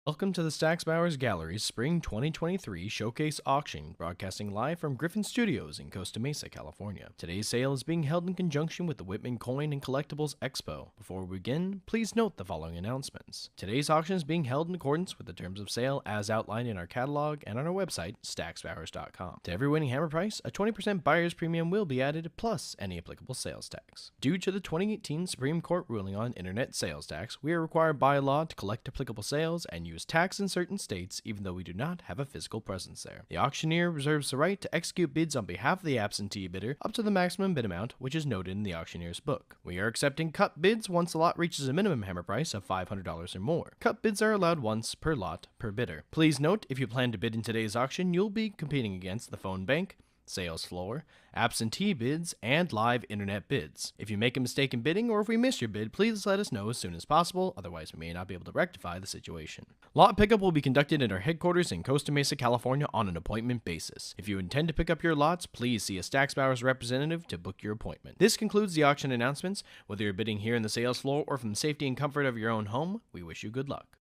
Welcome to the Stax Bowers Gallery's Spring 2023 Showcase Auction, broadcasting live from Griffin Studios in Costa Mesa, California. Today's sale is being held in conjunction with the Whitman Coin and Collectibles Expo. Before we begin, please note the following announcements. Today's auction is being held in accordance with the terms of sale as outlined in our catalog and on our website, staxbowers.com. To every winning hammer price, a 20% buyer's premium will be added, plus any applicable sales tax. Due to the 2018 Supreme Court ruling on internet sales tax, we are required by law to collect applicable sales and use tax in certain states, even though we do not have a physical presence there. The auctioneer reserves the right to execute bids on behalf of the absentee bidder up to the maximum bid amount, which is noted in the auctioneer's book. We are accepting cut bids once the lot reaches a minimum hammer price of $500 or more. Cut bids are allowed once per lot per bidder. Please note, if you plan to bid in today's auction, you'll be competing against the phone bank, sales floor, absentee bids, and live internet bids. If you make a mistake in bidding or if we miss your bid, please let us know as soon as possible, otherwise we may not be able to rectify the situation. Lot pickup will be conducted at our headquarters in Costa Mesa, California on an appointment basis. If you intend to pick up your lots, please see a Stax Bowers representative to book your appointment. This concludes the auction announcements. Whether you're bidding here in the sales floor or from the safety and comfort of your own home, we wish you good luck.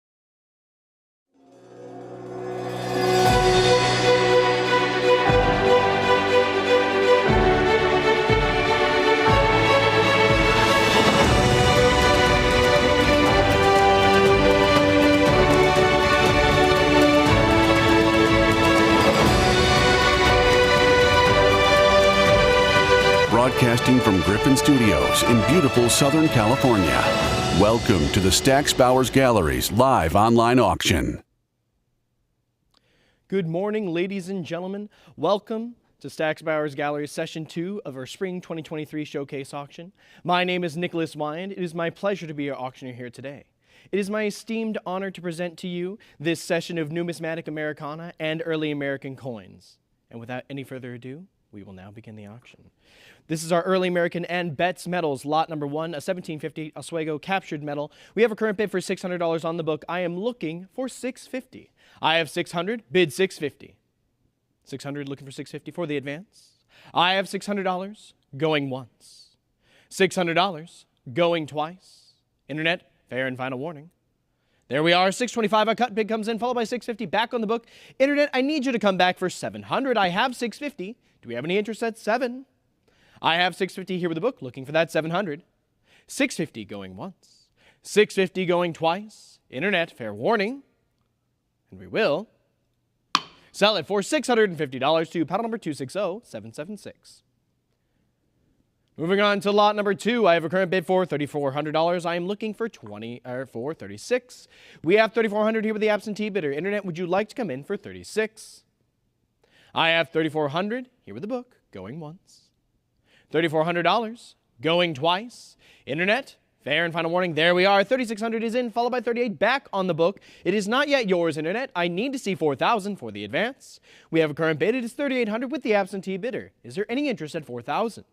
Broadcasting from Griffin Studios in beautiful Southern California. Welcome to the Stax Bowers Gallery's live online auction. Good morning, ladies and gentlemen. Welcome to Stax Bowers Gallery's Session 2 of our Spring 2023 Showcase Auction. My name is Nicholas Wyand. It is my pleasure to be your auctioneer here today. It is my esteemed honor to present to you this session of Numismatic Americana and early American coins. And without any further ado, we will now begin the auction. This is our early American and Betts metals, lot number 1, a 1750 Oswego captured metal. We have a current bid for $600 on the book. I am looking for $650. I have $600, bid $650. $600, looking for $650 for the advance. I have $600, going once. $600, going twice. Internet, fair and final warning. There we are, $625, a cut bid comes in, followed by $650, back on the book. Internet, I need you to come back for $700. I have $650. Do we have any interest at $7? I have $650 here with the book, looking for that $700. $650 going once. $650 going twice. Internet, fair warning. And we will sell it for $650 to paddle number 260776. Moving on to lot number 2, I have a current bid for $3,400. I am looking for $36. We have $3,400 here with the absentee bidder. Internet, would you like to come in for $36? I have $3,400 here with the book, going once. $3,400, going twice. Internet, fair and final warning. There we are. $3,600 is in, followed by $38, back on the book. It is not yet yours, Internet. I need to see $4,000 for the advance. We have a current bid. It is $3,800 with the absentee bidder. Is there any interest at $4,000?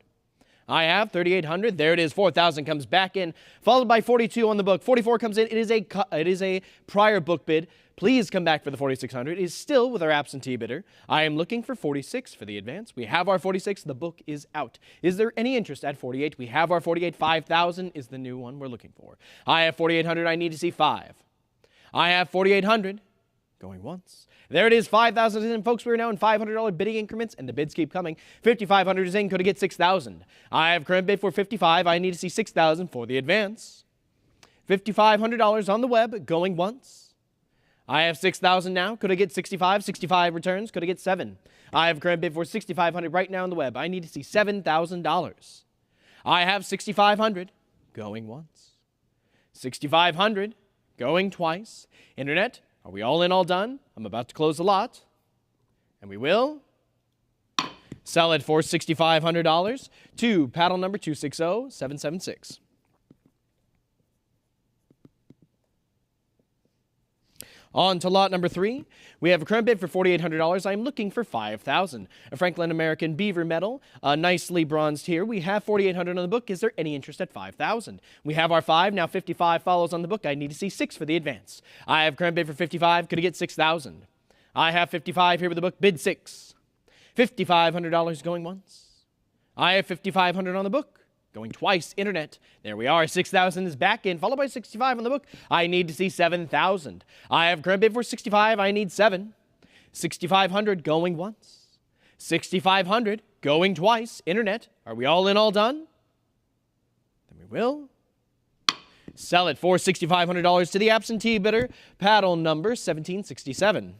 I have $3,800. There it is. $4,000 comes back in, followed by $42 on the book. $44 comes in. It is a prior book bid. Please come back for the $4,600. It is still with our absentee bidder. I am looking for $46 for the advance. We have our $46. The book is out. Is there any interest at $48? We have our $48. $5,000 is the new one we're looking for. I have $4,800. I need to see $5. I have $4,800. Going once. There it is. $5,000 is in. Folks, we're now in $500 bidding increments, and the bids keep coming. $5,500 is in. Could I get $6,000? I have current bid for $55. I need to see $6,000 for the advance. $5,500 on the web. Going once. I have $6,000 now. Could I get $65? $65 returns. Could I get $7? I have a current bid for $6,500 right now on the web. I need to see $7,000. I have $6,500 going once. $6,500 going twice. Internet, are we all in, all done? I'm about to close the lot. And we will sell it for $6,500 to paddle number 260776. On to lot number 3. We have a current bid for $4,800. I'm looking for $5,000. A Franklin American beaver medal, nicely bronzed here. We have $4,800 on the book. Is there any interest at $5,000? We have our 5. Now 55 follows on the book. I need to see 6 for the advance. I have current bid for $55. Could I get $6,000? I have $55 here with the book. Bid $6. $5,500 going once. I have $5,500 on the book. Going twice. Internet. There we are. 6,000 is back in, followed by 65 on the book. I need to see 7,000. I have current bid for 65. I need 7. 6,500 going once. 6,500 going twice. Internet. Are we all in, all done? Then we will sell it for $6,500 to the absentee bidder, paddle number 1767.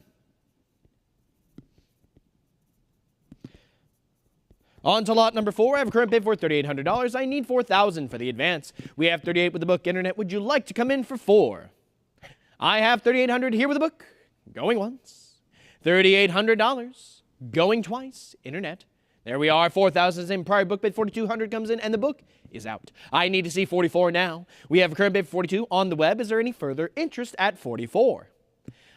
On to lot number 4. I have a current bid for $3,800. I need $4,000 for the advance. We have 38 with the book. Internet, would you like to come in for 4? I have $3,800 here with the book. Going once. $3,800. Going twice. Internet. There we are. 4,000 is in. Prior book bid 4,200 comes in, and the book is out. I need to see 44 now. We have a current bid for 42 on the web. Is there any further interest at 44?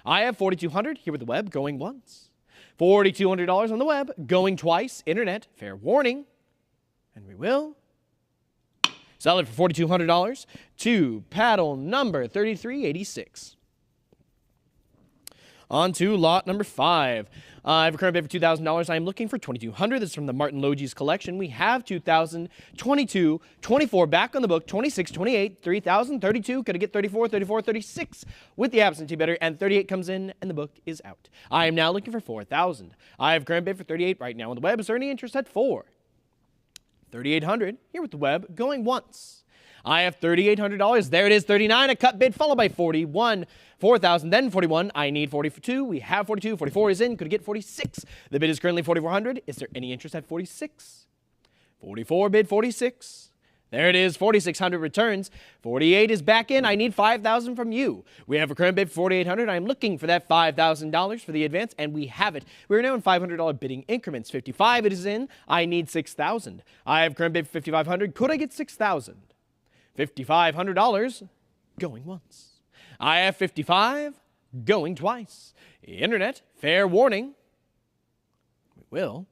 I have 4,200 here with the web. Going once. $4,200 on the web, going twice. Internet, fair warning. And we will sell it for $4,200 to paddle number 3386. On to lot number 5. I have a current bid for $2,000. I am looking for $2,200. This is from the Martin Logies collection. We have 2,000, 22, 24 back on the book, 26, 28, 3,000, 32. Could I get 34, 34, 36 with the absentee bidder, and 38 comes in, and the book is out. I am now looking for 4,000. I have a current bid for 38 right now on the web. Is there any interest at 4? 3,800 here with the web, going once. I have $3,800. There it is, 39, a cut bid, followed by 41. 4,000, then 41. I need 42. We have 42. 44 is in. Could get 46. The bid is currently 4,400. Is there any interest at 46? 44 bid 46. There it is, 4,600 returns. 48 is back in. I need 5,000 from you. We have a current bid for 4,800. I'm looking for that $5,000 for the advance, and we have it. We're now in $500 bidding increments. 55 it is in. I need 6,000. I have current bid for 5,500. Could I get 6,000? $5,500 going once. I have 55 going twice. Internet, fair warning. We will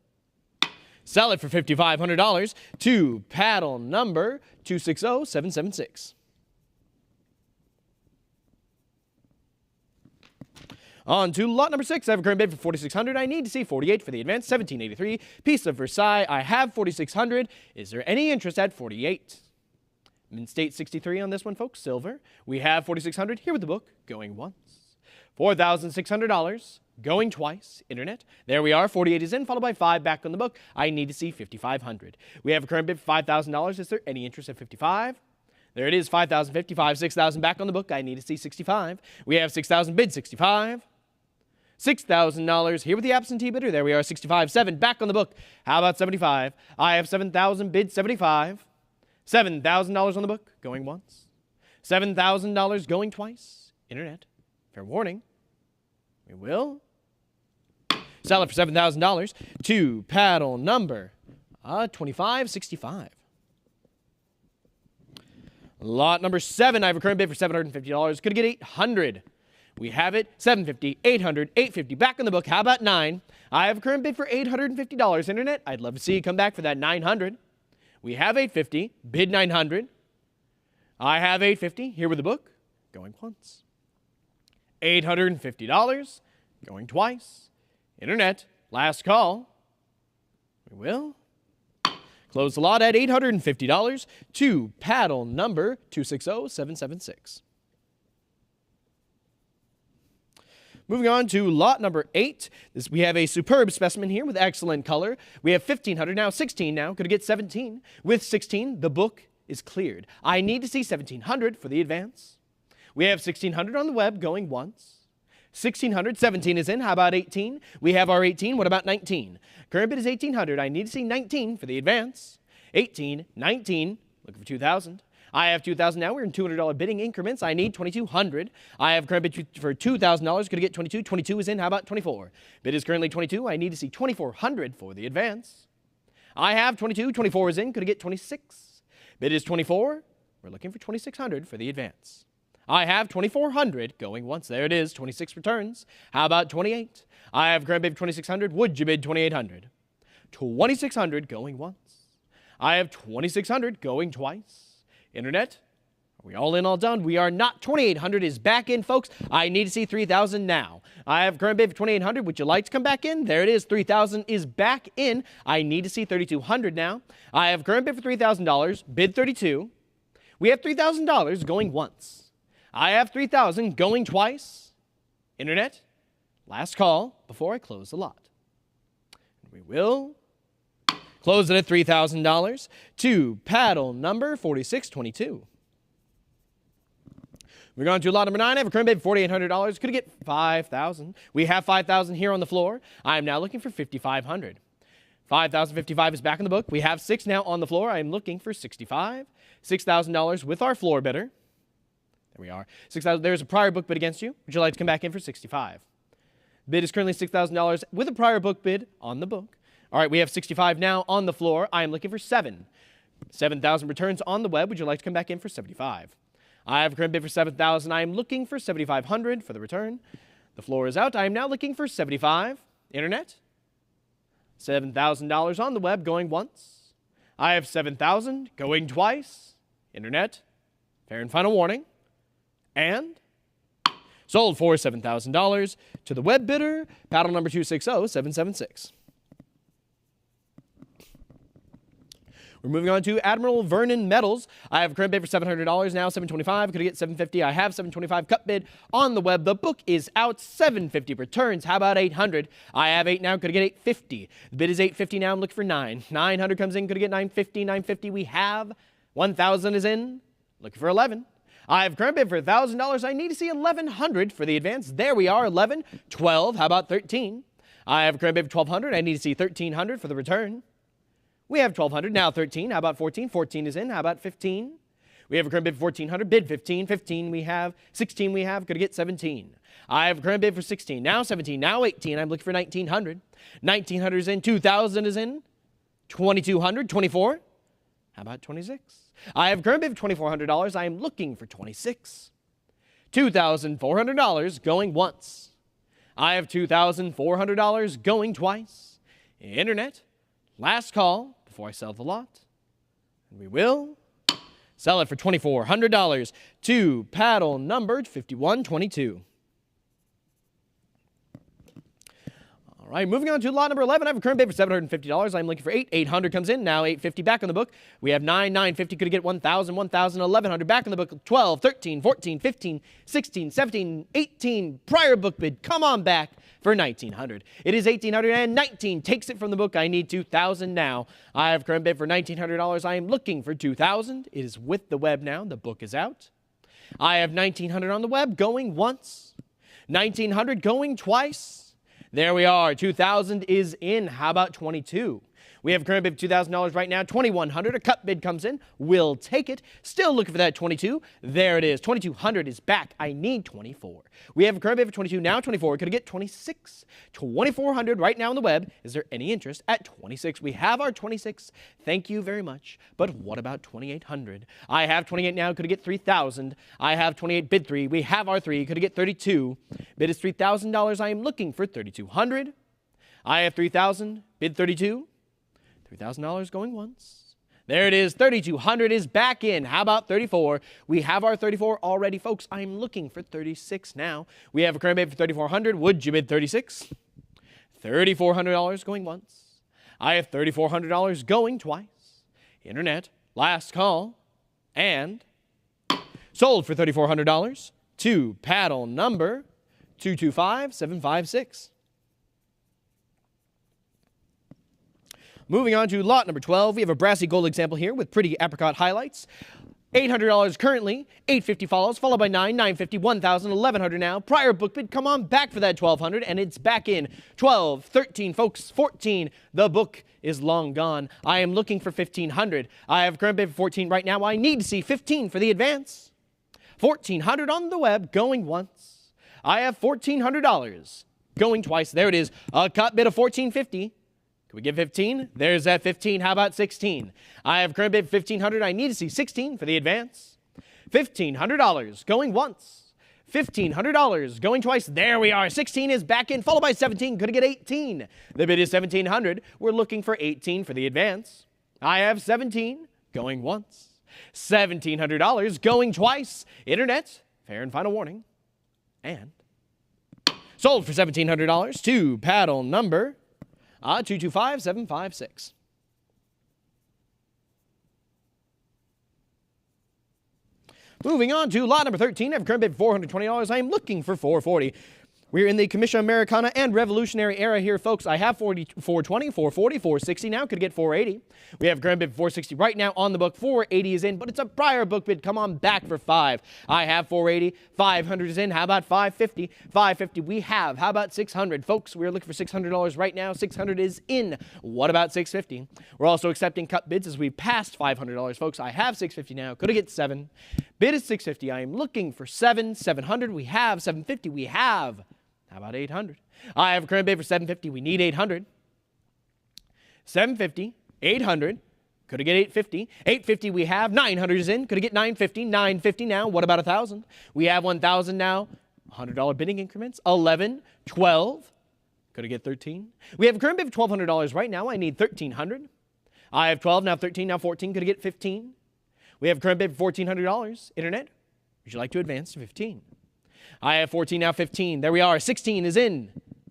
sell it for $5,500 to paddle number 260776. On to lot number 6. I have a current bid for $4,600. I need to see 48 for the advance. 1783. Piece of Versailles. I have $4,600. Is there any interest at 48? Mint State 63 on this one, folks. Silver. We have $4,600 here with the book, going once. $4,600 going twice. Internet. There we are. 48 is in, followed by 5 back on the book. I need to see 5,500. We have a current bid for $5,000. Is there any interest at 55? There it is. 5,000, 55, 6,000 back on the book. I need to see 65. We have 6,000 bid 65. $6,000 here with the absentee bidder. There we are. 65, 7 back on the book. How about 75? I have 7,000 bid 75. $7,000 on the book, going once. $7,000 going twice. Internet, fair warning. We will sell it for $7,000 to paddle number 2565. Lot number 7, I have a current bid for $750. Could I get 800? We have it, 750, 800, 850. Back on the book, how about 9? I have a current bid for $850. Internet, I'd love to see you come back for that 900. We have 850, bid 900. I have 850 here with the book, going once. $850, going twice. Internet, last call. We will close the lot at $850 to paddle number 260776. Moving on to lot number 8. We have a superb specimen here with excellent color. We have 1,500 now, 16 now. Could I get 17? With 16, the book is cleared. I need to see 1,700 for the advance. We have 1,600 on the web going once. 1,600, 17 is in. How about 18? We have our 18. What about 19? Current bid is 1,800. I need to see 19 for the advance. 18, 19, looking for 2,000. I have 2,000 now. We're in $200 bidding increments. I need 2,200. I have current bid for $2,000. Could I get 22? 22 is in. How about 24? Bid is currently 22. I need to see 2,400 for the advance. I have 22. 24 is in. Could I get 26? Bid is 24. We're looking for 2,600 for the advance. I have 2,400 going once. There it is. 26 returns. How about 28? I have current bid for 2,600. Would you bid 2,800? 2,600 going once. I have 2,600 going twice. Internet, Are we all in, all done? We are not. 2,800 is back in, folks. I need to see 3,000 now. I have current bid for 2,800. Would you like to come back in? There it is. 3,000 is back in. I need to see 3,200 now. I have current bid for $3,000. Bid 32. We have $3,000 going once. I have 3,000 going twice. Internet, last call before I close the lot. We will close it at $3,000 to paddle number 4622. We're going to lot number 9. I have a current bid for $4,800. Could get $5,000. We have $5,000 here on the floor. I am now looking for $5,500. $5,055 is back in the book. We have 6 now on the floor. I am looking for $65. $6,000 with our floor bidder. There we are. $6,000. There's a prior book bid against you. Would you like to come back in for $65? Bid is currently $6,000 with a prior book bid on the book. All right, we have $65 now on the floor. I am looking for 7. 7,000 returns on the web. Would you like to come back in for $75? I have a current bid for $7,000. I am looking for $7,500 for the return. The floor is out. I am now looking for $75. Internet. $7,000 on the web going once. I have $7,000 going twice. Internet. Fair and final warning. And sold for $7,000 to the web bidder, paddle number 260776. We're moving on to Admiral Vernon Metals. I have a current bid for $700 now, $725. Could I get $750? I have $725 cut bid on the web. The book is out. $750 returns. How about $800? I have 8 now. Could I get $850? The bid is $850 now. I'm looking for 9. $900 comes in. Could I get $950? $950 we have. $1,000 is in. Looking for 11. I have current bid for $1,000. I need to see $1,100 for the advance. There we are. 11. 12. How about 13? I have a current bid for $1,200. I need to see $1,300 for the return. We have $1,200, now 13. How about 14? 14 is in. How about 15? We have a current bid for $1,400. Bid 15. 15 we have. 16 we have. Could I get 17? I have a current bid for 16. Now 17. Now 18. I'm looking for 1,900. 1,900 is in. 2,000 is in. 2,200. 24. How about 26? I have a current bid for $2,400. I am looking for 26. $2,400 going once. I have $2,400 going twice. Internet, last call before I sell the lot. And we will sell it for $2,400 to paddle numbered 5122. All right, moving on to lot number 11. I have a current bid for $750. I'm looking for 8. 800 comes in. Now $850 back on the book. We have 9. 950 could get 1,000. 1,000. 1,100 back on the book. 12, 13, 14, 15, 16, 17, 18. Prior book bid. Come on back for 1,900. It is 1,800 and 19 takes it from the book. I need 2,000 now. I have current bid for $1,900. I am looking for 2,000. It is with the web now. The book is out. I have 1,900 on the web going once. 1,900 going twice. There we are. 2,000 is in. How about 22? We have a current bid of $2,000 right now. 2,100. A cut bid comes in. We'll take it. Still looking for that 22. There it is. 2,200 is back. I need 24. We have a current bid for 22 now. 24. Could I get 26? 2,400 right now on the web. Is there any interest at 26? We have our 26. Thank you very much. But what about 2,800? I have 28 now. Could I get 3,000? I have 28. Bid 3. We have our 3. Could I get 32? Bid is $3,000. I am looking for 3,200. I have 3,000. Bid 32. $3,000 going once. There it is. 3,200 is back in. How about 34? We have our 34 already, folks. I'm looking for 36 now. We have a current bid for 3,400. Would you bid 36? $3,400 going once. I have $3,400 going twice. Internet, last call, and sold for $3,400 to paddle number 225756. Moving on to lot number 12, we have a brassy gold example here with pretty apricot highlights. $800 currently, $850 follows, followed by 9, $950, $1,000, $1,100 now. Prior book bid, come on back for that $1,200, and it's back in. 12, 13, folks, 14. The book is long gone. I am looking for 1,500. I have current bid for 14 right now. I need to see 15 for the advance. 1,400 on the web, going once. I have $1,400 going twice. There it is. A cut bid of $1,450. Can we get 15? There's that 15. How about 16? I have current bid 1,500. I need to see 16 for the advance. $1,500 going once. $1,500 going twice. There we are. 16 is back in, followed by 17. Could I get 18? The bid is 1,700. We're looking for 18 for the advance. I have 17 going once. $1,700 going twice. Internet, fair and final warning. And sold for $1,700 to paddle number 225756. Moving on to lot number 13. I have a current bid for $420. I am looking for $440. We're in the Commission Americana and Revolutionary era here, folks. I have $420, $440, $460 now. Could get $480. We have current bid for $460 right now on the book. $480 is in, but it's a prior book bid. Come on back for $5. I have $480. $500 is in. How about $550? $550 we have. How about $600? Folks, we're looking for $600 right now. $600 is in. What about $650? We're also accepting cut bids as we passed $500, folks. I have $650 now. Could have get $7. Bid is $650. I am looking for $7. $700 we have. $750 we have. How about $800? I have a current bid for $750. We need $800. $750, $800. Could have get $850. $850 we have. $900 is in. Could have get $950. $950 now. What about $1,000? We have $1,000 now. $100 bidding increments. $11, $12. Could have get $13. We have a current bid for $1,200 right now. I need $1,300. I have $12, now $13, now $14. Could have get $15. We have a current bid for $1,400. Internet, would you like to advance to $15? I have $14, now $15. There we are. $16 is in.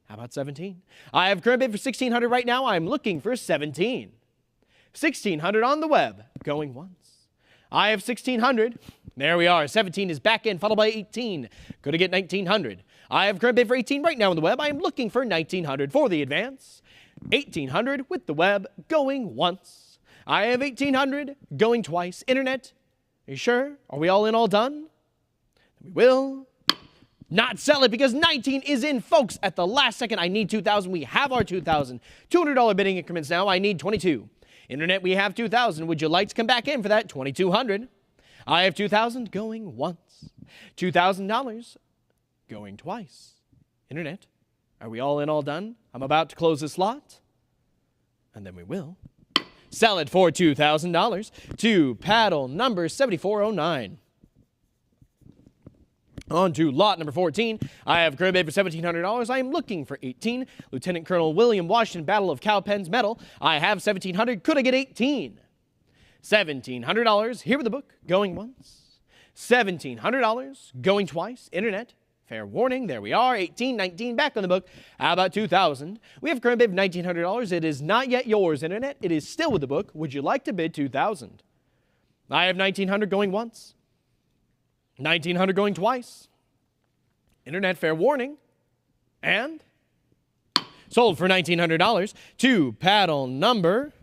How about $17? I have current bid for $1,600 right now. I'm looking for $17. $1,600 on the web. Going once. I have $1,600. There we are. $17 is back in, followed by $18. Could have get $1,900. I have current bid for $18 right now on the web. I am looking for $1,900 for the advance. $1,800 with the web. Going once. I have $1,800. Going twice. Internet, are you sure? Are we all in, all done? We will not sell it because 19 is in, folks. At the last second, I need 2,000. We have our 2,000. $200 bidding increments now. I need 22. Internet, we have 2,000. Would you like to come back in for that? 2,200. I have 2,000 going once. $2,000 going twice. Internet, are we all in, all done? I'm about to close this lot, and then we will sell it for $2,000 to paddle number 7409. On to lot number 14. I have a current bid for $1,700. I am looking for 18. Lieutenant Colonel William Washington, Battle of Cowpens medal. I have $1,700. Could I get 18? $1,700. Here with the book. Going once. $1,700. Going twice. Internet, fair warning. There we are. 18, 19. Back on the book. How about 2,000? We have a current bid of $1,900. It is not yet yours, Internet. It is still with the book. Would you like to bid 2,000? I have $1,900 going once. $1,900 going twice. Internet, fair warning. And sold for $1,900 to paddle number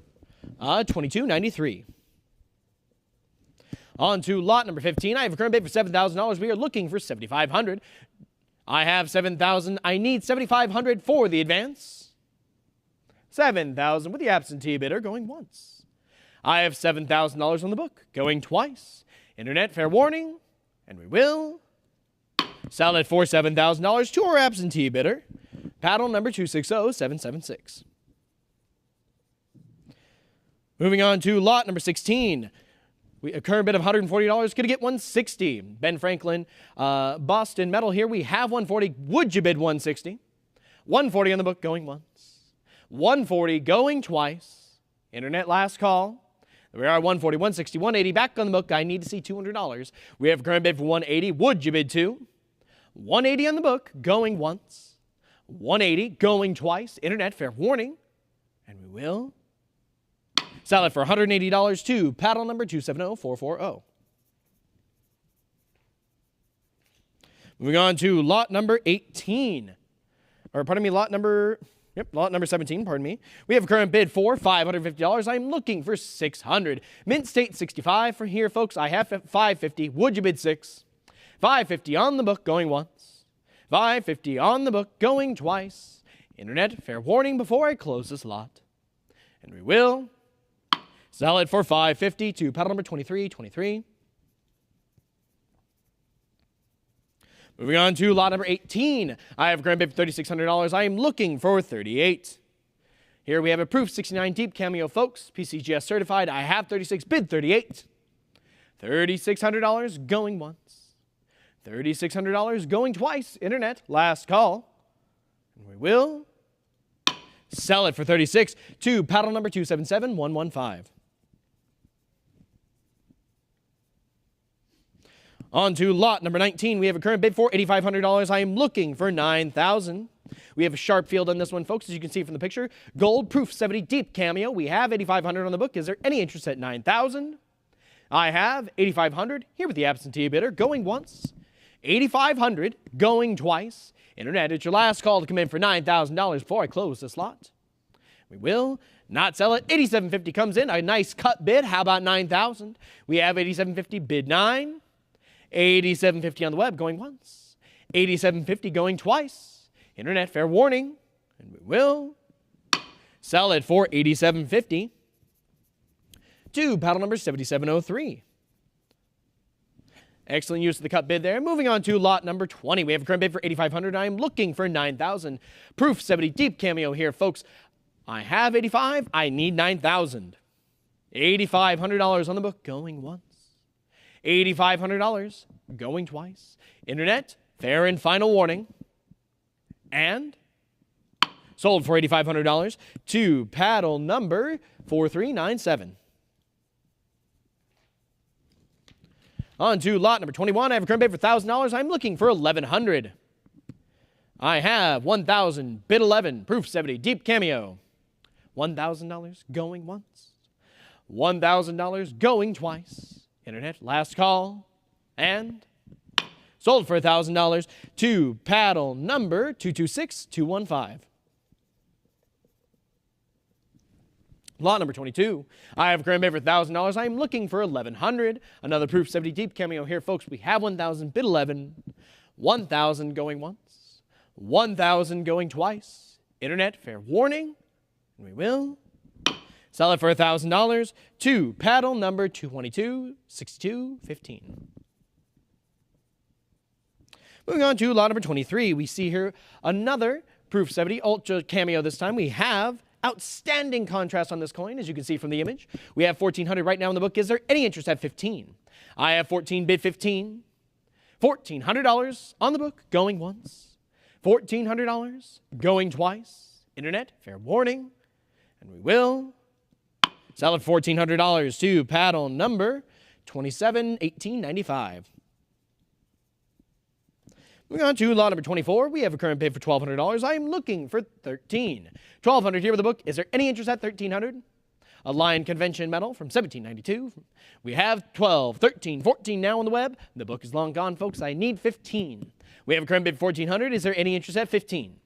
2293. On to lot number 15. I have a current bid for $7,000. We are looking for $7,500. I have $7,000. I need $7,500 for the advance. $7,000 with the absentee bidder going once. I have $7,000 on the book going twice. Internet, fair warning. And we will sell it for $7,000 to our absentee bidder, paddle number 260776. Moving on to lot number 16. A current bid of $140. Could get $160. Ben Franklin, Boston metal here. We have $140. Would you bid $160? $140 on the book going once. $140 going twice. Internet, last call. We are $140, $160, $180. Back on the book. I need to see $200. We have a current bid for $180. Would you bid $2? $180 on the book, going once. $180 going twice. Internet, fair warning. And we will sell it for $180 to paddle number 270440. Moving on to lot number 18. Or pardon me, lot number 17, pardon me. We have a current bid for $550. I'm looking for $600. Mint State 65 for here, folks. I have $550. Would you bid $6? $550 on the book, going once. $550 on the book, going twice. Internet, fair warning before I close this lot. And we will sell it for $550 to paddle number 2323. Moving on to lot number 18. I have a current bid for $3,600. I am looking for $38. Here we have a proof 69 deep cameo, folks. PCGS certified. I have 36, bid $38. $3,600 going once. $3,600 going twice. Internet, last call. And we will sell it for $36 to paddle number 277115. On to lot number 19. We have a current bid for $8,500. I am looking for $9,000. We have a sharp field on this one, folks, as you can see from the picture. Gold, proof 70, deep cameo. We have $8,500 on the book. Is there any interest at $9,000? I have $8,500 here with the absentee bidder going once. $8,500 going twice. Internet, it's your last call to come in for $9,000 before I close this lot. We will not sell it. $8,750 comes in. A nice cut bid. How about $9,000? We have $8,750 bid 9. $8,750 on the web going once. $8,750 going twice. Internet, fair warning. And we will sell it for $8,750 to paddle number 7703. Excellent use of the cut bid there. Moving on to lot number 20. We have a current bid for $8,500. I am looking for $9,000. Proof 70 deep cameo here, folks. I have $8,500. I need $9,000. $8,500 on the book going once. $8,500 going twice. Internet, fair and final warning. And sold for $8,500 to paddle number 4397. On to lot number 21. I have a current bid for $1,000. I'm looking for $1,100. I have $1,000, bid 11, proof 70, deep cameo. $1,000 going once. $1,000 going twice. Internet, last call. And sold for $1,000 to paddle number 226215. Lot number 22. I have a current bid for $1,000. I am looking for $1,100. Another proof 70 deep cameo here, folks. We have $1,000, bid 11. $1,000 going once. $1,000 going twice. Internet, fair warning. And we will sell it for $1,000 to paddle number 2226215. Moving on to lot number 23. We see here another proof 70 ultra cameo this time. We have outstanding contrast on this coin, as you can see from the image. We have $1,400 right now in the book. Is there any interest at $15? I have 14, bid 15. $1,400 on the book, going once. $1,400 going twice. Internet, fair warning. And we will sell it for $1,400 to paddle number 271895. Moving on to lot number 24, we have a current bid for $1,200. I am looking for $13. $1,200 here with the book. Is there any interest at $1,300? A Lion Convention medal from 1792. We have 12, 13, 14 now on the web. The book is long gone, folks. I need 15. We have a current bid for $1,400. Is there any interest at 15?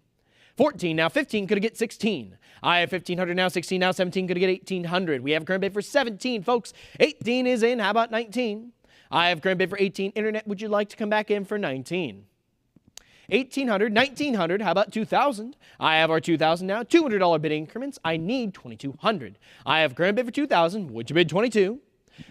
14 now, 15 could get 16. I have 1,500 now, 16 now, 17 could get 1,800. We have a current bid for 17, folks. 18 is in. How about 19? I have a current bid for 18. Internet, would you like to come back in for 19? 1,800, 1,900, how about 2,000? I have our 2,000 now, $200 bid increments. I need 2,200. I have a current bid for 2,000. Would you bid 22?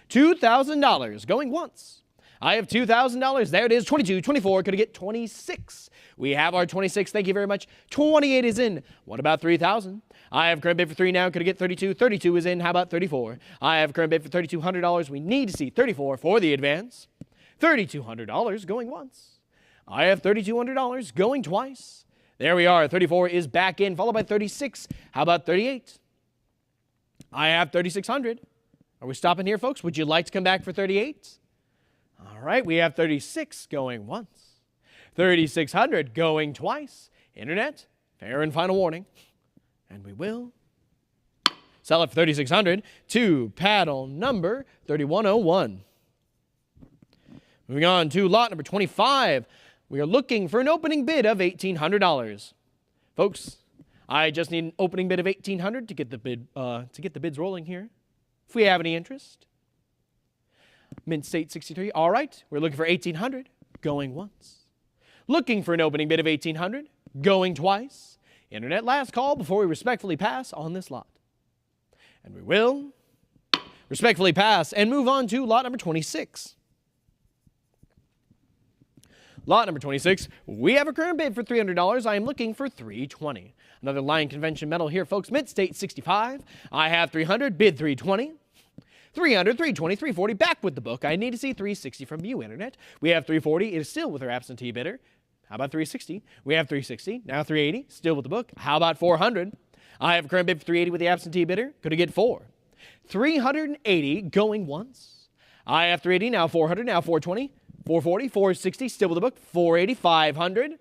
$2,000 going once. I have $2,000. There it is, 22, 24. Could I get 26? We have our 26. Thank you very much. 28 is in. What about 3,000? I have a current bid for 3 now. Could I get 32? 32 is in. How about 34? I have a current bid for $3,200. We need to see 34 for the advance. $3,200 going once. I have $3,200 going twice. There we are. 34 is back in, followed by 36. How about 38? I have 3,600. Are we stopping here, folks? Would you like to come back for 38? All right, we have 36 going once. 3,600 going twice. Internet, fair and final warning. And we will sell it for 3,600 to paddle number 3101. Moving on to lot number 25. We are looking for an opening bid of $1,800. Folks, I just need an opening bid of $1,800 to get the bids rolling here. If we have any interest. Mint State 63. All right, we're looking for $1,800 going once. Looking for an opening bid of $1,800 going twice. Internet, last call before we respectfully pass on this lot. And we will respectfully pass and move on to lot number 26. Lot number 26, we have a current bid for $300. I am looking for $320. Another Lion Convention medal here, folks. Mint State 65. I have 300, bid 320. 300, 320, 340, back with the book. I need to see 360 from you, Internet. We have 340. It is still with our absentee bidder. How about 360? We have 360. Now 380, still with the book. How about 400? I have a current bid for 380 with the absentee bidder. Could I get 4? 380 going once. I have 380, now 400, now 420. 440, 460, still with the book, 480, 500.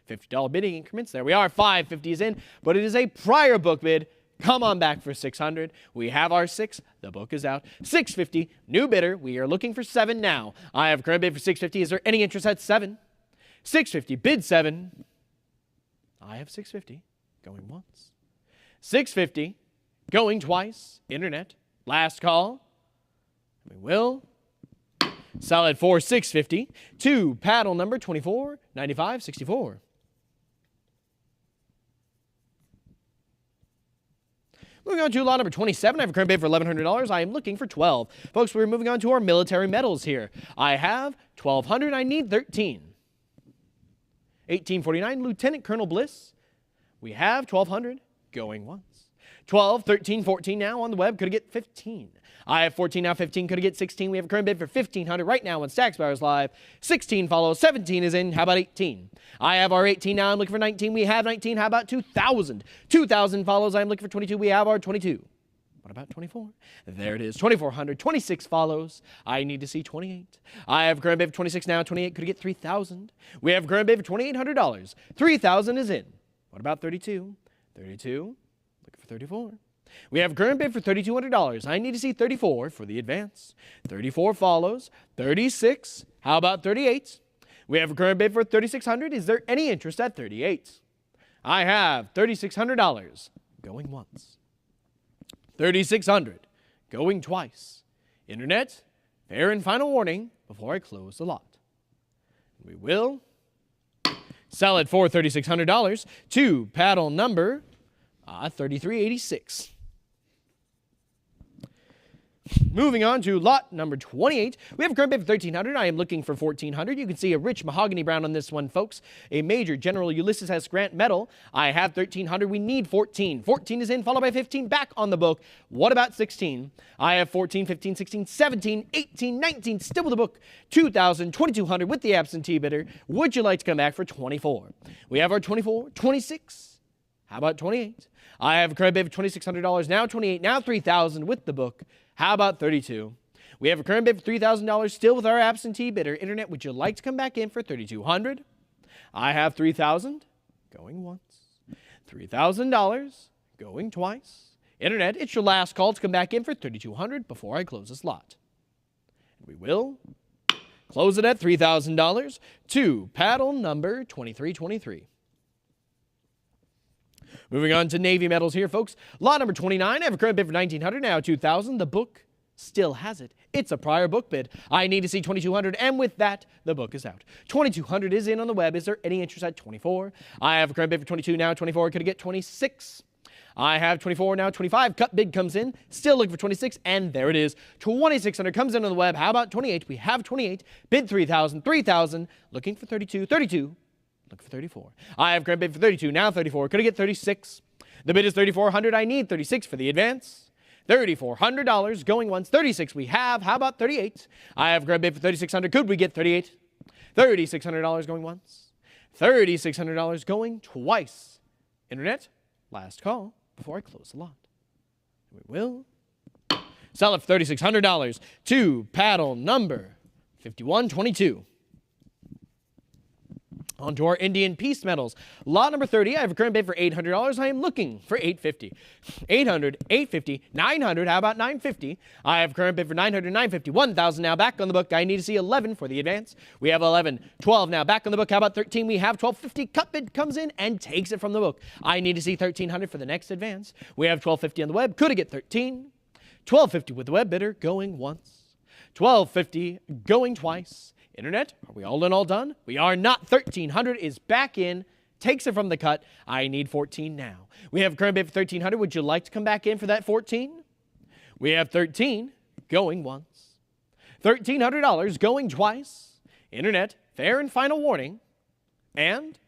$50 bidding increments. There we are. 550 is in, but it is a prior book bid. Come on back for 600. We have our 6. The book is out. 650, new bidder. We are looking for 7 now. I have current bid for 650. Is there any interest at 7? 650, bid 7. I have 650, going once. 650, going twice. Internet, last call. We will sell it for 650 to paddle number 249564. Moving on to lot number 27, I have a current bid for $1,100. I am looking for 12. Folks, we're moving on to our military medals here. I have 1,200. I need 13. 1849, Lieutenant Colonel Bliss. We have 1,200. Going once. 12, 13, 14 now on the web. Could I get 15? I have 14 now, 15. Could I get 16? We have a current bid for 1,500 right now on Stacks Bowers Live. 16 follows. 17 is in. How about 18? I have our 18 now. I'm looking for 19. We have 19. How about 2,000? 2,000 follows. I'm looking for 22. We have our 22. What about 24? There it is. 2,400. 26 follows. I need to see 28. I have a current bid for 26 now. 28. Could I get 3,000? We have a current bid for $2,800. 3,000 is in. What about 32? 32. Looking for 34. We have a current bid for $3,200. I need to see 34 for the advance. 34 follows. 36. How about 38? We have a current bid for $3,600. Is there any interest at 38? I have $3,600 going once. 3,600 going twice. Internet, fair and final warning before I close the lot. We will sell it for $3,600 to paddle number 3386. Moving on to lot number 28, we have a current bid for $1,300. I am looking for $1,400. You can see a rich mahogany brown on this one, folks. A Major General Ulysses S. Grant medal. I have $1,300. We need 14. 14 is in, followed by 15 back on the book. What about 16? I have 14, 15, 16, 17, 18, 19, still with the book. 2,000, 2,200 with the absentee bidder. Would you like to come back for 24? We have our 24, 26. How about 28? I have a current bid for $2,600. Now 28, now 3,000 with the book. How about 32? We have a current bid for $3,000 still with our absentee bidder. Internet, would you like to come back in for $3,200? I have 3,000 going once. $3,000 going twice. Internet, it's your last call to come back in for $3,200 before I close this lot. And we will close it at $3,000 to paddle number 2323. Moving on to Navy medals here, folks. Lot number 29, I have a current bid for $1,900, now $2,000. The book still has it. It's a prior book bid. I need to see $2,200, and with that, the book is out. $2,200 is in on the web. Is there any interest at 24? I have a current bid for 22, now 24. Could I get 26? I have 24, now 25. Cut bid comes in. Still looking for 26, and there it is. 2,600 comes in on the web. How about 28? We have 28. Bid 3,000, 3,000. Looking for 32, 32. Look for 34. I have current bid for 32, now 34. Could I get 36? The bid is $3,400. I need 36 for the advance. $3,400 going once. 36 we have. How about 38? I have current bid for $3,600. Could we get 38? $3,600 going once. $3,600 going twice. Internet, last call before I close the lot. We will sell it for $3,600 to paddle number 5122. On to our Indian Peace medals. Lot number 30, I have a current bid for $800. I am looking for $850. $800, $850, $900, how about $950? I have a current bid for $900, $950, $1,000 now back on the book. I need to see 11 for the advance. We have 11, 12 now back on the book. How about 13? We have $1,250. Cut bid comes in and takes it from the book. I need to see $1,300 for the next advance. We have $1,250 on the web. Could I get 13? $1,250 with the web bidder going once. $1,250 going twice. Internet, are we all in, all done? We are not. 1,300 is back in, takes it from the cut. I need 14 now. We have a current bid for 1,300. Would you like to come back in for that 14? We have 13 going once. $1,300 going twice. Internet, fair and final warning. And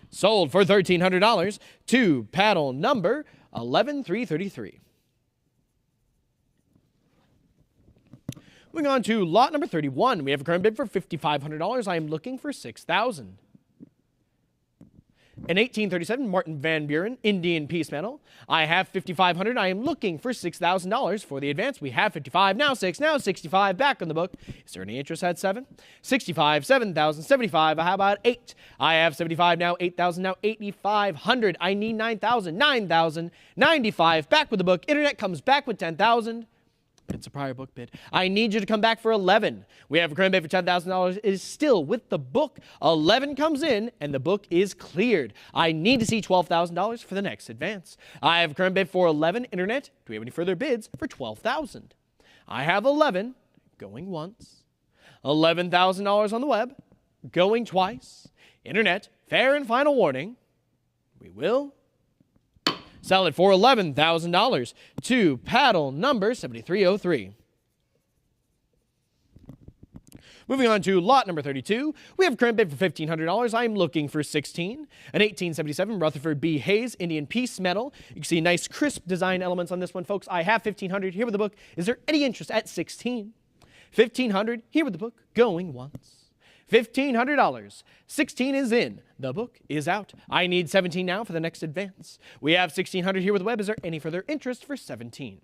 sold for $1,300 to paddle number 11333. Moving on to lot number 31, we have a current bid for $5,500. I am looking for $6,000. An 1837 Martin Van Buren Indian Peace Medal. I have $5,500. I am looking for $6,000 for the advance. We have 55, now 6, now 65, back on the book. Is there any interest at 7? 65, 7,000, 75, how about 8? I have 75 now, 8,000 now, 8,500. I need 9,000, 9,000, 95, back with the book. Internet comes back with 10,000. It's a prior book bid. I need you to come back for 11. We have a current bid for $10,000. It is still with the book. 11 comes in, and the book is cleared. I need to see $12,000 for the next advance. I have a current bid for 11. Internet, do we have any further bids for $12,000? I have 11 going once. $11,000 on the web going twice. Internet, fair and final warning. We will sell it for $11,000 to paddle number 7303. Moving on to lot number 32, we have a current bid for $1,500. I'm looking for 16. An 1877 Rutherford B. Hayes Indian Peace Medal. You can see nice crisp design elements on this one, folks. I have $1,500 here with the book. Is there any interest at 16? $1,500 here with the book going once. $1,500. 16 is in. The book is out. I need 17 now for the next advance. We have 1,600 here with the web. Is there any further interest for 17?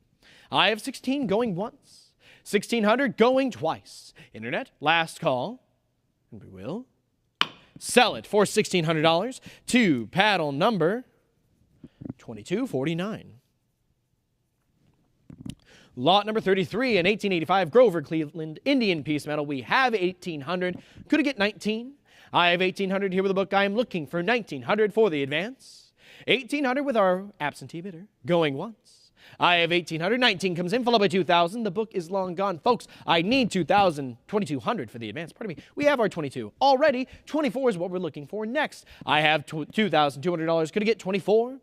I have 16 going once. 1,600 going twice. Internet, last call. And we will sell it for $1,600 to paddle number 2249. Lot number 33, an 1885 Grover Cleveland Indian Peace Medal. We have 1,800. Could I get 19? I have 1,800 here with the book. I am looking for 1,900 for the advance. 1,800 with our absentee bidder. Going once. I have 1,800. 19 comes in, followed by 2,000. The book is long gone. Folks, I need 2,000, 2,200 for the advance. Pardon me. We have our 22. Already, 24 is what we're looking for next. I have $2,200. Could I get 24?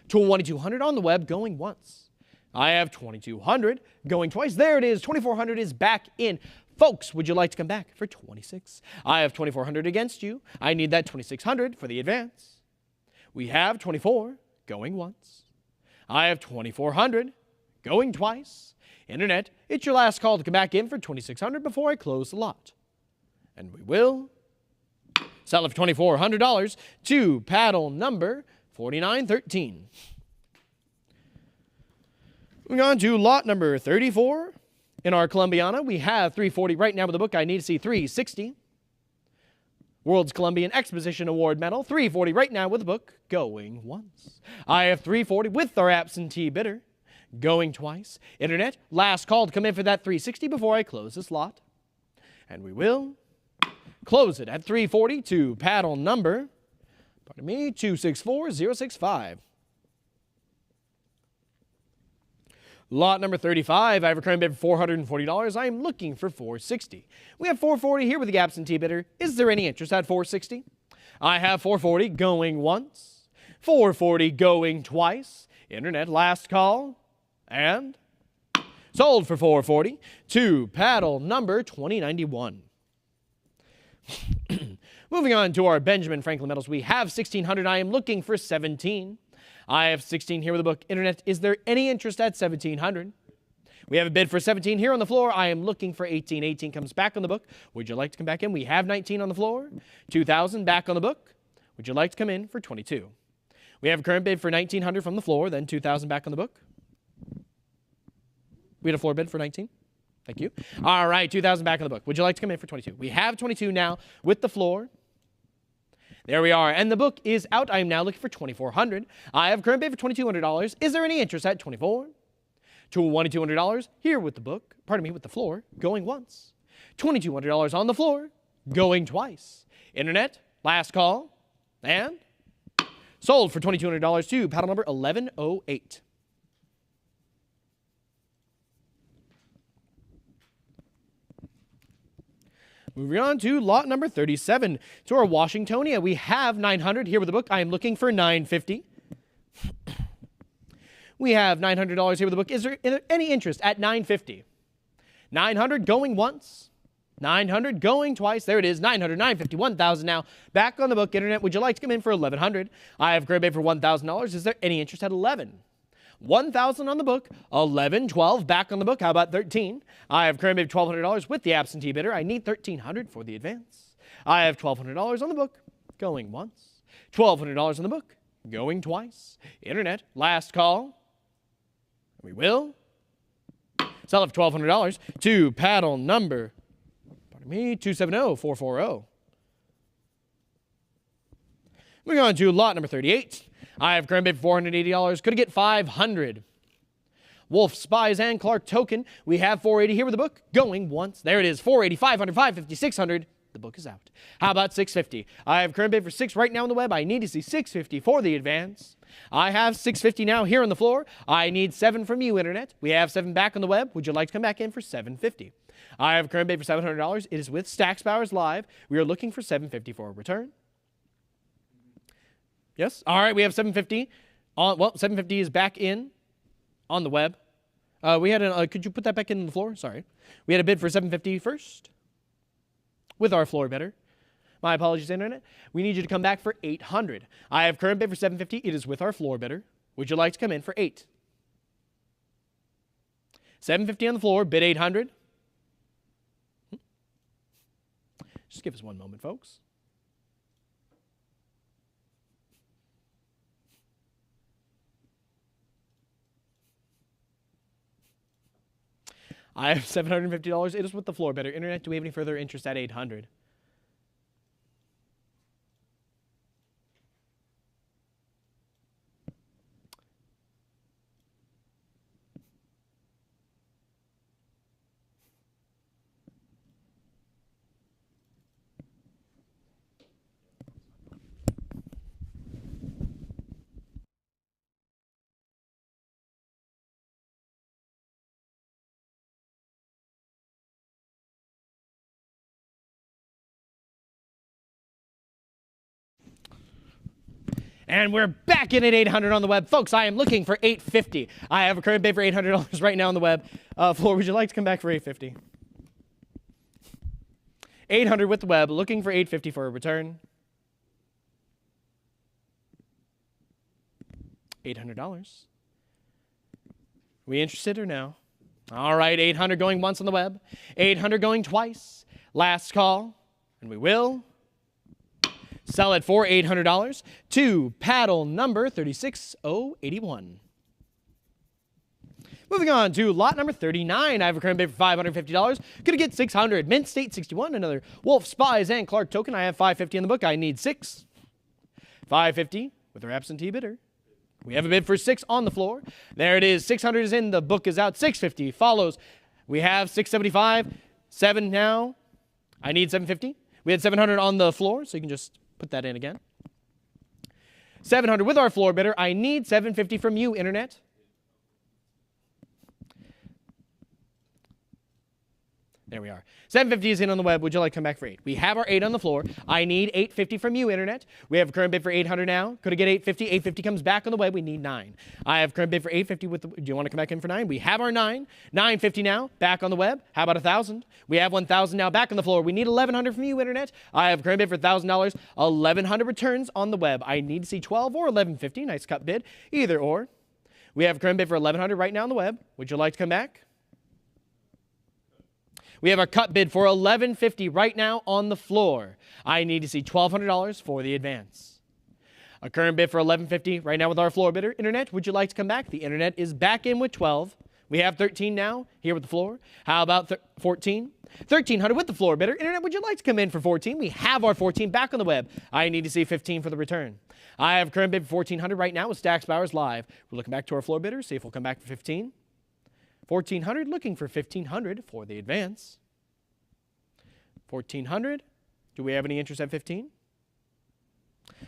2,200 on the web going once. I have 2,200 going twice. There it is. 2,400 is back in. Folks, would you like to come back for 26? I have 2,400 against you. I need that 2,600 for the advance. We have 24 going once. I have 2,400 going twice. Internet, it's your last call to come back in for 2,600 before I close the lot. And we will sell it for $2,400 to paddle number 4913. Moving on to lot number 34. In our Columbiana, we have 340 right now with the book. I need to see 360. World's Columbian Exposition Award Medal, 340 right now with the book, going once. I have 340 with our absentee bidder, going twice. Internet, last call to come in for that 360 before I close this lot. And we will close it at 340 to paddle number, 264065. Lot number 35, I have a current bid for $440. I am looking for $460. We have $440 here with the absentee bidder. Is there any interest at $460? I have $440 going once, $440 going twice. Internet, last call, and sold for $440 to paddle number 2091. Moving on to our Benjamin Franklin medals, we have 1,600. I am looking for 17. I have 16 here with the book. Internet, is there any interest at 1,700? We have a bid for 17 here on the floor. I am looking for 18. 18 comes back on the book. Would you like to come back in? We have 19 on the floor. 2,000 back on the book. Would you like to come in for 22? We have a current bid for 1,900 from the floor, then 2,000 back on the book. We had a floor bid for 19. Thank you. All right, 2,000 back on the book. Would you like to come in for 22? We have 22 now with the floor. There we are, and the book is out. I am now looking for $2,400. I have a current bid for $2,200. Is there any interest at 24? $2,200 here with the book, with the floor, going once. $2,200 on the floor, going twice. Internet, last call, and sold for $2,200 to paddle number 1108. Moving on to lot number 37, to our Washingtonia. We have 900 here with the book. I am looking for 950. We have $900 here with the book. Is there any interest at 950? 900 going once, 900 going twice. There it is, 900, 950, 1,000 now. Back on the book. Internet, would you like to come in for 1,100? I have grade bid for $1,000. Is there any interest at 11? 1,000 on the book, 11, 12, back on the book. How about 13? I have current bid $1,200 with the absentee bidder. I need 1,300 for the advance. I have $1,200 on the book, going once. $1,200 on the book, going twice. Internet, last call. We will sell it for $1,200 to paddle number, 270440. Moving on to lot number 38. I have current bid for $480. Could get $500. Wolf, Spies, and Clark token. We have $480 here with the book. Going once. There it is. $480, $500, $550, $600. The book is out. How about $650? I have current bid for $6 right now on the web. I need to see $650 for the advance. I have $650 now here on the floor. I need $7 from you, Internet. We have $7 back on the web. Would you like to come back in for $750? I have current bid for $700. It is with Stacks Bowers Live. We are looking for $750 for a return. Yes? All right, we have $750. Well, $750 is back in on the web. We had could you put that back in the floor? Sorry. We had a bid for $750 first with our floor bidder. My apologies, Internet. We need you to come back for $800. I have current bid for $750. It is with our floor bidder. Would you like to come in for $8? $750 on the floor, bid $800. Just give us one moment, folks. I have $750. It is with the floor bidder. Internet, do we have any further interest at $800? And we're back in at $800 on the web. Folks, I am looking for $850. I have a current bid for $800 right now on the web. Floor, would you like to come back for $850? $800 with the web, looking for $850 for a return. $800. We interested or no? All right, $800 going once on the web. $800 going twice. Last call. And we will sell it for $800 to paddle number 36081. Moving on to lot number 39. I have a current bid for $550. Gonna get $600. Mint State 61. Another Wolf, Spies, and Clark token. I have $550 in the book. I need $6. $550 with our absentee bidder. We have a bid for $6 on the floor. There it is. $600 is in. The book is out. $650 follows. We have $675. $7 now. I need $750. We had $700 on the floor, so you can just put that in again. $700 with our floor bidder. I need $750 from you, Internet. There we are. $750 is in on the web. Would you like to come back for $8? We have our $8 on the floor. I need $850 from you, Internet. We have a current bid for $800 now. Could I get $850? $850 comes back on the web. We need $9. I have current bid for $850 with the, do you want to come back in for $9? We have our $9. $950 now, back on the web. How about $1,000? We have $1,000 now back on the floor. We need $1,100 from you, Internet. I have current bid for $1,000. $1,100 returns on the web. I need to see $12 or $1150. Nice cut bid. Either or. We have a current bid for $1,100 right now on the web. Would you like to come back? We have our cut bid for $1,150 right now on the floor. I need to see $1,200 for the advance. A current bid for $1,150 right now with our floor bidder. Internet, would you like to come back? The Internet is back in with 12. We have 13 now here with the floor. How about 14? $1,300 with the floor bidder. Internet, would you like to come in for 14? We have our 14 back on the web. I need to see 15 for the return. I have current bid for $1,400 right now with Stacks Bowers Live. We're looking back to our floor bidder, see if we'll come back for 15. $1,400, looking for $1,500 for the advance. $1,400. Do we have any interest at 15?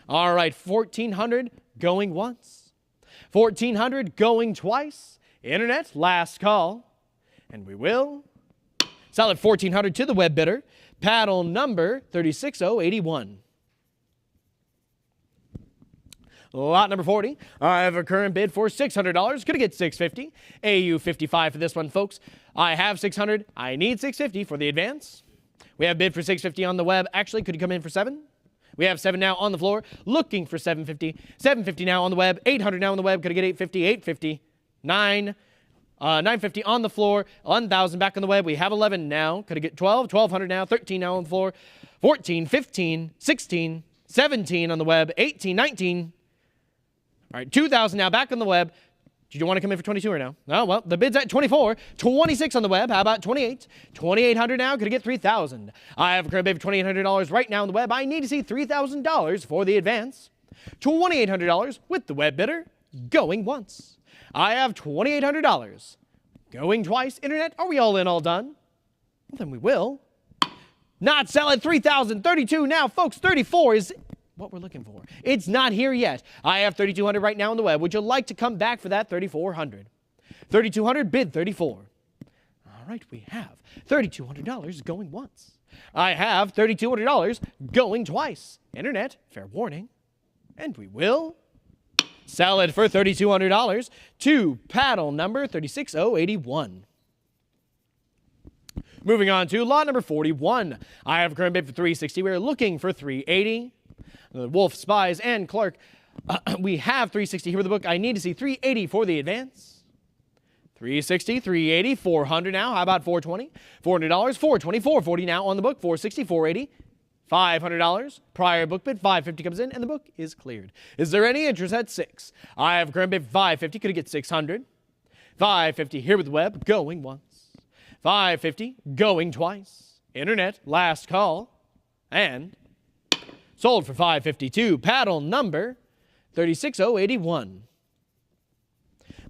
All right, $1,400 going once. $1,400 going twice. Internet, last call. And we will sell it $1,400 to the web bidder. Paddle number 36081. Lot number 40. I have a current bid for $600. Gonna get $650. AU 55 for this one, folks. I have $600. I need $650 for the advance. We have bid for $650 on the web. Actually, could you come in for $7? We have $7 now on the floor, looking for $750. $750 now on the web. $800 now on the web. Could I get $850? $850. $950 on the floor. $1,000 back on the web. We have $11 now. Could I get $12? $1,200 now. $13 now on the floor. $14, $15, $16, 17 on the web, 18, 19. All right, 2,000 now back on the web. Did you want to come in for 22 or no? Oh, well, the bid's at 24. 26 on the web. How about 28? 2,800 now. Could I get 3,000? I have a current bid for $2,800 right now on the web. I need to see $3,000 for the advance. $2,800 with the web bidder going once. I have $2,800 going twice. Internet, are we all in, all done? Well, then we will. Not sell at 3,032 now, folks. 34 is what we're looking for. It's not here yet. I have 3,200 right now on the web. Would you like to come back for that 3,400? 3,200 bid 34. All right, we have $3,200 going once. I have $3,200 going twice. Internet, fair warning. And we will sell it for $3,200 to paddle number 36081. Moving on to lot number 41. I have a current bid for $360. We're looking for $380. Wolf, Spies, and Clark. We have $360 here with the book. I need to see $380 for the advance. $360, $380, $400 now. How about $420? $400, $420, $440 now on the book. $460, $480, $500. Prior book bid, $550 comes in, and the book is cleared. Is there any interest at $6? I have a current bid for $550. Could I get $600? $550 here with the web, going once. $550 going twice. Internet, last call, and sold for $552. Paddle number 36081.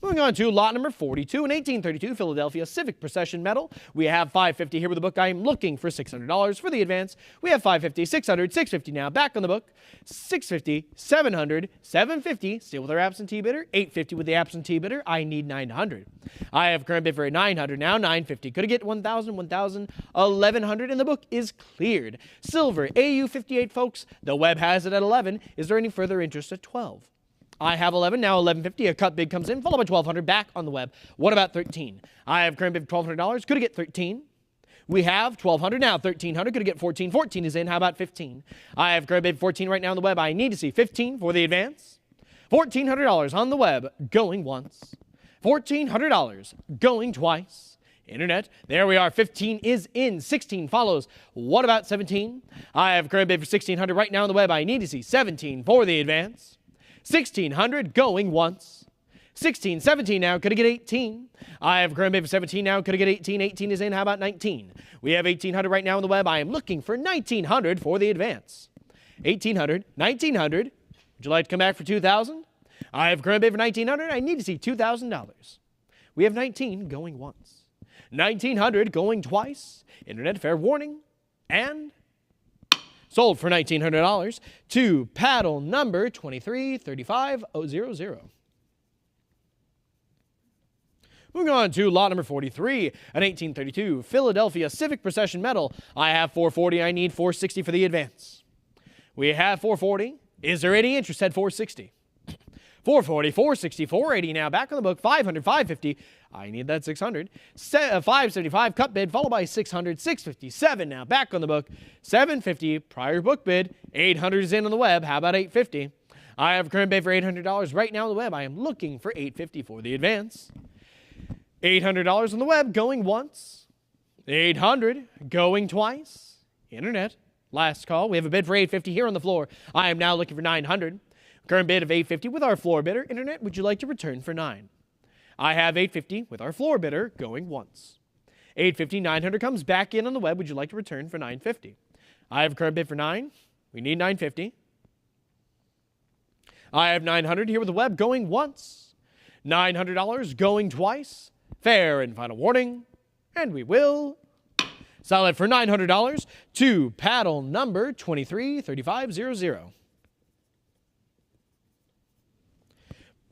Moving on to lot number 42, an 1832 Philadelphia Civic Procession medal. We have $550 here with the book. I am looking for $600 for the advance. We have $550, $600, $650 now. Back on the book. $650, $700, $750. Still with our absentee bidder. $850 with the absentee bidder. I need $900. I have current bid for $900 now. $950. Could I get $1,000, $1,000, $1,100? And the book is cleared. Silver AU58, folks. The web has it at 11. Is there any further interest at 12? I have 11, now 1150. A cut bid comes in, followed by 1200 back on the web. What about 13? I have current bid for $1,200. Could I get 13? We have 1200 now, 1300. Could I get 14? 14 is in. How about 15? I have current bid 14 right now on the web. I need to see 15 for the advance. $1,400 on the web, going once. $1,400 going twice. Internet, there we are. 15 is in. 16 follows. What about 17? I have current bid for $1,600 right now on the web. I need to see 17 for the advance. $1,600 going once. 16, 17 now. Could I get 18? I have current bid for 17 now. Could I get 18? 18 is in. How about 19? We have 1,800 right now on the web. I am looking for 1,900 for the advance. 1,800, 1,900. Would you like to come back for 2,000? I have current bid for 1,900. I need to see $2,000. We have 19 going once. 1,900 going twice. Internet, fair warning. And sold for $1,900 to paddle number 2335000. Moving on to lot number 43, an 1832 Philadelphia Civic Procession medal. I have $440. I need $460 for the advance. We have $440. Is there any interest at $460? $440, $460, $480 now. Back on the book. $500, $550. I need that $600. $575 cut bid, followed by $600, $657 now. Back on the book. $750 prior book bid. $800 is in on the web. How about $850? I have current bid for $800 right now on the web. I am looking for $850 for the advance. $800 on the web, going once. $800 going twice. Internet, last call. We have a bid for $850 here on the floor. I am now looking for $900. Current bid of $850 with our floor bidder. Internet, would you like to return for $9? I have $850 with our floor bidder, going once. $850, $900 comes back in on the web. Would you like to return for $950? I have a current bid for $9. We need $950. I have $900 here with the web, going once. $900 going twice. Fair and final warning. And we will sell it for $900 to paddle number 2335000.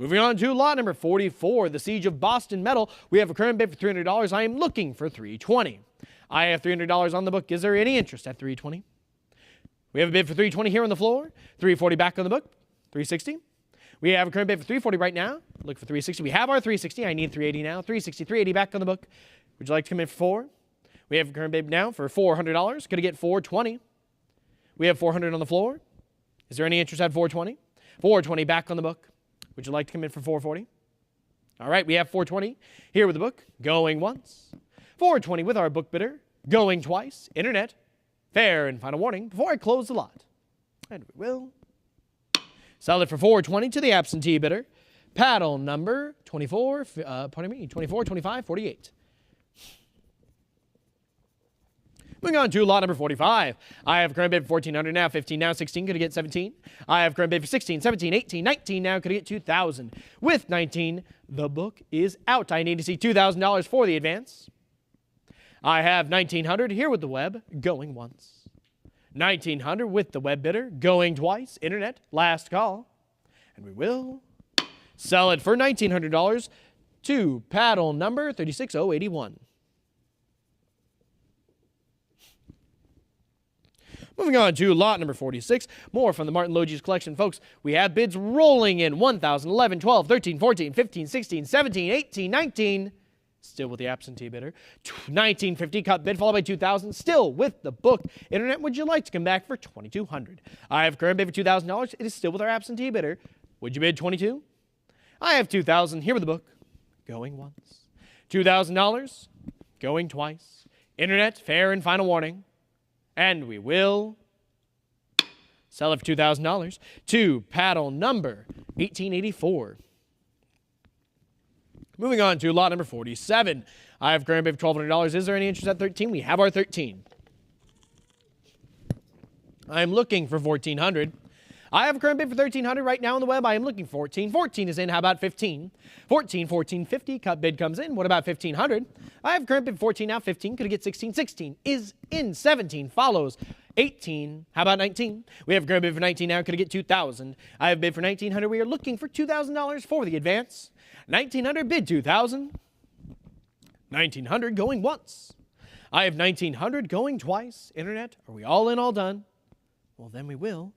Moving on to lot number 44, the Siege of Boston medal. We have a current bid for $300. I am looking for $320. I have $300 on the book. Is there any interest at $320? We have a bid for $320 here on the floor. $340 back on the book. $360. We have a current bid for $340 right now. Look for $360. We have our $360. I need $380 now. $360, $380 back on the book. Would you like to come in for $4? We have a current bid now for $400. Going to get $420. We have $400 on the floor. Is there any interest at $420? $420 back on the book. Would you like to come in for $440? All right, we have $420 here with the book, going once. $420 with our book bidder, going twice. Internet, fair and final warning before I close the lot. And we will sell it for $4.20 to the absentee bidder. Paddle number 24, 25, 48. Moving on to lot number 45. I have current bid for $1,400 now, 15 now, 16, could I get 17? I have current bid for 16, 17, 18, 19 now, could I get 2,000? With 19, the book is out. I need to see $2,000 for the advance. I have 1,900 here with the web, going once. 1,900 with the web bidder, going twice. Internet, last call. And we will sell it for $1,900 to paddle number 36081. Moving on to lot number 46, more from the Martin Logies collection, folks. We have bids rolling in 1,000, 11, 12, 13, 14, 15, 16, 17, 18, 19. Still with the absentee bidder. 1950 cut bid followed by 2,000. Still with the book. Internet, would you like to come back for 2,200? I have current bid for $2,000. It is still with our absentee bidder. Would you bid 22? I have 2,000 here with the book. Going once. $2,000. Going twice. Internet, fair and final warning. And we will sell it for $2,000 to paddle number 1884. Moving on to lot number 47. I have current bid for $1,200. Is there any interest at 13? We have our 13. I'm looking for 1,400. I have a current bid for 1,300 right now on the web. I am looking for 14. 14 is in. How about 15? 14, 1450. Cut bid comes in. What about 1,500? I have current bid for 14 now. 15. Could I get 16? 16 is in. 17 follows. 18. How about 19? We have a current bid for 19 now. Could I get 2,000? I have bid for 1,900. We are looking for $2,000 for the advance. 1,900 bid 2,000. 1,900 going once. I have 1,900 going twice. Internet, are we all in, all done? Well, then we will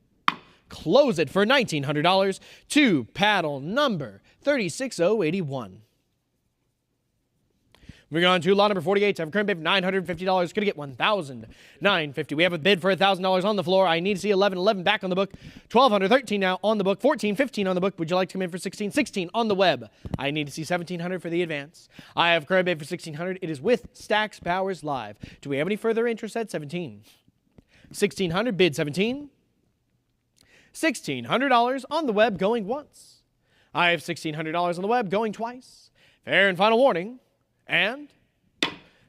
close it for $1,900 to paddle number 36081. Moving on to lot number 48. I have a current bid for $950. Could I get $1,950? We have a bid for $1,000 on the floor. I need to see 11 back on the book. 1,213 now on the book. 1415 on the book. Would you like to come in for 16 on the web? I need to see 1,700 for the advance. I have a current bid for 1,600. It is with Stacks Bowers Live. Do we have any further interest at 17? 1,600 bid 17. $1,600 on the web going once. I have $1,600 on the web going twice. Fair and final warning. And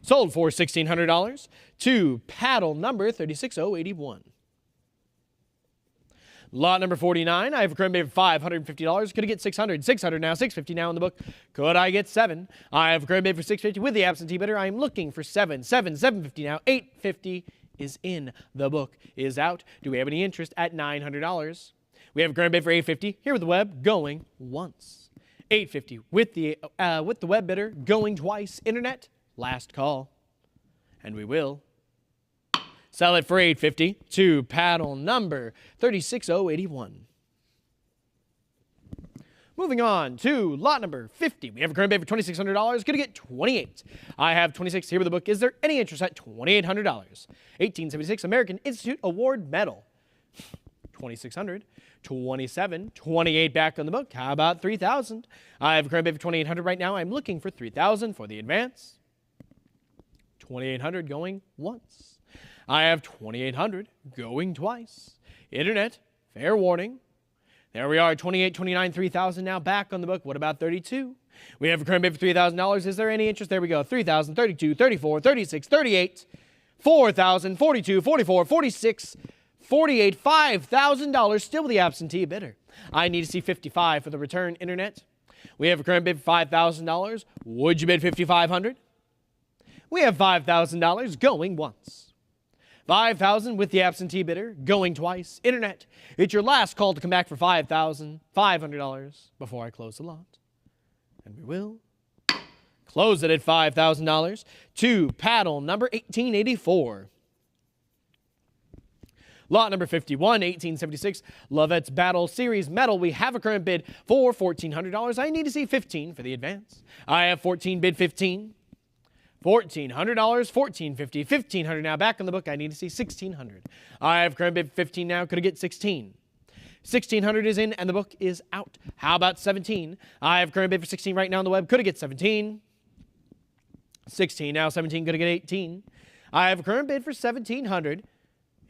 sold for $1,600 to paddle number 36081. Lot number 49. I have a current bid of $550. Could I get 600? 600 now. 650 now in the book. Could I get 7? I have a current bid for 650 with the absentee bidder. I am looking for 7. 750 now. 850 is in. The book is out. Do we have any interest at $900? We have a current bid for $850 here with the web going once. $850 with the web bidder going twice. Internet, last call. And we will sell it for $850 to paddle number 36081. Moving on to lot number 50. We have a current bid for $2,600. Going to get 28. I have 26 here with the book. Is there any interest at $2,800? 1876 American Institute Award Medal. 2,600. 27. 28 back on the book. How about 3,000? I have a current bid for 2,800 right now. I'm looking for 3,000 for the advance. 2,800 going once. I have 2,800 going twice. Internet, fair warning. There we are, 28, 29, 3,000 now back on the book. What about 32? We have a current bid for $3,000. Is there any interest? There we go. 3,000, 32, 34, 36, 38, 4,000, 42, 44, 46, 48, $5,000 still with the absentee bidder. I need to see 55 for the return. Internet. We have a current bid for $5,000. Would you bid 5,500? We have $5,000 going once. 5,000 with the absentee bidder going twice. Internet. It's your last call to come back for $5,500 before I close the lot. And we will close it at $5,000 to paddle number 1884. Lot number 51, 1876, Lovette's Battle Series Medal. We have a current bid for $1,400. I need to see 15 for the advance. I have 14 bid 15. $1,400, $1,450, $1,500 now back on the book. I need to see 1,600. I have current bid 15 now. Could I get 16? 1,600 is in and the book is out. How about 17? I have current bid for 16 right now on the web. Could I get 17? 16 now. 17. Could I get 18? I have a current bid for 1,700.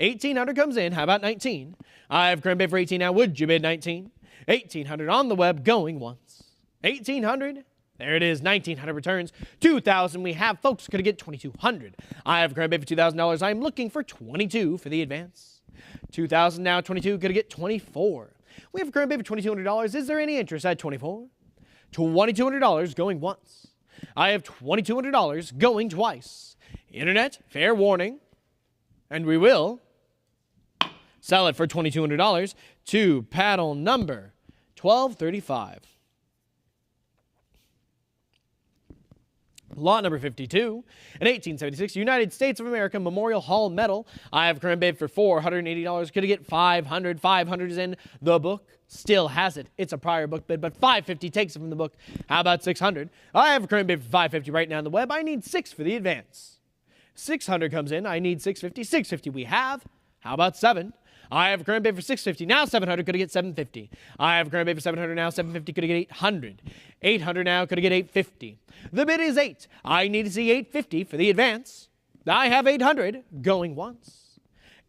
$1,800 comes in. How about 19? I have current bid for 18 now. Would you bid 19? $1,800 on the web, going once. $1,800. There it is. $1,900 returns. $2,000 we have. Folks, could get $2,200. I have current bid for $2,000. I'm looking for 22 for the advance. $2,000 now. 22. Could get 24. We have a current bid for $2,200. Is there any interest at 24? $2,200 going once. I have $2,200 going twice. Internet, fair warning. And we will sell it for $2,200 to paddle number 1235. Lot number 52, an 1876 United States of America Memorial Hall medal. I have current bid for $480. Could I get $500? $500 is in the book. Still has it. It's a prior book bid, but $550 takes it from the book. How about $600? I have a current bid for $550 right now on the web. I need $6 for the advance. $600 comes in. I need $650. $650 we have. How about $7? I have a current bid for $650. Now $700. Could I get $750? I have a current bid for $700 now. $750. Could I get $800? $800 now. Could I get $850? The bid is $8. I need to see $850 for the advance. I have $800 going once.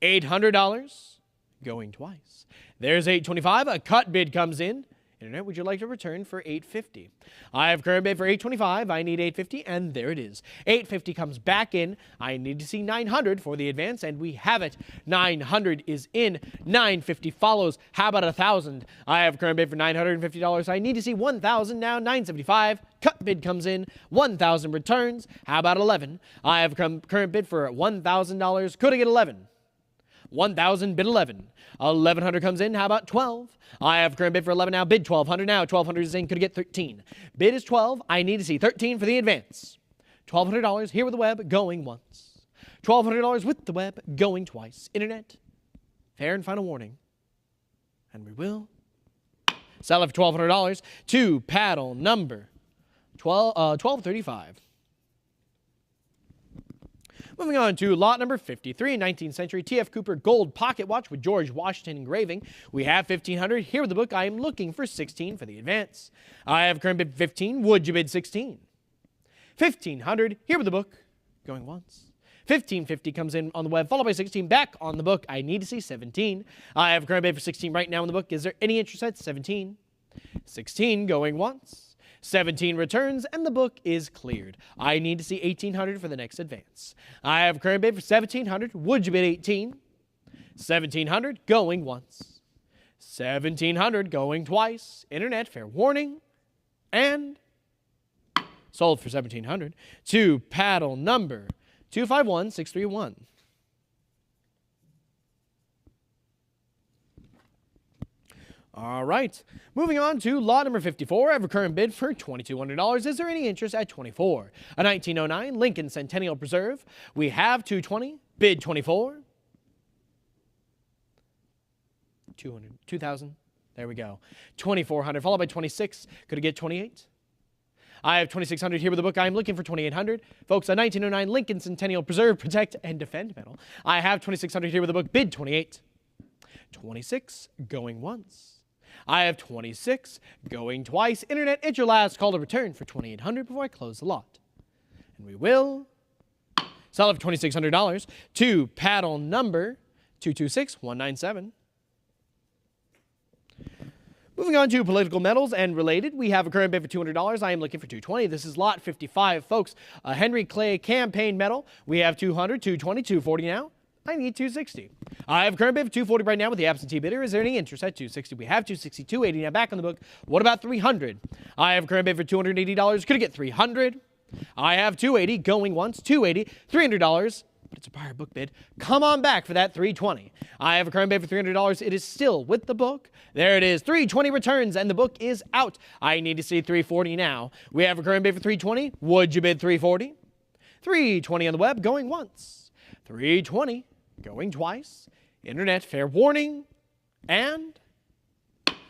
$800 going twice. There's $825. A cut bid comes in. Internet, would you like to return for $850? I have current bid for $825. I need $850, and there it is. $850 comes back in. I need to see $900 for the advance, and we have it. $900 is in. $950 follows. How about $1,000? I have current bid for $950. I need to see $1,000 now. $975. Cut bid comes in. $1,000 returns. How about $11? I have current bid for $1,000. Could I get $11? $1,000 bid $11. $1,100 comes in. How about $12? I have current bid for $11 now. Bid $1,200 now. $1,200 is in. Could I get $13? Bid is $12. I need to see $13 for the advance. $1,200 here with the web going once. $1,200 with the web going twice. Internet, fair and final warning. And we will sell it for $1,200 to paddle number 1235. Moving on to lot number 53, 19th century T.F. Cooper gold pocket watch with George Washington engraving. We have $1,500. Here with the book, I am looking for $16 for the advance. I have current bid $15. Would you bid $16? $1,500. Here with the book, going once. $1,550 comes in on the web, followed by $16 back on the book. I need to see $17. I have current bid for $16 right now in the book. Is there any interest at $17? $16 going once. $17 returns, and the book is cleared. I need to see $1,800 for the next advance. I have current bid for $1,700. Would you bid $18? $1,700 going once. $1,700 going twice. Internet, fair warning. And sold for $1,700 to paddle number 251631. All right, moving on to lot number 54. I have a current bid for $2,200. Is there any interest at $24? A 1909 Lincoln Centennial Preserve. We have $220. Bid $24. $2,000. There we go. $2,400 followed by $26. Could I get $28? I have $2,600 here with the book. I am looking for $2,800. Folks, a 1909 Lincoln Centennial Preserve, Protect, and Defend medal. I have $2,600 here with the book. Bid $28. $26 going once. I have $26 going twice. Internet, it's your last call to return for $2,800 before I close the lot. And we will sell it for $2,600 to paddle number 226197. Moving on to political medals and related, we have a current bid for $200. I am looking for $220. This is lot 55, folks. A Henry Clay campaign medal. We have $200, $220, $240 now. I need $260. I have current bid for $240 right now with the absentee bidder. Is there any interest at $260? We have $260, $280 now back on the book. What about $300? I have current bid for $280. Could I get $300? I have $280 going once, $280, $300, but it's a prior book bid. Come on back for that $320. I have a current bid for $300. It is still with the book. There it is. $320 returns, and the book is out. I need to see $340 now. We have a current bid for $320. Would you bid $340? $320 on the web going once. $320 going twice. Internet, fair warning. And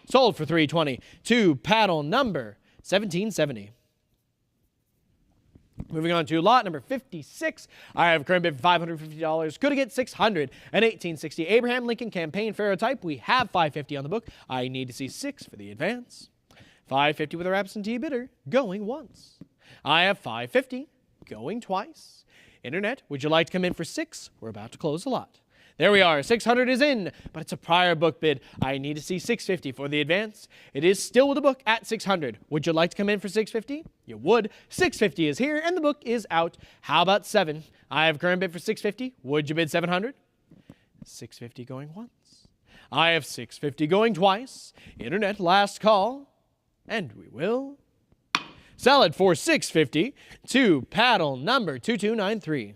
sold for $320 to paddle number 1770. Moving on to lot number 56. I have a current bid for $550. Could I get $600? An 1860 Abraham Lincoln campaign ferrotype. We have $550 on the book. I need to see $6 for the advance. $550 with our absentee bidder going once. I have $550 going twice. Internet, would you like to come in for $6? We're about to close the lot. There we are. 600 is in, but it's a prior book bid. I need to see 650 for the advance. It is still with the book at 600. Would you like to come in for 650? You would. 650 is here, and the book is out. How about 7? I have current bid for 650. Would you bid 700? 650 going once. I have 650 going twice. Internet, last call. And we will sell it for 650 to paddle number 2293.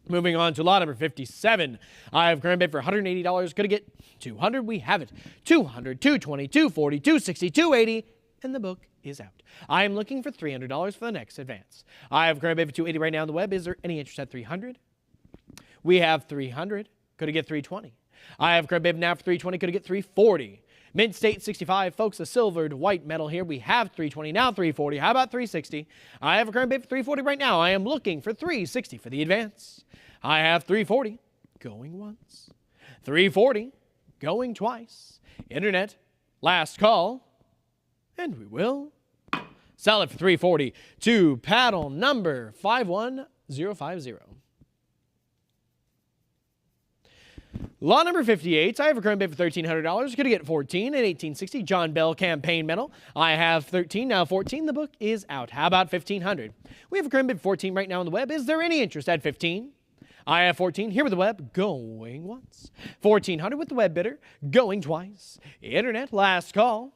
Moving on to lot number 57. I have current bid for $180. Could I get 200? We have it. 200, 220, 240, 260, 280, and the book is out. I am looking for $300 for the next advance. I have current bid for 280 right now on the web. Is there any interest at 300? We have 300. Could I get 320? I have current bid now for 320. Could I get 340? Mint State 65, folks, a silvered white metal here. We have 320, now 340. How about 360? I have a current bid for 340 right now. I am looking for 360 for the advance. I have 340 going once. 340 going twice. Internet, last call. And we will sell it for 340 to paddle number 51050. Lot number 58, I have a current bid for $1,300. Could I get 14 at 1860? John Bell campaign medal. I have 13, now 14. The book is out. How about 1500? We have a current bid for 14 right now on the web. Is there any interest at 15? I have 14 here with the web, going once. 1400 with the web bidder, going twice. Internet, last call.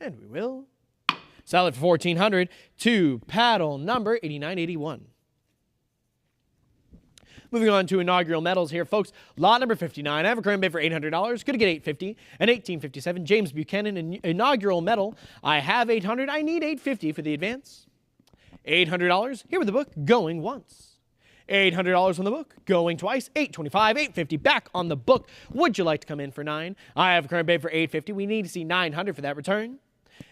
And we will sell it for 1400 to paddle number 8981. Moving on to inaugural medals here, folks. Lot number 59. I have a current bid for $800. Could I get 850? An 1857 James Buchanan inaugural medal. I have 800. I need 850 for the advance. $800 here with the book, going once. $800 on the book, going twice. 825, 850 back on the book. Would you like to come in for 9? I have a current bid for 850. We need to see 900 for that return.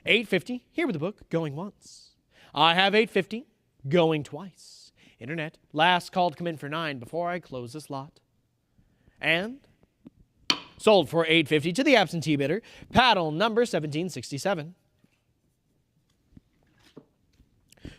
850 here with the book, going once. I have 850 going twice. Internet, last call to come in for 9 before I close this lot. And sold for $850 to the absentee bidder, paddle number 1767.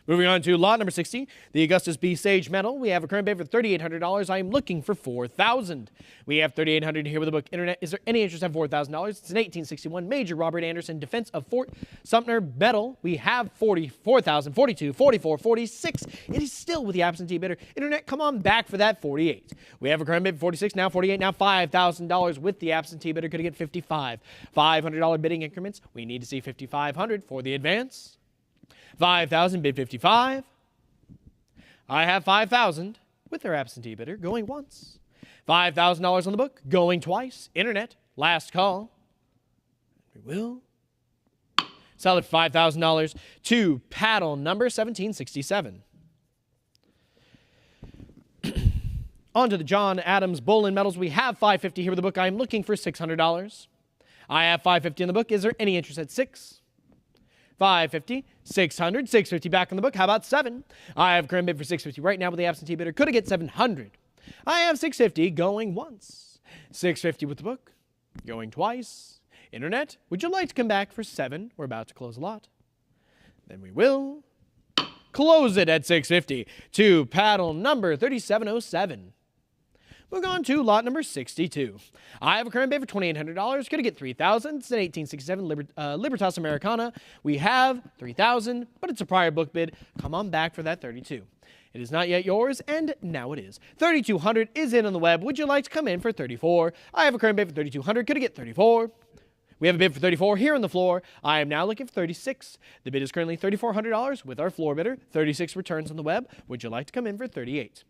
Moving on to lot number 60, the Augustus B. Sage medal. We have a current bid for $3,800. I am looking for $4,000. We have $3,800 here with the book. Internet, is there any interest at $4,000? It's an 1861 Major Robert Anderson Defense of Fort Sumter medal. We have $44,000, $42,000, $44,000, $46,000. It is still with the absentee bidder. Internet, come on back for that $48,000. We have a current bid for $46,000, now $48,000, now $5,000 with the absentee bidder. Could get $55,000. $500 bidding increments. We need to see $5,500 for the advance. 5,000, bid 55. I have 5,000 with their absentee bidder, going once. $5,000 on the book, going twice. Internet, last call. We will sell it for $5,000 to paddle number 1767. On to the John Adams Bolin medals. We have $550 here with the book. I am looking for $600. I have $550 in the book. Is there any interest at 6? 550, 600, 650 back on the book. How about 7? I have current bid for 650 right now with the absentee bidder. Could I get 700? I have 650 going once. 650 with the book, going twice. Internet, would you like to come back for 7? We're about to close a lot. Then we will close it at 650 to paddle number 3707. Moving on to lot number 62. I have a current bid for $2,800. Could I get $3,000? It's an 1867 Libertas Americana. We have $3,000, but it's a prior book bid. Come on back for that $32,000. It is not yet yours, and now it is. $3,200 is in on the web. Would you like to come in for $34,000? I have a current bid for $3,200. Could I get $34,000? We have a bid for $34,000 here on the floor. I am now looking for $36,000. The bid is currently $3,400 with our floor bidder. $36,000 returns on the web. Would you like to come in for $38,000?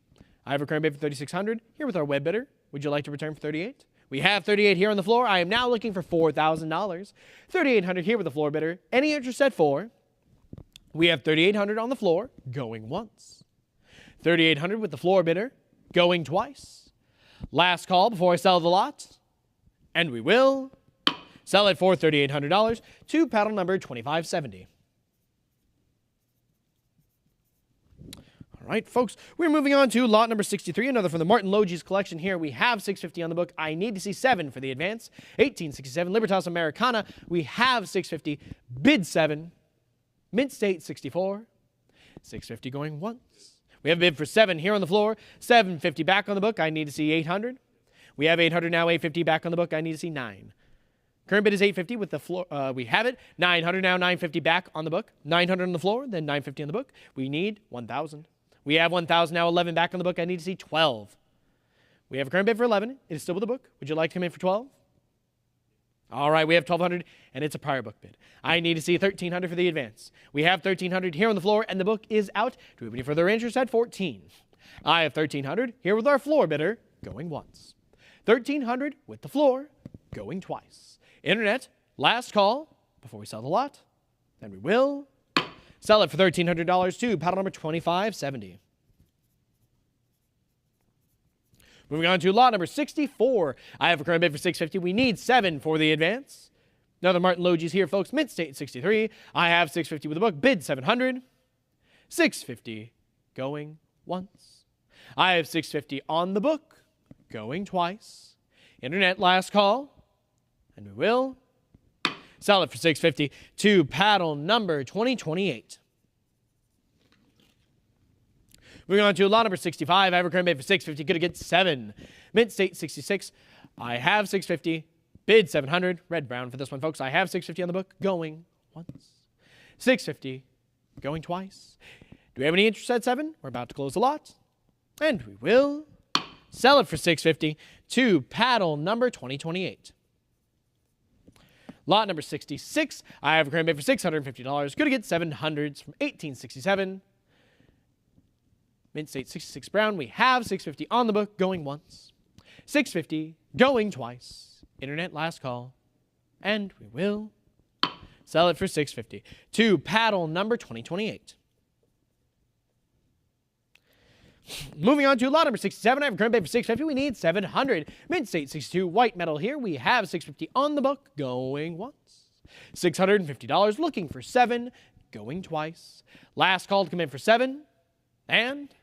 I have a current bid for $3,600 here with our web bidder. Would you like to return for $38,000? We have $38,000 here on the floor. I am now looking for $4,000. $3,800 here with the floor bidder. Any interest at 4? We have $3,800 on the floor, going once. $3,800 with the floor bidder, going twice. Last call before I sell the lot. And we will sell it for $3,800 to paddle number 2570. All right, folks, we're moving on to lot number 63, another from the Martin Logies collection here. We have $650 on the book. I need to see 7 for the advance. 1867 Libertas Americana. We have $650, bid 7. Mint State 64. $650 going once. We have a bid for 7 here on the floor. 750 back on the book. I need to see 800. We have 800 now. 850 back on the book. I need to see 9. Current bid is 850 with the floor. We have it. 900 now. 950 back on the book. 900 on the floor. Then 950 on the book. We need 1,000. We have 1,000 now. 11 back on the book. I need to see 12. We have a current bid for 11. It is still with the book. Would you like to come in for 12? All right, we have 1,200, and it's a prior book bid. I need to see 1,300 for the advance. We have 1,300 here on the floor, and the book is out. Do we have any further interest at 14? I have 1,300 here with our floor bidder, going once. 1,300 with the floor, going twice. Internet, last call before we sell the lot. Then we will sell it for $1,300 to paddle number 2570. Moving on to lot number 64. I have a current bid for $650. We need 7 for the advance. Another Martin Logies here, folks. Mint State 63. I have $650 with the book. Bid $700. $650 going once. I have $650 on the book, going twice. Internet, last call. And we will sell it for $650 to paddle number 2028. Moving on to lot number 65. I have a current bid for $650. Going to get 7. Mint State 66. I have $650. Bid $700. Red brown for this one, folks. I have $650 on the book. Going once. $650. Going twice. Do we have any interest at 7? We're about to close the lot. And we will sell it for $650 to paddle number 2028. Lot number 66. I have a current bid for $650. Going to get 700s from 1867. Mint State 66 brown. We have $650 on the book, going once. $650 going twice. Internet, last call. And we will sell it for $650 to paddle number 2028. Moving on to lot number 67. I have a current bid for $650. We need 700. Mint State 62 white metal here. We have $650 on the book, going once. $650 looking for 7, going twice. Last call to come in for 7. And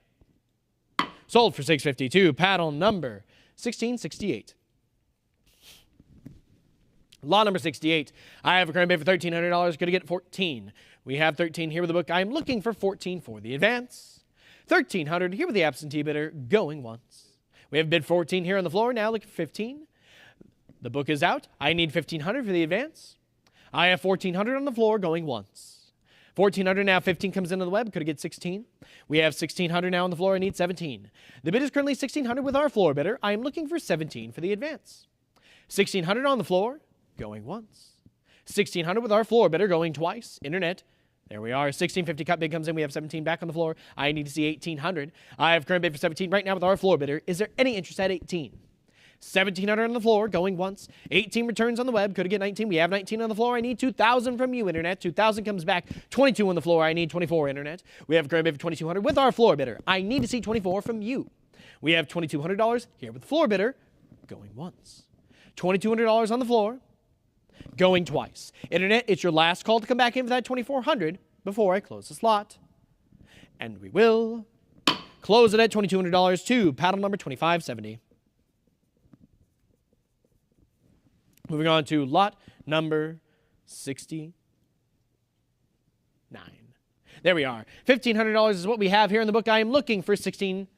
sold for $650 to paddle number 1668. Lot number 68. I have a current bid for $1,300. Going to get 14. We have 13 here with the book. I am looking for 14 for the advance. 1,300 here with the absentee bidder, going once. We have bid 14 here on the floor. Now looking for 15. The book is out. I need 1,500 for the advance. I have 1,400 on the floor, going once. 1,400 now, 15 comes into the web, could get 16. We have 1,600 now on the floor, I need 17. The bid is currently 1,600 with our floor bidder. I am looking for 17 for the advance. 1,600 on the floor, going once. 1,600 with our floor bidder, going twice. Internet, there we are. 1,650 cut bid comes in, we have 17 back on the floor. I need to see 1,800. I have current bid for 17 right now with our floor bidder. Is there any interest at 18? 1,700 on the floor, going once. 18 returns on the web, could get 19. We have 19 on the floor. I need 2,000 from you, Internet. 2,000 comes back. 22 on the floor. I need 24, Internet. We have a current bid for 2,200 with our floor bidder. I need to see 24 from you. We have $2,200 here with the floor bidder, going once. $2,200 on the floor, going twice. Internet, it's your last call to come back in for that 2,400 before I close the slot. And we will close it at $2,200 to paddle number 2570. Moving on to lot number 69. There we are. $1,500 is what we have here in the book. I am looking for 16.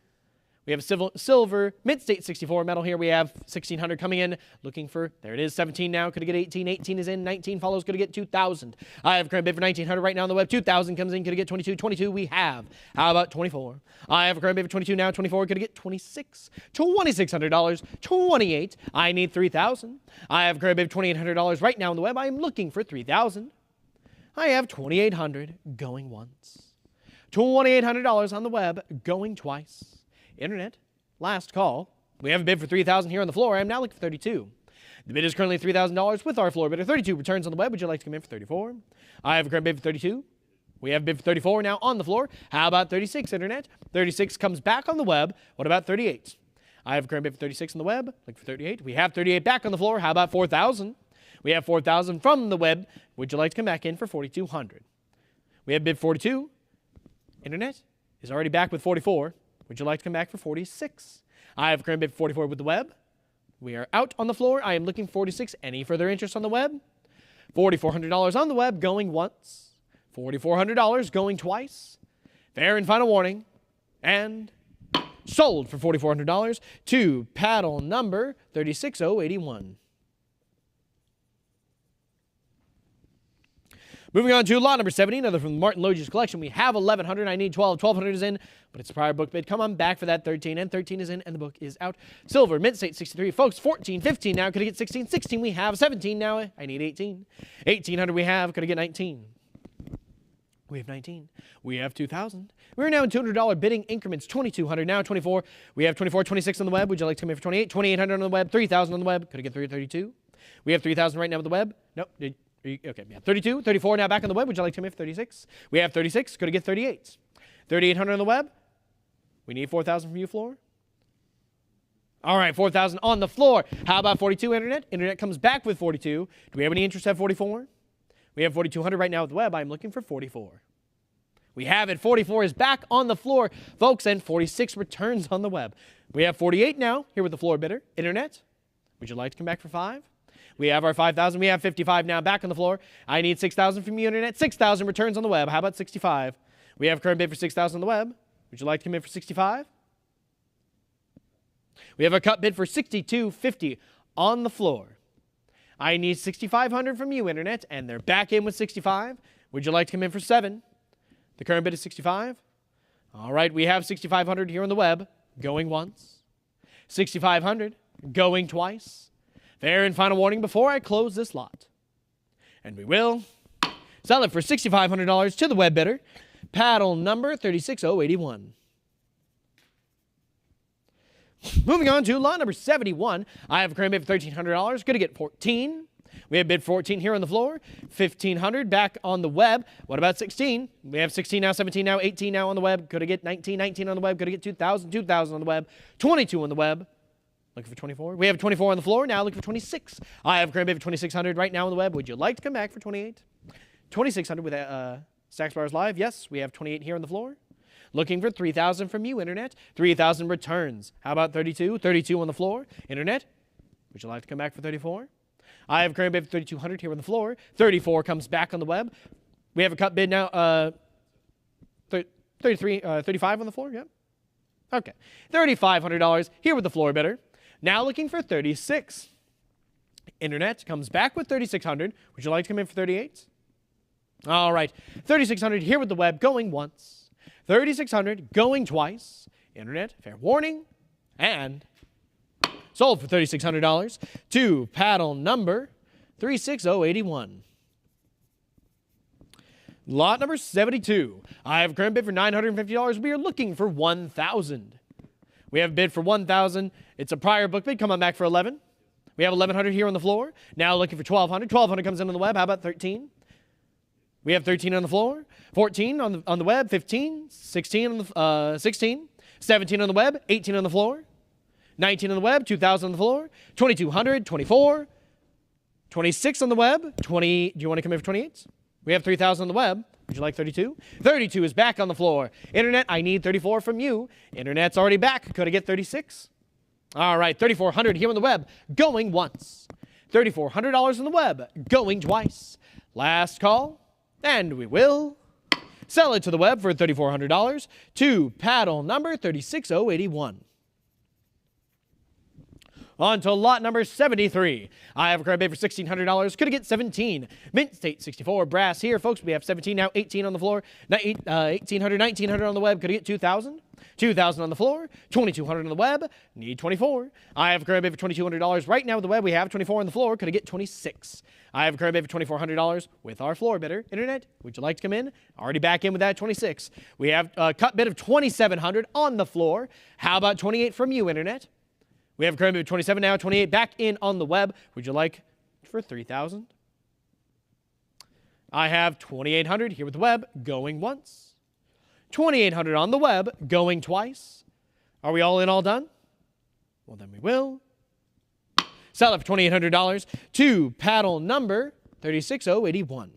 We have silver, Mint State 64 metal here. We have 1,600 coming in, looking for, there it is, 17 now. Could it get 18? 18 is in. 19 follows. Could it get 2,000? I have a current bid for 1,900 right now on the web. 2,000 comes in. Could it get 22? 22 we have. How about 24? I have a current bid for 22 now. 24. Could it get 26? $2,600. 28. I need 3,000. I have a current bid for $2,800 right now on the web. I am looking for 3,000. I have 2,800 going once. $2,800 on the web going twice. Internet, last call. We have a bid for $3,000 here on the floor. I am now looking for 32. The bid is currently $3,000 with our floor bidder. 32 returns on the web. Would you like to come in for 34? I have a current bid for 32. We have a bid for 34 now on the floor. How about 36, Internet? 36 comes back on the web. What about 38? I have a current bid for 36 on the web. Look for 38. We have 38 back on the floor. How about 4,000? We have 4,000 from the web. Would you like to come back in for 4,200? We have bid 42. Internet is already back with 44. Would you like to come back for 46? I have a current bid for 44 with the web. We are out on the floor. I am looking for 46. Any further interest on the web? $4,400 on the web, going once. $4,400 going twice. Fair and final warning. And sold for $4,400 to paddle number 36081. Moving on to lot number 70, another from the Martin Logius collection. We have 1,100. I need 12. 1,200 is in, but it's a prior book bid. Come on back for that 13, and 13 is in, and the book is out. Silver, Mint State 63. Folks, 14, 15 now. Could I get 16? 16 we have. 17 now. I need 18. 1,800 we have. Could I get 19? We have 19. We have 2,000. We're now in $200 bidding increments. 2,200 now. 24. We have 24, 26 on the web. Would you like to come in for 28? 2,800 on the web. 3,000 on the web. Could I get 332? We have 3,000 right now with the web. Nope. Okay, yeah, 32, 34 now back on the web. Would you like to come in for 36? We have 36. Could I get 38? 3,800 on the web. We need 4,000 from you, floor. All right, 4,000 on the floor. How about 42, internet? Internet comes back with 42. Do we have any interest at 44? We have 4,200 right now with the web. I'm looking for 44. We have it. 44 is back on the floor, folks, and 46 returns on the web. We have 48 now here with the floor bidder. Internet, would you like to come back for 5? We have our 5,000. We have 55 now back on the floor. I need 6,000 from you, internet. 6,000 returns on the web. How about 65? We have current bid for 6,000 on the web. Would you like to come in for 65? We have a cut bid for 62.50 on the floor. I need 6,500 from you, internet, and they're back in with 65. Would you like to come in for 7? The current bid is 65. All right, we have 6,500 here on the web, going once. 6,500, going twice. Fair and final warning before I close this lot. And we will sell it for $6,500 to the web bidder. Paddle number 36081. Moving on to lot number 71. I have a current bid for $1,300. Going to get 14. We have bid 14 here on the floor. 1,500 back on the web. What about 16? We have 16 now, 17 now, 18 now on the web. Could I get 19? 19 on the web. Could I get 2,000? 2,000 on the web. 22 on the web. Looking for 24. We have 24 on the floor. Now looking for 26. I have a current bid for 2,600 right now on the web. Would you like to come back for 28? 2,600 with Stacks Bars Live. Yes, we have 28 here on the floor. Looking for 3,000 from you, internet. 3,000 returns. How about 32? 32 on the floor. Internet, would you like to come back for 34? I have a current bid for 3,200 here on the floor. 34 comes back on the web. We have a cut bid now. 35 on the floor. Yep. Okay. $3,500 here with the floor bidder. Now looking for 36. Internet comes back with 3,600. Would you like to come in for 38? All right. 3,600 here with the web, going once. 3,600 going twice. Internet, fair warning. And sold for $3,600 to paddle number 36081. Lot number 72. I have a current bid for $950. We are looking for 1,000. We have a bid for 1,000. It's a prior book bid. Come on back for 11. We have 1,100 here on the floor. Now looking for 1,200. 1,200 comes in on the web. How about 13? We have 13 on the floor. 14 on the web. 15. 16 on the 16. 17 on the web. 18 on the floor. 19 on the web. 2,000 on the floor. 2,200. 24. 26 on the web. 20. Do you want to come in for 28? We have 3,000 on the web. Would you like 32? 32 is back on the floor. Internet, I need 34 from you. Internet's already back. Could I get 36? All right, 3,400 here on the web, going once. $3,400 on the web, going twice. Last call, and we will sell it to the web for $3,400 to paddle number 36081. On to lot number 73. I have a current bid for $1,600. Could I get 17? Mint State 64 brass here, folks. We have 17 now, 18 on the floor. 1,800, 1,900 on the web. Could I get 2,000? 2,000 on the floor. 2,200 on the web. Need 24. I have a current bid for $2,200 right now with the web. We have 24 on the floor. Could I get 26? I have a current bid for $2,400 with our floor bidder. Internet, would you like to come in? Already back in with that 26. We have a cut bid of $2,700 on the floor. How about 28 from you, Internet? We have a current bid of 27 now, 28 back in on the web. Would you like for 3,000? I have 2,800 here with the web, going once. 2,800 on the web, going twice. Are we all in, all done? Well, then we will sell it for $2,800 to paddle number 36081.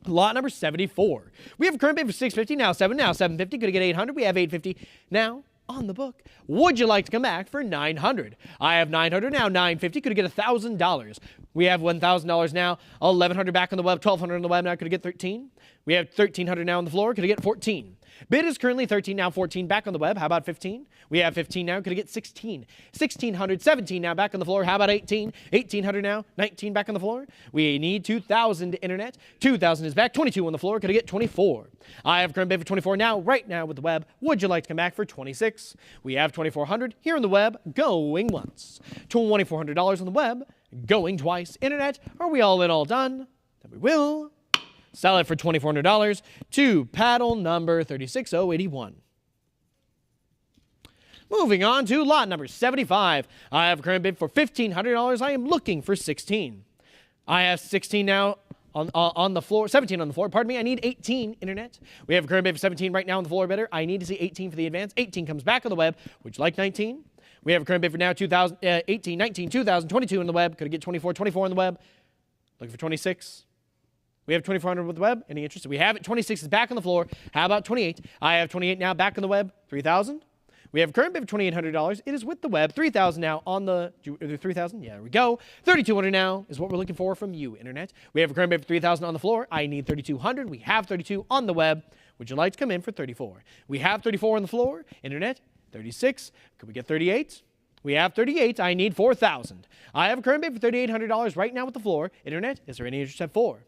Lot number 74. We have a current bid for $650, now 7, now $750. Could I get 800? We have $850 now on the book. Would you like to come back for $900? I have $900 now, $950. Could I get $1,000? We have $1,000 now, $1,100 back on the web, $1,200 on the web. Now could I get 13? We have $1,300 now on the floor. Could I get 14? Bid is currently 13, now 14 back on the web. How about 15? We have 15 now. Could I get 16? 1,600, 17 now back on the floor. How about 18? 1,800 now, 19 back on the floor. We need 2,000 internet. 2,000 is back, 22 on the floor. Could I get 24? I have current bid for 24 now, right now with the web. Would you like to come back for 26? We have 2,400 here on the web, going once. $2,400 on the web, going twice. Internet, are we all in, all done? Then we will sell it for $2,400 to paddle number 36081. Moving on to lot number 75. I have a current bid for $1,500. I am looking for 16. I have 16 now on the floor, 17 on the floor. Pardon me, I need 18 internet. We have a current bid for 17 right now on the floor bidder. I need to see 18 for the advance. 18 comes back on the web. Would you like 19? We have a current bid for now 18, 19, 2,000, 22 on the web. Could I get 24, 24 on the web? Looking for 26. We have 2,400 with the web. Any interest? We have it. 26 is back on the floor. How about 28? I have 28 now back on the web. 3,000. We have a current bid for $2,800. It is with the web. 3,000 now on the 3,000. Yeah, there we go. 3,200 now is what we're looking for from you, internet. We have a current bid for 3,000 on the floor. I need 3,200. We have 32 on the web. Would you like to come in for 34? We have 34 on the floor. Internet, 36. Could we get 38? We have 38. I need 4,000. I have a current bid for $3,800 right now with the floor. Internet, is there any interest at 4?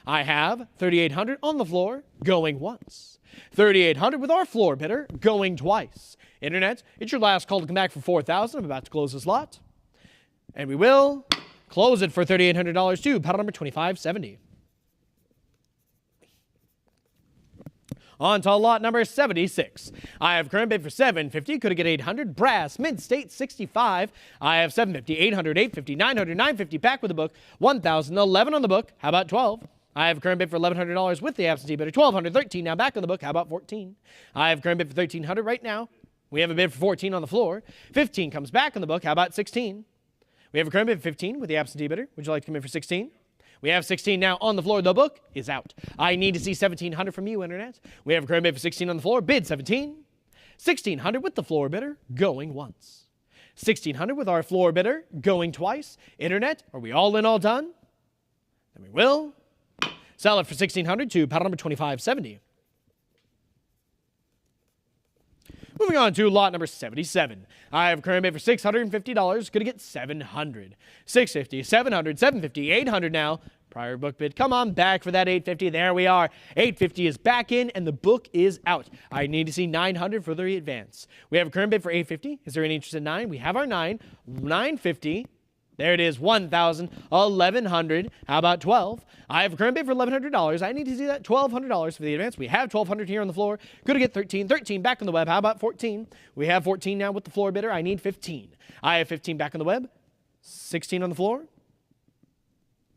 I have 3,800 on the floor, going once. 3,800 with our floor bidder, going twice. Internet, it's your last call to come back for 4,000. I'm about to close this lot. And we will close it for $3,800 to paddle number 2570. On to lot number 76. I have current bid for $750. Could I get 800? Brass, mid-state 65. I have $750, $800, $850, $900, $950 back with the book. $1,000, $11 on the book. How about 12? I have a current bid for $1,100 with the absentee bidder. $1,200, $13 now back on the book. How about 14? I have current bid for $1,300 right now. We have a bid for 14 on the floor. 15 comes back on the book. How about 16? We have a current bid for 15 with the absentee bidder. Would you like to come in for 16? We have 16 now on the floor. The book is out. I need to see 1,700 from you, internet. We have a current bid for 16 on the floor. Bid 17. 1,600 with the floor bidder, going once. 1,600 with our floor bidder, going twice. Internet, are we all in, all done? Then we will sell it for 1,600 to paddle number 2570. Moving on to lot number 77. I have a current bid for $650. Could I get 700? 650, 700, 750, 800 now. Prior book bid. Come on back for that 850. There we are. 850 is back in and the book is out. I need to see 900 for the advance. We have a current bid for 850. Is there any interest in 9? We have our 9. 950. There it is, 1,000, 1,100. How about 12? I have a current bid for $1,100. I need to see that $1,200 for the advance. We have 1,200 here on the floor. Could I get 13? 13 back on the web. How about 14? We have 14 now with the floor bidder. I need 15. I have 15 back on the web. 16 on the floor.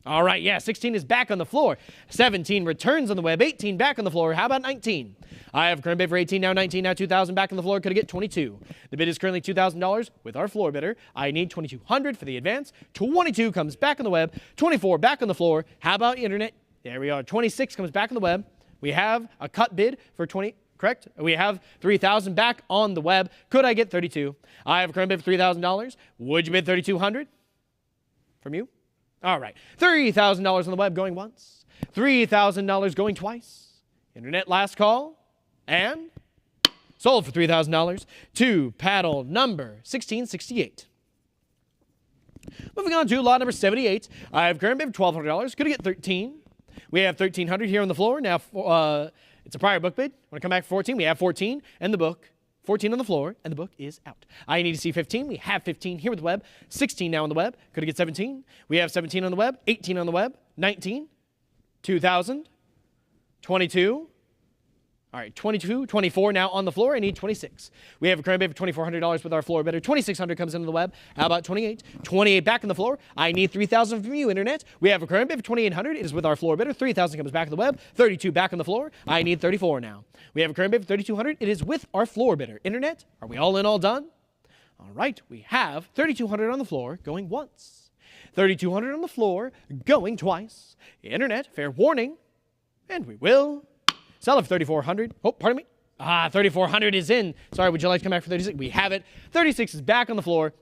All right, yeah, 16 is back on the floor. 17 returns on the web. 18 back on the floor. How about 19? I have a current bid for 18 now, 19 now, 2,000 back on the floor. Could I get 22? The bid is currently $2,000 with our floor bidder. I need 2,200 for the advance. 22 comes back on the web. 24 back on the floor. How about internet? There we are. 26 comes back on the web. We have a cut bid for 20. Correct? We have 3,000 back on the web. Could I get 32? I have a current bid for $3,000. Would you bid 3,200 from you? All right, $3,000 on the web going once, $3,000 going twice. Internet last call, and sold for $3,000 to paddle number 1668. Moving on to lot number 78. I have current bid for $1,200. Could I get 13? We have 1,300 here on the floor. Now, it's a prior book bid. When I come back for 14, we have 14 and the book. 14 on the floor, and the book is out. I need to see 15. We have 15 here with the web. 16 now on the web. Could I get 17? We have 17 on the web. 18 on the web. 19. 2,000. 22. All right, 22, 24 now on the floor. I need 26. We have a current bid for $2,400 with our floor bidder. 2,600 comes into the web. How about 28? 28 back on the floor. I need 3,000 from you, internet. We have a current bid for 2,800. It is with our floor bidder. 3,000 comes back on the web. 32 back on the floor. I need 34 now. We have a current bid for 3,200. It is with our floor bidder. Internet, are we all in, all done? All right, we have 3,200 on the floor going once. 3,200 on the floor going twice. Internet, fair warning. And we will sell it for 3,400. Oh, pardon me. 3,400 is in. Sorry, would you like to come back for 36? We have it. 36 is back on the floor.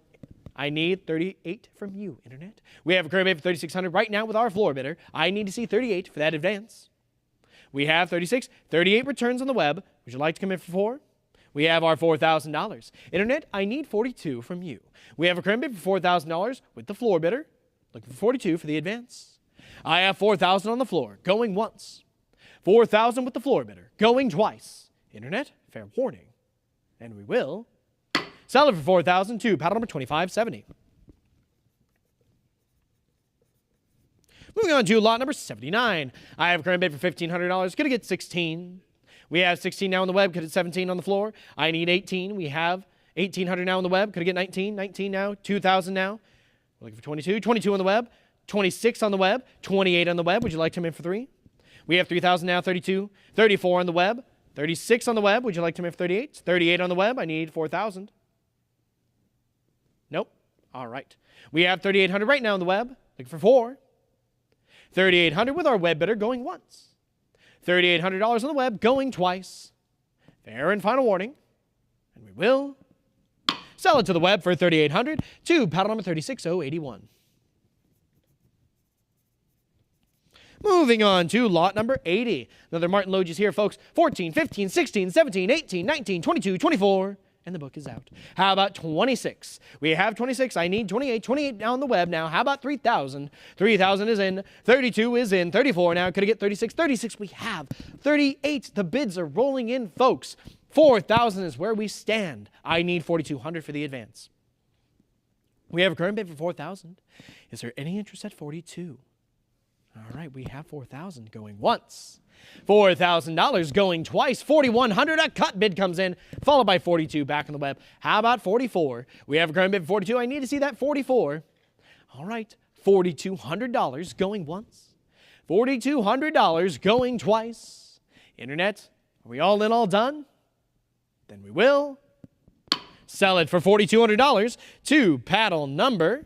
I need 38 from you, Internet. We have a current bid for 3,600 right now with our floor bidder. I need to see 38 for that advance. We have 36, 38 returns on the web. Would you like to come in for 4? We have our $4,000. Internet, I need 42 from you. We have a current bid for $4,000 with the floor bidder. Looking for 42 for the advance. I have 4,000 on the floor, going once. 4,000 with the floor bidder, going twice. Internet, fair warning. And we will sell it for 4,000 to paddle number 2570. Moving on to lot number 79. I have a current bid for $1,500. Gonna get 16. We have 16 now on the web. Could get 17 on the floor. I need 18. We have 1,800 now on the web. Could I get 19? 19 now. 2,000 now. We're looking for 22. 22 on the web. 26 on the web. 28 on the web. Would you like to come in for 3? We have 3,000 now. 32. 34 on the web. 36 on the web. Would you like to come in for 38? 38 on the web. I need 4,000. Nope. All right. We have 3,800 right now on the web. Looking for 4. 3,800 with our web bidder going once. $3,800 on the web going twice. Fair and final warning. And we will sell it to the web for $3,800 to paddle number 36081. Moving on to lot number 80. Another Martin Logies here, folks. 14, 15, 16, 17, 18, 19, 22, 24. And the book is out. How about 26? We have 26. I need 28. 28 now on the web now. How about 3,000? 3,000 is in. 32 is in. 34 now. Could I get 36? 36 we have. 38. The bids are rolling in, folks. 4,000 is where we stand. I need 4,200 for the advance. We have a current bid for 4,000. Is there any interest at 42? All right, we have 4,000 going once. $4,000 going twice. 4,100, a cut bid comes in, followed by 42 back on the web. How about 44? We have a current bid for 42. I need to see that 44. All right, $4,200 going once. $4,200 going twice. Internet, are we all in, all done? Then we will sell it for $4,200 to paddle number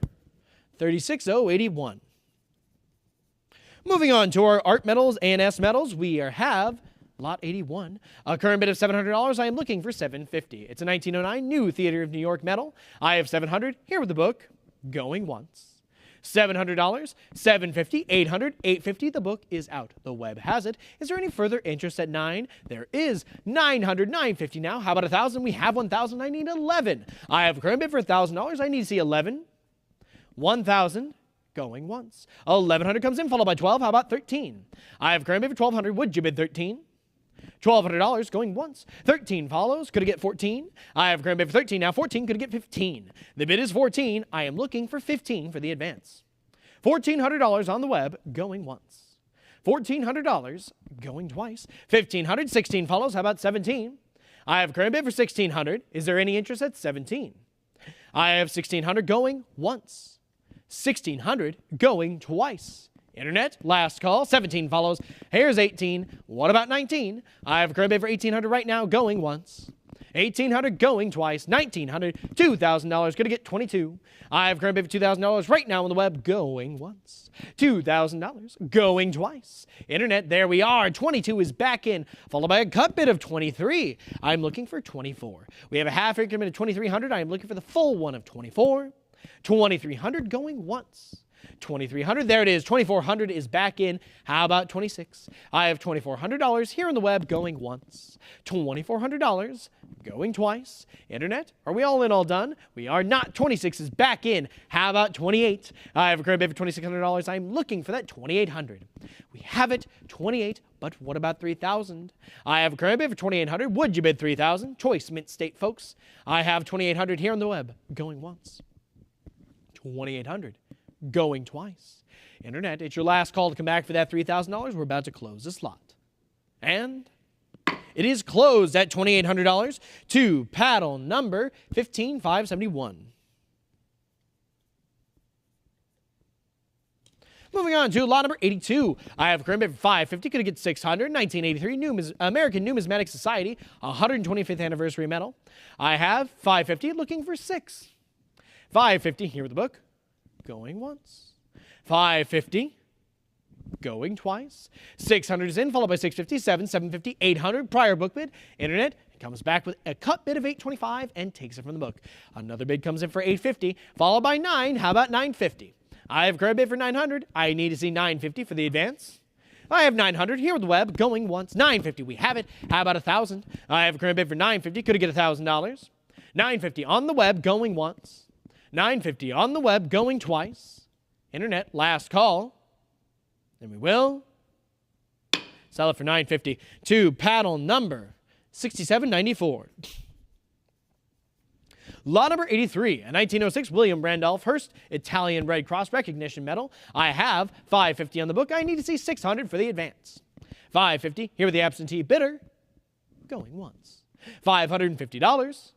36081. Moving on to our art metals and S metals, we have lot 81. A current bid of $700. I am looking for $750. It's a 1909 new Theater of New York metal. I have $700 here with the book, going once. $700, $750, $800, $850. The book is out. The web has it. Is there any further interest at 9? There is. $900, $950 now. How about 1,000? We have 1,000. I need 11. I have a current bid for $1,000. I need to see 11. 1,000. Going once. 1,100 comes in, followed by 12. How about 13? I have a current bid for 1,200. Would you bid 13? $1,200 going once. 13 follows. Could I get 14? I have a current bid for 13 now. 14. Could I get 15? The bid is 14. I am looking for 15 for the advance. $1,400 on the web going once. $1,400 going twice. 1,500. 16 follows. How about 17? I have a current bid for 1,600. Is there any interest at 17? I have 1,600 going once. 1,600 going twice. Internet, last call, 17 follows. Here's 18. What about 19? I have a current bid for 1,800 right now, going once. 1,800 going twice. 1,900, $2,000. Gonna get 22. I have a current bid for $2,000 right now on the web, going once. $2,000 going twice. Internet, there we are. 22 is back in, followed by a cut bid of 23. I'm looking for 24. We have a half increment of 2,300. I am looking for the full one of 24. 2,300 going once. 2,300, there it is. 2,400 is back in. How about 26? I have $2,400 here on the web going once. $2,400 going twice. Internet, are we all in, all done? We are not. 26 is back in. How about 28? I have a current bid for $2,600. I'm looking for that 2,800. We have it, 28, but what about 3,000? I have a current bid for 2,800. Would you bid 3,000? Choice Mint State, folks. I have 2,800 here on the web going once. 2,800 going twice. Internet, it's your last call to come back for that $3,000. We're about to close this lot. And it is closed at $2,800 to paddle number 15,571. Moving on to lot number 82. I have a current bid for $550. Could I get $600? 1983 American Numismatic Society 125th anniversary medal. I have $550. Looking for $6. $550 here with the book. Going once. $550. Going twice. $600 is in, followed by $650, $750, $800. Prior book bid. Internet, It comes back with a cut bid of $8.25 and takes it from the book. Another bid comes in for $8.50, followed by 9. How about $9.50? I have current bid for $900. I need to see $9.50 for the advance. I have $900 here with the web going once. $9.50, we have it. How about $1,000? I have a current bid for $9.50. Could I get $1,000? $9.50 on the web going once. $9.50 on the web going twice. Internet, last call. And we will sell it for $9.50 to paddle number 6794. Lot number 83, a 1906 William Randolph Hearst Italian Red Cross Recognition Medal. I have $5.50 on the book. I need to see $600 for the advance. $5.50 here with the absentee bidder going once. $550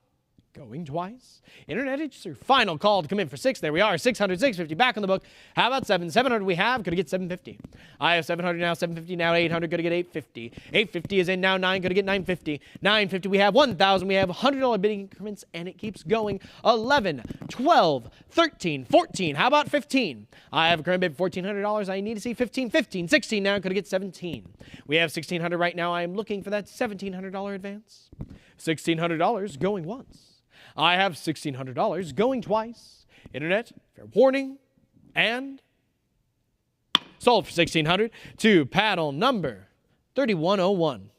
going twice. Internet, it's your final call to come in for 6. There we are, $600, $650 back on the book. How about 7? $700 we have. Gonna get $750. I have $700 now, $750 now, $800. Gonna get $850. $850 is in now, 9. Gonna get $950. $950 we have, $1,000. We have $100 bidding increments, and it keeps going. 11, 12, 13, 14. How about 15? I have a current bid for $1,400. I need to see 15, 15, 16 now. Gonna get 17. We have $1,600 right now. I am looking for that $1,700 advance. $1,600 going once. I have $1,600 going twice. Internet, fair warning, and sold for $1,600 to paddle number 3101.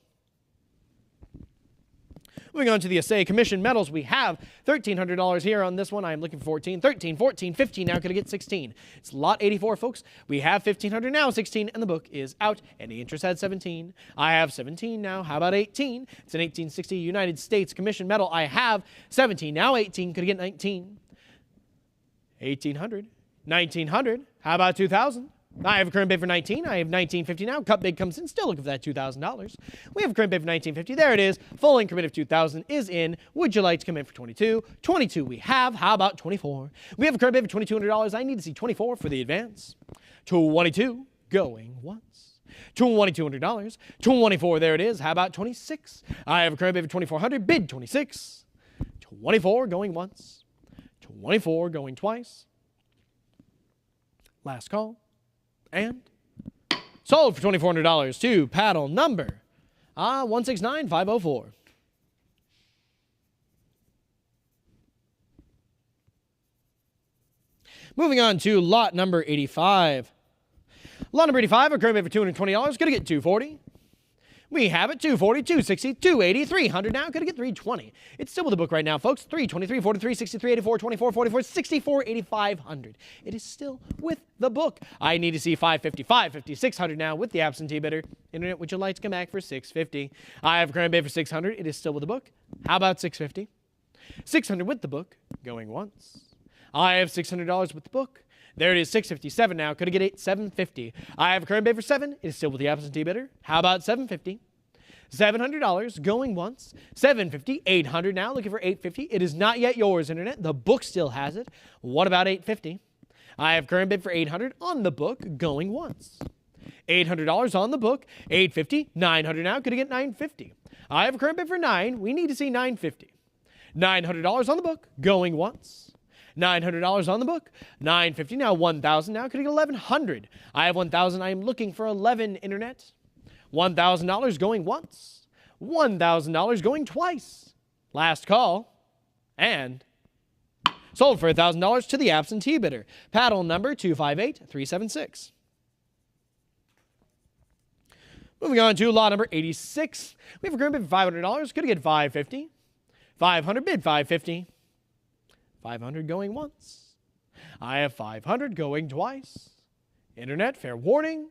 Moving on to the Assay Commission medals, we have $1,300 here on this one. I am looking for 14, 13, 14, 15. Now could I get 16? It's lot 84, folks. We have $1,500 now, 16, and the book is out. Any interest had 17. I have 17 now. How about 18? It's an 1860 United States Commission medal. I have 17 now, 18. Could I get 19? 1,800. 1,900. How about 2,000? I have a current bid for 19. I have $19.50 now. Cut bid comes in. Still looking for that $2,000. We have a current bid for $19.50. There it is. Full increment of $2,000 is in. Would you like to come in for 22? 22 we have. How about 24? We have a current bid for $2,200. I need to see 24 for the advance. 22 going once. $2,200. 24, there it is. How about 26? I have a current bid for $2,400. Bid 26. 24 going once. 24 going twice. Last call. And sold for $2,400 to paddle number 169504. Moving on to lot number 85. Lot number 85, a current bid for $220. Gonna get $240. We have it, $240, $260, $280, $300 now. Could I get $320? It's still with the book right now, folks. $323, $43, $63, $84, $24, $44, $64, $8,500. It is still with the book. I need to see $550, $550, $600 now with the absentee bidder. Internet, would you like to come back for $650? I have a current bid for $600. It is still with the book. How about $650? $600 with the book, going once. I have $600 with the book. There it is, $657 now. Could I get $750? I have a current bid for $7. It is still with the absentee bidder. How about $750? $700 going once. $750, $800 now. Looking for $850. It is not yet yours, Internet. The book still has it. What about $850? I have current bid for $800 on the book going once. $800 on the book. $850, $900 now. Could I get $950? I have a current bid for $9. We need to see $950. $900 on the book going once. $900 on the book. $950 now. $1,000 now. Could I get $1,100? I have $1,000. I am looking for $11, Internet. $1,000 going once. $1,000 going twice. Last call. And sold for $1,000 to the absentee bidder. Paddle number 258376. Moving on to lot number 86. We have a current bid for $500. Could I get $550? $500 bid $550. $500 going once. I have $500 going twice. Internet, fair warning.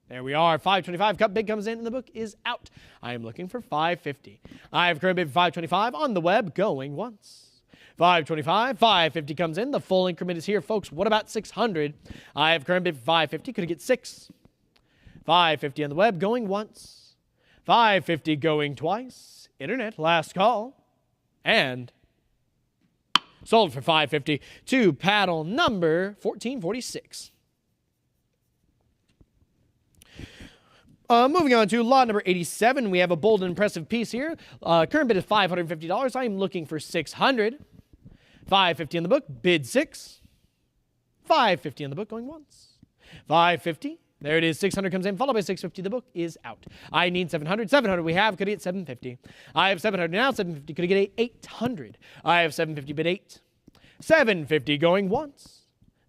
There we are, $525. Cut bid comes in and the book is out. I am looking for $550. I have current bid for $525 on the web going once. $525, $550 comes in. The full increment is here, folks. What about $600? I have current bid for $550. Could I get $6? $550 on the web going once. $550 going twice. Internet, last call. And sold for $550 to paddle number 1446. Moving on to lot number 87, we have a bold and impressive piece here. Current bid is $550. I am looking for $600. $550 on the book, bid $6. $550 on the book going once. $550 There it is. 600 comes in, followed by 650. The book is out. I need 700. 700 we have. Could I get 750? I have 700 now. 750. Could I get 800? I have 750 bid 8. 750 going once.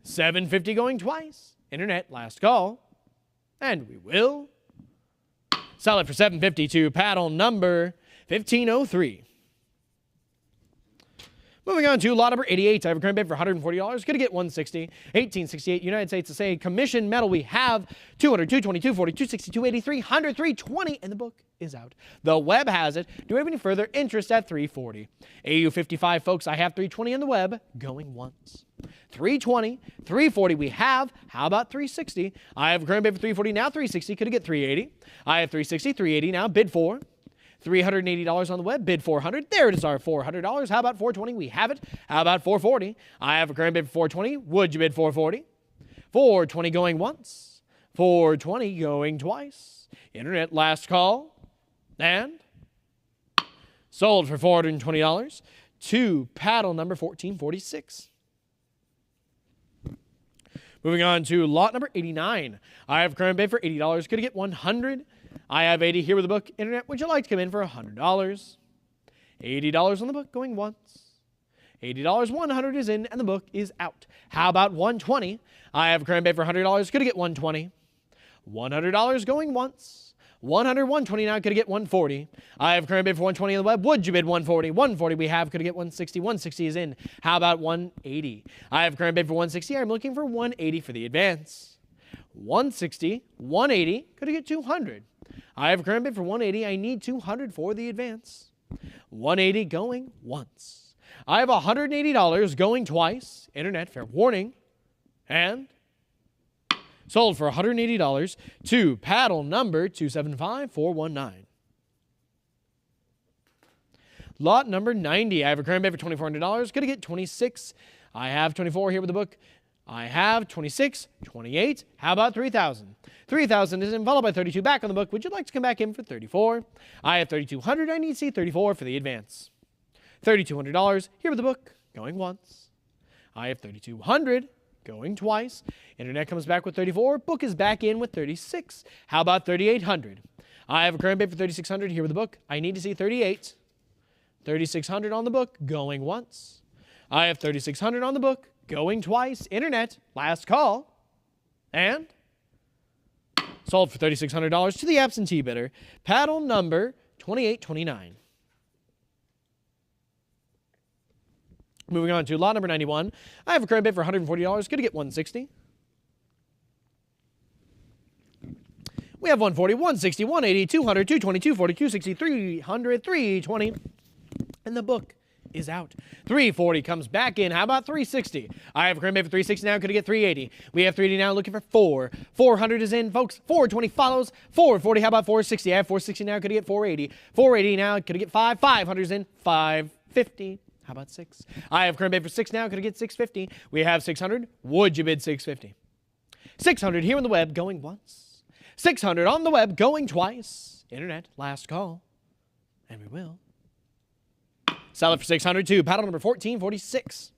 750 going twice. Internet, last call. And we will sell it for 750 to paddle number 1503. Moving on to lot number 88. I have a current bid for $140. Going to get 160. 1868 United States to say commission metal. We have 200, 220, 240, 260, 280, 300, 320, and the book is out. The web has it. Do we have any further interest at 340? AU 55, folks. I have 320 in the web going once. 320, 340 we have. How about 360? I have a current bid for 340 now. 360. Could I get 380? I have 360, 380 now. Bid for $380 on the web, bid $400. There it is, our $400. How about 420? We have it. How about 440? I have a current bid for 420. Would you bid 440? 420 going once. 420 going twice. Internet, last call. And sold for $420 to paddle number 1446. Moving on to lot number 89. I have a current bid for $80. Could I get 100? I have 80 here with the book. Internet, would you like to come in for $100? $80 on the book going once. $80, 100 is in, and the book is out. How about 120? I have a current bid for $100. Could I get 120? $100 going once. 100, 120 now. Could I get 140? I have a current bid for 120 on the web. Would you bid 140? 140 we have. Could I get 160? 160 is in. How about 180? I have a current bid for 160. I'm looking for 180 for the advance. 160, 180. Could I get 200? I have a current bid for 180. I need 200 for the advance. 180 going once. I have $180 going twice. Internet, fair warning. And sold for $180 to paddle number 275419. Lot number 90. I have a current bid for $2,400. Could I get 26? I have 24 here with the book. I have 26, 28. How about 3,000? 3,000 is in, followed by 32 back on the book. Would you like to come back in for 34? I have 3,200. I need to see 34 for the advance. $3,200 here with the book, going once. I have 3,200 going twice. Internet comes back with 34. Book is back in with 36. How about 3,800? I have a current bid for 3,600 here with the book. I need to see 38. 3,600 on the book, going once. I have 3,600 on the book, going twice. Internet, last call. And sold for $3,600 to the absentee bidder. Paddle number 2829. Moving on to lot number 91. I have a current bid for $140. Going to get 160. We have 140, 160, 180, 200, 220, 240, 260, 300, 320. And the book is out. 340 comes back in. How about 360? I have a current bid for 360 now. Could I get 380? We have 380 now, looking for 4. 400 is in, folks. 420 follows. 440, how about 460? I have 460 now. Could I get 480? 480 now. Could I get 5? 500 is in. 550. How about 6? I have current bid for 6 now. Could I get 650? We have 600. Would you bid 650? 600 here on the web, going once. 600 on the web, going twice. Internet, last call. And we will sell it for 600 to paddle number 1446.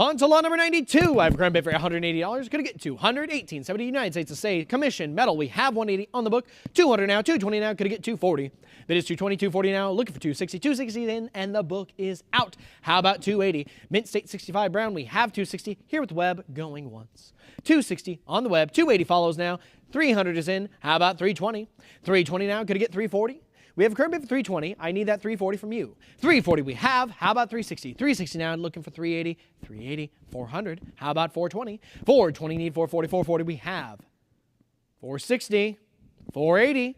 On to lot number 92. I have a current bid for $180. Going to get 200. 1870 United States to say commission metal. We have 180 on the book. 200 now. 220 now. Going to get 240. Bid is 220, 240 now. Looking for 260. 260 in, and the book is out. How about 280? Mint State 65 Brown. We have 260 here with the web, going once. 260 on the web. 280 follows now. 300 is in. How about 320? 320 now. Going to get 340. We have a current bid for 320. I need that 340 from you. 340 we have. How about 360? 360 now, looking for 380. 380, 400. How about 420? 420 need 440. 440 we have. 460, 480,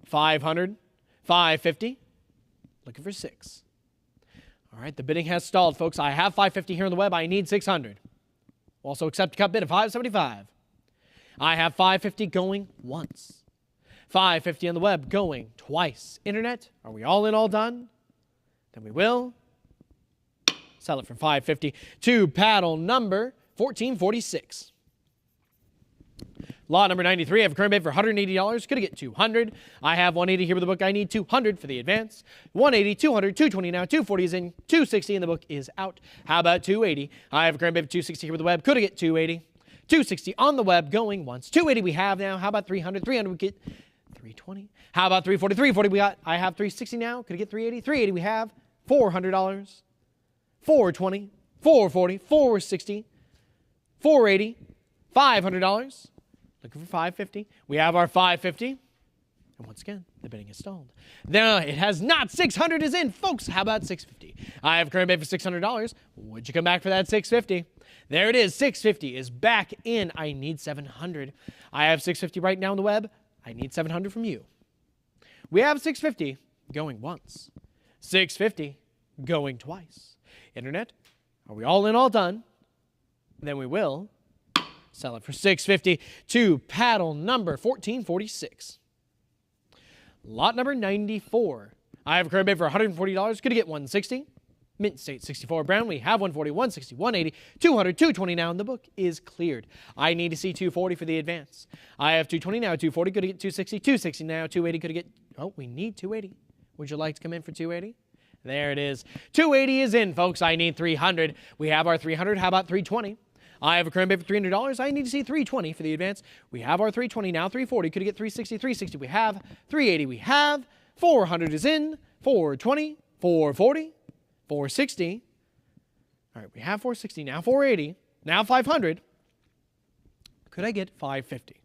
500, 550. Looking for 6. All right, the bidding has stalled, folks. I have 550 here on the web. I need 600. Also accept a cut bid of 575. I have 550 going once. 550 on the web, going twice. Internet, are we all in, all done? Then we will sell it for 550 to paddle number 1446. Lot number 93, I have a current bid for $180. Could I get 200? I have 180 here with the book. I need 200 for the advance. 180, 200, 220 now. 240 is in, 260 and the book is out. How about 280? I have a current bid for 260 here with the web. Could I get 280? 260 on the web going once. 280 we have now. How about 300? 300 we get 320. How about 340? 340 we got. I have 360 now. Could I get 380? 380 we have. $400. 420. 440. 460. 480. $500. Looking for 550. We have our 550. And once again, the bidding is stalled. No, it has not. 600 is in. Folks, how about 650? I have a current bid for $600. Would you come back for that 650? There it is. 650 is back in. I need 700. I have 650 right now on the web. I need 700 from you. We have 650 going once. 650 going twice. Internet, are we all in, all done? Then we will sell it for 650 to paddle number 1446. Lot number 94. I have a current bid for $140. Could I get 160? Mint State 64 Brown. We have 140, 160, 180, 200, 220 now, and the book is cleared. I need to see 240 for the advance. I have 220 now, 240. Could I get 260? 260 now, 280. Could I get... Oh, we need 280. Would you like to come in for 280? There it is. 280 is in, folks. I need 300. We have our 300. How about 320? I have a current bid for $300. I need to see 320 for the advance. We have our 320 now, 340. Could I get 360? 360 we have. 380 we have. 400 is in. 420, 440, 460. All right, we have 460 now, 480, now 500. Could I get 550?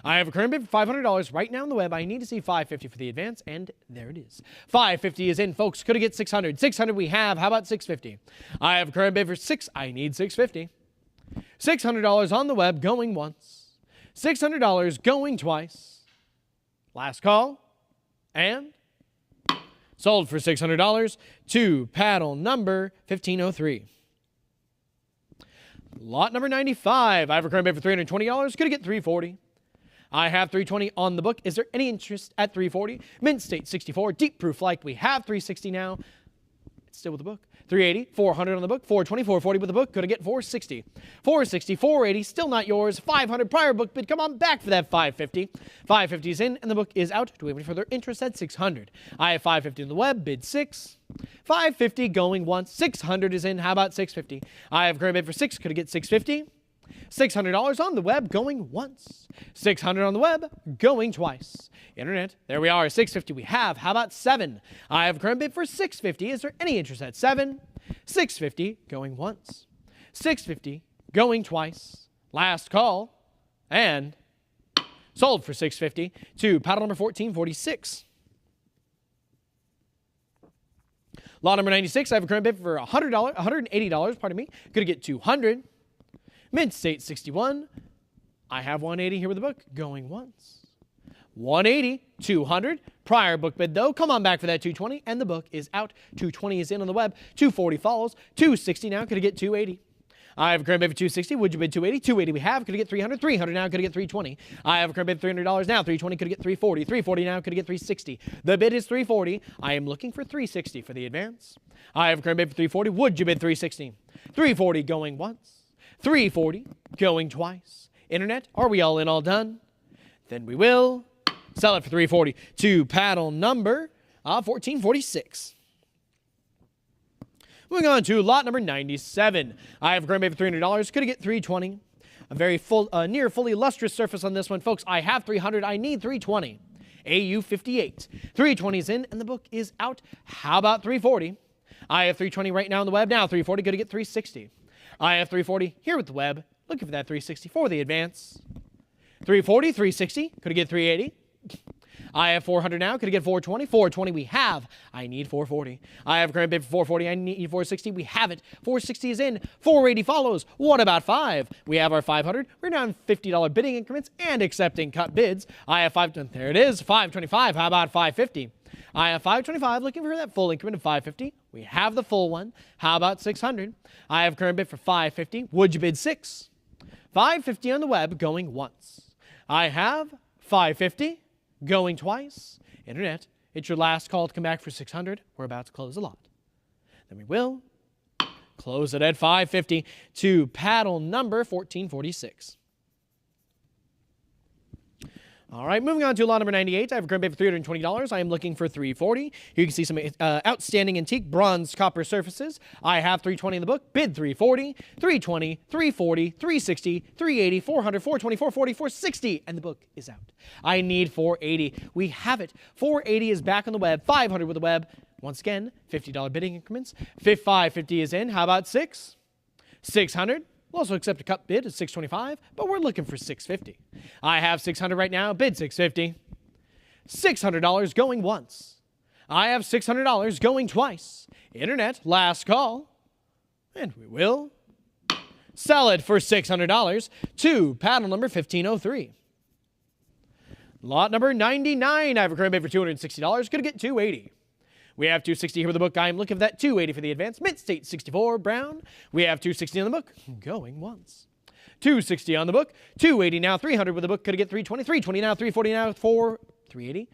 I have a current bid for $500 right now on the web. I need to see 550 for the advance, and there it is. 550 is in, folks. Could I get 600? 600 we have. How about 650? I have a current bid for I need 650. $600 on the web going once. $600 going twice. Last call. And sold for $600 to paddle number 1503. Lot number 95. I have a current bid for $320. Could I get 340? I have 320 on the book. Is there any interest at 340? Mint State 64. Deep proof like we have 360 now. It's still with the book. 380, 400 on the book, 420, 440 with the book. Could I get 460? 460, 480, still not yours. 500 prior book bid. Come on back for that 550. 550 is in and the book is out. Do we have any further interest at 600? I have 550 on the web, bid 6. 550 going once. 600 is in. How about 650? I have current bid for 6. Could I get 650? $600 on the web going once. 600 on the web going twice. Internet, there we are. 650 we have. How about 7? I have a current bid for 650. Is there any interest at 7? 650 going once. 650 going twice. Last call. And sold for 650 to paddle number 1446. Lot number 96. I have a current bid for $180. Pardon me. Could I get 200? Mint State 61. I have 180 here with the book going once. 180, 200. Prior book bid though. Come on back for that 220 and the book is out. 220 is in on the web. 240 follows. 260 now. Could I get 280? I have a current bid for 260. Would you bid 280? 280 we have. Could I get 300? 300 now. Could I get 320? I have a current bid for $300 now. 320. Could I get 340? 340 now. Could I get 360? The bid is 340. I am looking for 360 for the advance. I have a current bid for 340. Would you bid 360? 340 going once. 340 going twice. Internet, are we all in, all done? Then we will sell it for 340 to paddle number 1446. Moving on to lot number 97. I have a current bid for $300. Could I get 320? A very full, near fully lustrous surface on this one, folks. I have 300. I need 320. AU 58. 320 is in and the book is out. How about 340? I have 320 right now on the web. Now 340. Could I get 360? I have 340 here with the web. Looking for that 360 for the advance. 340, 360. Could I get 380? I have 400 now. Could I get 420? 420 we have. I need 440. I have a current bid for 440. I need 460. We have it. 460 is in. 480 follows. What about 5? We have our 500. We're down $50 bidding increments and accepting cut bids. I have 5. There it is. 525. How about 550? I have 525, looking for that full increment of 550. We have the full one. How about 600? I have current bid for 550. Would you bid 6? 550 on the web, going once. I have 550, going twice. Internet, it's your last call to come back for 600. We're about to close a lot. Then we will close it at 550 to paddle number 1446. All right, moving on to lot number 98. I have a current bid for $320. I am looking for $340. Here you can see some outstanding antique bronze copper surfaces. I have $320 in the book. Bid $340, $320, $340, $360, $380, $400, $420, $440, $460, and the book is out. I need $480. We have it. $480 is back on the web. $500 with the web. Once again, $50 bidding increments. $550 is in. How about $600? $600. We'll also accept a cut bid at $625, but we're looking for $650. I have $600 right now. Bid $650. $600 going once. I have $600 going twice. Internet, last call. And we will sell it for $600 to panel number 1503. Lot number 99. I have a current bid for $260. Going to get $280. We have $260 here with the book. I am looking for that $280 for the advance. Mint State 64 Brown. We have $260 on the book. Going once. $260 on the book. $280 now. $300 with the book. Could get $320. $320 now. $340 now. $380.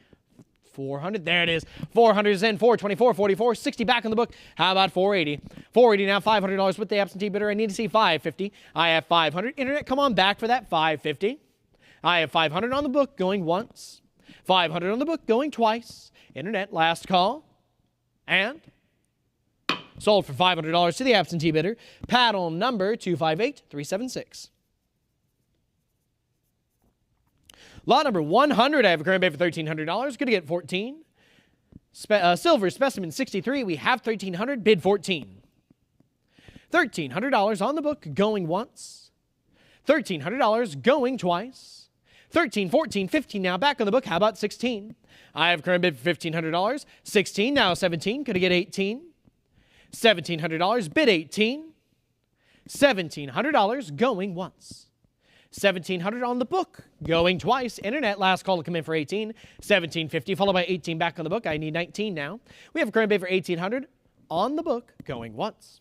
$400. There it is. $400 is in. $420. $444. $60 back on the book. How about $480? $480 now. $500 with the absentee bidder. I need to see $550. I have $500. Internet, come on back for that $550. I have $500 on the book going once. $500 on the book going twice. Internet, last call. And sold for $500 to the absentee bidder. Paddle number 258376. Lot number 100. I have a current bid for $1,300. Going to get $14. Silver specimen 63. We have $1,300. Bid $14. $1,300 on the book going once. $1,300 going twice. $13, $14, $15 now back on the book. How about $16? I have current bid for $1,500. $16, now $17. Could I get $18? $1,700. Bid $18. $1,700 going once. $1,700 on the book going twice. Internet, last call to come in for $18. $1,750 followed by $18 back on the book. I need $19 now. We have a current bid for $1,800 on the book going once.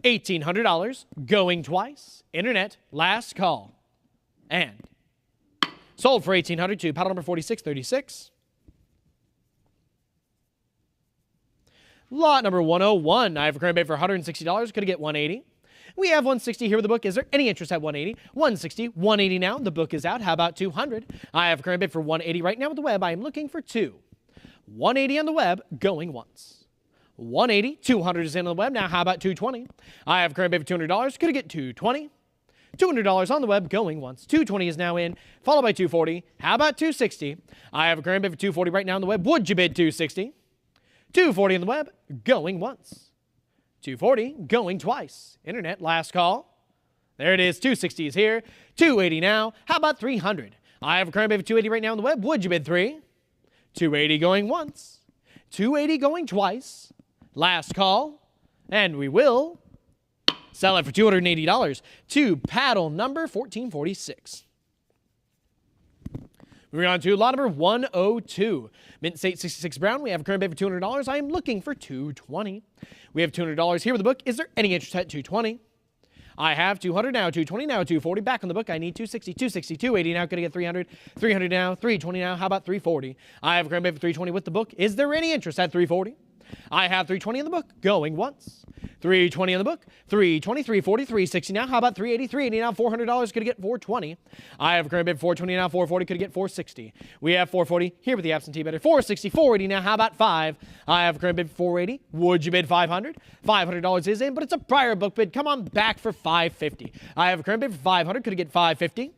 $1,800 going twice. Internet, last call. And sold for $1,800 to paddle number 4636. Lot number 101. I have a current bid for $160. Could I get $180? We have $160 here with the book. Is there any interest at $180? $160, $180 now. The book is out. How about $200? I have a current bid for $180 right now with the web. I am looking for $2. $180 on the web, going once. $180, $200 is in on the web. Now, how about $220? I have a current bid for $200. Could I get $220? $200 on the web, going once. $220 is now in, followed by $240. How about $260? I have a current bid for $240 right now on the web. Would you bid $260? $240 on the web, going once. $240, going twice. Internet, last call. There it is, $260 is here. $280 now. How about $300? I have a current bid for $280 right now on the web. Would you bid $3? $280 going once. $280 going twice. Last call. And we will sell it for $280 to paddle number 1446. Moving on to lot number 102. Mint State 66 Brown. We have a current bid for $200. I am looking for $220. We have $200 here with the book. Is there any interest at $220? I have $200 now, $220 now, $240. Back on the book, I need $260, $260, $280 now. Going to get $300, $300 now, $320 now. How about $340? I have a current bid for $320 with the book. Is there any interest at $340? I have $320 in the book, going once. $320 in the book, $320, $340, $360 now. How about $380, $380 now, $400, could get $420. I have a current bid for $420 now, $440, could get $460. We have $440 here with the absentee bidder, $460, $480 now. How about $5? I have a current bid for $480. Would you bid $500? $500 is in, but it's a prior book bid. Come on back for $550. I have a current bid for $500, could get $550.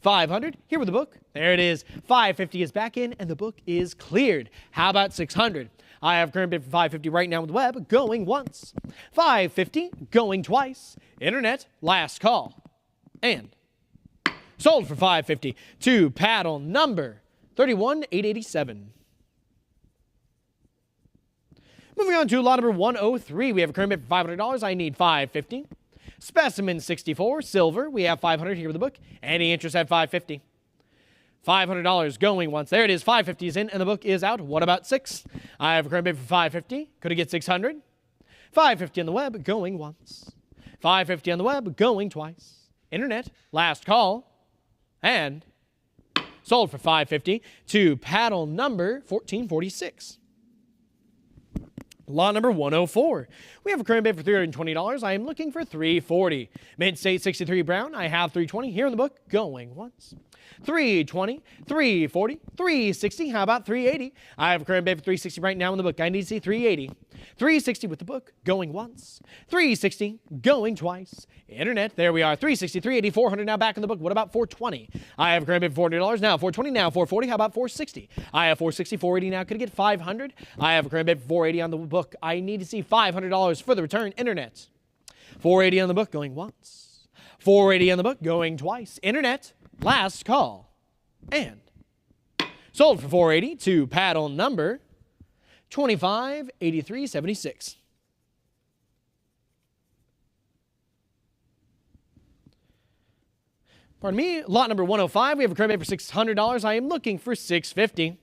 $500 here with the book. There it is. $550 is back in, and the book is cleared. How about $600? I have current bid for $550 right now with the web, going once. $550, going twice. Internet, last call. And sold for $550 to paddle number 31887. Moving on to lot number 103. We have a current bid for $500. I need $550. Specimen 64, silver. We have $500 here with the book. Any interest at $550? $500 going once. There it is. $550 is in, and the book is out. What about $6? I have a current bid for $550. Could I get $600? $550 on the web, going once. $550 on the web, going twice. Internet, last call. And sold for $550 to paddle number 1446. Lot number 104. We have a current bid for $320. I am looking for $340. Mid-State 63 Brown. I have $320 here in the book. Going once. $320, $340, $360. How about $380? I have a current bid for $360 right now in the book. I need to see $380. $360 with the book. Going once. $360. Going twice. Internet. There we are. $360, $380, $400. Now back in the book. What about $420? I have a current bid for $400. Now $420. Now $440. How about $460? I have $460, $480. Now could I get $500? I have a current bid for $480 on the book. I need to see $500 for the return. Internet. $480 on the book. Going once. $480 on the book. Going twice. Internet. Last call. And sold for $480 to paddle number 258376. Pardon me, lot number 105. We have a current bid for $600. I am looking for $650.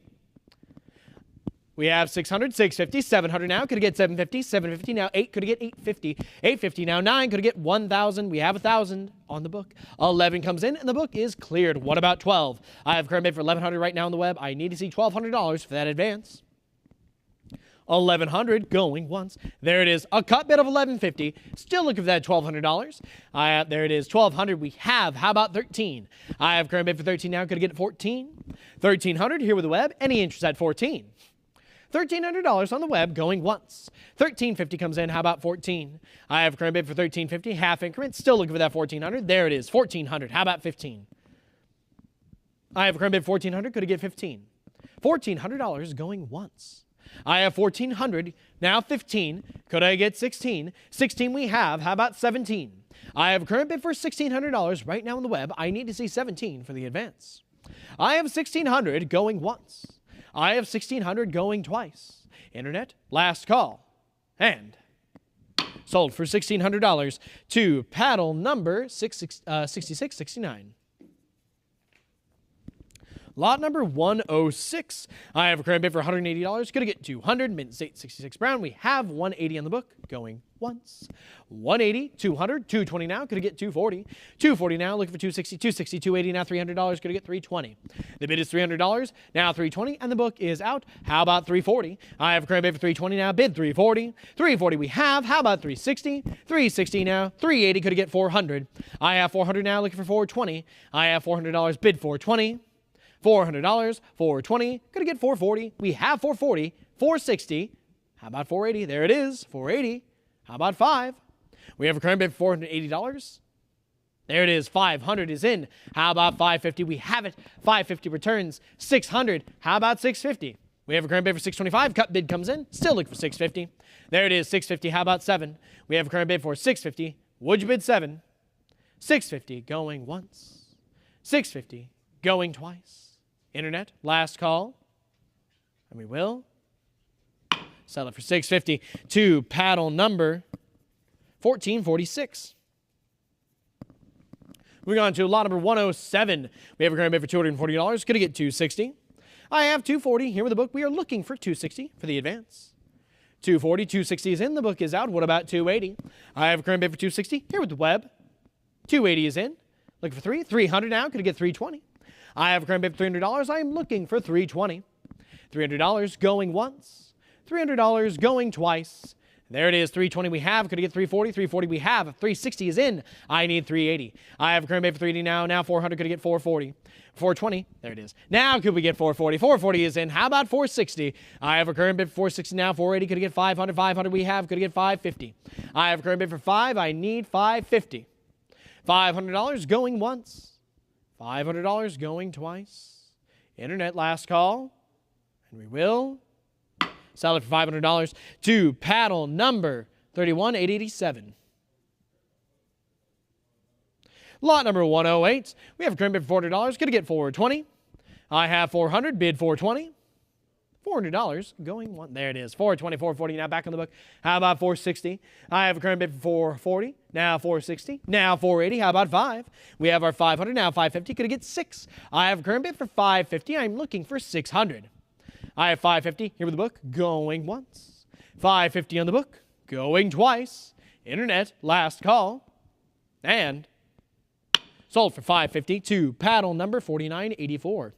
We have $600, $650, $700 now. Could I get $750? $750 now. $8. Could I get $850? $850 now. $9. Could I get $1,000? We have $1,000 on the book. $11 comes in, and the book is cleared. What about $12? I have current bid for $1,100 right now on the web. I need to see $1,200 for that advance. $1,100 going once. There it is. A cut bid of $1,150. Still looking for that $1,200. There it is. $1,200 we have. How about $13? I have current bid for $13 now. Could I get $14? $1,300 here with the web. Any interest at $14? $1,300 on the web going once. $1,350 comes in. How about $14? I have a current bid for $1,350. Half increment. Still looking for that $1,400. There it is. $1,400. How about $15? I have a current bid for $1,400. Could I get $15? $1,400 going once. I have $1,400. Now $15. Could I get $16? $16 we have. How about $17? I have a current bid for $1,600 right now on the web. I need to see $17 for the advance. I have $1,600 going once. I have $1,600 going twice. Internet, last call. And sold for $1,600 to paddle number 6669. Lot number 106. I have a current bid for $180. Could I get $200? Mid-State 66 Brown. We have $180 on the book. Going once. $180, $200, $220 now. Could I get $240? $240 now. Looking for $260, $260, $280 now. $300. Could I get $320? The bid is $300. Now $320, and the book is out. How about $340? I have a current bid for $320 now. Bid $340. $340 we have. How about $360? $360 now. $380. Could I get $400? I have $400 now. Looking for $420. I have $400. Bid $420. $400, $420. Could I get $440? We have $440. $460. How about $480? There it is. $480. How about $5? We have a current bid for $480. There it is. $500 is in. How about $550? We have it. $550 returns. $600. How about $650? We have a current bid for $625. Cut bid comes in. Still looking for $650. There it is. $650. How about $7? We have a current bid for $650. Would you bid $7? $650 going once. $650 going twice. Internet, last call, and we will sell it for $650 to paddle number 1446. Moving on to lot number 107. We have a current bid for $240. Could I get $260? I have $240 here with the book. We are looking for $260 for the advance. $240, $260 is in. The book is out. What about $280? I have a current bid for $260 here with the web. $280 is in. Looking for $300 now. Could I get $320? I have a current bid for $300. I am looking for $320. $300 going once. $300 going twice. There it is. $320 we have. Could I get $340? $340 we have. $360 is in. I need $380. I have a current bid for $380 now. Now $400. Could I get $440? $420. There it is. Now could we get $440? $440 is in. How about $460? I have a current bid for $460 now. $480. Could I get $500? $500 we have. Could I get $550? I have a current bid for $5. I need $550. $500 going once. $500 going twice. Internet, last call. And we will sell it for $500 to paddle number 31887. Lot number 108. We have a current bid for $400. Going to get $420. I have $400. Bid $420. $400 going one. There it is. $420, $440. Now back on the book. How about $460? I have a current bid for $440. Now $460. Now $480. How about $5? We have our $500. Now $550. Could I get $6? I have a current bid for $550. I'm looking for $600. I have $550 here with the book. Going once. $550 on the book. Going twice. Internet, last call. And sold for $550 to paddle number 4984.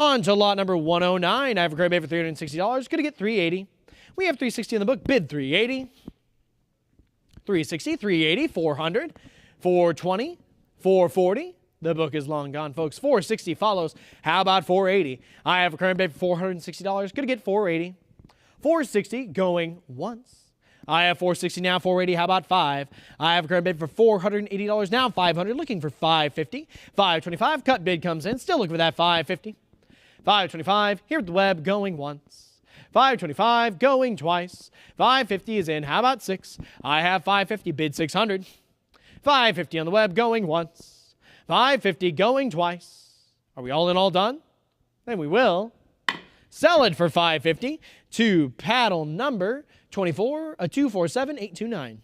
On to lot number 109. I have a current bid for $360. Going to get $380. We have $360 in the book. Bid $380. $360, $380, $400, $420, $440. The book is long gone, folks. $460 follows. How about $480? I have a current bid for $460. Going to get $480. $460 going once. I have $460 now, $480. How about $5? I have a current bid for $480 now, $500. Looking for $550. $525. Cut bid comes in. Still looking for that $550. $525. Here at the web, going once. $525 going twice. $550 is in. How about $6? I have $550. Bid $600. $550 on the web, going once. $550 going twice. Are we all in, all done? Then we will sell it for $550 to paddle number 247-829.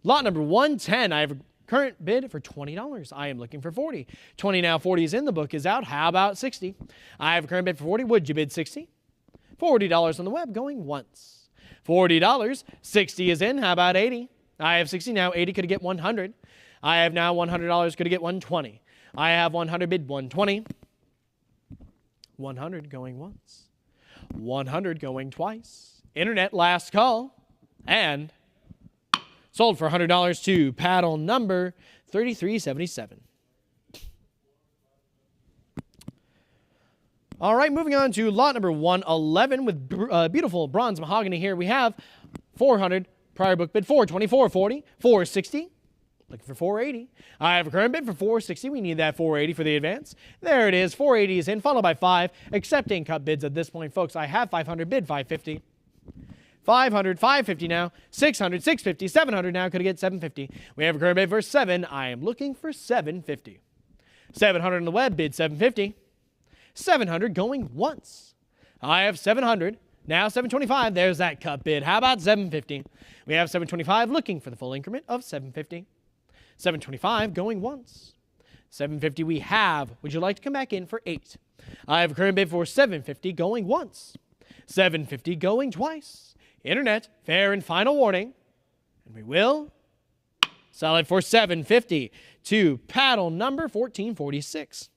Lot number 110. I have a current bid for $20. I am looking for $40. $20 now, $40 is in. The book is out. How about $60? I have a current bid for $40. Would you bid $60? $40 on the web, going once. $40. $60 is in. How about $80? I have $60 now. $80 could get $100. I have now $100. Could get $120. I have $100. Bid $120. $100 going once. $100 going twice. Internet last call. And sold for $100 to paddle number 3377. All right, moving on to lot number 111 with beautiful bronze mahogany here. We have 400, prior book bid 420, 440, 460. Looking for 480. I have a current bid for 460. We need that 480 for the advance. There it is. 480 is in, followed by 5. Accepting cut bids at this point, folks. I have 500, bid 550. 500, 550 now, 600, 650, 700 now, could I get 750? We have a current bid for 7. I am looking for 750. 700 on the web, bid 750. 700 going once. I have 700, now 725. There's that cut bid. How about 750? We have 725, looking for the full increment of 750. 725 going once. 750 we have. Would you like to come back in for 8? I have a current bid for 750 going once. 750 going twice. Internet, fair and final warning. And we will sell it for $750 to paddle number 1446.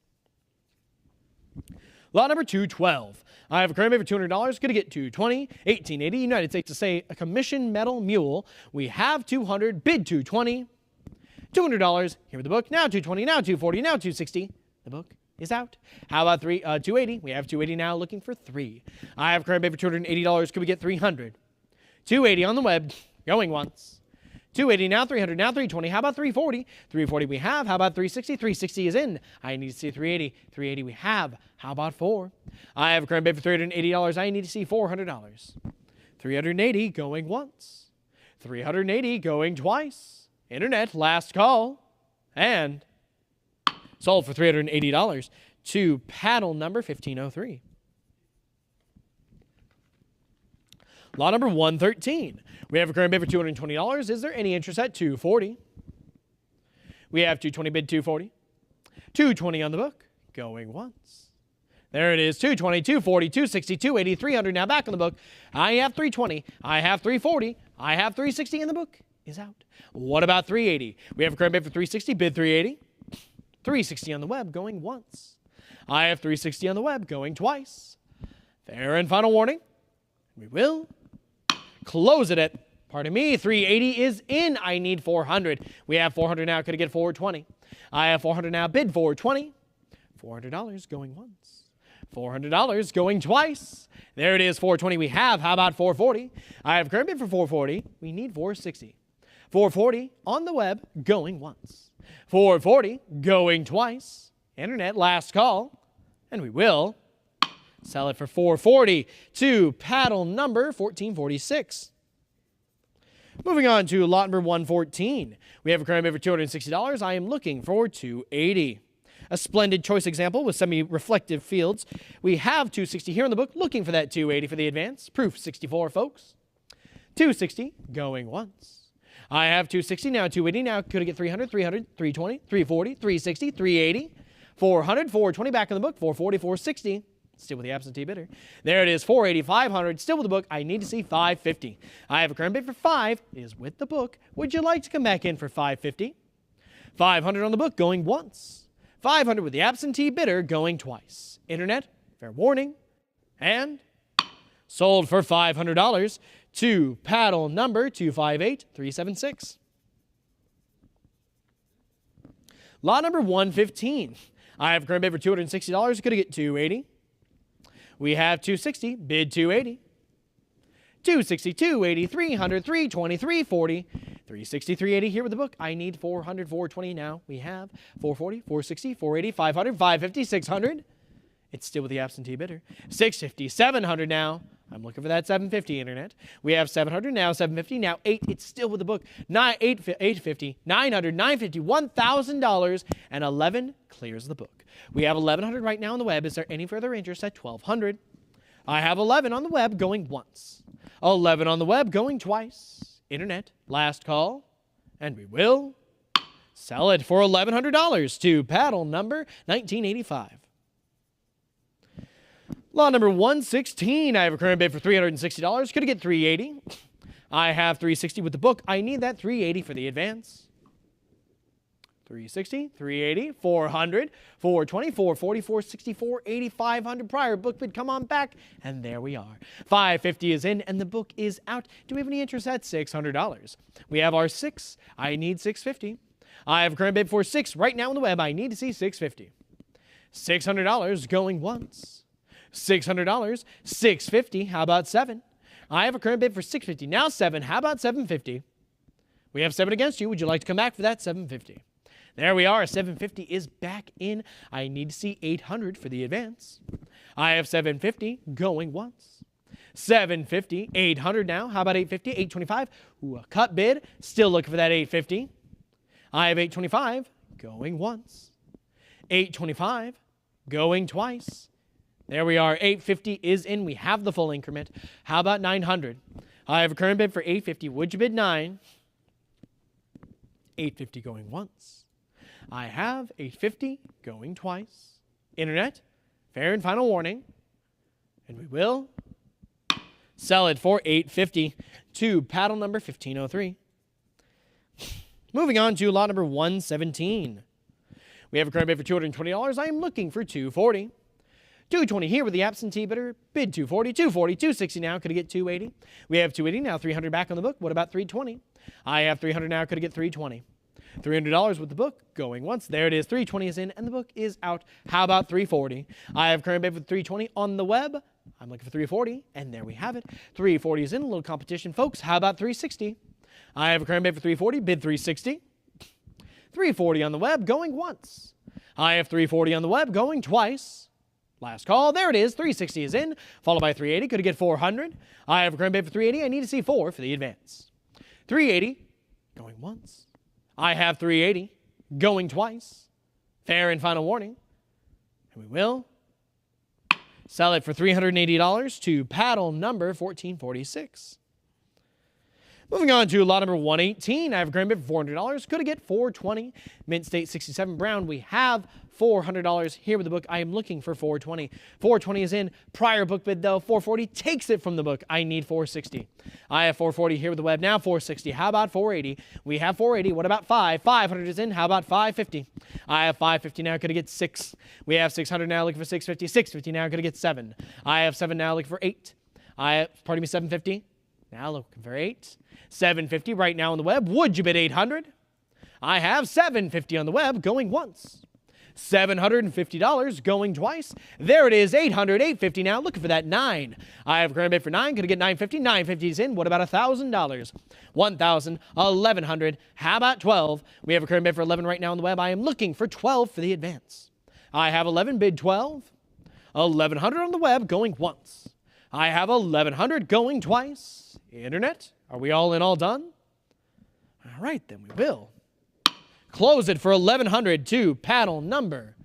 Lot number 212. I have a current bid for $200. Going to get $220. $18.80. United States to say a commission metal mule. We have $200. Bid $220. $200. Here with the book. Now $220. Now $240. Now $260. The book is out. How about $280? We have $280 now, looking for 3. I have a current bid for $280. Could we get $300? $280 on the web, going once. $280 now, $300 now, $320. How about $340? $340 we have. How about $360? $360 is in. I need to see $380. $380 we have. How about 4? I have a current bid for $380. I need to see $400. $380 going once. $380 going twice. Internet, last call. And sold for $380 to paddle number 1503. Lot number 113. We have a current bid for $220. Is there any interest at $240? We have $220 bid $240. $220 on the book, going once. There it is, $220, $240, $260, $280, $300 now back on the book. I have $320. I have $340. I have $360 in the book. Is out. What about $380? We have a current bid for $360, bid $380. $360 on the web, going once. I have $360 on the web, going twice. Fair and final warning. We will close it at, pardon me, $380 is in. I need $400. We have $400 now. Could I get $420? I have $400 now. Bid $420. $400 going once. $400 going twice. There it is, $420 we have. How about $440? I have a current bid for $440. We need $460. $440 on the web, going once. $440 going twice. Internet, last call. And we will sell it for $440 to paddle number 1446. Moving on to lot number 114. We have a current bid for $260. I am looking for $280. A splendid choice example with semi-reflective fields. We have $260 here in the book, looking for that $280 for the advance. Proof 64, folks. $260 going once. I have $260 now, $280 now. Could I get $300, $300, $320, $340, $360, $380, $400, $420 back in the book, $440, $460. Still with the absentee bidder. There it is, $480, $500. Still with the book. I need to see $550. I have a current bid for $5. It is with the book. Would you like to come back in for $550? $500 on the book, going once. 500 with the absentee bidder going twice. Internet, fair warning, and sold for $500 to paddle number 258376. Lot number 115. I have a current bid for $260. Could I get 280? We have 260, bid 280. 260, 280, 300, 320, 340, 360, 380 here with the book. I need 400, 420 now. We have 440, 460, 480, 500, 550, 600. It's still with the absentee bidder. 650, 700 now. I'm looking for that 750, Internet. We have 700 now, 750 now, 8. It's still with the book. 850, 900, 950, $1,000, and 11 clears the book. We have 1,100 right now on the web. Is there any further interest at 1,200? I have 11 on the web going once. 11 on the web going twice. Internet, last call, and we will sell it for $1,100 to paddle number 1985. Lot number 116, I have a current bid for $360. Could I get 380? I have 360 with the book. I need that 380 for the advance. 360, 380, 400, 420, 440, 460, 480, 500 prior book bid. Come on back. And there we are. 550 is in and the book is out. Do we have any interest at $600? We have our 6. I need 650. I have a current bid for 6 right now on the web. I need to see 650. $600 going once. $600, 650. How about 7? I have a current bid for 650. Now 7. How about 750? We have 7 against you. Would you like to come back for that 750? There we are. 750 is back in. I need to see 800 for the advance. I have 750 going once. 750, 800 now. How about 850? 825. Ooh, a cut bid. Still looking for that 850. I have 825 going once. 825 going twice. There we are. 850 is in. We have the full increment. How about 900? I have a current bid for 850. Would you bid 9? 850 going once. I have 850 going twice. Internet, fair and final warning. And we will sell it for $850 to paddle number 1503. Moving on to lot number 117. We have a current bid for $220. I am looking for $240. $220 here with the absentee bidder. Bid $240, $240, $260 now. Could I get $280? We have $280 now. $300 back on the book. What about $320? I have $300 now. Could I get $320? $300 with the book going once. There it is. $320 is in and the book is out. How about $340? I have current bid for $320 on the web. I'm looking for $340 and there we have it. $340 is in. A little competition, folks. How about $360? I have a current bid for $340. Bid $360. $340 on the web going once. I have $340 on the web going twice. Last call. There it is. $360 is in, followed by $380. Could I get $400? I have a current bid for $380. I need to see 4 for the advance. $380 going once. I have $380 going twice. Fair and final warning. And we will sell it for $380 to paddle number 1446. Moving on to lot number 118. I have a current bid for $400. Could I get $420? Mint State 67 Brown. We have $400 here with the book. I am looking for $420. $420 is in. Prior book bid though. $440 takes it from the book. I need $460. I have $440 here with the web. Now $460. How about $480? We have $480. What about $500? $500 is in. How about $550? I have $550 now. Could I get $600? We have $600 now. Looking for $650. $650 now. Could I get $700? I have $700 now. Looking for $800. $750. Now looking for $800. $750 right now on the web. Would you bid $800? I have $750 on the web going once. $750 going twice. There it is. $800, $850 now. Looking for that 9. I have a current bid for 9. Could I get $950? $950 is in. What about $1,000? $1,000, $1,100. How about 12? We have a current bid for 11 right now on the web. I am looking for 12 for the advance. I have 11, bid 12. 1,100 on the web going once. I have 1,100 going twice. Internet, are we all in, all done? All right, then we will close it for 1,100 to paddle number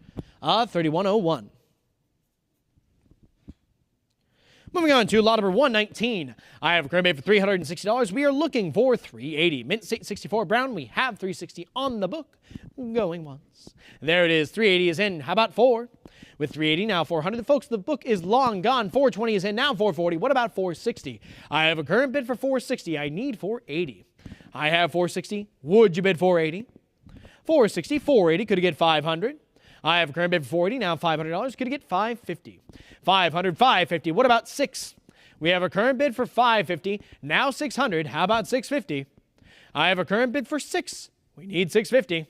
3101. Moving on to lot number 119. I have a current bid for $360. We are looking for $380. Mint State 64 Brown. We have $360 on the book going once. There it is. $380 is in. How about 4? With $380 now $400. Folks, the book is long gone. $420 is in. Now $440. What about $460? I have a current bid for $460. I need $480. I have $460. Would you bid $480? $460, $480. Could I get $500? I have a current bid for 480, now $500. Could get 550. 500, 550. What about 6? We have a current bid for 550, now 600. How about 650? I have a current bid for 6. We need 650.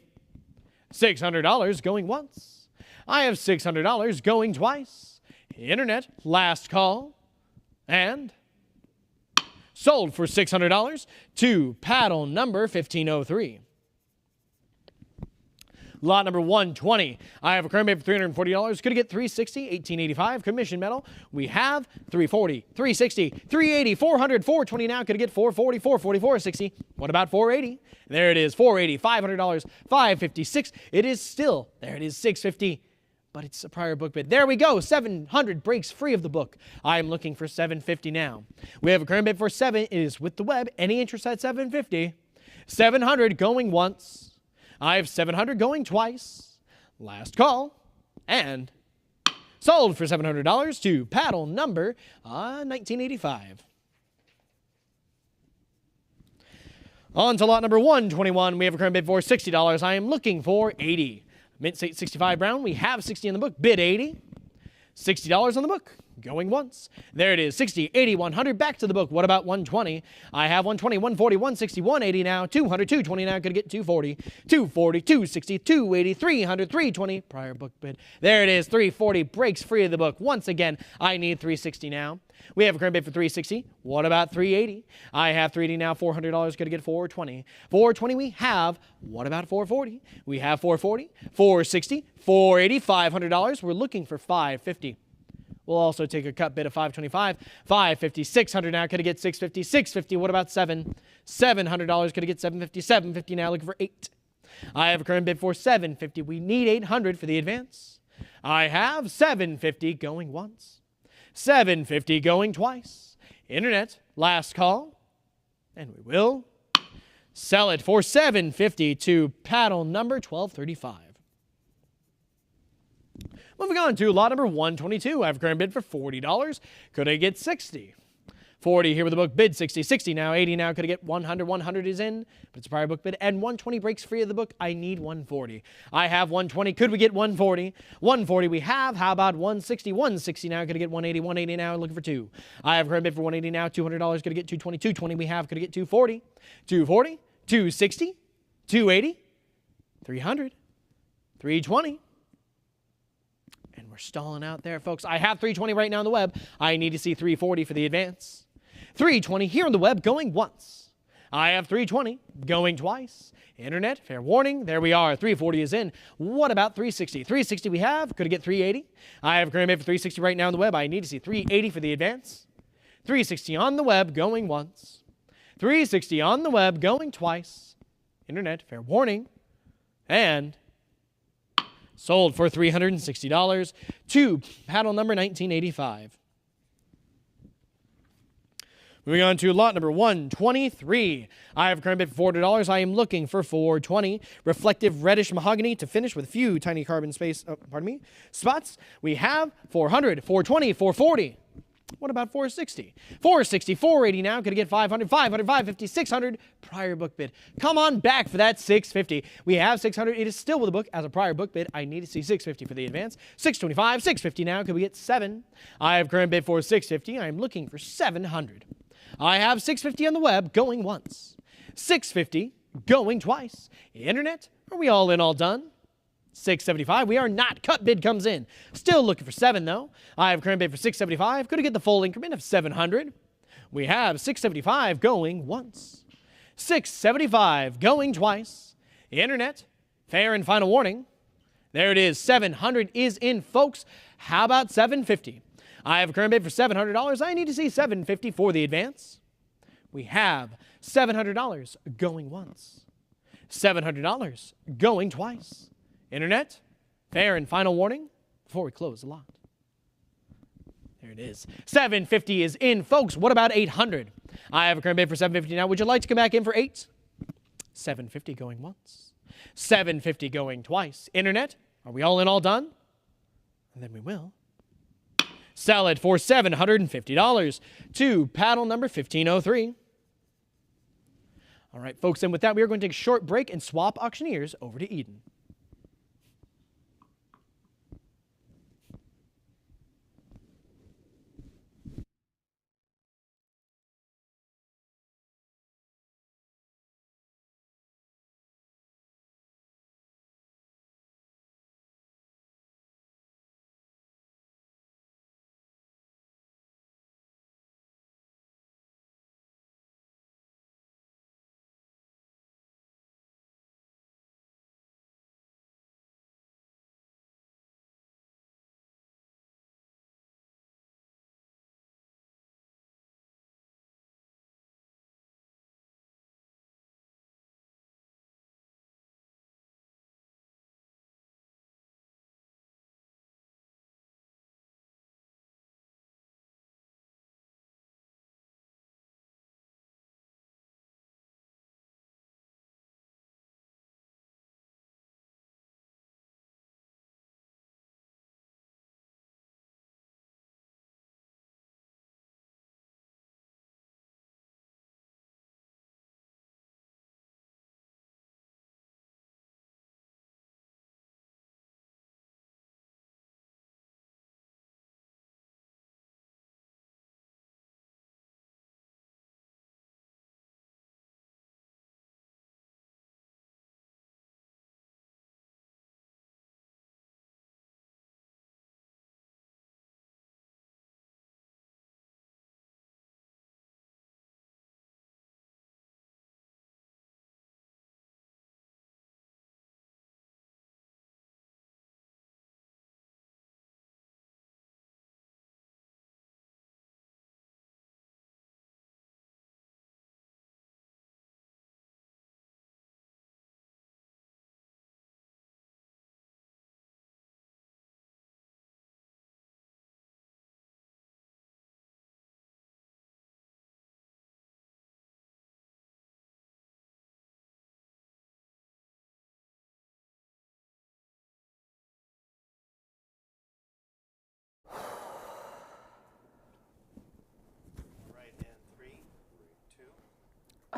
$600 going once. I have $600 going twice. Internet, last call. And sold for $600 to paddle number 1503. Lot number 120. I have a current bid for $340. Could get $360, $18.85. Commission metal. We have $340, $360, $380, $400, $420 now. Could get $440, $440, $460. What about $480? There it is, $480, $500, $556. It is still, there it is, $650. But it's a prior book bid. There we go, $700 breaks free of the book. I am looking for $750 now. We have a current bid for $7. It is with the web. Any interest at $750? $700 going once. I have $700 going twice. Last call. And sold for $700 to paddle number 1985. On to lot number 121. We have a current bid for $60. I am looking for $80. Mint 65 brown. We have 60 in the book. Bid 80. $60 on the book. Going once. There it is. 60, 80, 100. Back to the book. What about 120? I have 120, 140, 160, 180 now. 200, 220 now. Could get 240, 240, 260, 280, 300, 320. Prior book bid. There it is. 340 breaks free of the book. Once again, I need 360 now. We have a current bid for 360. What about 380? I have 380 now. $400. Going to get 420. 420 we have. What about 440? We have 440, 460, 480, $500. We're looking for 550. We'll also take a cut bid of 525, 550, 600 now. Could it get 650, 650? What about 7? $700. Could it get 750, 750 now? Looking for 8. I have a current bid for 750. We need 800 for the advance. I have 750 going once, 750 going twice. Internet, last call, and we will sell it for 750 to paddle number 1235. Moving on to lot number 122. I have a current bid for $40. Could I get 60? 40 here with the book bid 60. 60 now. 80 now. Could I get 100? 100 is in, but it's a prior book bid. And 120 breaks free of the book. I need 140. I have 120. Could we get 140? 140 we have. How about 160? 160 now. Could I get 180? 180 now. Looking for 2. I have a current bid for 180 now. $200. Could I get 220? 220 we have. Could I get 240? 240? 260? 280? 300? 320? And we're stalling out there, folks. I have 320 right now on the web. I need to see 340 for the advance. 320 here on the web going once. I have 320 going twice. Internet, fair warning. There we are. 340 is in. What about 360? 360 we have. Could I get 380? I have a current bid for 360 right now on the web. I need to see 380 for the advance. 360 on the web going once. 360 on the web going twice. Internet, fair warning. And sold for $360 to paddle number 1985. Moving on to lot number 123. I have a current bid for $400. I am looking for 420. Reflective reddish mahogany to finish with a few tiny carbon spots. We have 400, 420, 440. What about 460? 460, 480 now. Could I get 500, 500, 550, 600? Prior book bid. Come on back for that 650. We have 600. It is still with the book as a prior book bid. I need to see 650 for the advance. 625, 650 now. Could we get 7? I have current bid for 650. I am looking for 700. I have 650 on the web going once. 650 going twice. Internet, are we all in, all done? 675. We are not. Cut bid comes in. Still looking for 7 though. I have current bid for 675. Could I get the full increment of 700? We have 675 going once. 675 going twice. Internet, fair and final warning. There it is. 700 is in, folks. How about 750? I have a current bid for $700. I need to see 750 for the advance. We have $700 going once. $700 going twice. Internet, fair and final warning before we close the lot. There it is. 750 is in, folks. What about 800? I have a current bid for 750 now. Would you like to come back in for 8? 750 going once. 750 going twice. Internet, are we all in, all done? And then we will sell it for $750 to paddle number 1503. All right, folks, and with that, we are going to take a short break and swap auctioneers over to Eden.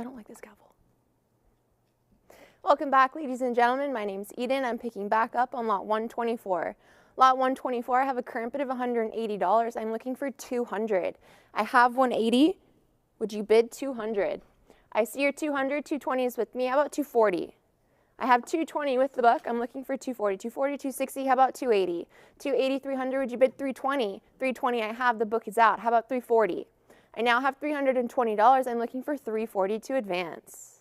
I don't like this gavel. Welcome back, ladies and gentlemen. My name's Eden. I'm picking back up on lot 124. Lot 124, I have a current bid of $180. I'm looking for 200. I have 180. Would you bid 200? I see your 200, 220 is with me. How about 240? I have 220 with the book. I'm looking for 240. 240, 260, how about 280? 280, 300, would you bid 320? 320, I have, the book is out. How about 340? I now have $320. I'm looking for 340 to advance.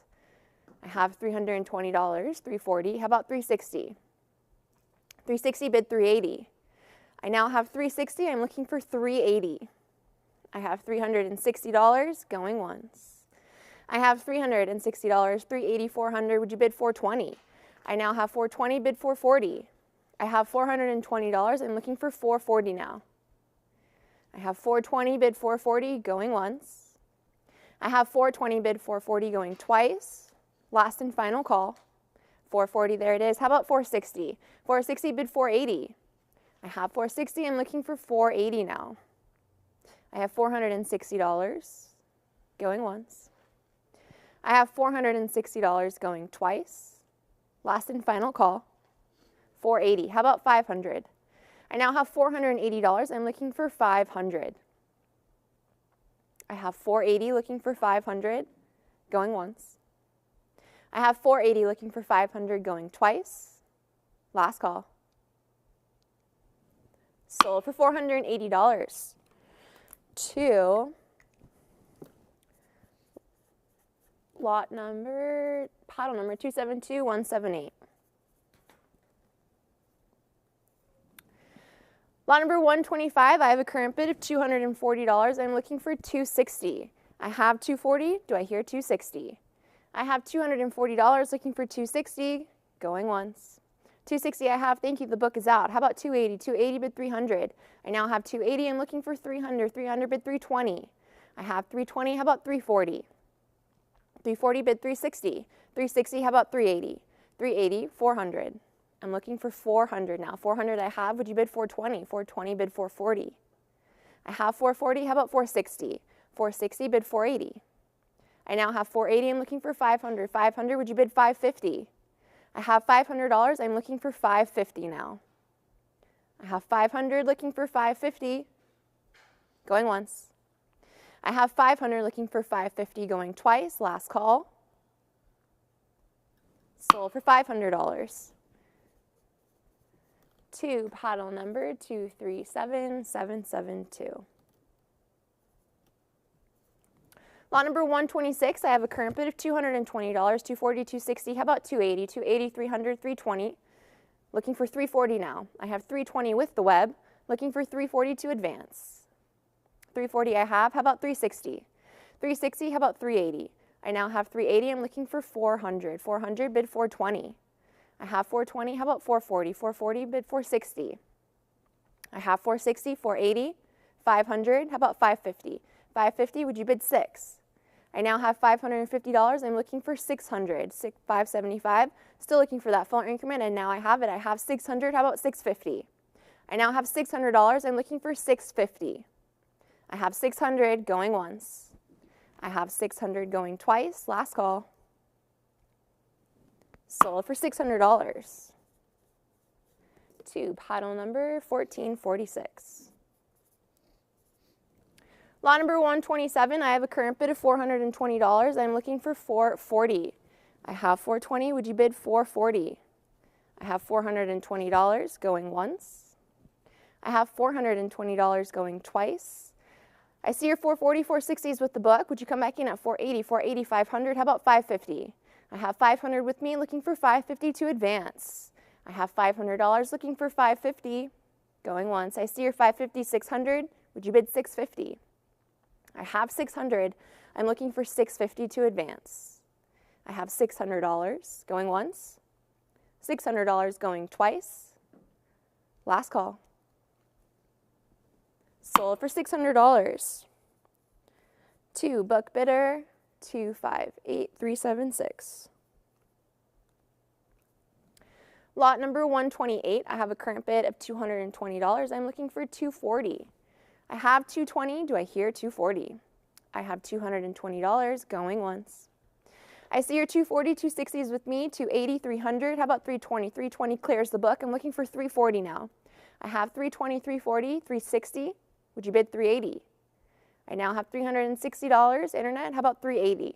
I have $320, 340, how about 360? 360, bid 380. I now have 360, I'm looking for 380. I have $360, going once. I have $360, 380, 400, would you bid 420? I now have 420, bid 440. I have $420, I'm looking for 440 now. I have 420, bid 440, going once. I have 420, bid 440, going twice. Last and final call. 440, there it is. How about 460? 460, bid 480. I have 460, I'm looking for 480 now. I have $460, going once. I have $460 going twice. Last and final call. 480, how about 500? I now have $480, I'm looking for 500. I have 480 looking for 500, going once. I have 480 looking for 500 going twice. Last call. Sold for $480 to lot number, paddle number 272178. Lot number 125, I have a current bid of $240. I'm looking for 260. I have 240. Do I hear 260? I have $240 looking for 260, going once. 260 I have, thank you, the book is out. How about 280? 280 bid 300. I now have 280, I'm looking for 300. 300 bid 320. I have 320, how about 340? 340 bid 360. 360, how about 380? 380, 400. I'm looking for 400 now. 400 I have, would you bid 420? 420 bid 440. I have 440, how about 460? 460 bid 480. I now have 480, I'm looking for 500. 500, would you bid 550? I have $500, I'm looking for 550 now. I have 500 looking for 550, going once. I have 500 looking for 550, going twice. Last call. Sold for $500. To paddle number 237772. Lot number 126, I have a current bid of $220, 240, 260, how about 280, 280, 300, 320. Looking for 340 now. I have 320 with the web, looking for 340 to advance. 340 I have, how about 360? 360, how about 380? I now have 380, I'm looking for 400. 400 bid 420. I have 420, how about 440? 440 bid 460. I have 460, 480, 500, how about 550? 550, would you bid 6? I now have $550, I'm looking for 600, 575, still looking for that full increment, and now I have it. I have 600, how about 650? I now have $600, I'm looking for 650. I have 600 going once. I have 600 going twice. Last call. Sold for $600. To paddle number 1446. Lot number 127, I have a current bid of $420. I'm looking for 440. I have 420, would you bid 440? I have $420 going once. I have $420 going twice. I see your 440, 460s with the book. Would you come back in at 480, 480, 500? How about 550? I have 500 with me, looking for 550 to advance. I have $500 looking for 550, going once. I see your 550, 600. Would you bid 650? I have 600. I'm looking for 650 to advance. I have $600 going once, $600 going twice. Last call. Sold for $600. To book bidder 258376. Lot number 128, I have a current bid of $220. I'm looking for 240. I have 220. Do I hear 240? I have $220 going once. I see your 240, 260s with me, 280, 300. How about 320? 320 clears the book. I'm looking for 340 now. I have 320, 340, 360. Would you bid 380? I now have $360. Internet, how about 380?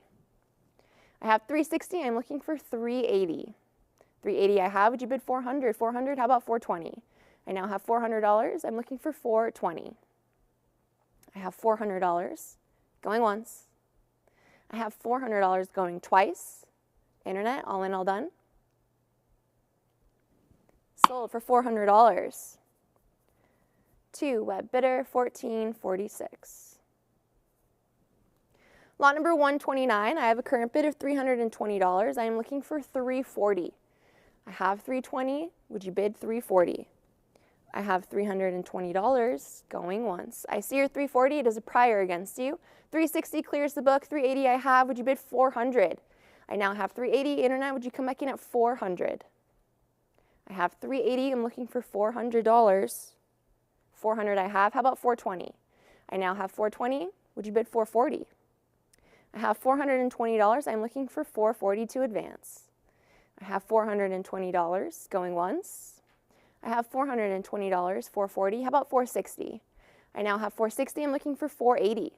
I have 360. I'm looking for 380. 380 I have. Would you bid 400? 400, how about 420? I now have $400. I'm looking for 420. I have $400 going once. I have $400 going twice. Internet, all in, all done. Sold for $400. 2, web bidder, $14.46. Lot number 129, I have a current bid of $320. I am looking for $340. I have $320. Would you bid $340? I have $320 going once. I see your $340. It is a prior against you. $360 clears the book. $380 I have. Would you bid $400? I now have $380. Internet, would you come back in at $400? I have $380. I'm looking for $400. $400 I have. How about $420? I now have $420. Would you bid $440? I have $420. I'm looking for $440 to advance. I have $420 going once. I have $420, $440. How about $460? I now have $460. I'm looking for $480.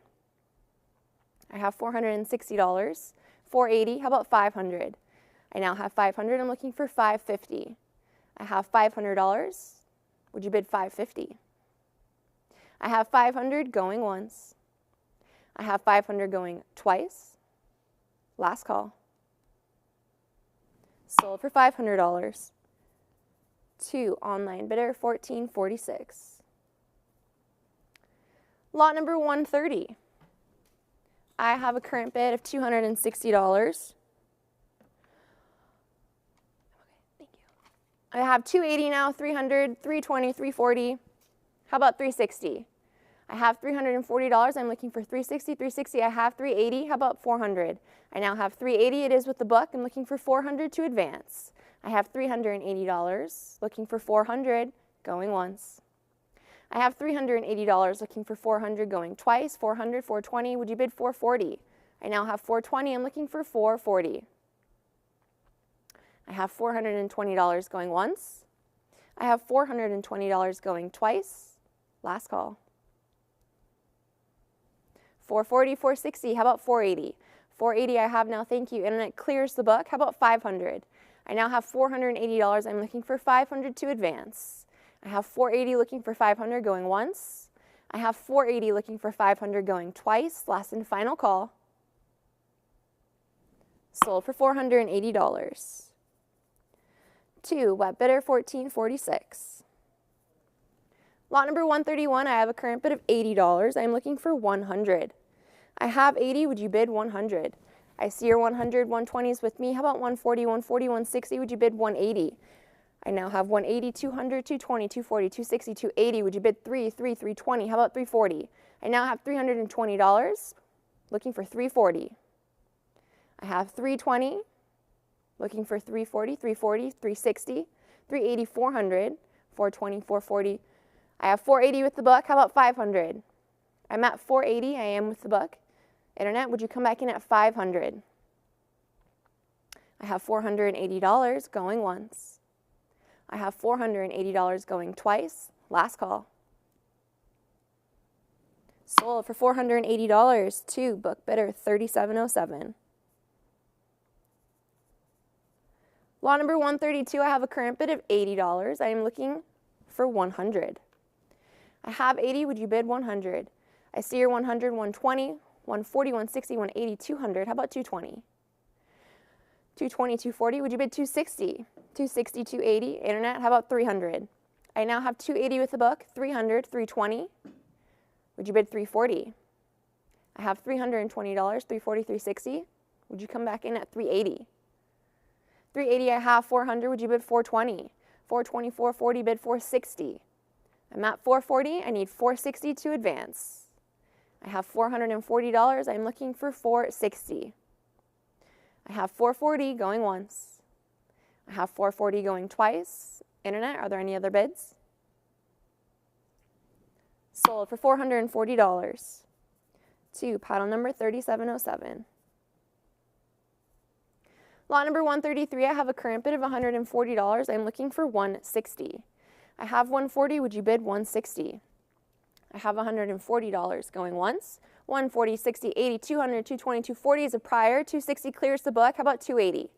I have $460, $480. How about $500? I now have $500. I'm looking for $550. I have $500. Would you bid $550? I have $500 going once. I have $500 going twice. Last call. Sold for $500. 2, online bidder, $14.46. Lot number 130. I have a current bid of $260. Thank you. I have $280 now, $300, $320, $340. How about $360? I have $340. I'm looking for $360. $360. I have $380. How about $400? I now have $380. It is with the book. I'm looking for $400 to advance. I have $380. Looking for $400. Going once. I have $380. Looking for $400. Going twice. $400. $420. Would you bid $440? I now have $420. I'm looking for $440. I have $420 going once. I have $420 going twice. Last call. $440, $460. How about $480? $480 I have now. Thank you. Internet clears the book. How about $500? I now have $480. I'm looking for $500 to advance. I have $480 looking for $500 going once. I have $480 looking for $500 going twice. Last and final call. Sold for $480. 2, web bidder, $14.46. Lot number 131, I have a current bid of $80. I am looking for $100. I have $80. Would you bid $100? I see your $100, $120s with me. How about $140, $140, $160? Would you bid $180? I now have $180, $200, $220, $240, $260, $280. Would you bid $320? How about $340? I now have $320. Looking for $340. I have $320. Looking for $340, $340, $360, $380, $400, $420, $440. I have $480 with the book. How about $500? I'm at $480. I am with the book. Internet, would you come back in at $500? I have $480 going once. I have $480 going twice. Last call. Sold for $480. 2, book bidder, $37.07. Lot number 132, I have a current bid of $80. I am looking for $100. I have $80. Would you bid $100? I see your $100, $120, $140, $160, $180, $200. How about $220? $220, $240. Would you bid $260? $260, $280. Internet, how about $300? I now have $280 with the book. $300, $320. Would you bid $340? I have $320, $340, $360. Would you come back in at $380? $380, I have $400. Would you bid $420? $420, $440. Bid $460. I'm at $440. I need $460 to advance. I have $440. I'm looking for $460. I have $440 going once. I have $440 going twice. Internet, are there any other bids? Sold for $440. 2, paddle number 3707. Lot number 133, I have a current bid of $140. I'm looking for 160. I have 140, would you bid 160? I have $140 going once. 140, 60, 80, 200, 220, 240 is a prior. 260 clears the book. How about 280?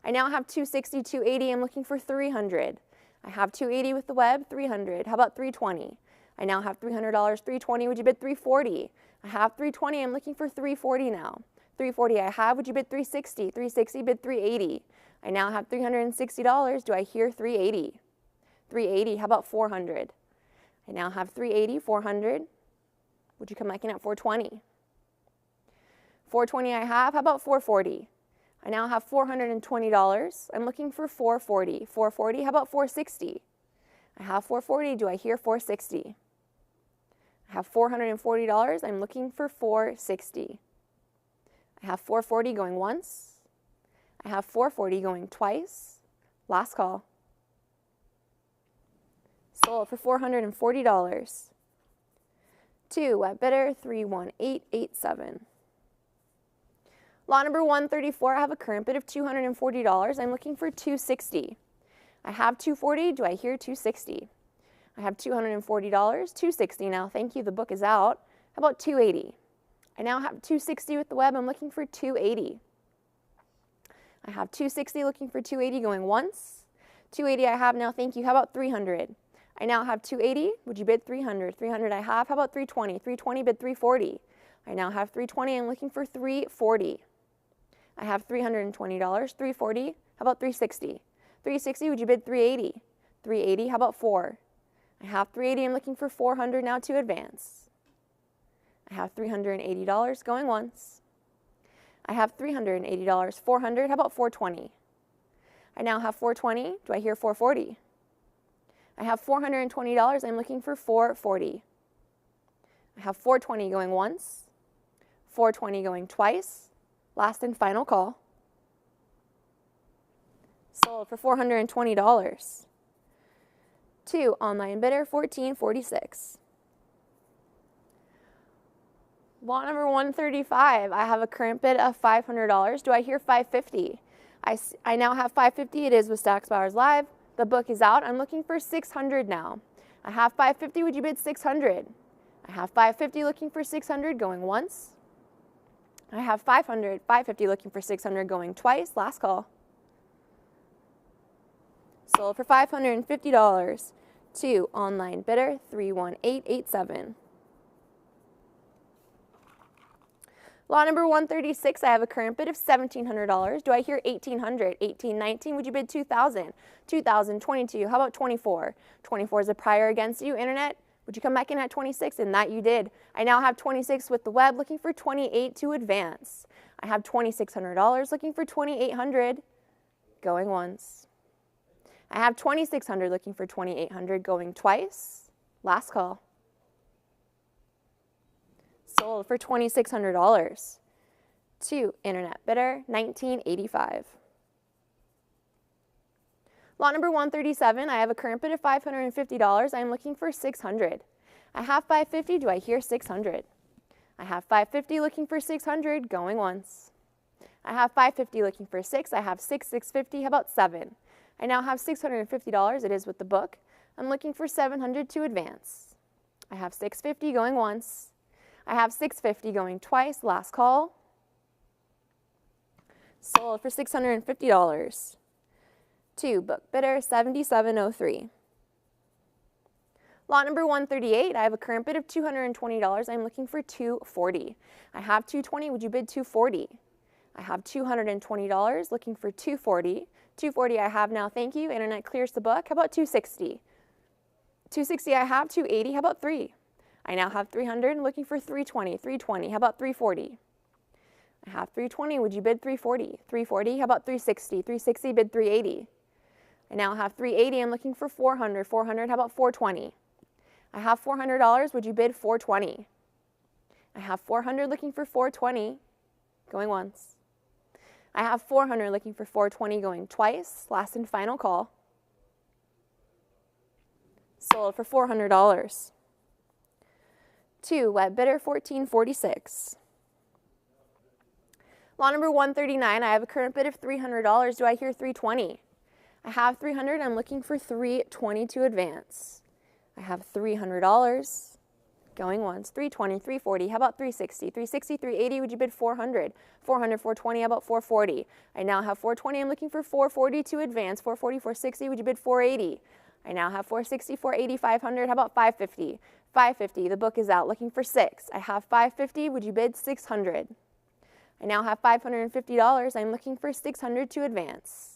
I now have 260, 280. I'm looking for 300. I have 280 with the web, 300. How about 320? I now have $300, 320. Would you bid 340? I have 320. I'm looking for 340 now. 340 I have. Would you bid 360? 360 bid 380. I now have $360. Do I hear 380? 380. How about 400? I now have 380, 400. Would you come back in at 420? 420 I have. How about 440? I now have $420. I'm looking for 440. 440. How about 460? I have 440. Do I hear 460? I have $440. I'm looking for 460. I have 440 going once. I have 440 going twice. Last call. Sold for $440. 2, web bidder 31887. Lot number 134, I have a current bid of $240. I'm looking for 260. I have 240. Do I hear 260? I have $240, 260 now. Thank you. The book is out. How about 280? I now have 260 with the web. I'm looking for 280. I have 260 looking for 280 going once. 280 I have now. Thank you. How about 300? I now have 280. Would you bid 300? 300 I have. How about 320? 320 bid 340. I now have 320. I'm looking for 340. I have $320, 340. How about 360? 360, would you bid 380? 380, how about 4? I have 380. I'm looking for 400 now to advance. I have $380 going once. I have $380, 400. How about 420? I now have 420. Do I hear 440? I have $420. I'm looking for 440. I have 420 going once, 420 going twice. Last and final call. Sold for $420. 2, online bidder 1446. Lot number 135, I have a current bid of $500. Do I hear 550? I now have 550. It is with Stacks Bowers Live. The book is out. I'm looking for 600 now. I have 550. Would you bid 600? I have 550 looking for 600 going once. I have 500, 550 looking for 600 going twice. Last call. Sold for $550. 2, online bidder 31887. Lot number 136, I have a current bid of $1,700. Do I hear 1,800? 1,819, would you bid 2,000? 2,022, how about 24? 24 is a prior against you, internet. Would you come back in at 26? And that you did. I now have 26 with the web, looking for 28 to advance. I have $2,600, looking for 2,800, going once. I have 2,600, looking for 2,800, going twice. Last call. Sold for $2,600. 2, internet bidder 1985. Lot number 137, I have a current bid of $550. I am looking for 600. I have 550. Do I hear 600? I have 550 looking for 600, going once. I have 550 looking for 6. I have 650. How about 7? I now have $650. It is with the book. I'm looking for 700 to advance. I have 650 going once. I have 650 going twice. Last call. Sold for $650. 2, book bidder 7703. Lot number 138, I have a current bid of $220. I'm looking for 240. I have 220. Would you bid 240? I have $220, looking for 240. 240 I have now. Thank you. Internet clears the book. How about 260? 260 I have. 280. How about 3? I now have 300, looking for 320. 320. How about 340? I have 320. Would you bid 340? 340. How about 360? 360 bid 380. I now have 380. I'm looking for 400. 400. How about 420? I have $400. Would you bid 420? I have 400 looking for 420, going once. I have 400 looking for 420, going twice. Last and final call. Sold for $400. 2, web bidder 1446. Lot number 139, I have a current bid of $300. Do I hear 320? I have 300. I'm looking for 320 to advance. I have $300. Going once. 320, 340. How about 360? 360, 380. Would you bid 400? 400, 420. How about 440? I now have 420. I'm looking for 440 to advance. 440, 460. Would you bid 480? I now have 460, 480, 500. How about 550? 550. The book is out. Looking for 6. I have 550. Would you bid 600? I now have $550. I'm looking for 600 to advance.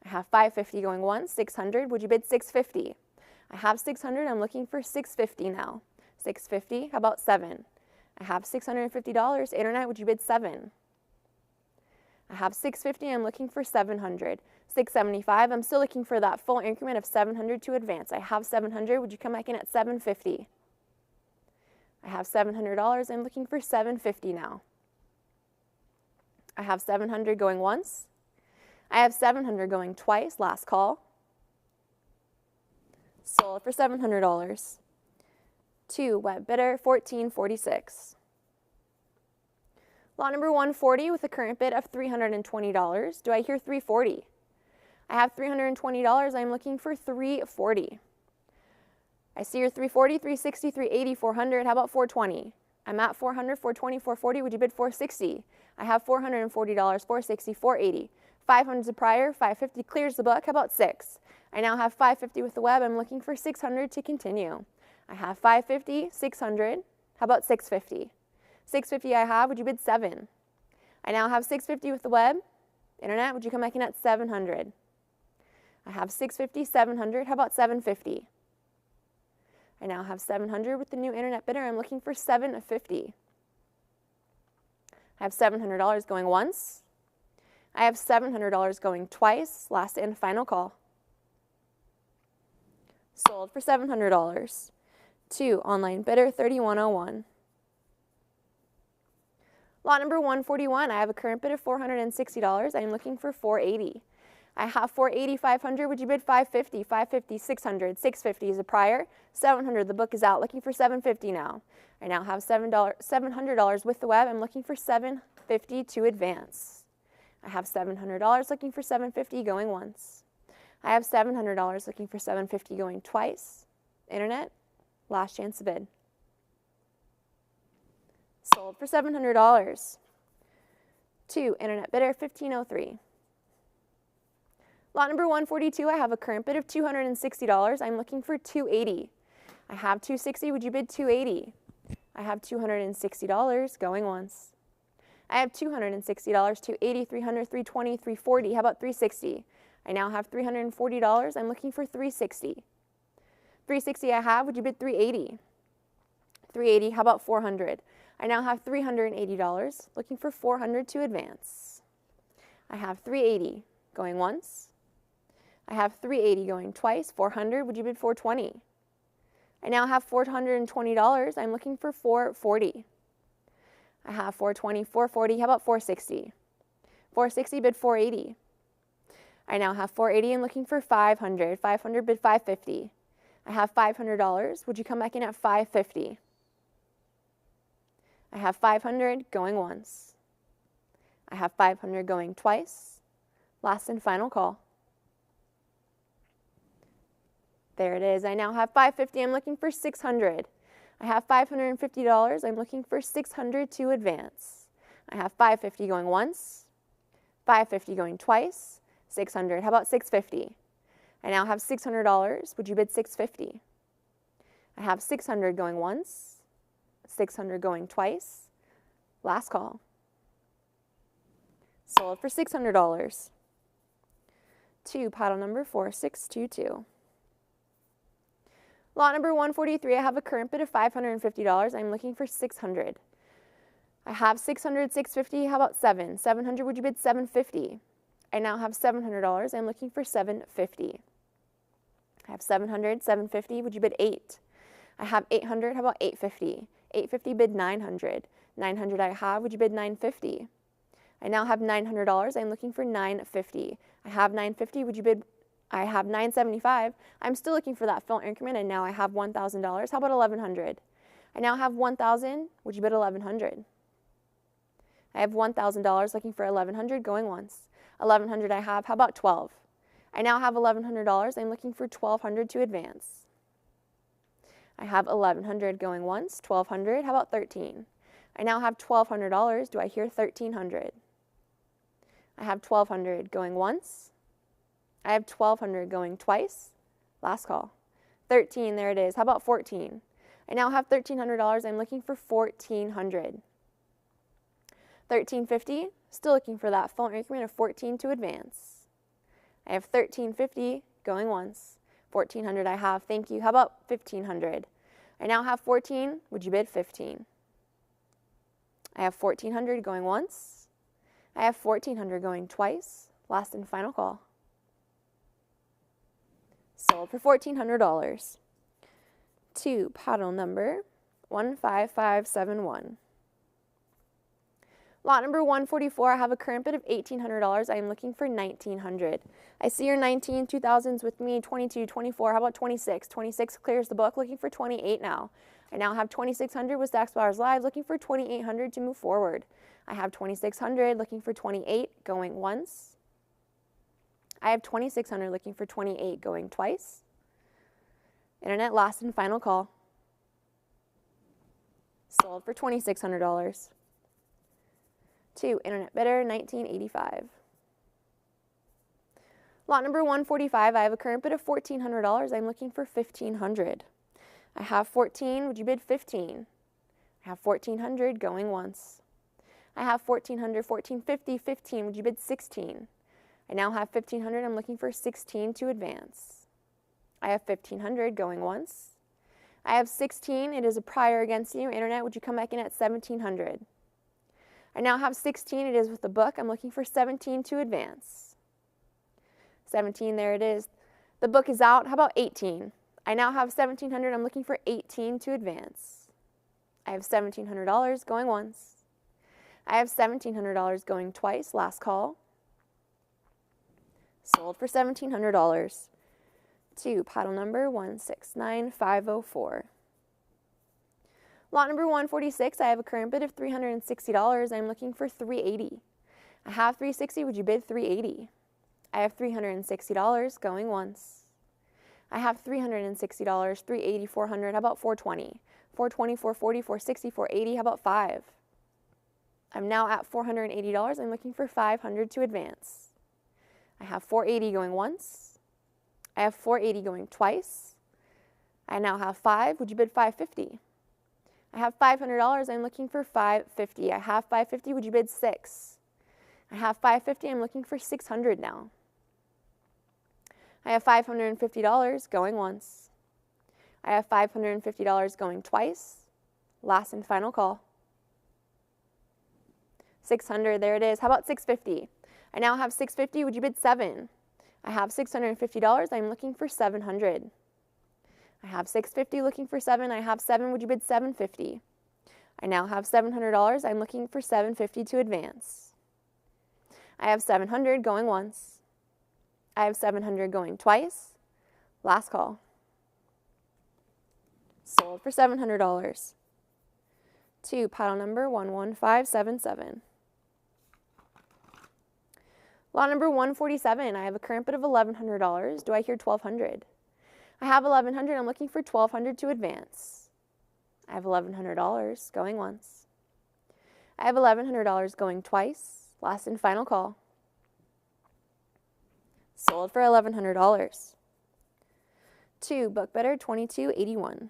I have 550 going once. 600. Would you bid 650? I have 600. I'm looking for 650 now. 650. How about 7? I have $650. Internet, would you bid 7? I have 650. I'm looking for 700. 675. I'm still looking for that full increment of 700 to advance. I have 700. Would you come back in at 750? I have $700. I'm looking for 750 now. I have 700 going once. I have 700 going twice. Last call. Sold for $700. 2, wet bidder, 1446. Lot number 140 with a current bid of $320. Do I hear 340? I have $320. I'm looking for 340. I see your 340, 360, 380, 400. How about 420? I'm at 400, 420, 440. Would you bid 460? I have $440, 460, 480. 500's a prior, 550 clears the book. How about 6? I now have 550 with the web. I'm looking for 600 to continue. I have 550, 600. How about 650? 650 I have. Would you bid 7? I now have 650 with the web. Internet, would you come back in at 700? I have 650, 700. How about 750? I now have 700 with the new internet bidder. I'm looking for 750. I have $700 going once. I have $700 going twice. Last and final call. Sold for $700. 2, online bidder, 3101. Lot number 141, I have a current bid of $460. I am looking for 480. I have 480, 500. Would you bid 550? 550, 600. 650 is a prior. 700, the book is out. Looking for 750 now. I now have $700 with the web. I'm looking for 750 to advance. I have $700 looking for 750 going once. I have $700 looking for 750 going twice. Internet, last chance to bid. Sold for $700. 2, internet bidder, 1503. Lot number 142, I have a current bid of $260. I'm looking for 280. I have 260. Would you bid 280? I have $260 going once. I have $260, 280, 300, 320, 340. How about 360? I now have $340. I'm looking for 360. 360 I have. Would you bid 380? 380. How about 400? I now have $380. Looking for 400 to advance. I have 380 going once. I have 380 going twice. 400. Would you bid 420? I now have $420. I'm looking for 440. I have 420, 440. How about 460? 460 bid 480. I now have 480 and looking for 500. 500 bid 550. I have $500. Would you come back in at 550? I have 500 going once. I have 500 going twice. Last and final call. There it is. I now have 550. I'm looking for 600. I have $550. I'm looking for 600 to advance. I have 550 going once. 550 going twice. 600. How about 650? I now have $600. Would you bid 650? I have 600 going once. 600 going twice. Last call. Sold for $600. 2, paddle number 4622. Lot number 143, I have a current bid of $550. I'm looking for 600. I have 600, 650. How about 7? 700, would you bid 750? I now have $700. I'm looking for 750. I have 700, 750. Would you bid 8? I have 800. How about 850? 850 bid 900. 900 I have. Would you bid 950? I now have $900. I'm looking for 950. I have 950. Would you bid? I have 975. I'm still looking for that full increment, and now I have $1,000. How about 1100? I now have 1,000. Would you bid 1100? I have $1,000 looking for 1,100 going once. 1,100 I have. How about 12? I now have $1,100. I'm looking for 1,200 to advance. I have 1,100 going once. 1,200. How about 13? I now have $1,200. Do I hear 1,300? I have 1,200 going once. I have 1,200 going twice. Last call. 13, there it is. How about 14? I now have $1,300. I'm looking for 1,400. 1,350, still looking for that full increment of 14 to advance. I have 1,350 going once. 1,400 I have. Thank you. How about 1,500? I now have 14. Would you bid 15? I have 1,400 going once. I have 1,400 going twice. Last and final call. Sold for $1,400. To paddle number 15571. Lot number 144, I have a current bid of $1,800. I am looking for $1,900. I see your 19, 2000s with me, 22, 24. How about 26? 26 clears the book, looking for 28 now. I now have 2,600 with Stacks Bowers Live, looking for 2,800 to move forward. I have 2,600 looking for 28, going once. I have 2,600 looking for 28, going twice. Internet, last and final call. Sold for $2,600. To internet bidder, 1985. Lot number 145, I have a current bid of $1,400. I'm looking for $1,500. I have 14. Would you bid 15? I have 1,400 going once. I have 1,400, 1,450, 15. Would you bid 16? I now have 1,500. I'm looking for 16 to advance. I have 1,500 going once. I have 16. It is a prior against you. Internet, would you come back in at 1,700? I now have 16. It is with the book. I'm looking for 17 to advance. 17, there it is. The book is out. How about 18? I now have 1,700. I'm looking for 18 to advance. I have $1,700 going once. I have $1,700 going twice. Last call. Sold for $1,700. To paddle number 169504. Lot number 146, I have a current bid of $360. I'm looking for $380. I have $360. Would you bid $380? I have $360 going once. I have $360, $380, $400. How about $420? $420, $440, $460, $480. How about $5? I'm now at $480. I'm looking for $500 to advance. I have $480 going once. I have $480 going twice. I now have $5. Would you bid $550? I have $500. I'm looking for $550. I have $550. Would you bid $6? I have $550. I'm looking for $600 now. I have $550 going once. I have $550 going twice. Last and final call. $600. There it is. How about $650? I now have $650. Would you bid $7? I have $650. I'm looking for $700. I have $650 looking for $7. I have $7. Would you bid $750? I now have $700. I'm looking for $750 to advance. I have $700 going once. I have $700 going twice. Last call. Sold for $700. To pile number 11577. Lot number 147. I have a current bid of $1,100. Do I hear $1,200? I have $1,100. I'm looking for $1,200 to advance. I have $1,100 going once. I have $1,100 going twice. Last and final call. Sold for $1,100. To book bidder 2281.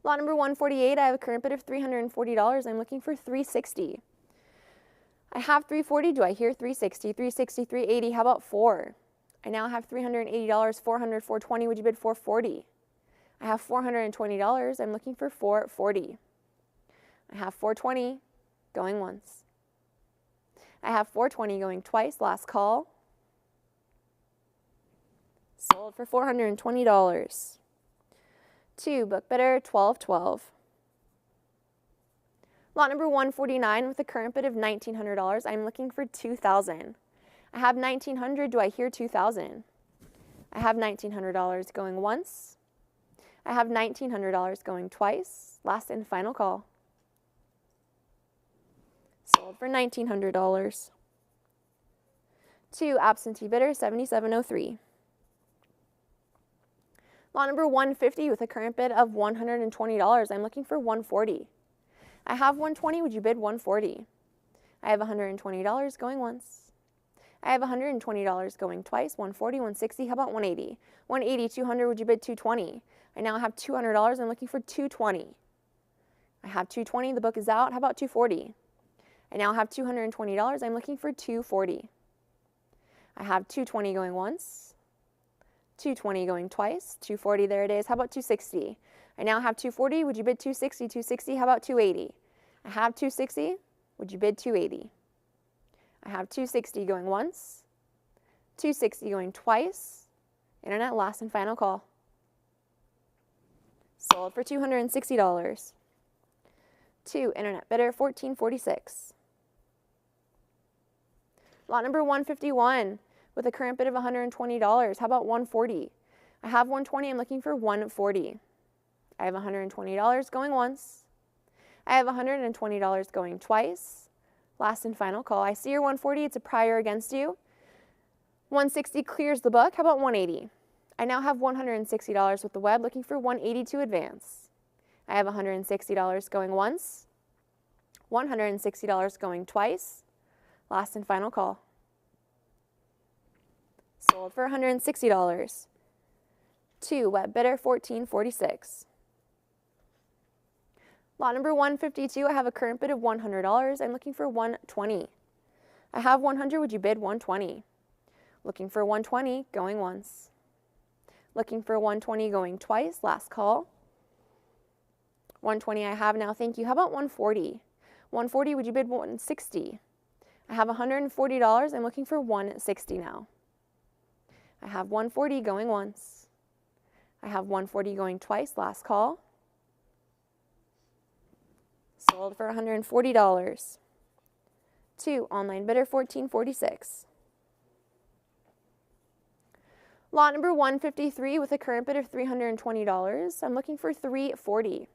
Lot number 148. I have a current bid of $340. I'm looking for $360. I have $340. Do I hear $360? $360, $380. How about $4? I now have $380, $400, $420. Would you bid $440? I have $420. I'm looking for $440. I have $420 going once. I have $420 going twice. Last call. Sold for $420. To book bidder 1212. Lot number 149 with a current bid of $1,900. I'm looking for $2,000. I have $1,900. Do I hear $2,000? I have $1,900 going once. I have $1,900 going twice. Last and final call. Sold for $1,900. 2, absentee bidder, 7703. Lot number 150 with a current bid of $120. I'm looking for 140. I have 120. Would you bid 140? I have $120 going once. I have $120 going twice. 140, 160. How about 180? 180, 200. Would you bid 220? I now have $200. I'm looking for 220. I have 220. The book is out. How about 240? I now have $220. I'm looking for 240. I have 220 going once. 220 going twice. 240, there it is. How about 260? I now have 240. Would you bid 260? 260, how about 280? I have 260. Would you bid 280? I have 260 going once. 260 going twice. Internet, last and final call. Sold for $260. 2, internet bidder, 1446. Lot number 151 with a current bid of $120. How about 140? I have 120. I'm looking for 140. I have $120 going once. I have $120 going twice. Last and final call. I see your 140. It's a prior against you. 160 clears the book. How about 180? I now have $160 with the web, looking for 180 to advance. I have $160 going once. $160 going twice. Last and final call. Sold for $160. 2, web bidder, 1446. Lot number 152, I have a current bid of $100. I'm looking for 120. I have 100. Would you bid 120? Looking for 120, going once. Looking for 120, going twice. Last call. 120 I have now. Thank you. How about 140? 140, would you bid 160? I have $140. I'm looking for 160 now. I have 140 going once. I have 140 going twice. Last call. Sold for $140. 2, online bidder, 1446. Lot number 153 with a current bid of $320. I'm looking for 340.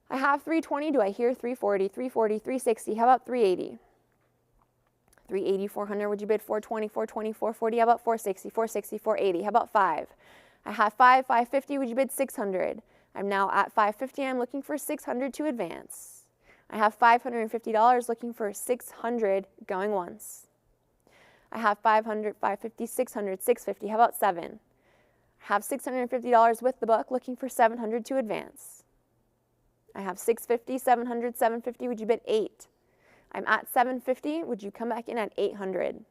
I have 320. Do I hear 340? 340, 360. How about 380? 380, 400. Would you bid 420, 420, 440? How about 460, 460, 480? How about 5? I have 5, 550. Would you bid 600? I'm now at 550. I'm looking for 600 to advance. I have $550 looking for 600 going once. I have 500, 550, 600, 650. How about 7? I have $650 with the book looking for 700 to advance. I have 650, 700, 750. Would you bid 8? I'm at 750. Would you come back in at 800?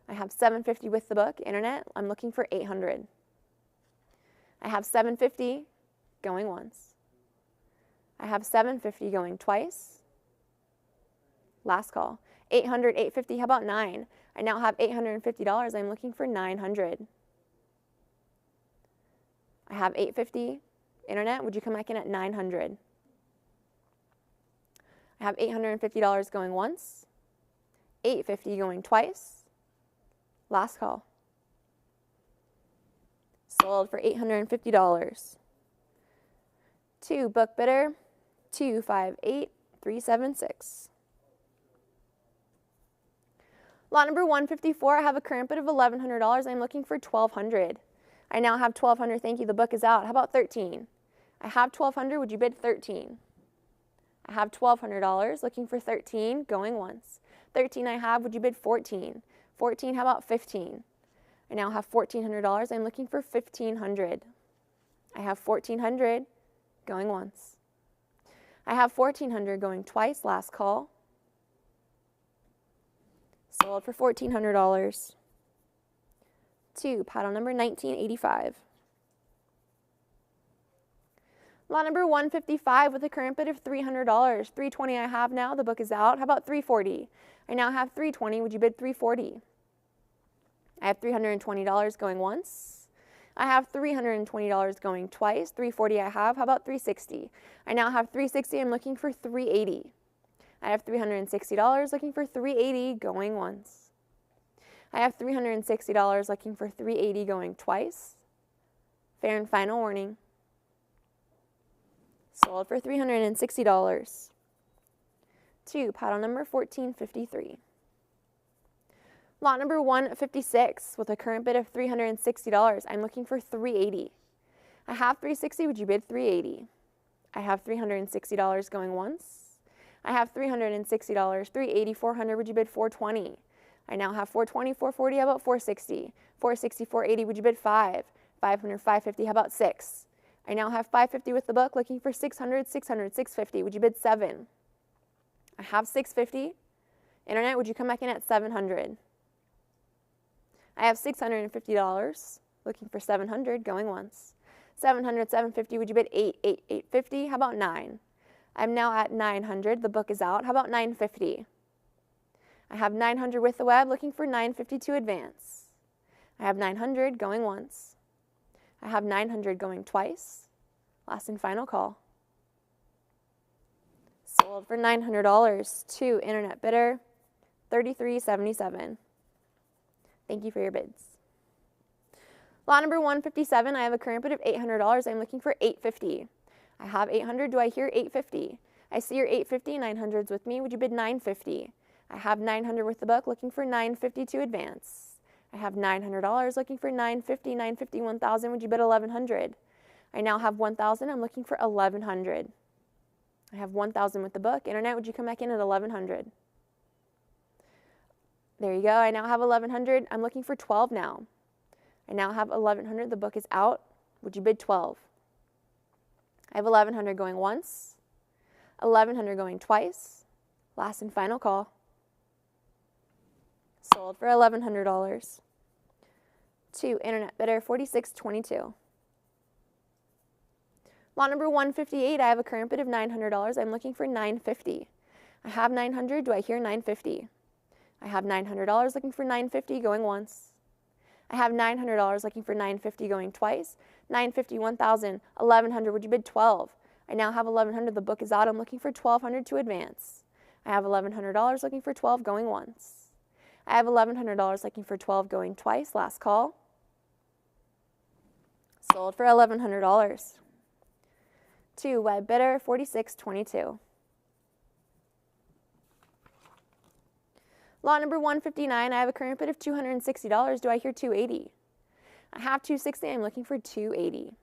I have 750 with the book. Internet, I'm looking for 800. I have 750 going once. I have 750 going twice. Last call. 800, 850. How about 9? I now have $850. I'm looking for 900. I have 850. Internet, would you come back in at 900? I have $850 going once. 850 going twice. Last call. Sold for $850. 2, book bidder, 258376. Lot number 154, I have a current bid of $1,100. I'm looking for 1,200. I now have 1,200. Thank you. The book is out. How about 13? I have 1,200. Would you bid 13? I have $1,200. Looking for 13. Going once. 13 I have. Would you bid 14? 14. How about 15? I now have $1,400. I'm looking for 1,500. I have 1,400. Going once. I have 1,400 going twice. Last call. Sold for $1,400. 2, paddle number 1985. Lot number 155 with a current bid of $300. 320 I have now. The book is out. How about 340? I now have 320. Would you bid 340? I have $320 going once. I have $320 going twice. 340 I have. How about 360? I now have 360. I'm looking for 380. I have $360 looking for 380 going once. I have $360 looking for 380 going twice. Fair and final warning. Sold for $360. 2, paddle number 1453. Lot number 156 with a current bid of $360. I'm looking for 380. I have 360, would you bid 380? I have $360 going once. I have $360, 380, 400, would you bid 420? I now have 420, 440, how about 460? 460, 480, would you bid 5? 500, 550, how about 6? I now have 550 with the book, looking for 600, 600, 650, would you bid 7? I have 650. Internet, would you come back in at 700? I have $650, looking for 700, going once. 700, 750, would you bid 8, 8, 850, how about 9? I'm now at 900, the book is out, how about 950? I have 900 with the web, looking for 950 to advance. I have 900 going once. I have 900 going twice. Last and final call. Sold for $900 to internet bidder, $33.77. Thank you for your bids. Lot number 157, I have a current bid of $800. I'm looking for $850. I have $800. Do I hear $850? I see your $850, 900's with me. Would you bid $950? I have $900 with the book, looking for $950 to advance. I have $900, looking for $950, $950, $1,000. Would you bid $1,100? I now have $1,000. I'm looking for $1,100. I have $1,000 with the book. Internet, would you come back in at $1,100? There you go. I now have $1,100. I'm looking for $12 now. I now have $1,100. The book is out. Would you bid $12? I have $1,100 going once, $1,100 going twice. Last and final call. Sold for $1,100 to internet bidder, $46.22. Lot number 158, I have a current bid of $900. I'm looking for $950. I have $900. Do I hear $950? I have $900, looking for $950, going once. I have $900, looking for $950, going twice. $950, $1,000, $1,100, would you bid $12? I now have $1,100, the book is out. I'm looking for $1,200 to advance. I have $1,100, looking for $12, going once. I have $1,100, looking for $12, going twice. Last call. Sold for $1,100 to web bidder, $46.22. Lot number 159, I have a current bid of $260. Do I hear $280? I have $260. I'm looking for $280.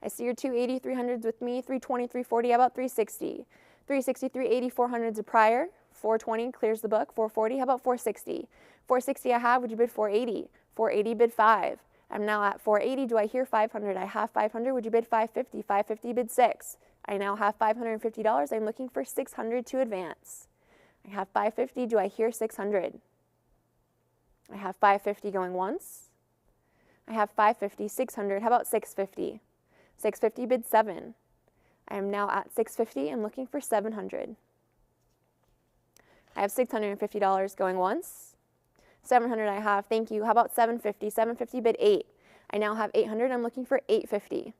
I see your $280, 300's with me, $320, $340. How about $360? $360, $380, $400's a prior. $420 clears the book. $440. How about $460? $460 I have. Would you bid $480? $480 bid 5. I'm now at $480. Do I hear $500? I have $500. Would you bid $550? $550 bid 6. I now have $550. I'm looking for $600 to advance. I have $550. Do I hear $600? I have $550 going once. I have $550, $600. How about $650? $650 bid 7. I am now at $650 and looking for $700. I have $650 going once. $700 I have. Thank you. How about $750? $750 bid 8. I now have $800. I'm looking for $850.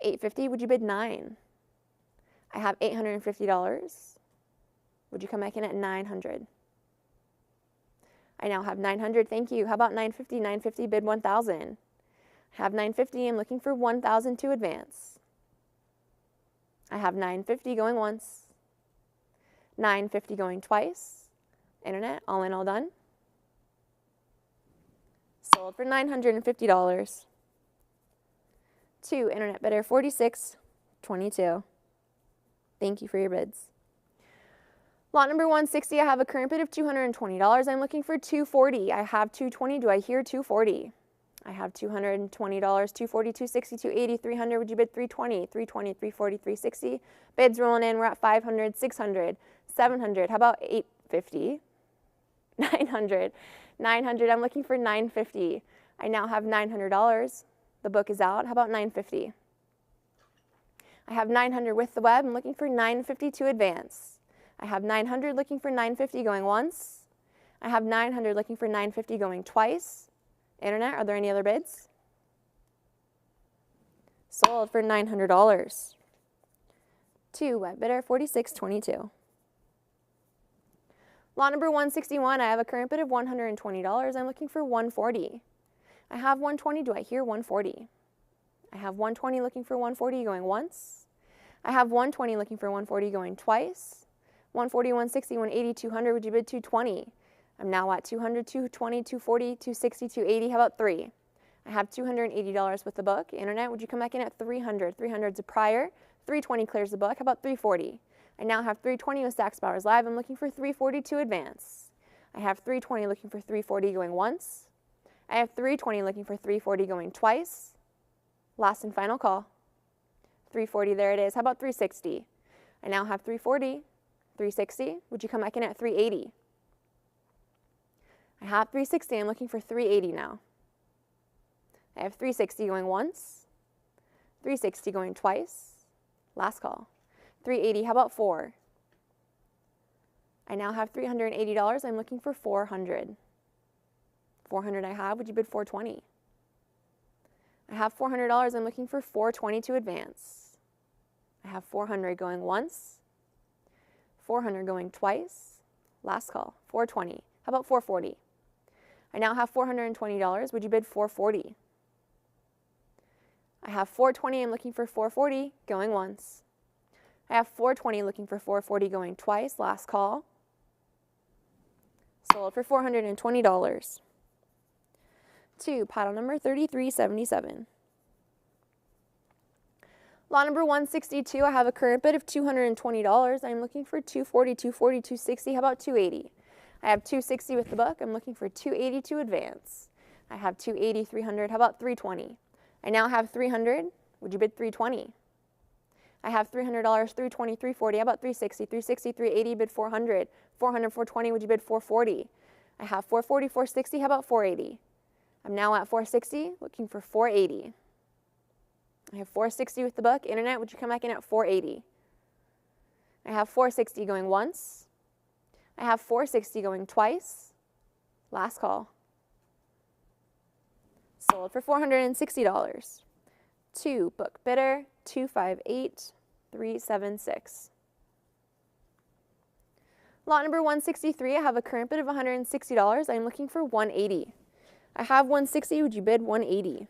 $850. Would you bid 9? I have $850. Would you come back in at $900? I now have $900. Thank you. How about $950? $950 bid 1,000. I have $950. I'm looking for $1,000 to advance. I have $950 going once. $950 going twice. Internet, all in, all done. Sold for $950 to internet bidder, $46.22. Thank you for your bids. Lot number 160, I have a current bid of $220. I'm looking for $240. I have $220. Do I hear $240? I have $220, $240, $260, $280, $300. Would you bid $320? $320, $340, $360. Bids rolling in. We're at $500, $600, $700. How about $850? $900. $900. I'm looking for $950. I now have $900. The book is out. How about $950? I have $900 with the web. I'm looking for $950 to advance. I have $900 looking for $950 going once. I have $900 looking for $950 going twice. Internet, are there any other bids? Sold for $900 to web bidder, $46.22. Lot number 161, I have a current bid of $120. I'm looking for $140. I have $120. Do I hear $140? I have $120 looking for $140 going once. I have $120 looking for $140 going twice. 140, 160, 180, 200. Would you bid 220? I'm now at 200, 220, 240, 260, 280. How about 3? I have $280 with the book. Internet, would you come back in at 300? 300's a prior. 320 clears the book. How about 340? I now have 320 with Stacks Bowers Live. I'm looking for 340 to advance. I have 320 looking for 340 going once. I have 320 looking for 340 going twice. Last and final call. 340, there it is. How about 360? I now have 340, 360. Would you come back in at 380? I have 360. I'm looking for 380 now. I have 360 going once. 360 going twice. Last call. 380. How about 4? I now have $380. I'm looking for 400. 400 I have. Would you bid 420? I have $400. I'm looking for 420 to advance. I have 400 going once. 400 going twice. Last call. 420. How about 440? I now have $420. Would you bid 440? I have 420. I'm looking for 440 going once. I have 420 looking for 440 going twice. Last call. Sold for $420. To paddle number 3377. Lot number 162, I have a current bid of $220. I'm looking for 240, 240, 260. How about 280? I have 260 with the book. I'm looking for 280 to advance. I have 280, 300. How about 320? I now have 300. Would you bid 320? I have $300, 320, 340. How about 360, 360, 380? Bid 400. 400, 420. Would you bid 440? I have 440, 460. How about 480? I'm now at 460, looking for 480. I have 460 with the book. Internet, would you come back in at 480? I have 460 going once. I have 460 going twice. Last call. Sold for $460. To book bidder 258376. Lot number 163, I have a current bid of $160. I'm looking for 180. I have 160, would you bid 180?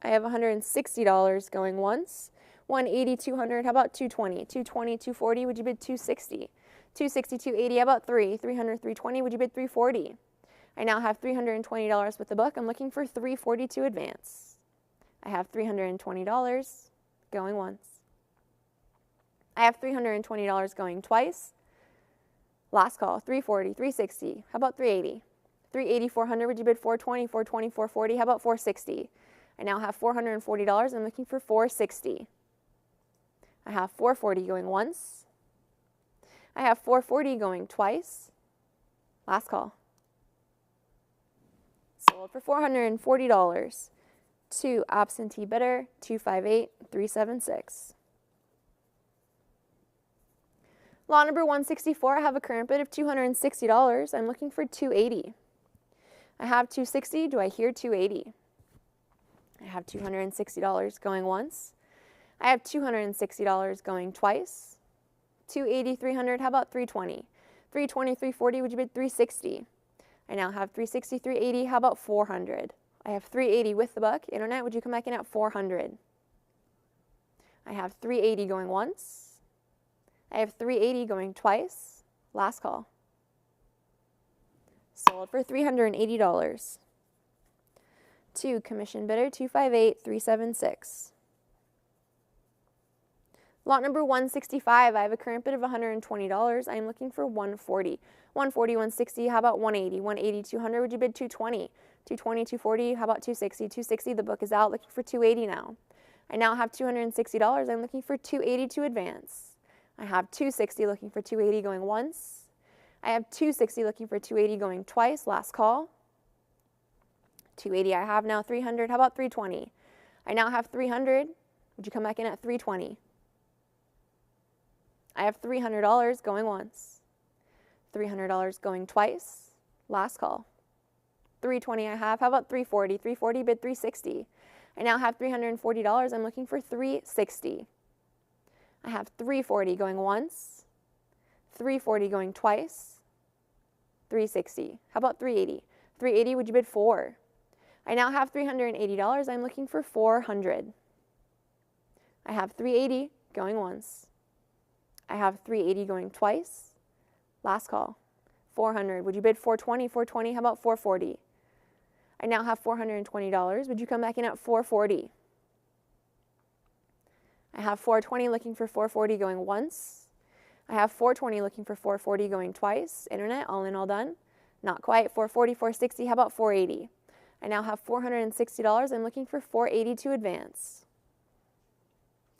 I have $160 going once. 180, 200, how about 220? 220, 240, would you bid 260? 260, 280, how about 300, 320, would you bid 340? I now have $320 with the book. I'm looking for 340 to advance. I have $320 going once. I have $320 going twice. Last call, 340, 360, how about 380? 380, 400, would you bid 420, 420, 440, how about 460? I now have $440. I'm looking for 460. I have 440 going once. I have 440 going twice. Last call. Sold for $440. To absentee bidder 258376. Lot number 164, I have a current bid of $260. I'm looking for 280. I have 260. Do I hear 280? I have $260 going once. I have $260 going twice. 280, 300, how about 320? 320, 340, would you bid 360? I now have 360, 380, how about 400? I have 380 with the buck. Internet, would you come back in at 400? I have 380 going once. I have 380 going twice. Last call. Sold for $380. To commission bidder 258376. Lot number 165, I have a current bid of $120. I am looking for 140. 140, 160, how about 180? 180, 200, would you bid 220? 220, 240, how about 260? 260, the book is out, looking for 280 now. I now have $260. I'm looking for 280 to advance. I have 260 looking for 280 going once. I have 260 looking for 280 going twice. Last call. 280 I have now. 300, how about 320? I now have 300. Would you come back in at 320? I have $300 going once. $300 going twice. Last call. 320 I have. How about 340? 340 bid 360. I now have $340. I'm looking for 360. I have 340 going once. 340 going twice. 360. How about 380? 380, would you bid 4? I now have $380. I'm looking for 400. I have 380 going once. I have 380 going twice. Last call. 400. Would you bid 420? 420. How about 440? I now have $420. Would you come back in at 440? I have 420 looking for 440 going once. I have 420 looking for 440 going twice. Internet, all in, all done. Not quite. 440, 460. How about 480? I now have $460. I'm looking for 480 to advance.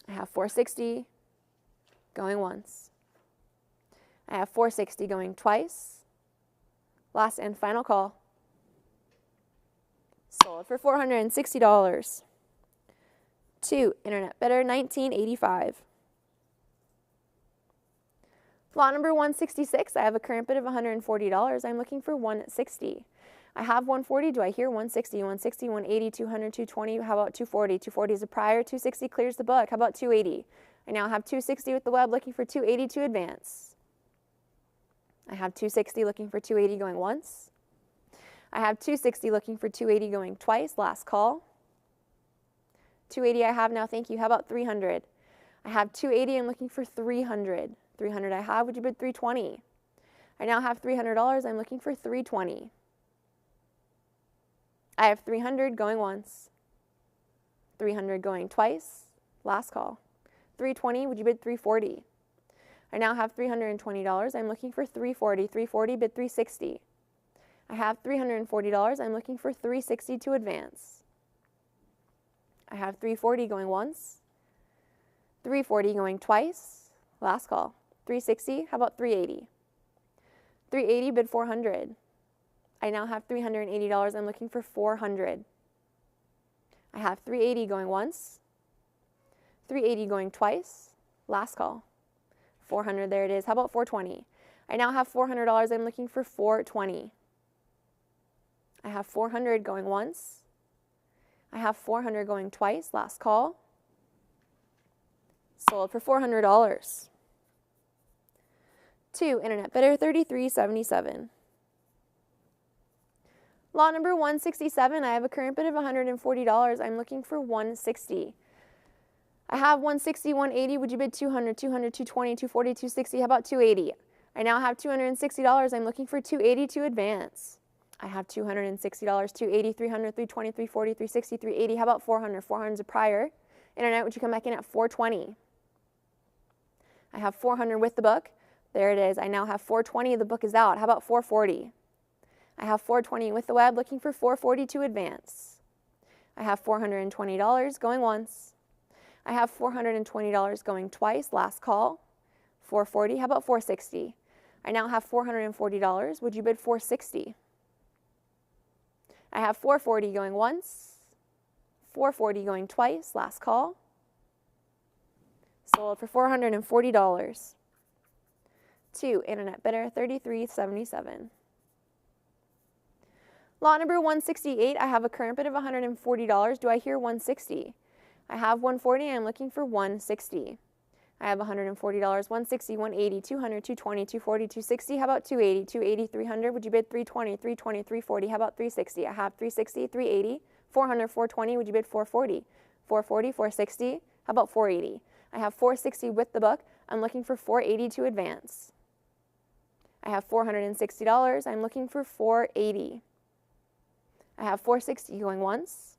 I have 460 going once. I have 460 going twice. Last and final call. Sold for $460. 2, internet bidder, 1985. Lot number 166, I have a current bid of $140. I'm looking for 160. I have 140. Do I hear 160? 160, 180, 200, 220. How about 240? 240 is a prior. 260 clears the book. How about 280? I now have 260 with the web looking for 280 to advance. I have 260 looking for 280 going once. I have 260 looking for 280 going twice. Last call. 280 I have now. Thank you. How about 300? I have 280. I'm looking for 300. 300 I have. Would you bid 320? I now have $300. I'm looking for 320. I have 300 going once. 300 going twice. Last call. 320. Would you bid 340? I now have $320. I'm looking for 340. 340 bid 360. I have $340. I'm looking for 360 to advance. I have 340 going once. 340 going twice. Last call. 360. How about 380? 380 bid 400. I now have $380. I'm looking for 400. I have 380 going once. 380 going twice. Last call. 400. There it is. How about 420? I now have $400. I'm looking for 420. I have 400 going once. I have 400 going twice. Last call. Sold for $400. 2, internet bidder, 3377. Lot number 167, I have a current bid of $140. I'm looking for 160. I have 160, 180. Would you bid 200, 200, 220, 240, 260? How about 280? I now have $260. I'm looking for 280 to advance. I have $260, 280, 300, 320, 340, 360, 380. How about 400? 400 is a prior. Internet, would you come back in at 420? I have 400 with the book. There it is. I now have 420. The book is out. How about 440? I have 420 with the web, looking for 440 to advance. I have $420 going once. I have $420 going twice. Last call. 440. How about 460? I now have $440. Would you bid 460? I have 440 going once. 440 going twice. Last call. Sold for $440. 2, internet bidder, 3377. Lot number 168, I have a current bid of $140. Do I hear 160? I have 140. I'm looking for 160. I have $140, 160, 180, 200, 220, 240, 260. How about 280, 280, 300? Would you bid 320, 320, 340? How about 360? I have 360, 380, 400, 420. Would you bid 440? 440, 460. How about 480? I have 460 with the book. I'm looking for 480 to advance. I have $460. I'm looking for 480. I have 460 going once.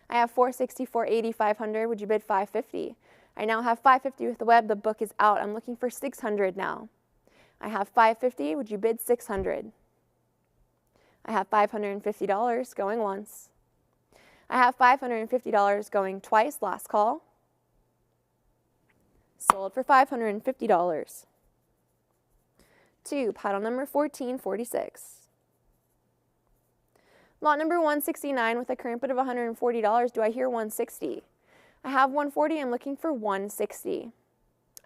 I have 460, 480, 500. Would you bid 550? I now have 550 with the web. The book is out. I'm looking for 600 now. I have 550. Would you bid 600? I have $550 going once. I have $550 going twice. Last call. Sold for $550. 2, paddle number 1446. Lot number 169 with a current bid of $140. Do I hear 160? I have 140. I'm looking for 160.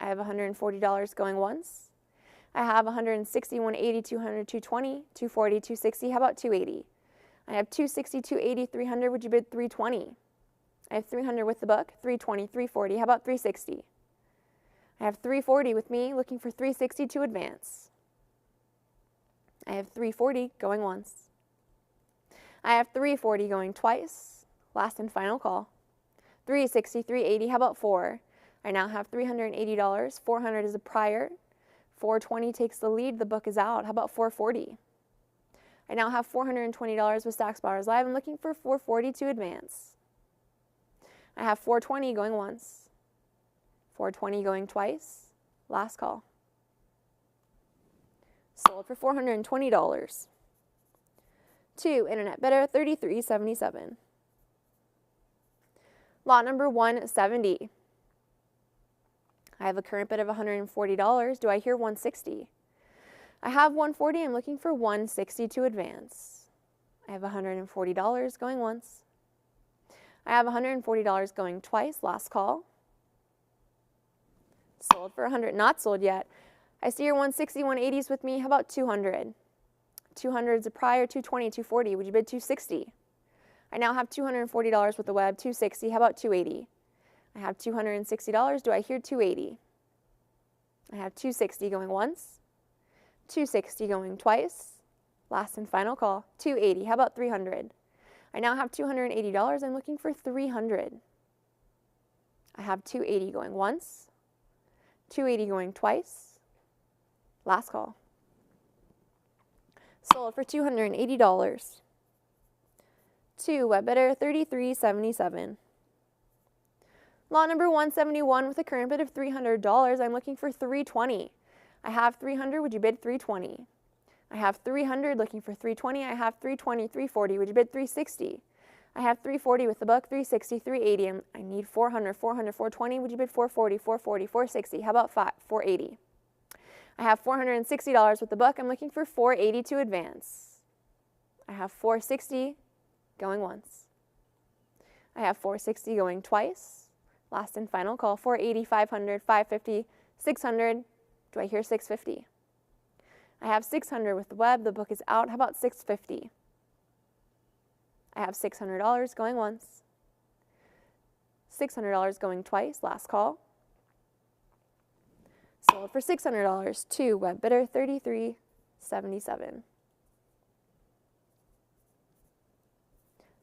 I have $140 going once. I have 160, 180, 200, 220, 240, 260. How about 280? I have 260, 280, 300. Would you bid 320? I have 300 with the book. 320, 340. How about 360? I have 340 with me, looking for 360 to advance. I have 340 going once. I have 340 going twice. Last and final call. 360, 380. How about 4? I now have $380. 400 is a prior. 420 takes the lead. The book is out. How about 440? I now have $420 with Stacks Bowers Live. I'm looking for 440 to advance. I have 420 going once. 420 going twice. Last call. Sold for $420. 2, internet bidder, $33.77. Lot number 170. I have a current bid of $140. Do I hear 160? I have 140. I'm looking for 160 to advance. I have $140 going once. I have $140 going twice. Last call. Sold for 100. Not sold yet. I see your 160, 180s with me. How about 200? 200 is a prior, 220, 240. Would you bid 260? I now have $240 with the web, 260. How about 280? I have $260. Do I hear 280? I have 260 going once, 260 going twice. Last and final call, 280. How about 300? I now have $280. I'm looking for 300. I have 280 going once, 280 going twice. Last call. Sold for $280. 2, web bidder, $33.77. Lot number 171 with a current bid of $300. I'm looking for 320. I have 300. Would you bid 320? I have 300 looking for 320. I have 320, 340. Would you bid 360? I have 340 with the book, 360, 380. I need 400, 400, 420. Would you bid 440, 440, 460? How about 480? I have $460 with the book. I'm looking for 480 to advance. I have 460 going once. I have 460 going twice. Last and final call, 480, 500, 550, 600. Do I hear 650? I have 600 with the web. The book is out. How about 650? I have $600 going once. $600 going twice. Last call. Sold for $600. 2, web bidder, $33.77.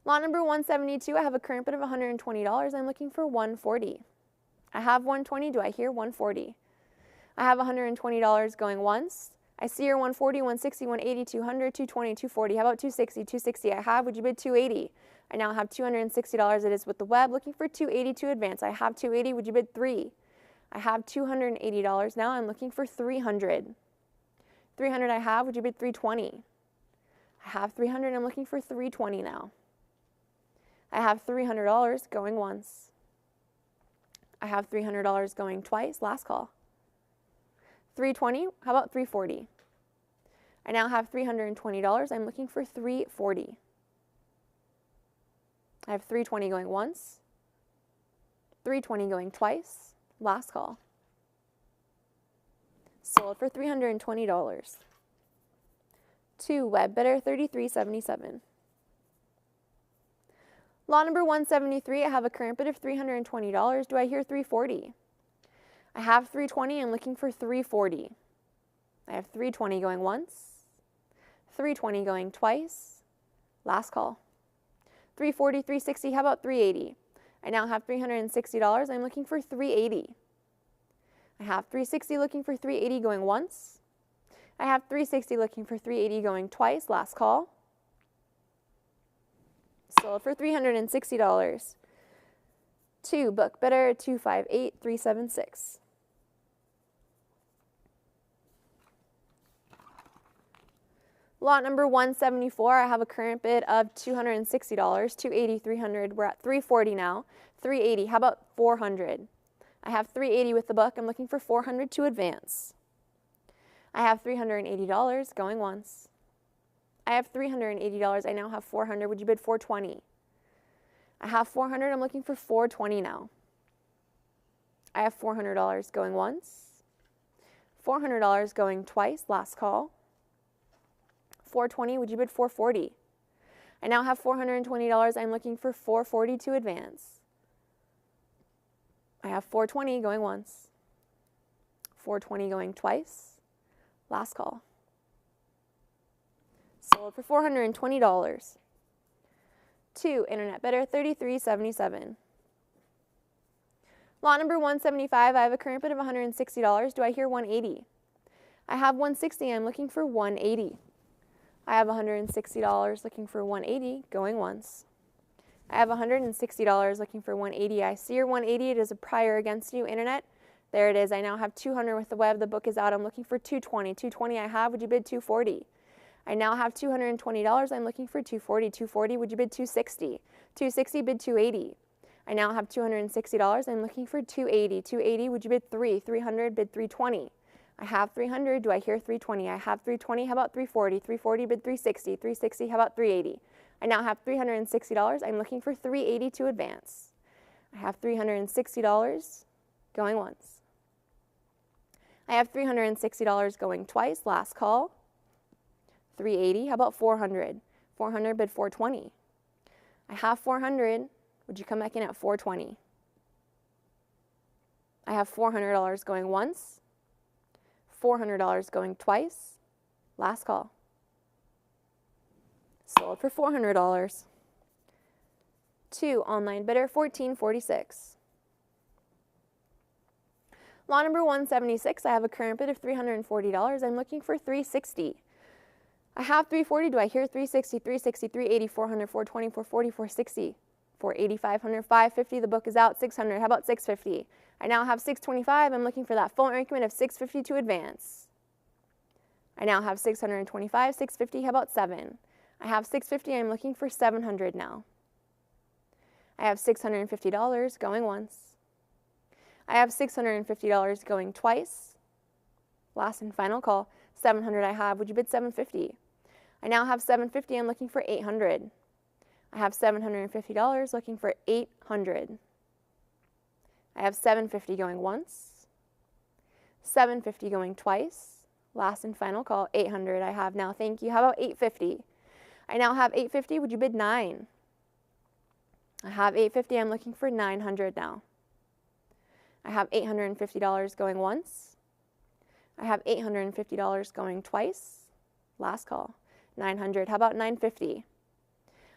Lot number 172, I have a current bid of $120. I'm looking for 140. I have 120. Do I hear 140? I have $120 going once. I see your 140, 160, 180, 200, 220, 240. How about 260, 260? I have. Would you bid 280? I now have $260. It is with the web. Looking for 280 to advance. I have 280. Would you bid 3? I have $280. Now I'm looking for 300. 300 I have. Would you bid 320? I have 300. I'm looking for 320 now. I have $300 going once. I have $300 going twice. Last call. 320. How about 340? I now have $320. I'm looking for 340. I have 320 going once. 320 going twice. Last call. Sold for $320. 2, web bidder, $33.77. Lot number 173, I have a current bid of $320. Do I hear 340? I have 320. I'm looking for 340. I have 320 going once, 320 going twice. Last call. 340, 360. How about 380? I now have $360. I'm looking for 380. I have 360 looking for 380 going once. I have 360 looking for 380 going twice. Last call. Sold for $360. 2, book bidder, 258,376. Lot number 174, I have a current bid of $260, 280, 300. We're at 340 now. 380. How about 400? I have 380 with the book. I'm looking for 400 to advance. I have $380 going once. I have $380. I now have 400. Would you bid 420? I have 400. I'm looking for 420 now. I have $400 going once. $400 going twice. Last call. 420. Would you bid 440? I now have $420. I'm looking for 440 to advance. I have 420 going once. 420 going twice. Last call. Sold for $420. 2, internet bidder, $33.77. Lot number 175, I have a current bid of $160. Do I hear 180? I have 160, I'm looking for 180. I have $160 looking for 180, going once. I have $160 looking for 180. I see your 180, it is a prior against you, internet. There it is, I now have 200 with the web, the book is out, I'm looking for 220. 220 I have, would you bid 240? I now have $220, I'm looking for 240. 240, would you bid 260? 260, bid 280. I now have $260, I'm looking for 280. 280, would you bid 300, bid 320. I have 300, do I hear 320? I have 320, how about 340? 340, bid 360. 360, how about 380? I now have $360, I'm looking for 380 to advance. I have $360 going once. I have $360 going twice, last call. 380, how about 400? 400, bid 420. I have 400, would you come back in at 420? I have $400 going once, $400 going twice, last call. Sold for $400. 2, online bidder, 1446. Lot number 176, I have a current bid of $340. I'm looking for 360. I have 340, do I hear 360, 360, 380, 400, 420, 440, 460, 480, 500, 550, the book is out, 600, how about 650? I now have 625, I'm looking for that full increment of 650 to advance. I now have 625, 650, how about 7? I have 650, I'm looking for 700 now. I have $650 going once. I have $650 going twice. Last and final call, 700 I have, would you bid 750? I now have 750, I'm looking for 800. I have $750 looking for 800. I have 750 going once, 750 going twice. Last and final call, 800 I have now, thank you. How about 850? I now have 850, would you bid 9? I have 850, I'm looking for 900 now. I have $850 going once. I have $850 going twice. Last call, 900. How about 950?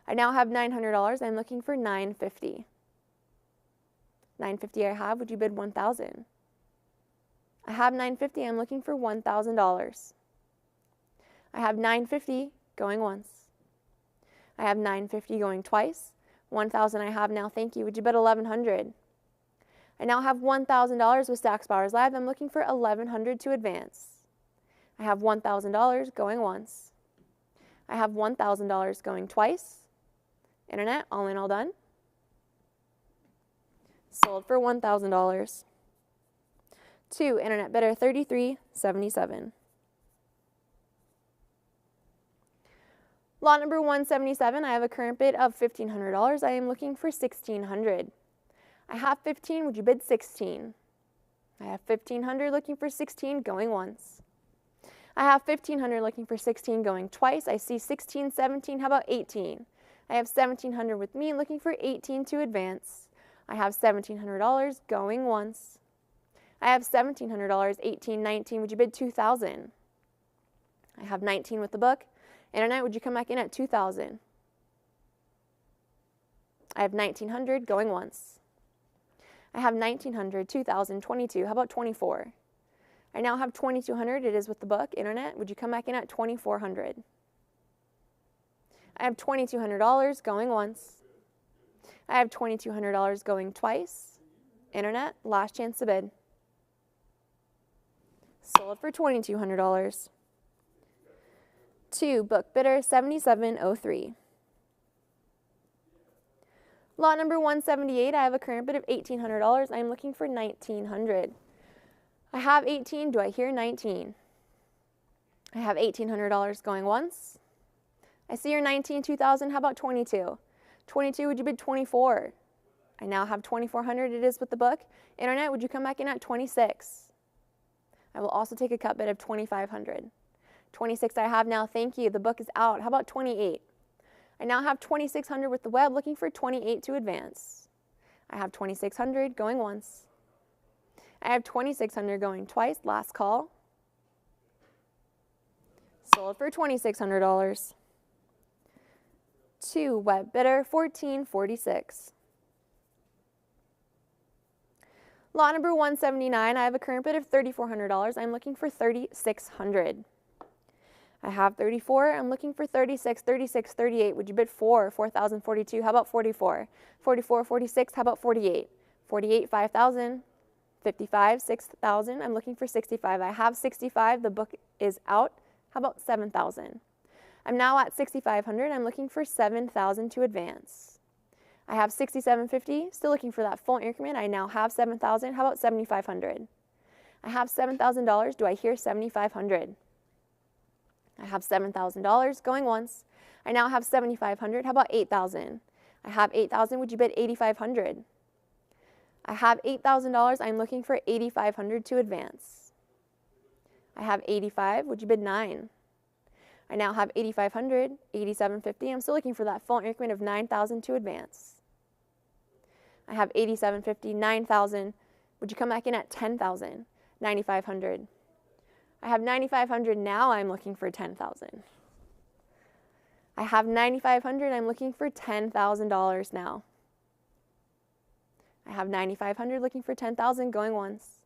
I now have $900, I'm looking for 950. 950 I have, would you bid 1,000? I have 950, I'm looking for $1,000. I have 950 going once. I have 950 going twice. 1,000 I have now, thank you. Would you bid 1,100? I now have $1,000 with Stacks Bowers Live. I'm looking for 1,100 to advance. I have $1,000 going once. I have $1,000 going twice. Internet, all in, all done. Sold for $1,000. 2, internet bidder, 33.77. Lot number 177, I have a current bid of $1,500. I am looking for $1,600. I have 15, would you bid 16? I have 1,500 looking for 16, going once. I have 1,500 looking for 16, going twice. I see 16, 17, how about 18? I have 1,700 with me, looking for 18 to advance. I have $1,700 going once. I have $1,700, 18, 19, would you bid 2,000? I have 19 with the book. Internet, would you come back in at 2,000? I have 1,900 going once. I have 1,900, 2,000, 22. How about 24? I now have 2,200. It is with the book. Internet, would you come back in at 2,400? I have $2,200 going once. I have $2,200 going twice. Internet, last chance to bid. Sold for $2,200. 2, book bidder, 77.03. Lot number 178, I have a current bid of $1,800. I am looking for 1,900. I have 18, do I hear 19? I have $1,800 going once. I see your 19, 2,000, how about 22? 22, would you bid 24? I now have 2,400, it is with the book. Internet, would you come back in at 26? I will also take a cut bid of 2,500. 26 I have now, thank you. The book is out. How about 28? I now have 2,600 with the web, looking for 28 to advance. I have 2,600 going once. I have 2,600 going twice. Last call. Sold for $2,600. 2, web bidder, 14.46. Lot number 179, I have a current bid of $3,400. I'm looking for $3,600. I have 34, I'm looking for 36, 36, 38. Would you bid 4? 4,042, how about 44? 44, 46, how about 48? 48, 5,000. 55, 6,000, I'm looking for 65. I have 65, the book is out. How about 7,000? I'm now at 6,500, I'm looking for 7,000 to advance. I have 6,750, still looking for that full increment. I now have 7,000, how about 7,500? I have $7,000, do I hear 7,500? I have $7,000 going once. I now have 7,500, how about 8,000? I have 8,000, would you bid 8,500? I have $8,000, I'm looking for 8,500 to advance. I have 85, would you bid 9? I now have 8,500, 8,750, I'm still looking for that full increment of 9,000 to advance. I have 8,750, 9,000, would you come back in at 10,000? 9,500. I have 9,500, now I'm looking for 10,000. I have 9,500, I'm looking for $10,000 now. I have 9,500, looking for 10,000, going once.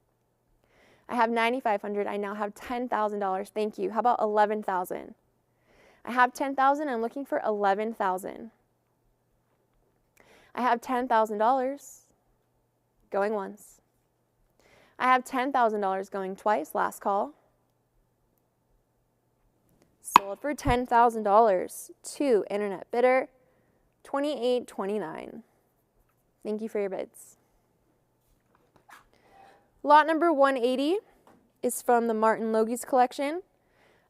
I have 9,500, I now have $10,000, thank you. How about 11,000? I have 10,000, I'm looking for 11,000. I have $10,000, going once. I have $10,000 going twice, last call. Sold for $10,000 to internet bidder, $28.29. Thank you for your bids. Lot number 180 is from the Martin Logies collection.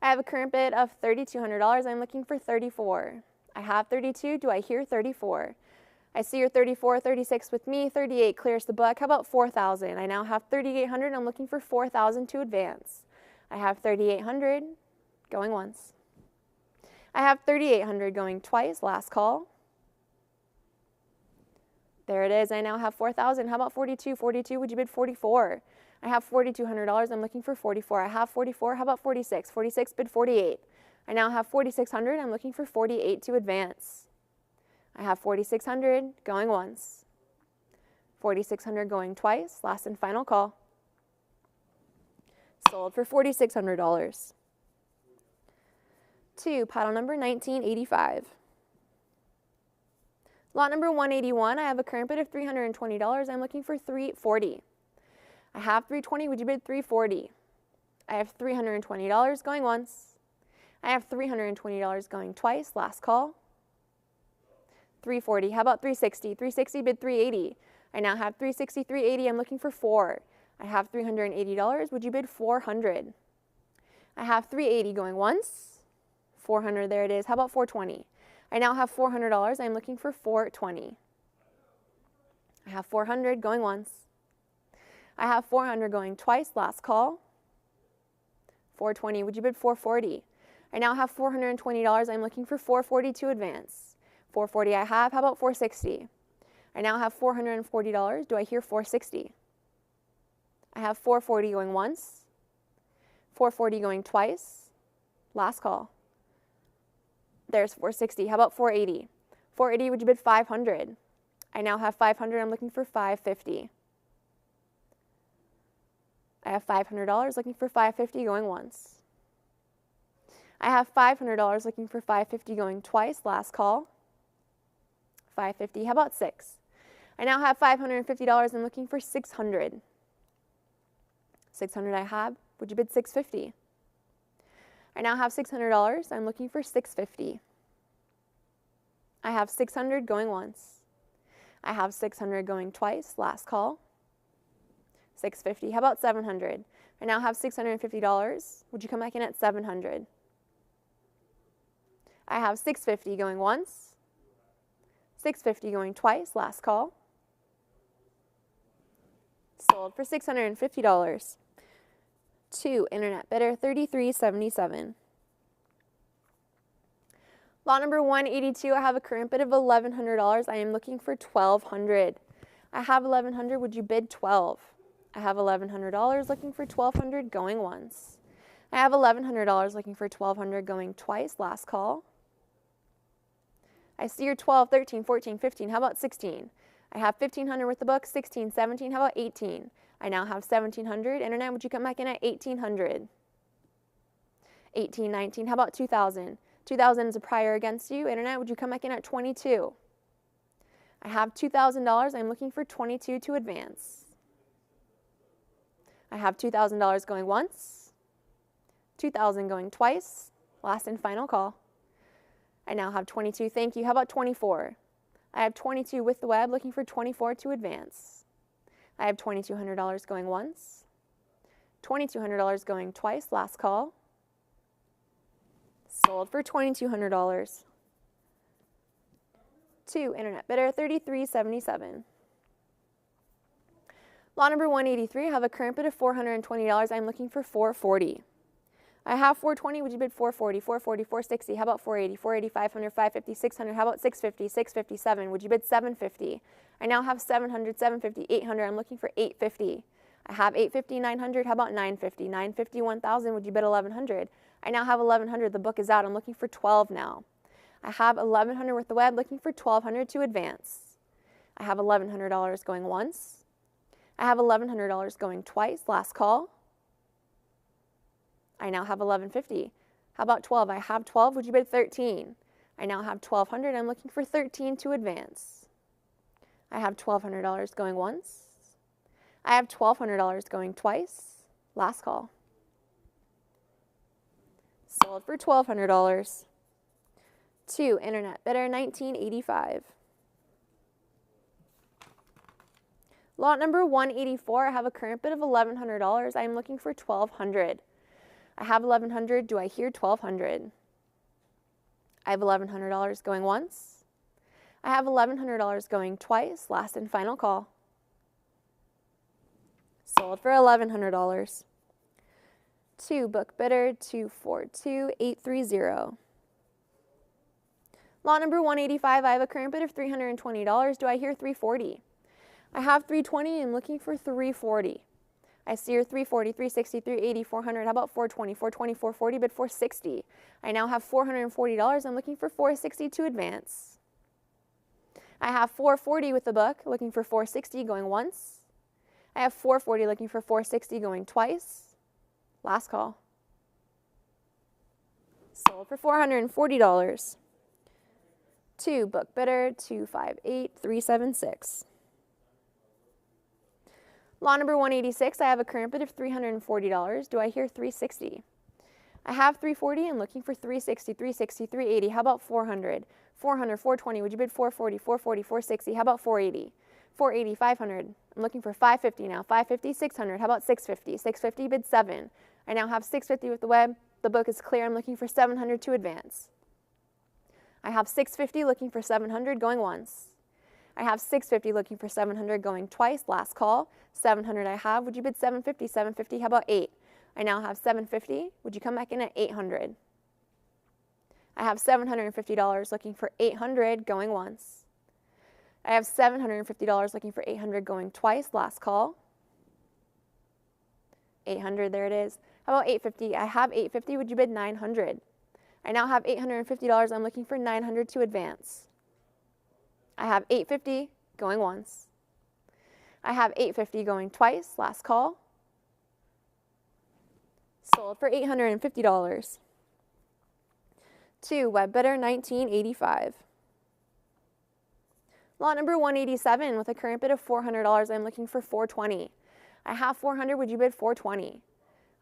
I have a current bid of $3,200. I'm looking for 34. I have 32. Do I hear 34? I see your 34, 36 with me. 38 clears the book. How about 4,000? I now have 3,800. I'm looking for 4,000 to advance. I have 3,800 going once. I have 3,800 going twice. Last call. There it is. I now have 4,000. How about 42? 42, would you bid 44? I have $4,200. I'm looking for 44. I have 44. How about 46? 46, bid 48. I now have 4,600. I'm looking for 48 to advance. I have 4,600 going once. 4,600 going twice. Last and final call. Sold for $4,600. To pile number 1985. Lot number 181, I have a current bid of $320. I'm looking for $340. I have $320. Would you bid $340? I have $320 going once. I have $320 going twice. Last call. $340. How about $360? $360, bid $380. I now have $360, $380. I'm looking for 4. I have $380. Would you bid $400? I have $380 going once. $400, there it is. How about $420? I now have $400. I'm looking for $420. I have $400 going once. I have $400 going twice. Last call. $420. Would you bid $440? I now have $420. I'm looking for $440 to advance. $440 I have. How about $460? I now have $440. Do I hear $460? I have $440 going once. $440 going twice. Last call. There's $460. How about $480? $480, would you bid $500? I now have $500. I'm looking for $550. I have $500 looking for $550 going once. I have $500 looking for $550 going twice. Last call. $550. How about 6? I now have $550. I'm looking for $600. $600 I have. Would you bid $650? I now have $600. I'm looking for $650. I have $600 going once. I have $600 going twice. Last call. $650. How about $700? I now have $650. Would you come back in at $700? I have $650 going once. $650 going twice. Last call. Sold for $650. To internet bidder, $33.77. Lot number 182, I have a current bid of $1,100. I am looking for $1,200. I have $1,100. Would you bid $12? I have $1,100 looking for $1,200 going once. I have $1,100 looking for $1,200 going twice. Last call. I see your 12, 13, 14, 15. How about 16? I have $1,500 with the book. 16, 17. How about 18? I now have 1,700. Internet, would you come back in at 1,800? 1819. How about 2,000? 2,000 is a prior against you. Internet, would you come back in at 22? I have $2,000. I'm looking for 22 to advance. I have $2,000 going once, 2,000 going twice. Last and final call. I now have 22. Thank you. How about 24? I have 22 with the web, looking for 24 to advance. I have $2,200 going once, $2,200 going twice. Last call. Sold for $2,200. 2, internet bidder, $33.77. Lot number 183, I have a current bid of $420. I'm looking for $440. I have $420. Would you bid $440? $440, $460. How about $480? $480, $500, $550, $600. How about $650? $657. Would you bid $750? I now have $700, $750, $800. I'm looking for $850. I have $850, $900. How about $950? $950, $1,000. Would you bid $1,100? I now have $1,100. The book is out. I'm looking for $12 now. I have $1,100 with the web, looking for $1,200 to advance. I have $1,100 going once. I have $1,100 going twice. Last call. I now have $1,150. How about 12? I have 12. Would you bid 13? I now have $1,200. I'm looking for 13 to advance. I have $1,200 going once. I have $1,200 going twice. Last call. Sold for $1,200. 2, internet bidder, $19.85. Lot number 184, I have a current bid of $1,100. I am looking for $1,200. I have $1,100. Do I hear $1,200? I have $1,100 going once. I have $1,100 going twice. Last and final call. Sold for $1,100. 2, book bidder, 242,830. Lot number 185, I have a current bid of $320. Do I hear $340? I have $320 and looking for $340. I see your $340, $360, $380, $400. How about $420, $420, $440, bid $460. I now have $440. I'm looking for $460 to advance. I have $440 with the book, looking for $460 going once. I have $440 looking for $460 going twice. Last call. Sold for $440. 2, book bidder, 258,376. Lot number 186, I have a current bid of $340. Do I hear $360? I have $340 and looking for $360, $360, $380. How about $400? $400, $420. Would you bid $440, $440, $460? How about $480? $480, $500. I'm looking for $550 now. $550, $600. How about $650? $650, bid $7. I now have $650 with the web. The book is clear. I'm looking for $700 to advance. I have $650 looking for $700 going once. I have $650 looking for $700 going twice. Last call. $700 I have. Would you bid $750? $750. How about $8? I now have $750. Would you come back in at $800? I have $750 looking for $800 going once. I have $750 looking for $800 going twice. Last call. $800. There it is. How about $850? I have $850. Would you bid $900? I now have $850. I'm looking for $900 to advance. I have $850 going once. I have $850 going twice. Last call. Sold for $850. 2, web bidder, $19.85. Lot number 187 with a current bid of $400. I'm looking for $420. I have $400. Would you bid $420?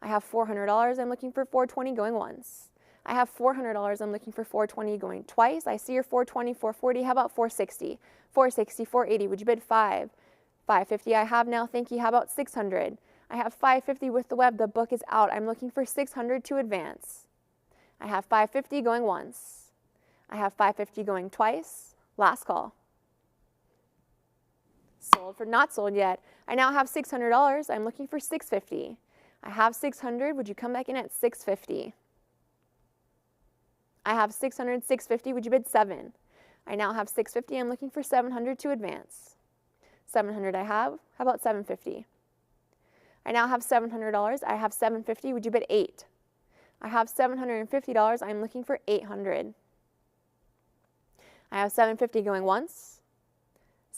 I have $400. I'm looking for $420 going once. I have $400. I'm looking for $420 going twice. I see your $420, $440. How about $460? $460, $480. Would you bid $5? $550 I have now. Thank you. How about $600? I have $550 with the web. The book is out. I'm looking for $600 to advance. I have $550 going once. I have $550 going twice. Last call. Sold for not sold yet. I now have $600. I'm looking for $650. I have $600. Would you come back in at $650? I have $600, $650. Would you bid $7? I now have $650. I'm looking for $700 to advance. $700 I have. How about $750? I now have $700. I have $750. Would you bid $8? I have $750. I'm looking for $800. I have $750 going once.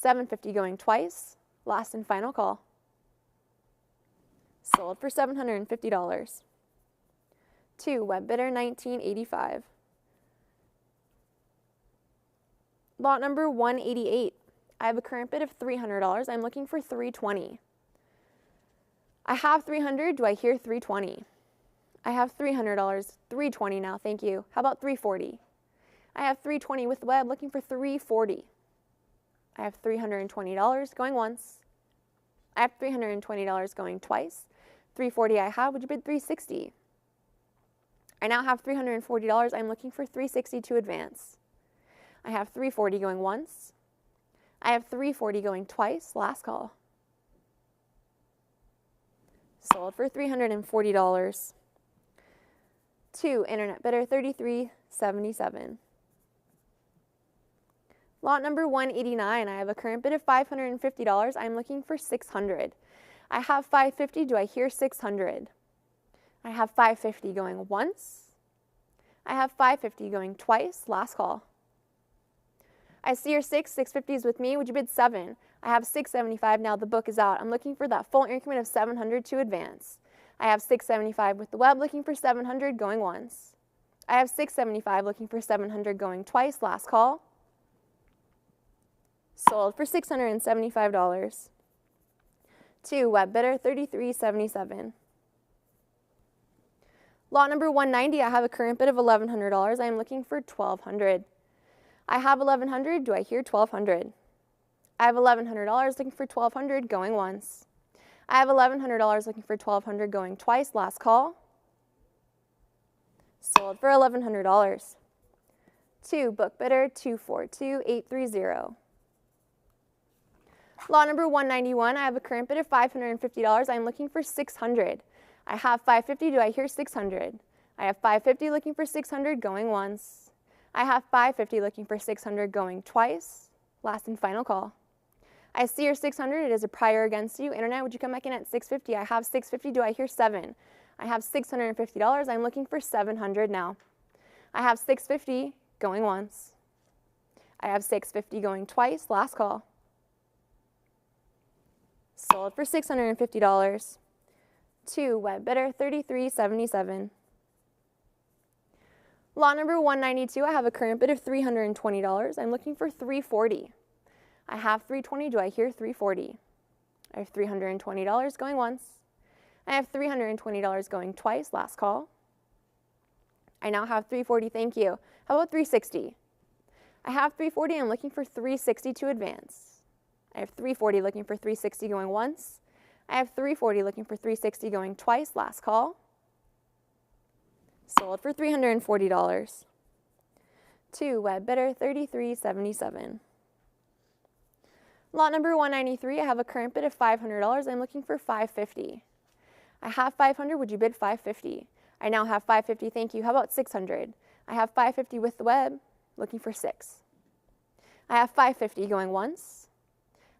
$750 going twice. Last and final call. Sold for $750. 2, web bidder, $19.85. Lot number 188. I have a current bid of $300. I'm looking for $320. I have $300. Do I hear $320? I have $300. $320 now. Thank you. How about $340? I have $320 with the web, looking for $340. I have $320 going once. I have $320 going twice. $340 I have. Would you bid $360? I now have $340. I'm looking for $360 to advance. I have $340 going once. I have $340 going twice. Last call. Sold for $340. 2, internet bidder, $33.77. Lot number 189. I have a current bid of $550. I'm looking for $600. I have $550. Do I hear $600? I have $550 going once. I have $550 going twice. Last call. I see your $650s with me. Would you bid $7? I have $675 now. The book is out. I'm looking for that full increment of $700 to advance. I have $675 with the web, looking for $700 going once. I have $675 looking for $700 going twice. Last call. Sold for $675. 2, web bidder, $33.77. Lot number 190. I have a current bid of $1,100. I am looking for $1,200. I have $1,100. Do I hear $1,200? I have $1,100 looking for $1,200 going once. I have $1,100 looking for $1,200 going twice. Last call. Sold for $1,100. 2, book bidder, $242,830. Lot number 191. I have a current bid of $550. I'm looking for $600. I have $550. Do I hear $600? I have $550 looking for $600 going once. I have $550 looking for $600 going twice. Last and final call. I see your $600. It is a prior against you. Internet, would you come back in at $650? I have $650. Do I hear $7? I have $650. I'm looking for $700 now. I have $650 going once. I have $650 going twice. Last call. Sold for $650. 2, web bidder, $33.77. Lot number 192. I have a current bid of $320. I'm looking for $340. I have $320. Do I hear $340? I have $320 going once. I have $320 going twice. Last call. I now have $340. Thank you. How about $360? I have $340. I'm looking for $360 to advance. I have $340 looking for $360 going once. I have $340 looking for $360 going twice. Last call. Sold for $340. 2, web bidder, $33.77. Lot number 193. I have a current bid of $500. I'm looking for $550. I have $500. Would you bid $550? I now have $550. Thank you. How about $600? I have $550 with the web, looking for $6. I have $550 going once.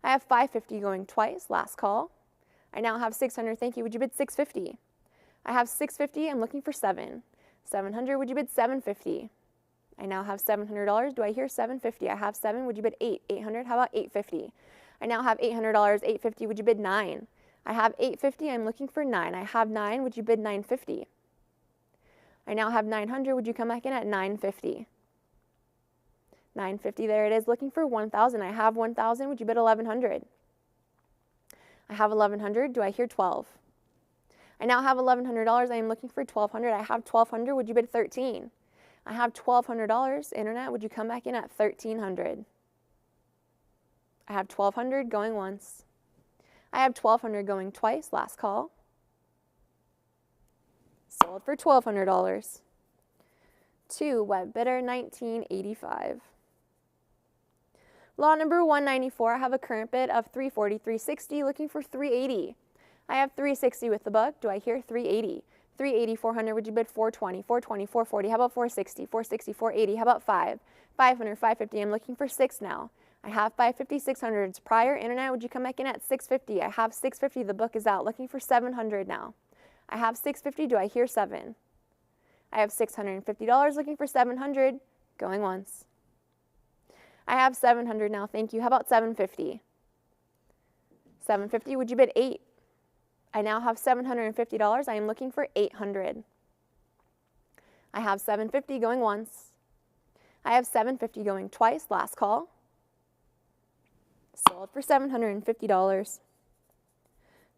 I have $550 going twice. Last call. I now have $600. Thank you. Would you bid $650? I have $650. I'm looking for $7. $700. Would you bid $750? I now have $700. Do I hear $750? I have $7. Would you bid $8? $800. How about $850? I now have $800. $850. Would you bid $9? I have $850. I'm looking for $9. I have $9. Would you bid $950? I now have $900. Would you come back in at $950? $950. There it is. Looking for $1,000. I have $1,000. Would you bid $1,100? I have $1,100. Do I hear $12? I now have $1,100. I am looking for $1,200. I have $1,200. Would you bid $13? I have $1,200. Internet, would you come back in at $1,300? I have $1,200 going once. I have $1,200 going twice. Last call. Sold for $1,200. 2, web bidder, $19.85. Lot number 194. I have a current bid of $340, $360, looking for $380. I have $360 with the book. Do I hear $380? $380, $400. Would you bid $420? $420, $440. How about $460? $460, $480. How about $500? $550. I'm looking for $6 now. I have $550, $600. It's prior. Internet, would you come back in at $650? I have $650. The book is out. Looking for $700 now. I have $650. Do I hear $7? I have $650. Looking for $700. Going once. I have $700 now. Thank you. How about $750? $750. Would you bid $8? I now have $750. I am looking for $800. I have $750 going once. I have $750 going twice. Last call. Sold for $750.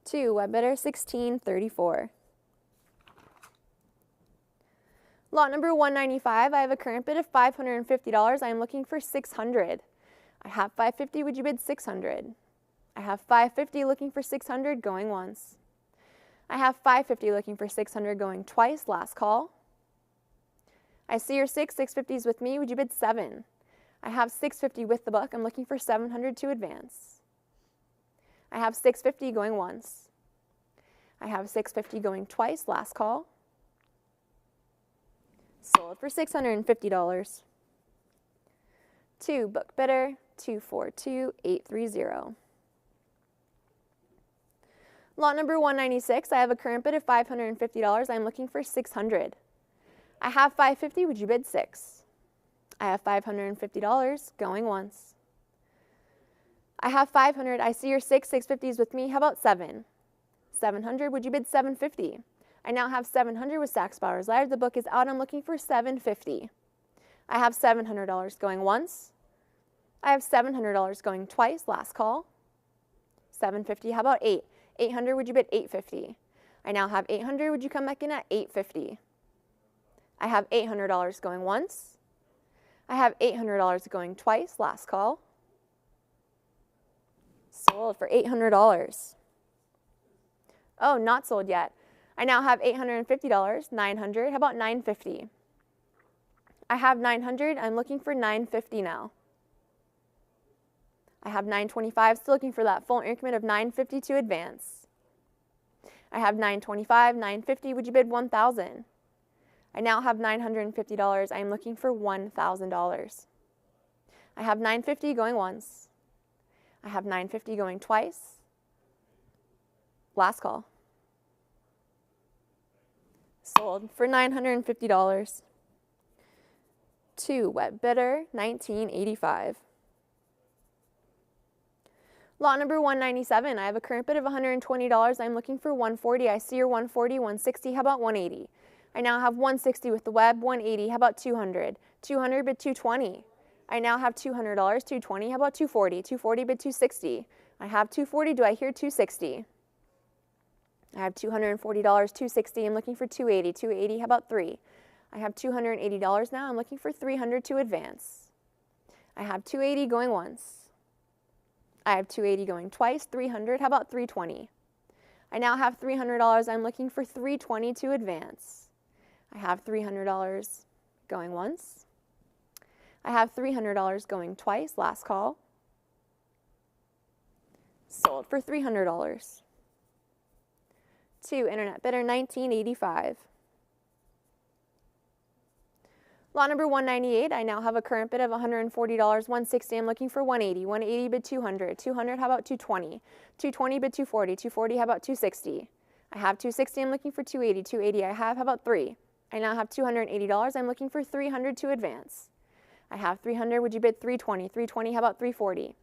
2, web bidder, $16.34. Lot number 195, I have a current bid of $550. I am looking for $600. I have $550, would you bid $600? I have $550 looking for $600, going once. I have $550 looking for $600, going twice. Last call. I see your $650s with me, would you bid $7? I have $650 with the book, I'm looking for $700 to advance. I have $650 going once. I have $650 going twice. Last call. Sold for $650. 2, book bidder, 242830. Lot number 196, I have a current bid of $550. I'm looking for $600. I have $550, would you bid $6? I have $550, going once. I have $500, I see your 650s with me, how about $7? $700, would you bid $750? I now have $700 with Stacks Bowers Live. The book is out, I'm looking for $750. I have $700 going once. I have $700 going twice. Last call. $750, how about $8? $800, would you bid $850? I now have $800, would you come back in at $850? I have $800 going once. I have $800 going twice. Last call. Sold for $800. Oh, not sold yet. I now have $850, $900, how about $950? I have $900, I'm looking for $950 now. I have $925, still looking for that full increment of $950 to advance. I have $925, $950, would you bid $1,000? I now have $950, I am looking for $1,000. I have $950 going once. I have $950 going twice. Last call. Sold for $950. 2, web bidder, $19.85. Lot number 197, I have a current bid of $120. I'm looking for $140. I see your $140, $160, how about $180? I now have $160 with the web, $180, how about $200? $200 bid $220. I now have $200, $220, how about $240? $240 bid $260. I have $240, do I hear $260? I have $240, $260, I'm looking for $280. $280, how about $3? I have $280 now, I'm looking for $300 to advance. I have $280 going once. I have $280 going twice. $300, how about $320? I now have $300, I'm looking for $320 to advance. I have $300 going once. I have $300 going twice. Last call. Sold for $300. 2, internet bidder, $19.85. Lot number 198, I now have a current bid of $140, $160, I'm looking for $180. $180 bid $200. $200, how about $220? $220 bid $240. $240, how about $260? I have $260, I'm looking for $280. $280 I have, how about $3? I now have $280, I'm looking for $300 to advance. I have $300, would you bid $320? $320, how about $340?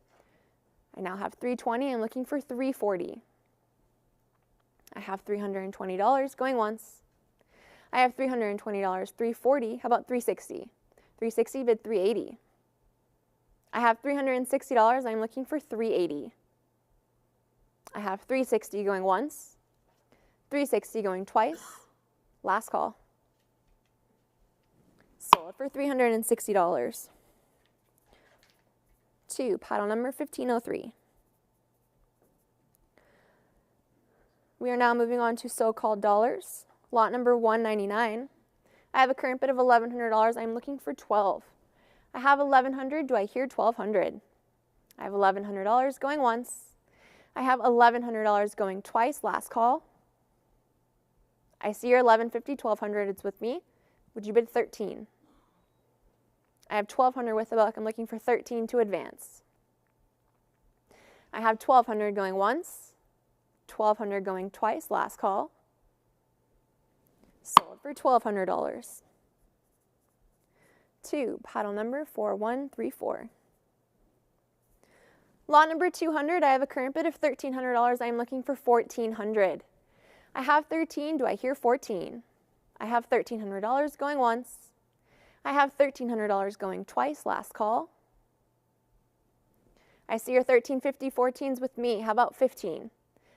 I now have $320, I'm looking for $340. I have $320 going once. I have $320, $340, how about $360? $360 bid $380. I have $360, I'm looking for $380. I have $360 going once, $360 going twice. Last call. Sold for $360. 2, paddle number 1503. We are now moving on to so-called dollars. Lot number 199. I have a current bid of $1,100. I'm looking for $12. I have $1,100. Do I hear $1,200? I have $1,100 going once. I have $1,100 going twice. Last call. I see your $1,150, $1,200. It's with me. Would you bid $13? I have $1,200 with the book. I'm looking for $13 to advance. I have $1,200 going once. $1,200 going twice. Last call. Sold for $1,200. 2, paddle number 4134. Lot number 200, I have a current bid of $1,300. I'm looking for $1,400. I have 13. Do I hear 14? I have $1,300 going once. I have $1,300 going twice. Last call. I see your 1350 14s with me. How about 15?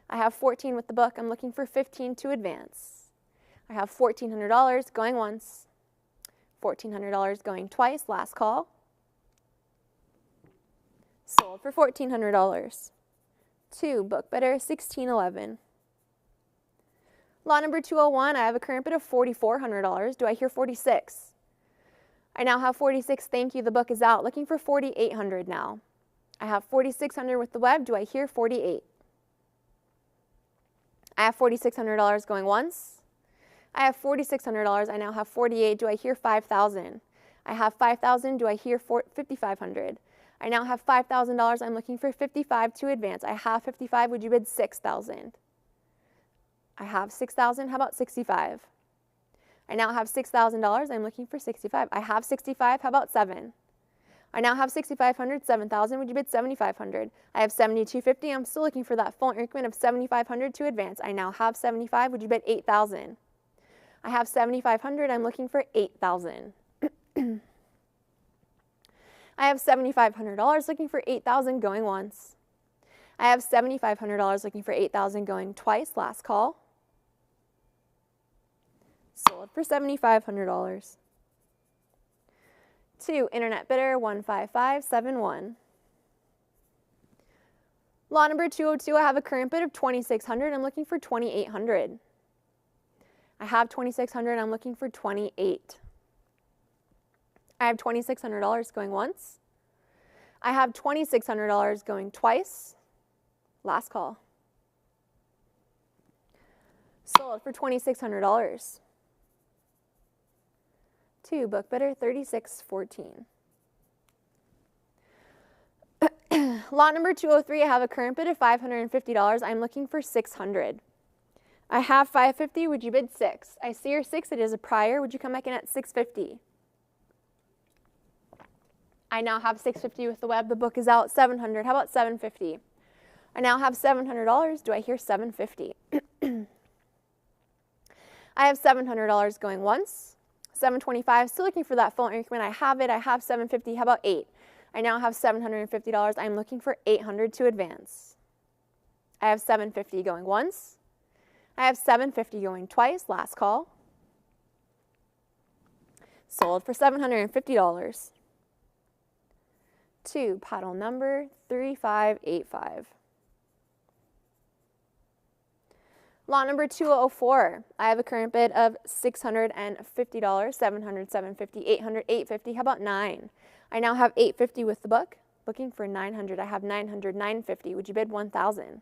I have 14 with the book. I'm looking for 15 to advance. I have $1,400 going once. $1,400 going twice. Last call. Sold for $1,400. 2, book better, 1611. Lot number 201, I have a current bid of $4,400. Do I hear 46? I now have 46. Thank you. The book is out. Looking for 4,800 now. I have 4,600 with the web. Do I hear 48? I have $4,600 going once. I have $4,600. I now have 48. Do I hear 5,000? I have 5,000. Do I hear 5,500? I now have $5,000. I'm looking for 55 to advance. I have 55. Would you bid 6,000? I have 6,000. How about 65? I now have $6,000. I'm looking for 65. I have 65. How about 7? I now have 6,500. 7,000. Would you bid 7,500? I have 7,250. I'm still looking for that full increment of 7,500 to advance. I now have 75. Would you bid 8,000? I have 7,500. I'm looking for 8,000. I have $7,500 looking for 8,000 going once. I have $7,500 looking for 8,000 going twice. Last call. Sold for $7,500. 2, internet bidder 15571. Lot number 202, I have a current bid of $2,600. I'm looking for $2,800. I have $2,600. I'm looking for 28. I have $2,600 going once. I have $2,600 going twice. Last call. Sold for $2,600. 2, book bidder 3614. Lot number 203, I have a current bid of $550. I'm looking for $600. I have $550. Would you bid 6? I see your 6. It is a prior. Would you come back in at $650? I now have $650 with the web. The book is out. $700. How about $750? I now have $700. Do I hear $750? I have $700 going once. $725. Still looking for that full increment. I have it. I have $750. How about 8? I now have $750. I'm looking for $800 to advance. I have $750 going once. I have $750 going twice. Last call. Sold for $750. 2, paddle number 3585. Lot number 204, I have a current bid of $650, $700, $750, $800, $850. How about 9? I now have $850 with the book. Looking for $900. I have $900, $950. Would you bid $1,000?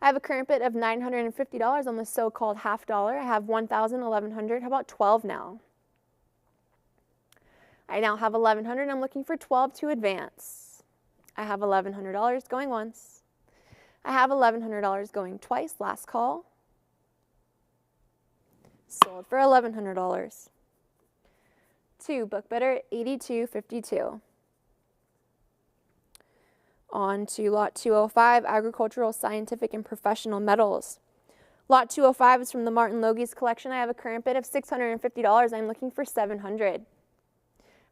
I have a current bid of $950 on the so-called half dollar. I have $1,000, $1,100. How about 12 now? I now have $1,100. I'm looking for 12 to advance. I have $1,100 going once. I have $1,100 going twice. Last call. Sold for $1,100. 2, book bidder 8252. On to lot 205, agricultural, scientific, and professional metals. Lot 205 is from the Martin Logies collection. I have a current bid of $650. I'm looking for $700.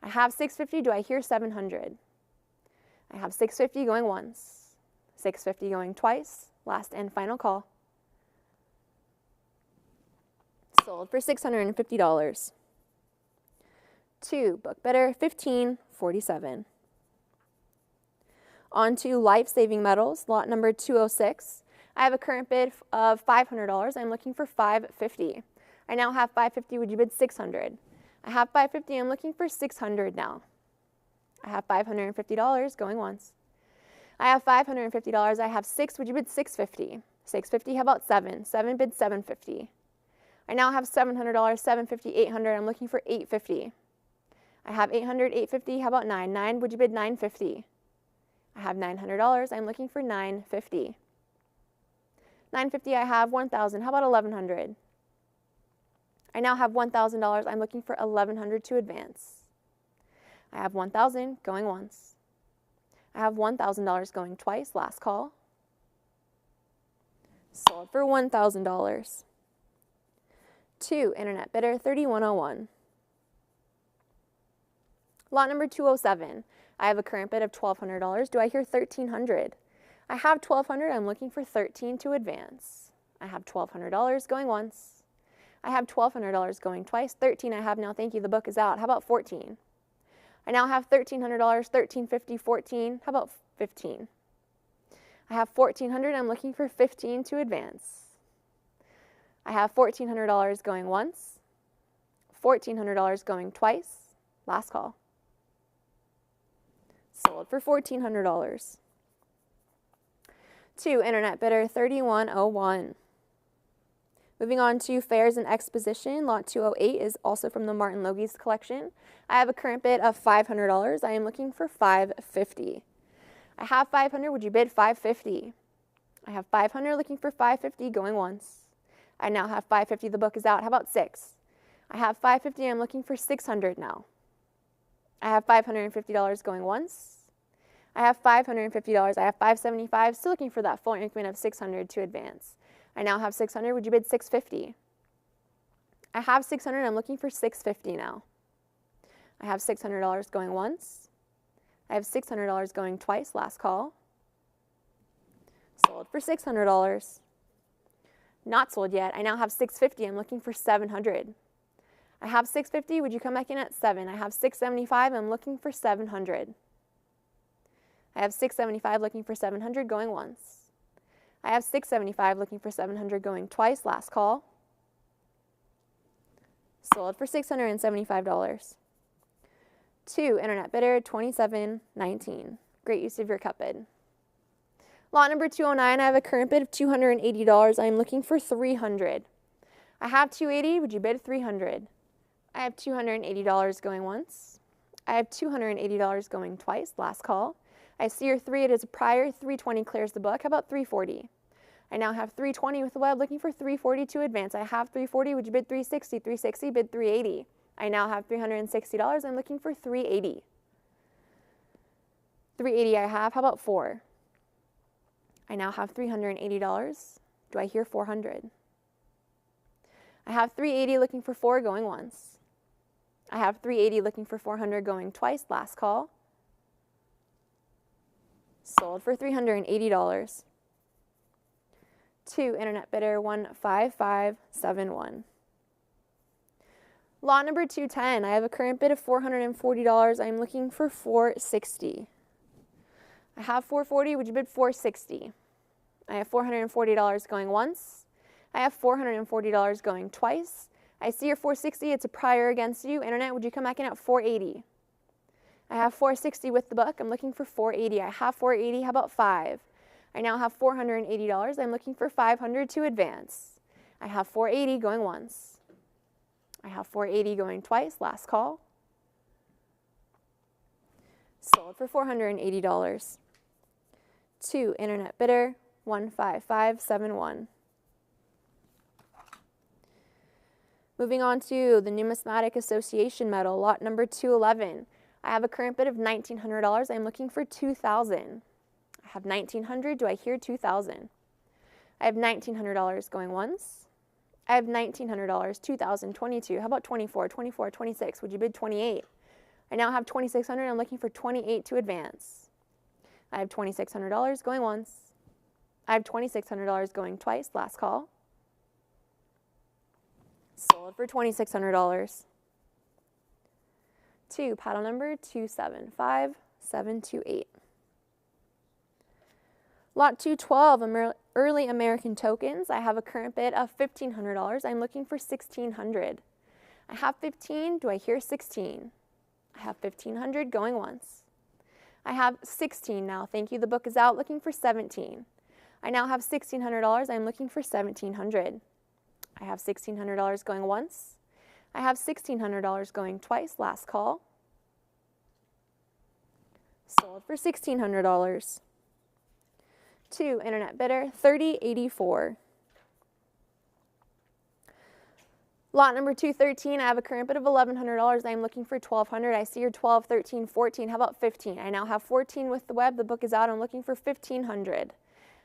I have $650. Do I hear $700? I have $650 going once. $650 going twice. Last and final call. Sold for $650. 2, book bidder 1547. On to life-saving metals, lot number 206. I have a current bid of $500. I'm looking for $550. I now have $550. Would you bid $600? I have $550. I'm looking for $600 now. I have $550 going once. I have $550. I have 6. Would you bid $650? $650. How about 7? 7 bid $750. I now have $700. $750, $800. I'm looking for $850. I have $800, $850. How about 9? 9. Would you bid $950? I have $900. I'm looking for $950. $950. I have $1,000. How about $1,100? I now have $1,000. I'm looking for $1,100 to advance. I have $1,000 going once. I have $1,000 going twice. Last call. Sold for $1,000. 2, internet bidder 3101. Lot number 207. I have a current bid of $1,200. Do I hear $1,300? I have $1,200. I'm looking for 13 to advance. I have $1,200 going once. I have $1,200 going twice. 13 I have now. Thank you. The book is out. How about 14? I now have $1,300, $1,350, 14. How about 15? I have $1,400. I'm looking for 15 to advance. I have $1,400 going once. $1,400 going twice. Last call. Sold for $1,400. 2, internet bidder 3101. Moving on to Fairs and Exposition, lot 208 is also from the Martin Logies collection. I have a current bid of $500. I am looking for $550. I have $500. Would you bid $550? I have $500 looking for $550 going once. I now have $550. The book is out. How about 6? I have $550. I'm looking for $600 now. I have $550 going once. I have $550. I have $575. Still looking for that full increment of $600 to advance. I now have $600. Would you bid $650? I have $600. I'm looking for $650 now. I have $600 going once. I have $600 going twice. Last call. Sold for $600. Not sold yet. I now have $650. I'm looking for $700. I have $650. Would you come back in at 7? I have $675. I'm looking for $700. I have $675 looking for $700 going once. I have $675 looking for $700 going twice. Last call. Sold for $675. 2, internet bidder 2719. Great use of your cut bid. Lot number 209, I have a current bid of $280. I am looking for $300. I have $280. Would you bid $300? I have $280 going once. I have $280 going twice. Last call. I see your 3. It is a prior. $320 clears the book. How about $340? I now have $320 with the web, looking for $340 to advance. I have $340. Would you bid $360? $360, bid $380. I now have $360. I'm looking for $380. $380 I have. How about 4? I now have $380. Do I hear $400? I have $380 looking for 4 going once. I have $380 looking for $400 going twice. Last call. Sold for $380. 2, internet bidder 15571. Lot number 210, I have a current bid of $440. I am looking for $460. I have $440. Would you bid $460? I have $440 going once. I have $440 going twice. I see your $460. It's a prior against you. Internet, would you come back in at $480? I have $460 with the book. I'm looking for $480. I have $480. How about 5? I now have $480. I'm looking for $500 to advance. I have $480 going once. I have $480 going twice. Last call. Sold for $480. 2, internet bidder 15571. Moving on to the Numismatic Association medal, lot number 211. I have a current bid of $1,900. I'm looking for $2,000. I have $1,900. Do I hear $2,000? I have $1,900 going once. I have $1,900, 2022. How about 24, 24, 26? Would you bid 28? I now have $2,600. I'm looking for 28 to advance. I have $2,600 going once. I have $2,600 going twice. Last call. Sold for $2,600. 2, paddle number 275728. Lot 212, early American tokens. I have a current bid of $1,500. I'm looking for $1,600. I have 15. Do I hear 16? I have 1,500 going once. I have 16 now. Thank you. The book is out. Looking for 17. I now have $1,600. I'm looking for 1,700. I have $1,600 going once. I have $1,600 going twice. Last call. Sold for $1,600. 2, internet bidder 3084. Lot number 213, I have a current bid of $1,100. I'm looking for $1,200. I see your 12, 13, 14. How about 15? I now have 14 with the web. The book is out. I'm looking for $1,500.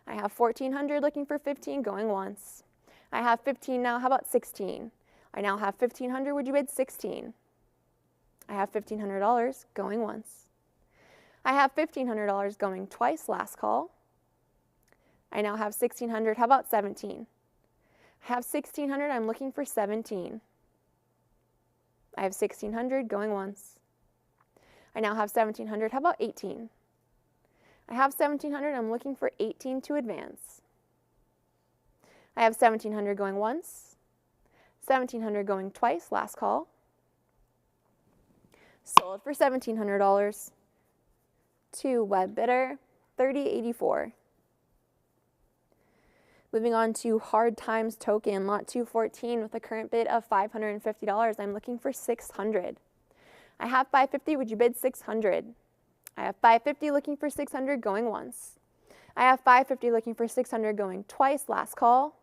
I have 1400 looking for 15, going once. I have 15 now, how about 16? I now have 1500, would you bid 16? I have $1,500 going once. I have $1,500 going twice, last call. I now have 1600, how about 17? I have 1600, I'm looking for 17. I have 1600 going once. I now have 1700, how about 18? I have 1700, I'm looking for 18 to advance. I have 1700 going once, 1700 going twice, last call. Sold for $1,700 to web bidder, 3084. Moving on to Hard Times token, lot 214 with a current bid of $550. I'm looking for 600. I have 550, would you bid 600? I have 550 looking for 600 going once. I have 550 looking for 600 going twice, last call.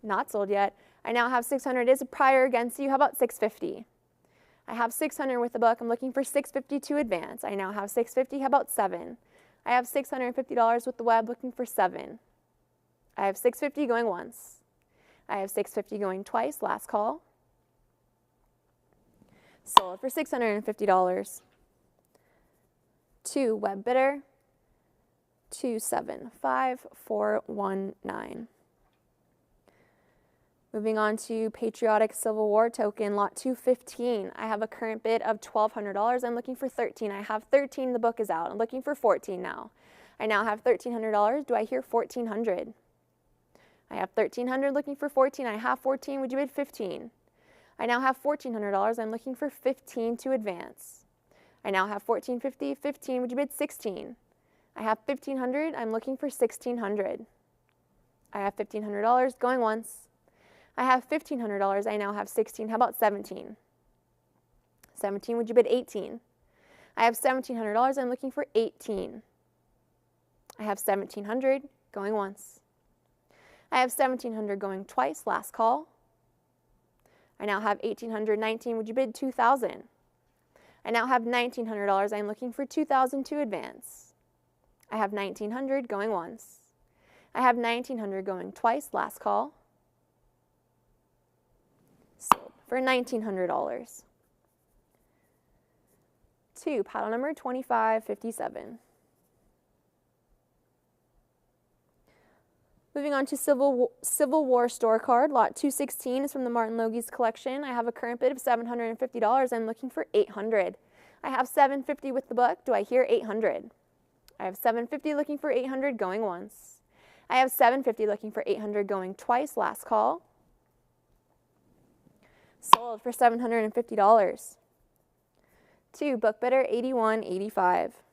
Not sold yet. I now have 600 is a prior against you. How about 650? I have 600 with the book. I'm looking for 650 to advance. I now have 650. How about 7? I have $650 with the web, looking for 7. I have 650 going once. I have 650 going twice, last call. Sold for $650 to web bidder, 275419. Moving on to Patriotic Civil War token, lot 215. I have a current bid of $1,200. I'm looking for 13. I have 13. The book is out. I'm looking for 14 now. I now have $1,300. Do I hear 1,400? I have 1,300 looking for 14. I have 14. Would you bid 15? I now have $1,400. I'm looking for 15 to advance. I now have 1,450. 15. Would you bid 16? I have 1,500. I'm looking for 1,600. I have $1,500 going once. I have $1,500. I now have 16. How about 17? 17, would you bid 18? I have $1,700. I'm looking for 18. I have 1,700 going once. I have 1,700 going twice, last call. I now have 1,819. Would you bid 2,000? I now have $1,900. I'm looking for 2,000 to advance. I have 1,900 going once. I have 1,900 going twice, last call. Sold for $1,900 to paddle number 2557. Moving on to Civil War store card, lot 216 is from the Martin Logies collection. I have a current bid of $750. I'm looking for 800. I have 750 with the book. Do I hear 800? I have 750 looking for 800 going once. I have 750 looking for 800 going twice, last call. Sold for $750 to book bidder 8185.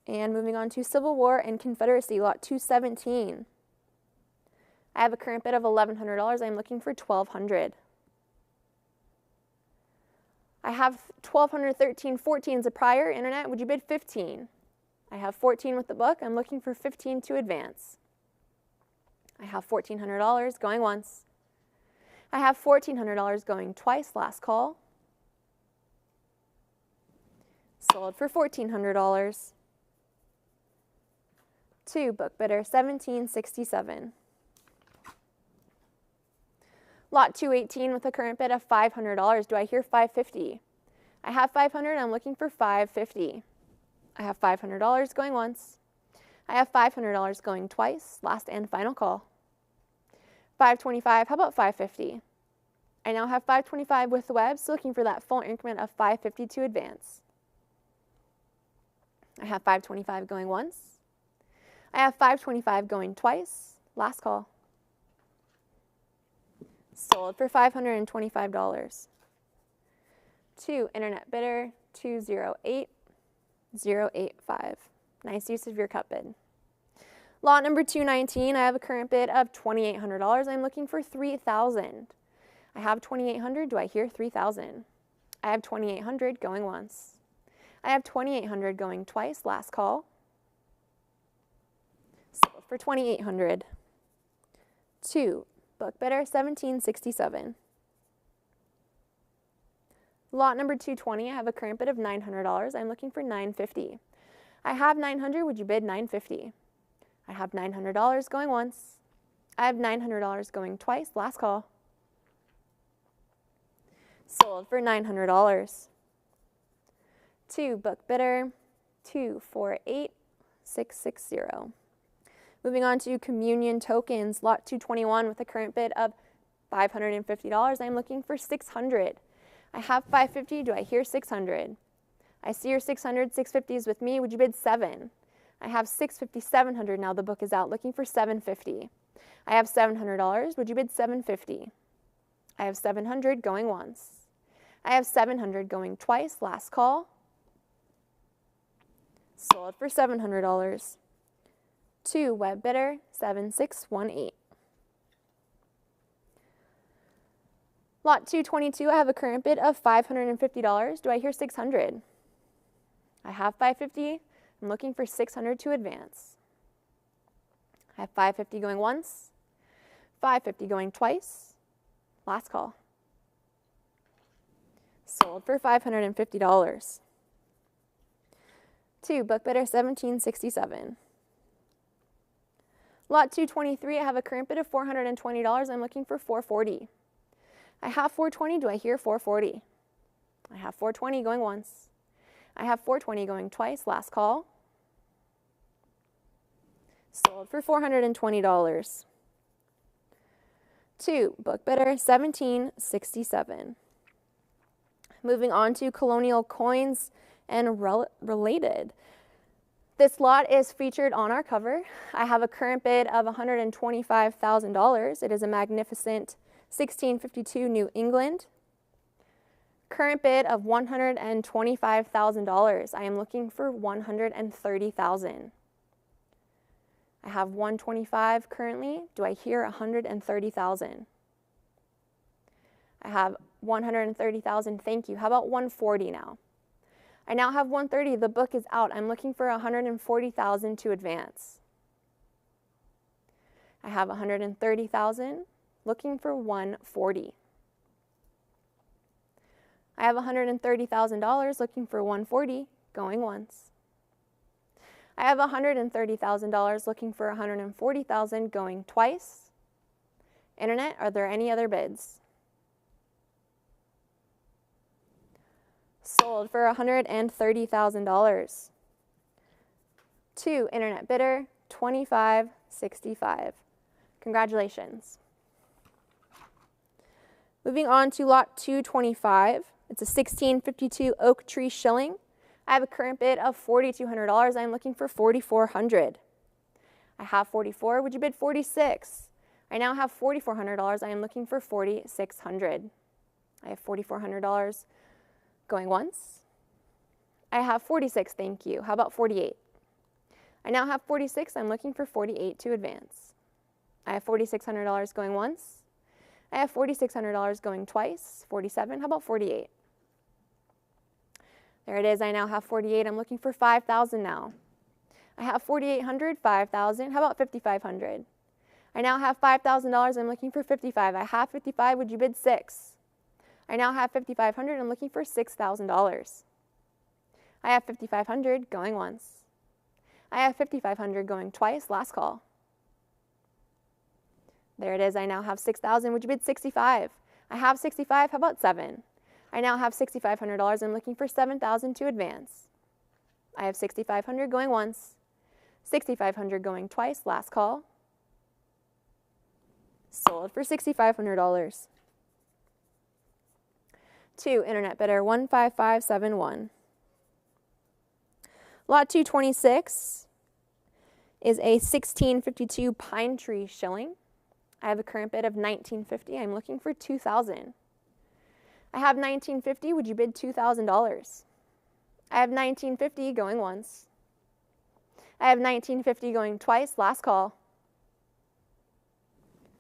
And moving on to Civil War and Confederacy, lot 217. I have a current bid of $1,100. I'm looking for 1,200. I have 1,213. 14 is a prior. Internet, would you bid 15? I have 14 with the book. I'm looking for 15 to advance. I have $1,400 going once. I have $1,400 going twice, last call. Sold for $1,400 to book bidder 1767. Lot 218 with a current bid of $500. Do I hear 550? I have 500. I'm looking for 550. I have $500 going once. I have $500 going twice, last and final call. 525, how about 550? I now have 525 with the web, so looking for that full increment of 550 to advance. I have 525 going once. I have 525 going twice, last call. Sold for $525 to internet bidder 208085. Nice use of your cut bid. Lot number 219, I have a current bid of $2,800. I'm looking for 3,000. I have 2,800. Do I hear 3,000? I have 2,800 going once. I have 2,800 going twice, last call. Sold for 2,800 to book bidder 1767. Lot number 220, I have a current bid of $900. I'm looking for $950. I have $900. Would you bid $950? I have $900 going once. I have $900 going twice. Last call. Sold for $900. 2, book bidder, 248660. Moving on to communion tokens, lot 221 with a current bid of $550. I'm looking for $600. I have $550. Do I hear $600? I see your $600. $650 is with me. Would you bid $7? I have $650, $700. Now the book is out, looking for $750. I have $700. Would you bid $750? I have $700 going once. I have $700 going twice. Last call. Sold for $700. 2, web bidder, 7618. Lot 222, I have a current bid of $550. Do I hear $600? I have $550. I'm looking for $600 to advance. I have $550 going once, $550 going twice. Last call. Sold for $550. 2, book bidder, 1767. Lot 223, I have a current bid of $420. I'm looking for $440. I have $420. Do I hear $440? I have $420 going once. I have $420 going twice. Last call. Sold for $420. 2, book bidder, 1767. Moving on to colonial coins and related. This lot is featured on our cover. I have a current bid of $125,000. It is a magnificent 1652 New England. Current bid of $125,000. I am looking for $130,000. I have $125 currently. Do I hear $130,000? I have $130,000. Thank you. How about $140 now? I now have $130. The book is out. I'm looking for $140,000 to advance. I have $130,000. Looking for $140. I have $130,000. Looking for $140. Going once. I have $130,000. Looking for $140,000. Going twice. Internet, are there any other bids? Sold for $130,000. 2, internet bidder, 2565. Congratulations. Moving on to lot 225. It's a 1652 oak tree shilling. I have a current bid of $4,200. I'm looking for $4,400. I have $44. Would you bid $46? I now have $4,400. I am looking for $4,600. I have $4,400. Going once. I have 46, thank you. How about 48? I now have 46. I'm looking for 48 to advance. I have $4,600 going once. I have $4,600 going twice. 47. How about 48? There it is. I now have 48. I'm looking for 5,000 now. I have 4,800, 5,000. How about 5,500? I now have $5,000. I'm looking for 55. I have 55. Would you bid 6? I now have $5,500. I'm looking for $6,000. I have $5,500 going once. I have $5,500 going twice. Last call. There it is. I now have $6,000. Would you bid 65? I have 65. How about 7? I now have $6,500. I'm looking for 7,000 to advance. I have $6,500 going once. $6,500 going twice. Last call. Sold for $6,500. 2, internet bidder, 15571. Lot 226 is a 1652 pine tree shilling. I have a current bid of $1,950. I'm looking for $2,000. I have $1,950. Would you bid $2,000? I have $1,950 going once. I have $1,950 going twice. Last call.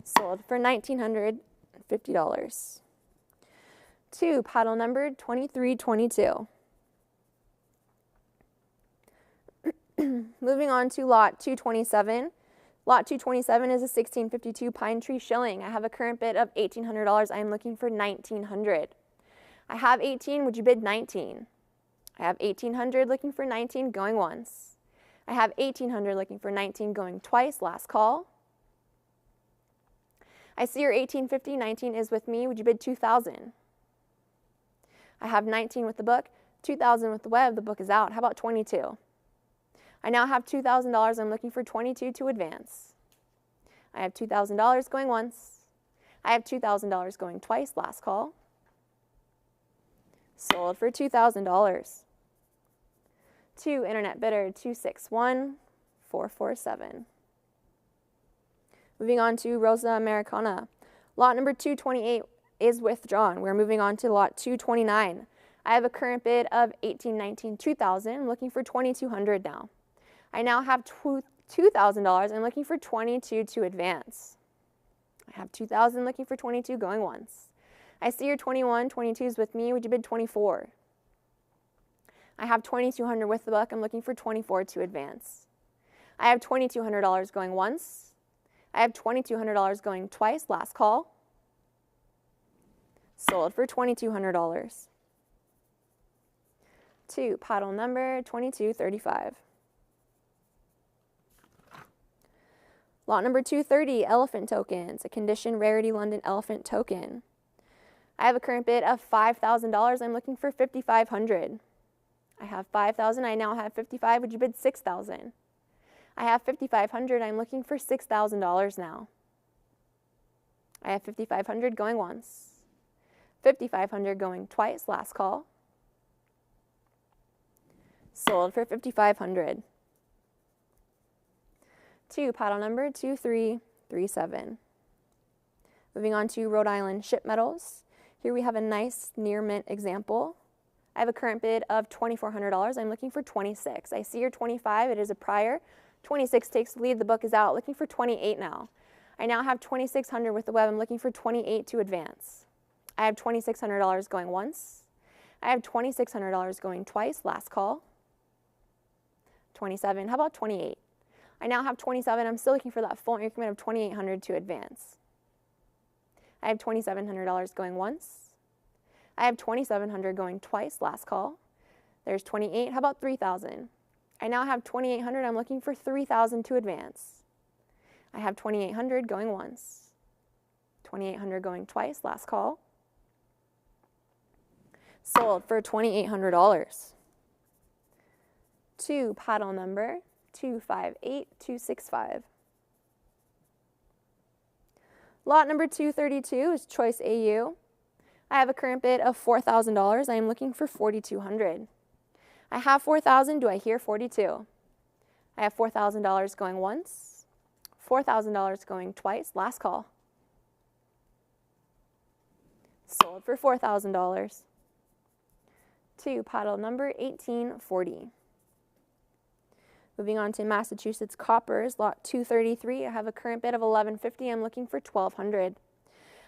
Sold for $1,950. 2, paddle numbered 2322. Moving on to lot 227. Lot 227 is a 1652 pine tree shilling. I have a current bid of $1,800. I am looking for $1,900. I have 18, would you bid 19? I have 1800 looking for 19, going once. I have 1800 looking for 19, going twice, last call. I see your 1850, 19 is with me, would you bid 2000? I have 19 with the book, 2000 with the web, the book is out. How about 22? I now have $2,000, I'm looking for 22 to advance. I have $2,000 going once. I have $2,000 going twice, last call. Sold for $2,000. To internet bidder 261447. Moving on to Rosa Americana. Lot number 228 is withdrawn. We're moving on to lot 229. I have a current bid of $1819, $2,000. I'm looking for $2,200 now. I now have $2,000. I'm looking for 22 to advance. I have 2,000 looking for 22 going once. I see your 21, 22 is with me. Would you bid 24? I have 2,200 with the book. I'm looking for 24 to advance. I have $2,200 going once. I have $2,200 going twice. Last call. Sold for $2,200. To paddle number 2235. Lot number 230, elephant tokens, a condition rarity London elephant token. I have a current bid of $5,000. I'm looking for $5,500. I have $5,000. I now have $55,000. Would you bid $6,000? I have $5,500. I'm looking for $6,000 now. I have $5,500 going once. $5,500 going twice. Last call. Sold for $5,500. To paddle number 2337. Moving on to Rhode Island ship metals. Here we have a nice near mint example. I have a current bid of $2,400. I'm looking for 26. I see your 25. It is a prior. 26 takes the lead. The book is out. Looking for 28 now. I now have 2,600 with the web. I'm looking for 28 to advance. I have $2,600 going once. I have $2,600 going twice. Last call. 27. How about 28? I now have 27. I'm still looking for that full increment of 2,800 to advance. I have $2,700 going once. I have $2,700 going twice. Last call. There's 28. How about 3,000? I now have 2,800. I'm looking for 3,000 to advance. I have 2,800 going once. 2,800 going twice. Last call. Sold for $2,800. To paddle number 258265. Lot number 232 is Choice AU. I have a current bid of $4,000. I am looking for $4,200. I have $4,000. Do I hear 42? I have $4,000 going once. $4,000 going twice. Last call. Sold for $4,000. To paddle number 1840. Moving on to Massachusetts Coppers, lot 233. I have a current bid of $1150. I'm looking for $1,200.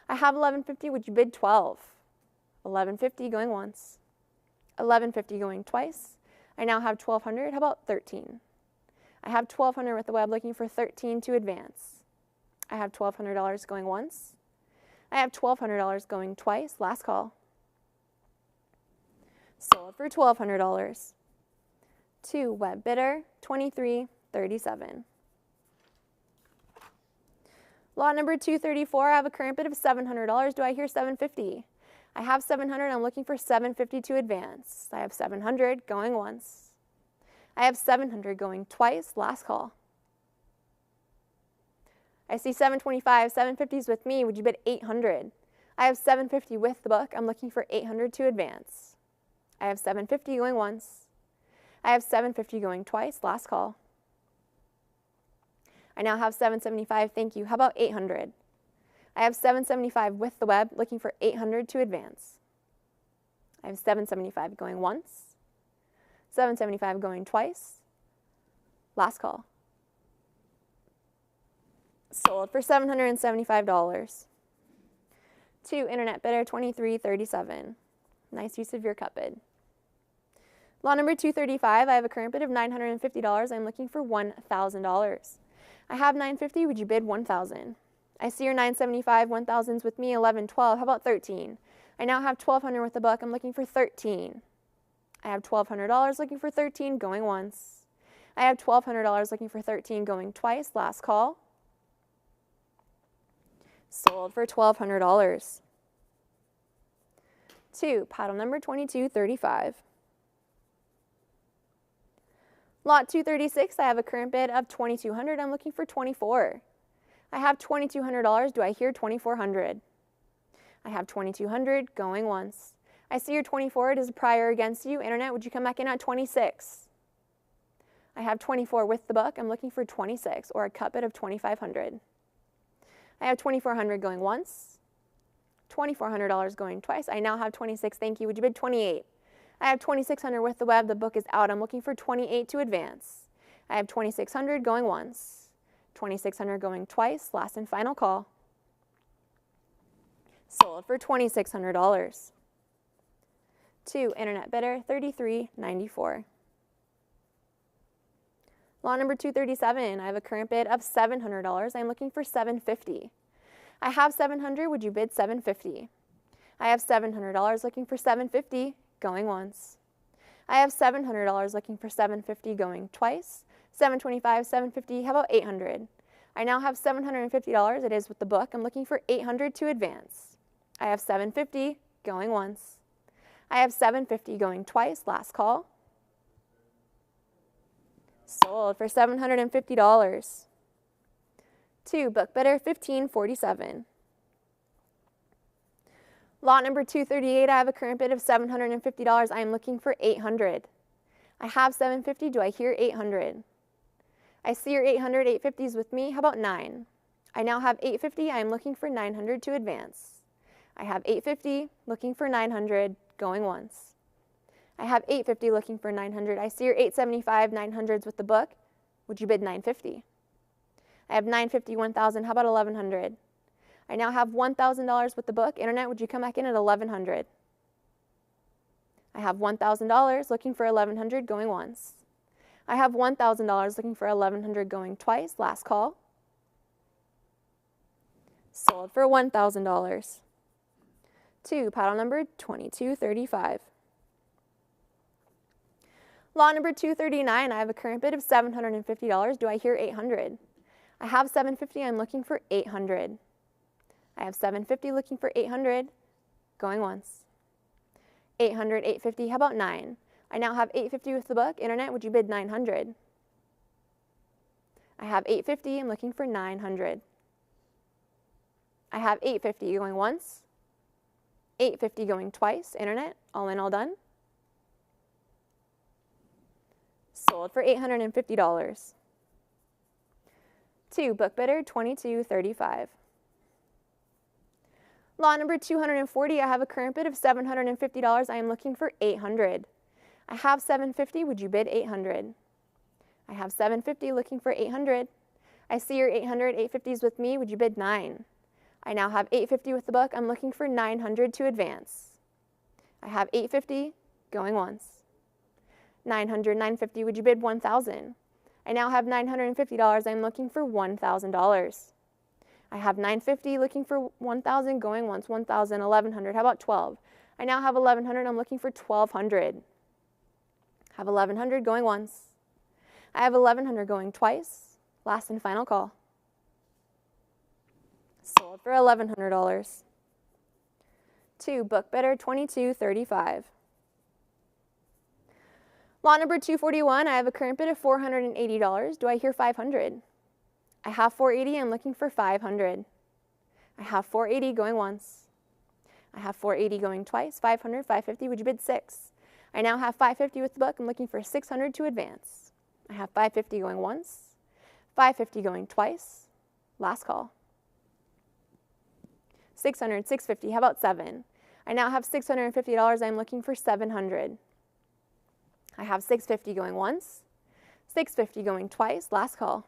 I have $1150. Would you bid 12? $1150 going once. $1150 going twice. I now have $1,200. How about 13? I have $1,200 with the web, looking for 13 to advance. I have $1,200 going once. I have $1,200 going twice. Last call. Sold for $1,200. To web bidder 2337. Lot number 234. I have a current bid of $700. Do I hear $750? I have $700. I'm looking for $750 to advance. I have $700 going once. I have $700 going twice. Last call. I see $725. $750 is with me. Would you bid $800? I have $750 with the book. I'm looking for $800 to advance. I have $750 going once. I have $750 going twice. Last call. I now have $775. Thank you. How about $800? I have $775 with the web, looking for $800 to advance. I have $775 going once. $775 going twice. Last call. Sold for $775. To internet bidder 2337. Nice use of your cut bid. Lot number 235, I have a current bid of $950. I'm looking for $1,000. I have $950. Would you bid $1,000? I see your $975. $1,000's with me. $11, $12. How about $13? I now have $1,200 with the book. I'm looking for 13. I have $1,200 looking for 13, going once. I have $1,200 looking for 13, going twice. Last call. Sold for $1,200. 2, paddle number 2235. Lot 236, I have a current bid of $2,200. I'm looking for 24. I have $2,200. Do I hear 2,400? I have 2,200, going once. I see your 24. It is a prior against you. Internet, would you come back in at 26? I have 24 with the book. I'm looking for 26, or a cut bid of 2,500. I have 2,400 going once. $2,400 going twice. I now have 26. Thank you. Would you bid 28? I have 2,600 with the web. The book is out. I'm looking for 28 to advance. I have 2,600 going once. 2,600 going twice. Last and final call. Sold for $2,600. 2, internet bidder, $33.94. Lot number 237, I have a current bid of $700. I'm looking for $750. I have $700. Would you bid $750? I have $700 looking for $750, going once. I have $700 looking for $750, going twice. $725, $750, how about $800? I now have $750. It is with the book. I'm looking for $800 to advance. I have $750, going once. I have $750 going twice. Last call. Sold for $750. 2, book bidder, $15.47. Lot number 238, I have a current bid of $750. I am looking for $800. I have $750. Do I hear $800? I see your $800. $850 with me. How about 9? I now have $850. I am looking for $900 to advance. I have $850 looking for $900, going once. I have $850 looking for $900. I see your $875, $900s with the book. Would you bid $950? I have $950, $1,000. How about $1,100? I now have $1,000 with the book. Internet, would you come back in at $1,100? I have $1,000 looking for $1,100, going once. I have $1,000 looking for $1,100, going twice. Last call. Sold for $1,000. 2, paddle number 2235. Lot number 239, I have a current bid of $750. Do I hear $800? I have $750. I'm looking for $800. I have $750 looking for $800, going once. $800, $850, how about 9? I now have $850 with the book. Internet, would you bid $900? I have $850. I'm looking for $900. I have $850 going once. $850 going twice. Internet, all in, all done. Sold for $850. 2, book bidder, $22.35. Lot number 240, I have a current bid of $750. I am looking for $800. I have $750. Would you bid $800? I have $750 looking for $800. I see your $800. $850s with me. Would you bid $9? I now have $850 with the book. I'm looking for $900 to advance. I have $850 going once. $900, $950. Would you bid $1,000? I now have $950. I'm looking for $1,000. I have $950 looking for $1,000 going once. $1,000, $1,100. How about $12? I now have $1,100. I'm looking for $1,200. I have $1,100 going once. I have $1,100 going twice. Last and final call. Sold for $1,100. 2, book bidder, $22.35. Lot number 241, I have a current bid of $480. Do I hear $500? I have $480. I'm looking for $500. I have $480 going once. I have $480 going twice. $500, $550. Would you bid $6? I now have $550 with the book. I'm looking for $600 to advance. I have $550 going once. $550 going twice. Last call. $600, $650. How about 7? I now have $650. I'm looking for $700. I have $650 going once. $650 going twice. Last call.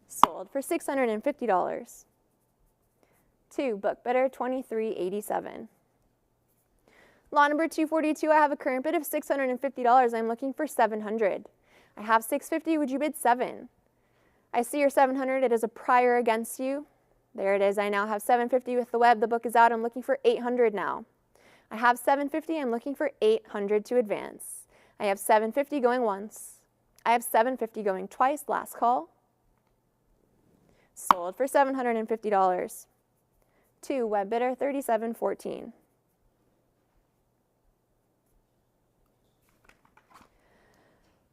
Sold for $650. 2, book bidder, $23.87. Lot number 242, I have a current bid of $650. I'm looking for $700. I have $650. Would you bid $7? I see your $700. It is a prior against you. There it is. I now have $750 with the web. The book is out. I'm looking for $800 now. I have $750. I'm looking for $800 to advance. I have $750 going once. I have $750 going twice. Last call. Sold for $750. 2, web bidder, $37.14.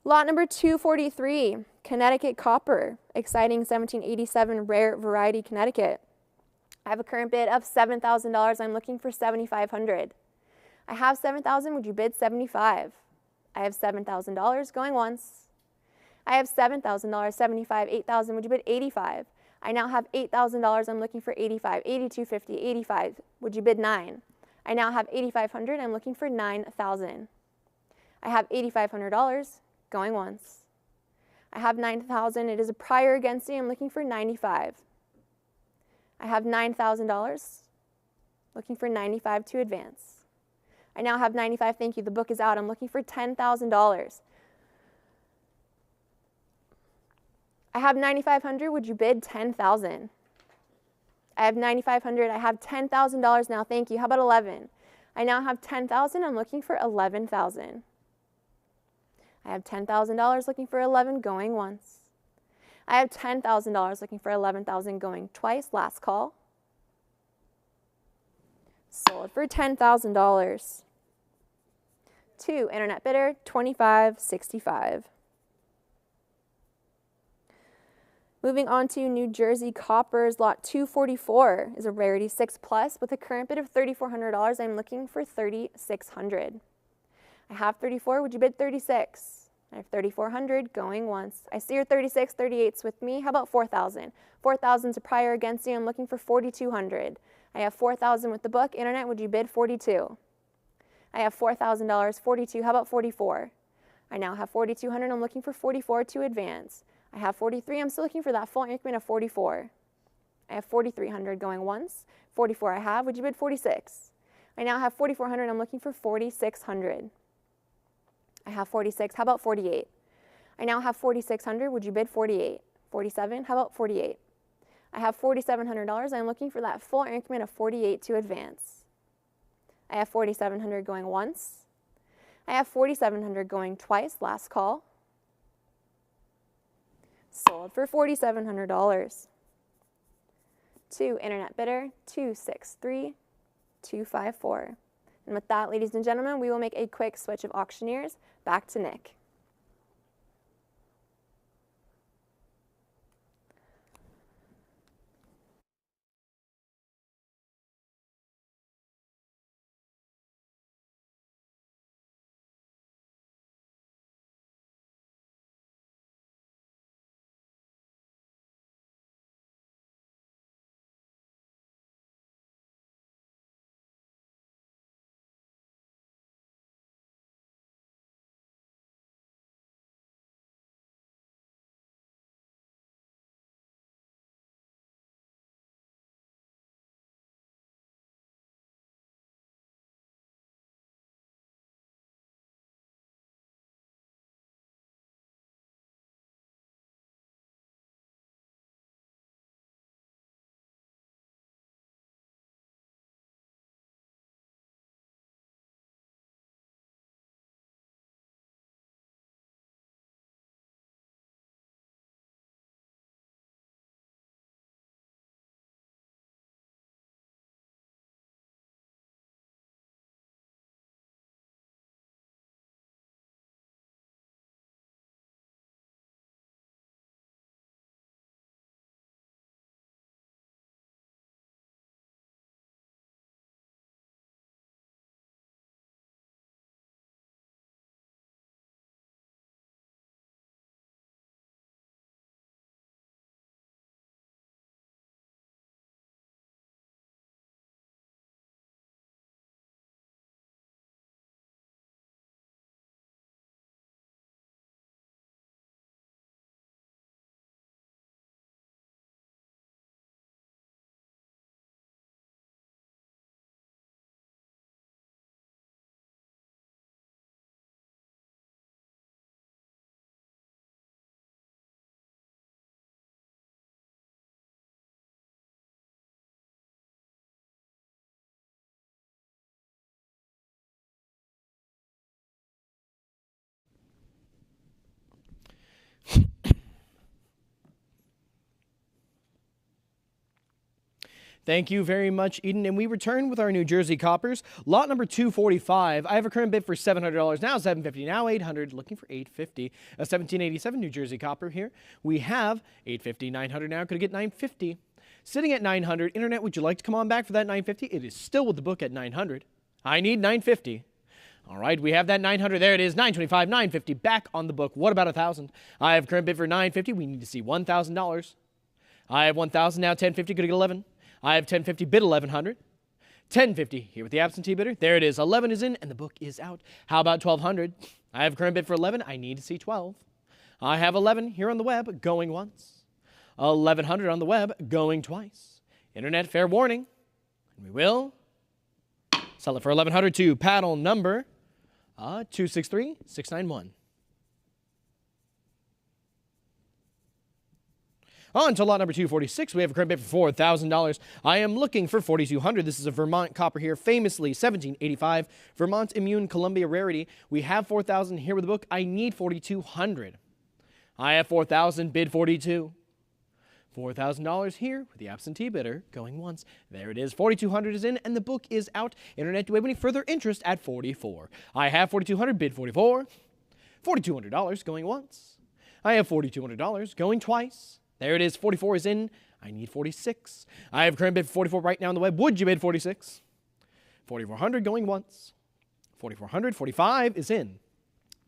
Lot number 243, Connecticut Copper, exciting 1787 rare variety Connecticut. I have a current bid of $7,000. I'm looking for $7,500. I have $7,000. Would you bid $75,000? I have $7,000 going once. I have $7,000, $75,000, $8,000. Would you bid $85,000? I now have $8,000. I'm looking for $85,000, $82.50, $85,000. Would you bid $9,000? I now have $8,500. I'm looking for $9,000. I have $8,500 going once. I have $9,000. It is a prior against me. I'm looking for $95,000. I have $9,000. Looking for $95,000 to advance. I now have $95,000. Thank you. The book is out. I'm looking for $10,000. I have $9,500. Would you bid $10,000? I have $9,500. I have $10,000 now. Thank you. How about $11,000? I now have $10,000. I'm looking for $11,000. I have $10,000 looking for $11,000 going once. I have $10,000 looking for $11,000 going twice. Last call. Sold for $10,000. 2, internet bidder, $25.65. Moving on to New Jersey Coppers, lot 244 is a rarity 6+ with a current bid of $3,400. I'm looking for $3,600. I have $34,000. Would you bid $36,000? I have $3,400 going once. I see your $36,000, $38,000 with me. How about $4,000? $4,000 is a prior against you. I'm looking for $4,200. I have $4,000 with the book. Internet, would you bid $42,000? I have $4,000, $42,000. How about $44,000? I now have $4,200. I'm looking for $44,000 to advance. I have $43,000. I'm still looking for that full increment of $44,000. I have $4,300 going once. $44,000 I have. Would you bid $46,000? I now have $4,400. I'm looking for $4,600. I have $46,000. How about $48,000? I now have $4,600. Would you bid $48,000? $47,000. How about $48,000? I have $4,700. I'm looking for that full increment of $48,000 to advance. I have $4,700 going once. I have $4,700 going twice. Last call. Sold for $4,700. 2, internet bidder, $263,254. And with that, ladies and gentlemen, we will make a quick switch of auctioneers. Back to Nick. Thank you very much, Eden. And we return with our New Jersey coppers. Lot number 245. I have a current bid for $700. Now $750. Now $800. Looking for $850. A 1787 New Jersey copper here. We have $850. $900 now. Could I get $950? Sitting at $900. Internet, would you like to come on back for that $950? It is still with the book at $900. I need $950. All right, we have that $900. There it is, $925, $950, back on the book. What about $1,000? I have current bid for $950. We need to see $1,000. I have $1,000 now, $1050. Could I get $11? I have $1050, bid $1,100. $1050 here with the absentee bidder. There it is, 11 is in and the book is out. How about $1,200? I have current bid for 11. I need to see 12. I have 11 here on the web, going once. 1,100 on the web, going twice. Internet, fair warning. And we will sell it for $1,100 to paddle number 263691. On to lot number 246, we have a current bid for $4,000. I am looking for $4,200. This is a Vermont copper here, famously 1785, Vermont Immune Columbia rarity. We have $4,000 here with the book. I need $4,200. I have $4,000, bid $42. $4,000 here with the absentee bidder, going once. There it is, $4,200 is in and the book is out. Internet, do we have any further interest at $44? I have $4,200, bid $44. $4,200 going once. I have $4,200 going twice. There it is, 44 is in. I need 46. I have current bid for 44 right now on the web. Would you bid 46? 4,400 going once. 4,400, 45 is in.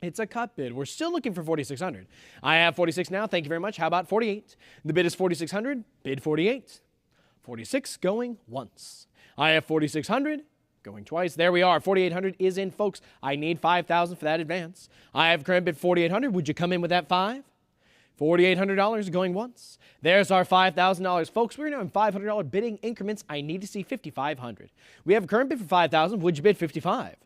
It's a cut bid. We're still looking for 4,600. I have 46 now. Thank you very much. How about 48? The bid is 4,600. Bid 48. 46 going once. I have 4,600 going twice. There we are. 4,800 is in, folks. I need 5,000 for that advance. I have current bid 4,800. Would you come in with that 5? $4,800 going once. There's our $5,000. Folks, we're now in $500 bidding increments. I need to see $5,500. We have a current bid for $5,000. Would you bid $55?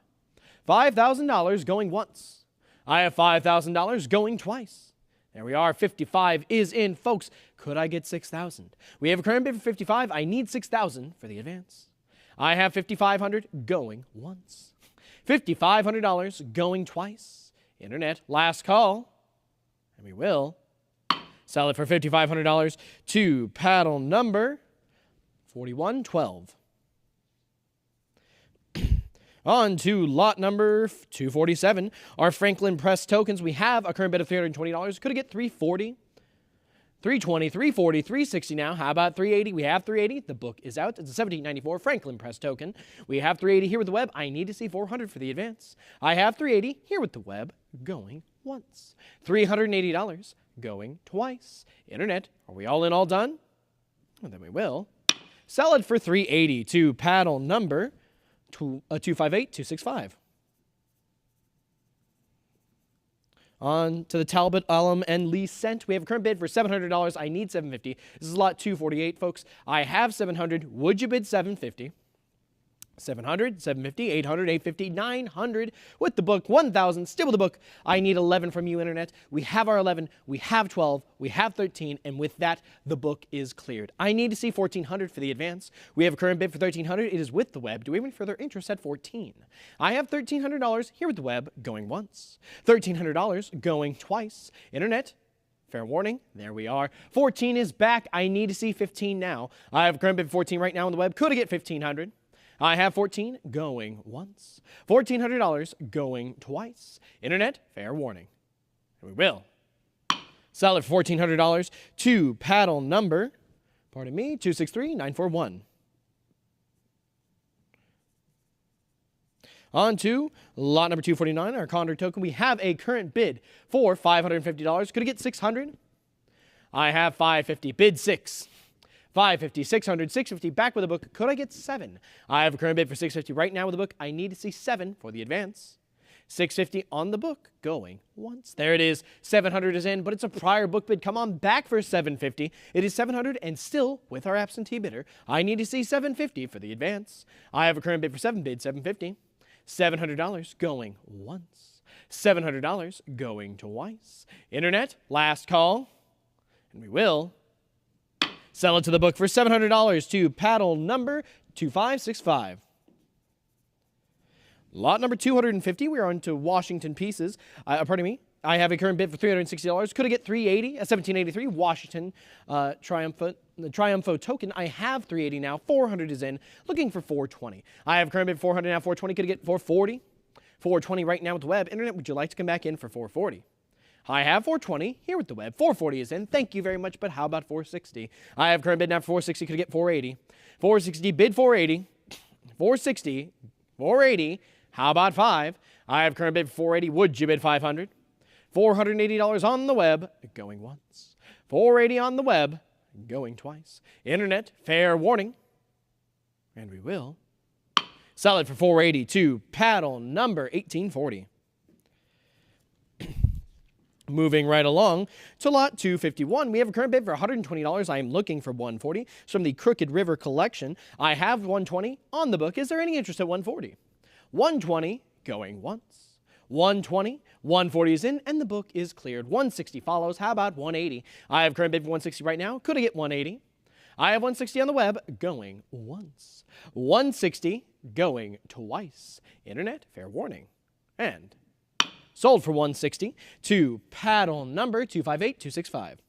$5,000 going once. I have $5,000 going twice. There we are. 55 is in, folks. Could I get 6,000? We have a current bid for 55. I need 6,000 for the advance. I have 5,500 going once. $5,500 going twice. Internet, last call. And we will sell it for $5,500 to paddle number 4112. On to lot number 247, our Franklin Press tokens. We have a current bid of $320. Could I get $340? $320, $340, $360 now. How about $380? We have $380. The book is out. It's a 1794 Franklin Press token. We have $380 here with the web. I need to see $400 for the advance. I have $380 here with the web, going once. $380 going twice. Internet, are we all in, all done? Well, then we will sell it for $380 to paddle number 258, 265. On to the Talbot, Alum, and Lee Cent. We have a current bid for $700. I need $750. This is lot 248, folks. I have $700. Would you bid $750? $700, $750, $800, $850, $900 with the book, $1,000, still with the book. I need 11 from you, Internet. We have our 11, we have 12, we have 13, and with that, the book is cleared. I need to see $1,400 for the advance. We have a current bid for $1,300. It is with the web. Do we have any further interest at $14? I have $1,300 here with the web, going once. $1,300 going twice. Internet, fair warning, there we are. 14 is back. I need to see 15 now. I have a current bid for 14 right now on the web. Could I get 1,500? I have 14 going once. $1,400 going twice. Internet, fair warning. And we will sell it for $1,400 to paddle number, 263941. On to lot number 249, our Condor token. We have a current bid for $550. Could I get 600? I have 550. Bid 6. 550, 600, 650, back with the book. Could I get 7? I have a current bid for 650 right now with the book. I need to see 7 for the advance. 650 on the book, going once. There it is. 700 is in, but it's a prior book bid. Come on back for 750. It is 700 and still with our absentee bidder. I need to see 750 for the advance. I have a current bid for 7, bid 750. $700 going once. $700 going twice. Internet, last call. And we will sell it to the book for $700 to paddle number 2565. Lot number 250, we are on to Washington Pieces. I have a current bid for $360. Could I get 380? A 1783 Washington Triumpho token. I have 380 now. 400 is in. Looking for 420. I have current bid 400 now. 420. Could I get 440? 420 right now with the web. Internet, would you like to come back in for 440? I have 420 here with the web. 440 is in. Thank you very much, but how about 460? I have current bid now for 460. Could I get 480? 460 bid 480. 460, 480. How about 5? I have current bid for 480. Would you bid 500? $480 on the web, going once. 480 on the web, going twice. Internet, fair warning. And we will sell it for 480 to paddle number 1840. Moving right along to lot 251, we have a current bid for $120. I am looking for 140. It's from the Crooked River collection. I have 120 on the book. Is there any interest at 140? 120 going once. 120, 140 is in, and the book is cleared. 160 follows. How about 180? I have current bid for 160 right now. Could I get 180? I have 160 on the web, going once. 160 going twice. Internet, fair warning. And sold for 160 to paddle number 258265.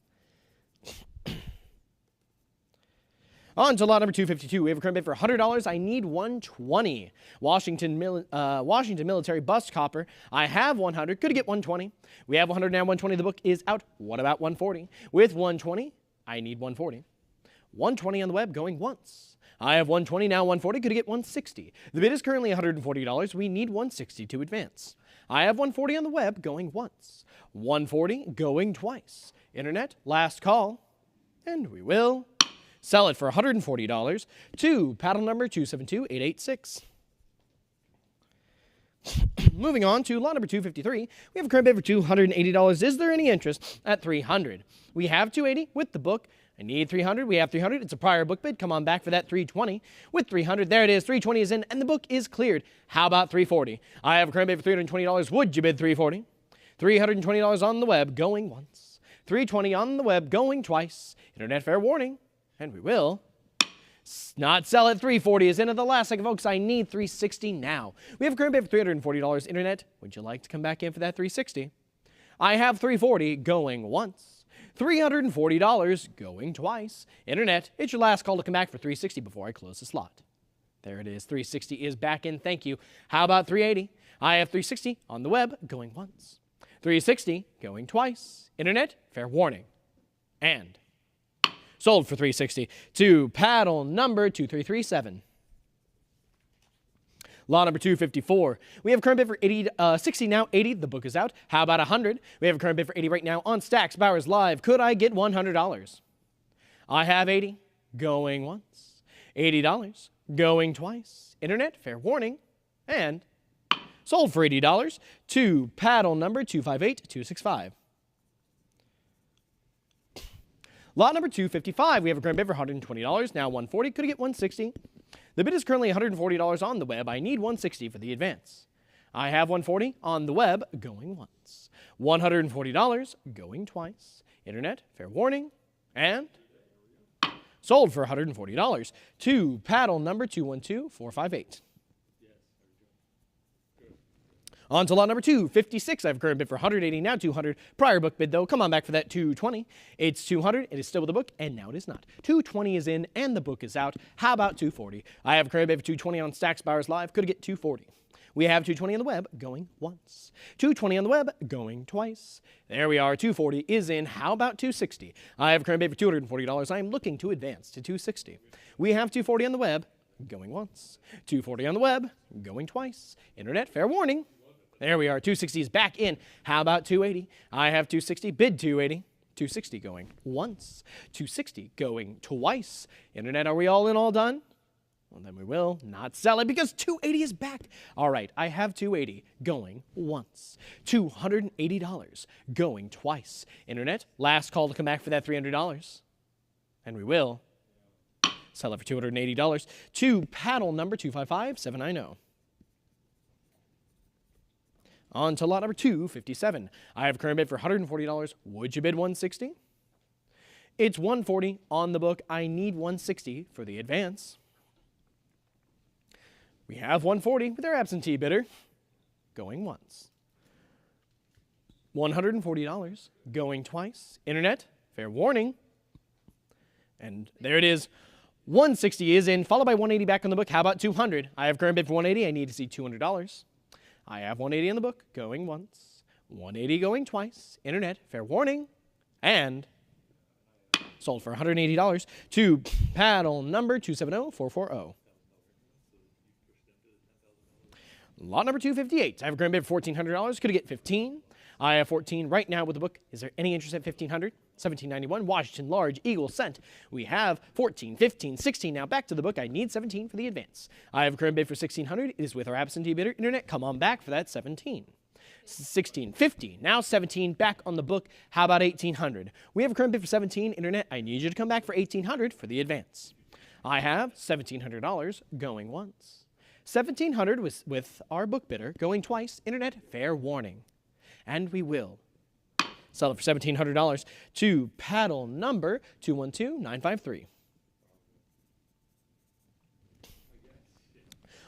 On to lot number 252. We have a current bid for $100. I need 120. Washington Military Bust Copper. I have 100. Could I get 120? We have 100 now. 120. The book is out. What about 140? With 120, I need 140. 120 on the web, going once. I have 120 now. 140. Could I get 160? The bid is currently $140. We need 160 to advance. I have 140 on the web, going once. 140 going twice. Internet, last call. And we will sell it for $140 to paddle number 272886. Moving on to lot number 253, we have a current bid for $280. Is there any interest at 300? We have 280 with the book. I need 300. We have 300. It's a prior book bid. Come on back for that 320. With 300, there it is. 320 is in, and the book is cleared. How about 340? I have a current bid for $320. Would you bid 340? $320 on the web, going once. 320 on the web, going twice. Internet, fair warning. And we will not sell it. 340 is in at the last second, folks. I need 360 now. We have a current bid for $340. Internet, would you like to come back in for that 360? I have 340 going once. $340 going twice. Internet, it's your last call to come back for 360 before I close the slot. There it is. 360 is back in. Thank you. How about 380? I have 360 on the web going once. 360 going twice. Internet, fair warning. And sold for 360 to paddle number 2337. Lot number 254. We have a current bid for 60 now, 80. The book is out. How about 100? We have a current bid for 80 right now on Stacks Bowers Live. Could I get $100? I have 80 going once. $80 going twice. Internet, fair warning. And sold for $80 to paddle number 258265. Lot number 255, we have a current bid for $120, now $140. Could I get $160? The bid is currently $140 on the web. I need $160 for the advance. I have $140 on the web, going once. $140 going twice. Internet, fair warning. And sold for $140 to paddle number 212458. On to lot number 256. I have a current bid for $180, now $200. Prior book bid, though. Come on back for that $220. It's $200. It is still with the book, and now it is not. $220 is in, and the book is out. How about $240? I have a current bid for $220 on Stacks Bowers Live. Could I get $240? We have $220 on the web, going once. $220 on the web, going twice. There we are. $240 is in. How about $260? I have a current bid for $240. I am looking to advance to $260. We have $240 on the web, going once. $240 on the web, going twice. Internet, fair warning. There we are. 260 is back in. How about 280? I have 260. Bid 280. 260 going once. 260 going twice. Internet, are we all in, all done? Well, then we will not sell it because 280 is back. All right, I have 280 going once. $280 going twice. Internet, last call to come back for that $300. And we will sell it for $280 to paddle number 255790. On to lot number 257. I have a current bid for $140. Would you bid $160? It's $140 on the book. I need $160 for the advance. We have $140 with our absentee bidder going once. $140, going twice. Internet, fair warning. And there it is. 160 is in, followed by 180 back on the book. How about 200? I have current bid for 180. I need to see $200. I have 180 in the book, going once. 180 going twice. Internet, fair warning. And sold for $180 to paddle number 270440. Lot number 258. I have a current bid for $1,400. Could I get 15? I have 14 right now with the book. Is there any interest at 1,500? 1791, Washington, large, eagle, cent. We have 14, 15, 16. Now back to the book. I need 17 for the advance. I have a current bid for 1,600. It is with our absentee bidder. Internet, come on back for that 17. 16, 15, now 17, back on the book. How about 1,800? We have a current bid for 17. Internet, I need you to come back for 1,800 for the advance. I have $1,700 going once. 1,700 with our book bidder going twice. Internet, fair warning. And we will sell it for $1,700 to paddle number 212953.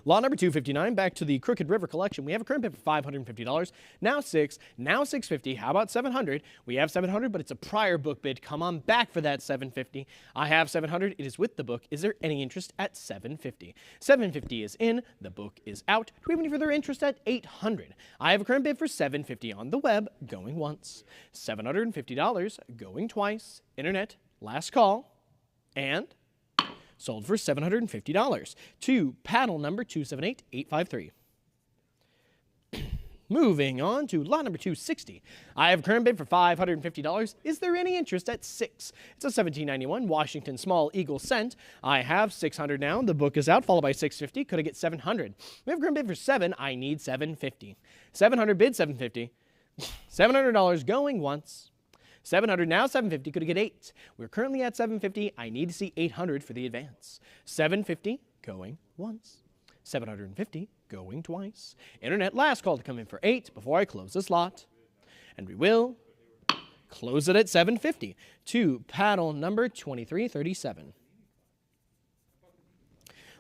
Lot number 259, back to the Crooked River collection. We have a current bid for $550. Now 6, now 650. How about 700? We have 700, but it's a prior book bid. Come on back for that 750. I have 700. It is with the book. Is there any interest at 750? 750 is in. The book is out. Do we have any further interest at 800? I have a current bid for 750 on the web, going once. $750 going twice. Internet, last call, and sold for $750 to paddle number 278853. Moving on to lot number 260. I have a current bid for $550. Is there any interest at 6? It's a 1791 Washington small eagle cent. I have 600 now. The book is out, followed by 650. Could I get 700? We have a current bid for 7. I need 750. 700 bid 750. $700 going once. 700 now, 750. Could I get 8? We're currently at 750. I need to see 800 for the advance. 750 going once. 750 going twice. Internet, last call to come in for 8 before I close this lot. And we will close it at 750 to paddle number 2337.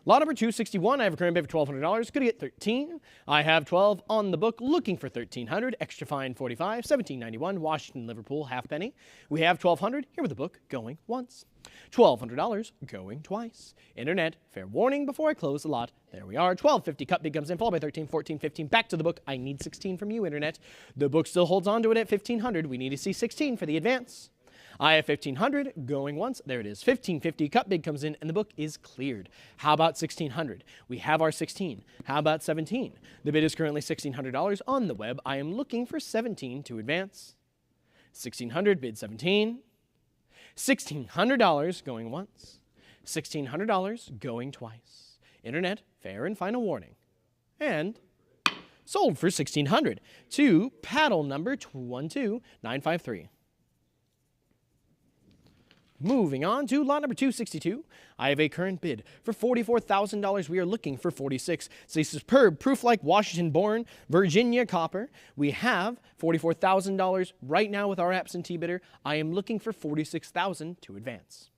Lot number 261, I have a current bid for $1,200. Could I get 13? I have 12 on the book, looking for 1,300. Extra fine 45, 1791, Washington, Liverpool, halfpenny. We have 1,200 here with the book, going once. $1,200 going twice. Internet, fair warning before I close the lot. There we are. 1250 cut bid comes in, followed by 13, 14, 15. Back to the book. I need 16 from you, Internet. The book still holds on to it at 1,500. We need to see 16 for the advance. I have 1,500 going once. There it is. 1,550 cut bid comes in and the book is cleared. How about 1,600? We have our 16. How about 17? The bid is currently $1,600 on the web. I am looking for 17 to advance. 1,600 bid 17. $1,600 going once. $1,600 going twice. Internet, fair and final warning. And sold for $1,600 to paddle number 21953. Moving on to lot number 262, I have a current bid for $44,000. We are looking for 46. It's a superb proof-like Washington-born Virginia copper. We have $44,000 right now with our absentee bidder. I am looking for $46,000 to advance.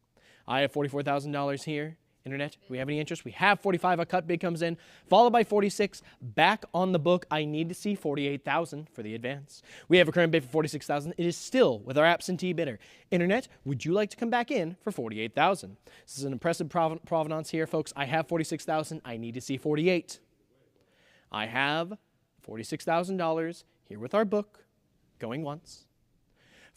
I have $44,000 here. Internet, do we have any interest? We have 45. A cut bid comes in, followed by 46. Back on the book, I need to see 48,000 for the advance. We have a current bid for 46,000. It is still with our absentee bidder. Internet, would you like to come back in for 48,000? This is an impressive provenance here, folks. I have 46,000. I need to see 48. I have $46,000 here with our book, going once.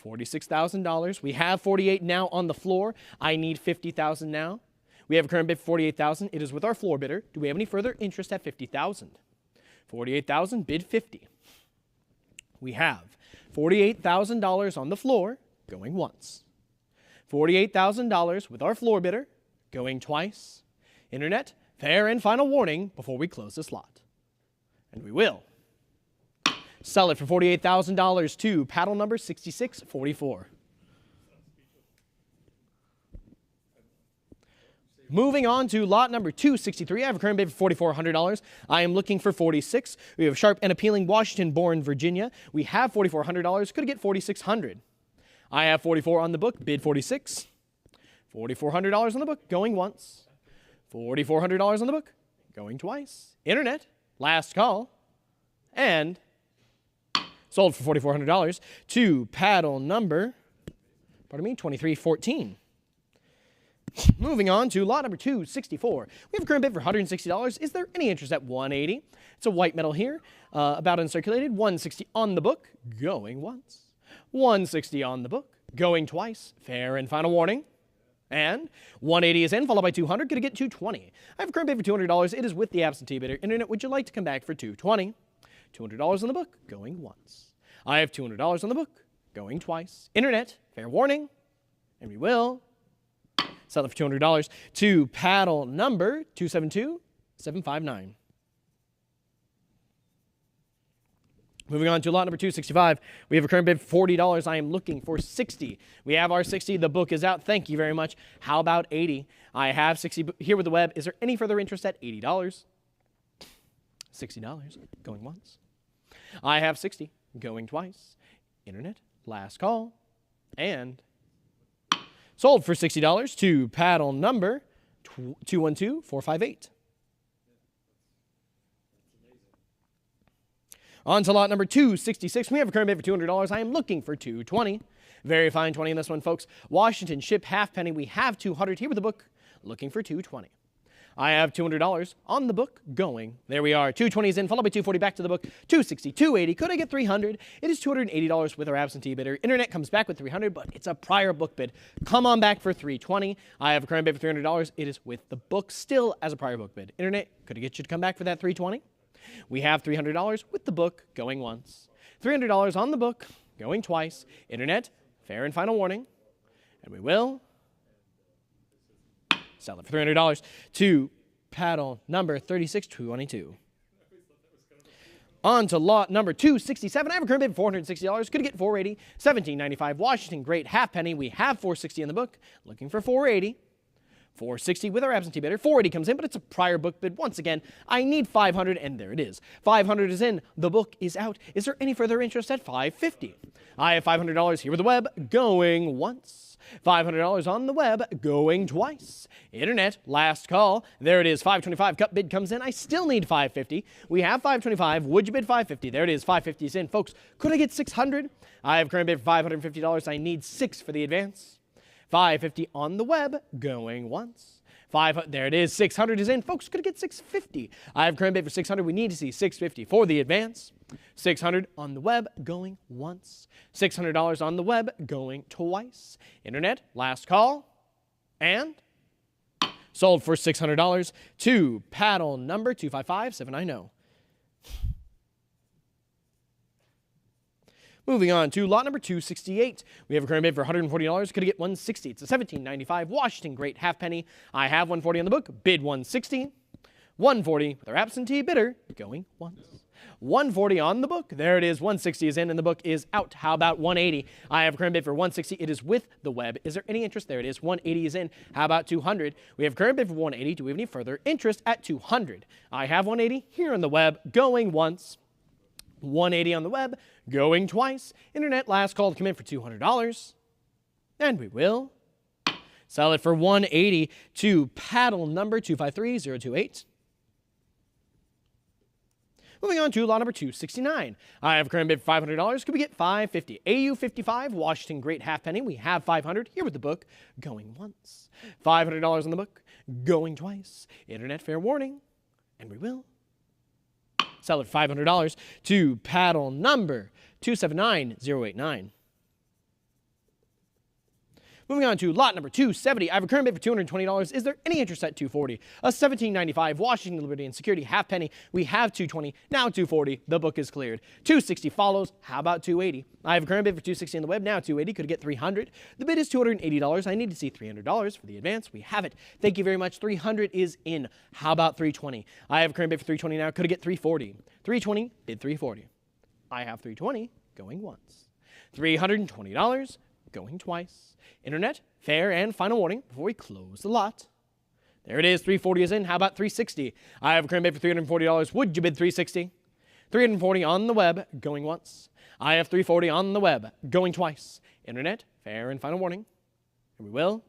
$46,000. We have 48 now on the floor. I need 50,000 now. We have a current bid for 48,000. It is with our floor bidder. Do we have any further interest at 50,000? 48,000, bid 50. We have $48,000 on the floor, going once. $48,000 with our floor bidder, going twice. Internet, fair and final warning before we close this lot. And we will sell it for $48,000 to paddle number 6644. Moving on to lot number 263, I have a current bid for $4,400. I am looking for 46. We have sharp and appealing Washington-born Virginia. We have $4,400. Could I get 4,600? I have 44 on the book, bid 46. $4,400 on the book, going once. $4,400 on the book, going twice. Internet, last call, and Sold for $4,400 to paddle number, 2314. Moving on to lot number 264. We have a current bid for $160. Is there any interest at $180? It's a white metal here, about uncirculated. $160 on the book, going once. $160 on the book, going twice. Fair and final warning. And $180 is in, followed by $200. Going to get $220. I have a current bid for $200. It is with the absentee bidder. Internet, would you like to come back for $220? $200 on the book, going once. I have $200 on the book, going twice. Internet, fair warning. And we will sell it for $200 to paddle number 272759. Moving on to lot number 265, we have a current bid for $40. I am looking for $60. We have our $60. The book is out. Thank you very much. How about $80? I have $60 here with the web. Is there any further interest at $80? $60 going once. I have $60 going twice. Internet, last call, and sold for $60 to paddle number 212458. On to lot number 266. We have a current bid for $200. I am looking for $220. Very fine 20 in this one, folks. Washington ship halfpenny. We have $200 here with the book. Looking for $220. I have $200 on the book going. There we are. $220 is in, followed by $240 back to the book. $260, $280. Could I get $300? It is $280 with our absentee bidder. Internet comes back with $300, but it's a prior book bid. Come on back for $320. I have a current bid for $300. It is with the book still as a prior book bid. Internet, could I get you to come back for that $320? We have $300 with the book going once. $300 on the book going twice. Internet, fair and final warning. And we will sell it for $300 to paddle number 36222. On to lot number 267. I have a current bid for $460. Could get $480. $17.95. Washington Great halfpenny. We have $460 in the book. Looking for $480. $460 with our absentee bidder. $480 comes in, but it's a prior book bid. Once again, I need $500, and there it is. $500 is in. The book is out. Is there any further interest at $550? I have $500 here with the web going once. $500 on the web going twice. Internet, last call. There it is. $525. Cut bid comes in. I still need $550. We have $525. Would you bid $550? There it is. $550 is in. Folks, could I get $600? I have current bid for $550. I need $6 for the advance. $550 on the web, going once. There it is. $600 is in. Folks, could I get $650? I have current bid for $600. We need to see $650 for the advance. $600 on the web, going once. $600 on the web, going twice. Internet, last call, and sold for $600 to paddle number 255790. Moving on to lot number 268. We have a current bid for $140. Could I get $160? It's a $17.95 Washington Great halfpenny. I have $140 on the book. Bid $160. $140 with our absentee bidder going once. $140 on the book. There it is. $160 is in and the book is out. How about $180? I have a current bid for $160. It is with the web. Is there any interest? There it is. $180 is in. How about $200? We have a current bid for $180. Do we have any further interest at $200? I have $180 here on the web going once. $180 on the web, going twice. Internet, last call to come in for $200. And we will sell it for $180 to paddle number 253028. Moving on to lot number 269. I have a current bid for $500. Could we get $550? AU 55, Washington Great halfpenny. We have $500 here with the book, going once. $500 on the book, going twice. Internet, fair warning. And we will sell it $500 to paddle number 279089. Moving on to lot number 270. I have a current bid for $220. Is there any interest at $240? A $17.95 Washington Liberty and Security halfpenny. We have $220, now $240. The book is cleared. $260 follows. How about $280? I have a current bid for $260 on the web, now $280. Could get $300. The bid is $280. I need to see $300 for the advance. We have it. Thank you very much. $300 is in. How about $320? I have a current bid for $320 now. Could I get $340? $320, bid $340. I have $320 going once. $320 going twice. Internet, fair and final warning before we close the lot. There it is. $340 is in. How about $360? I have a current bid for $340. Would you bid $360? $340 on the web, going once. I have $340 on the web, going twice. Internet, fair and final warning. And we will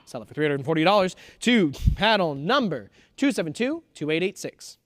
sell it for $340 to paddle number 2722886.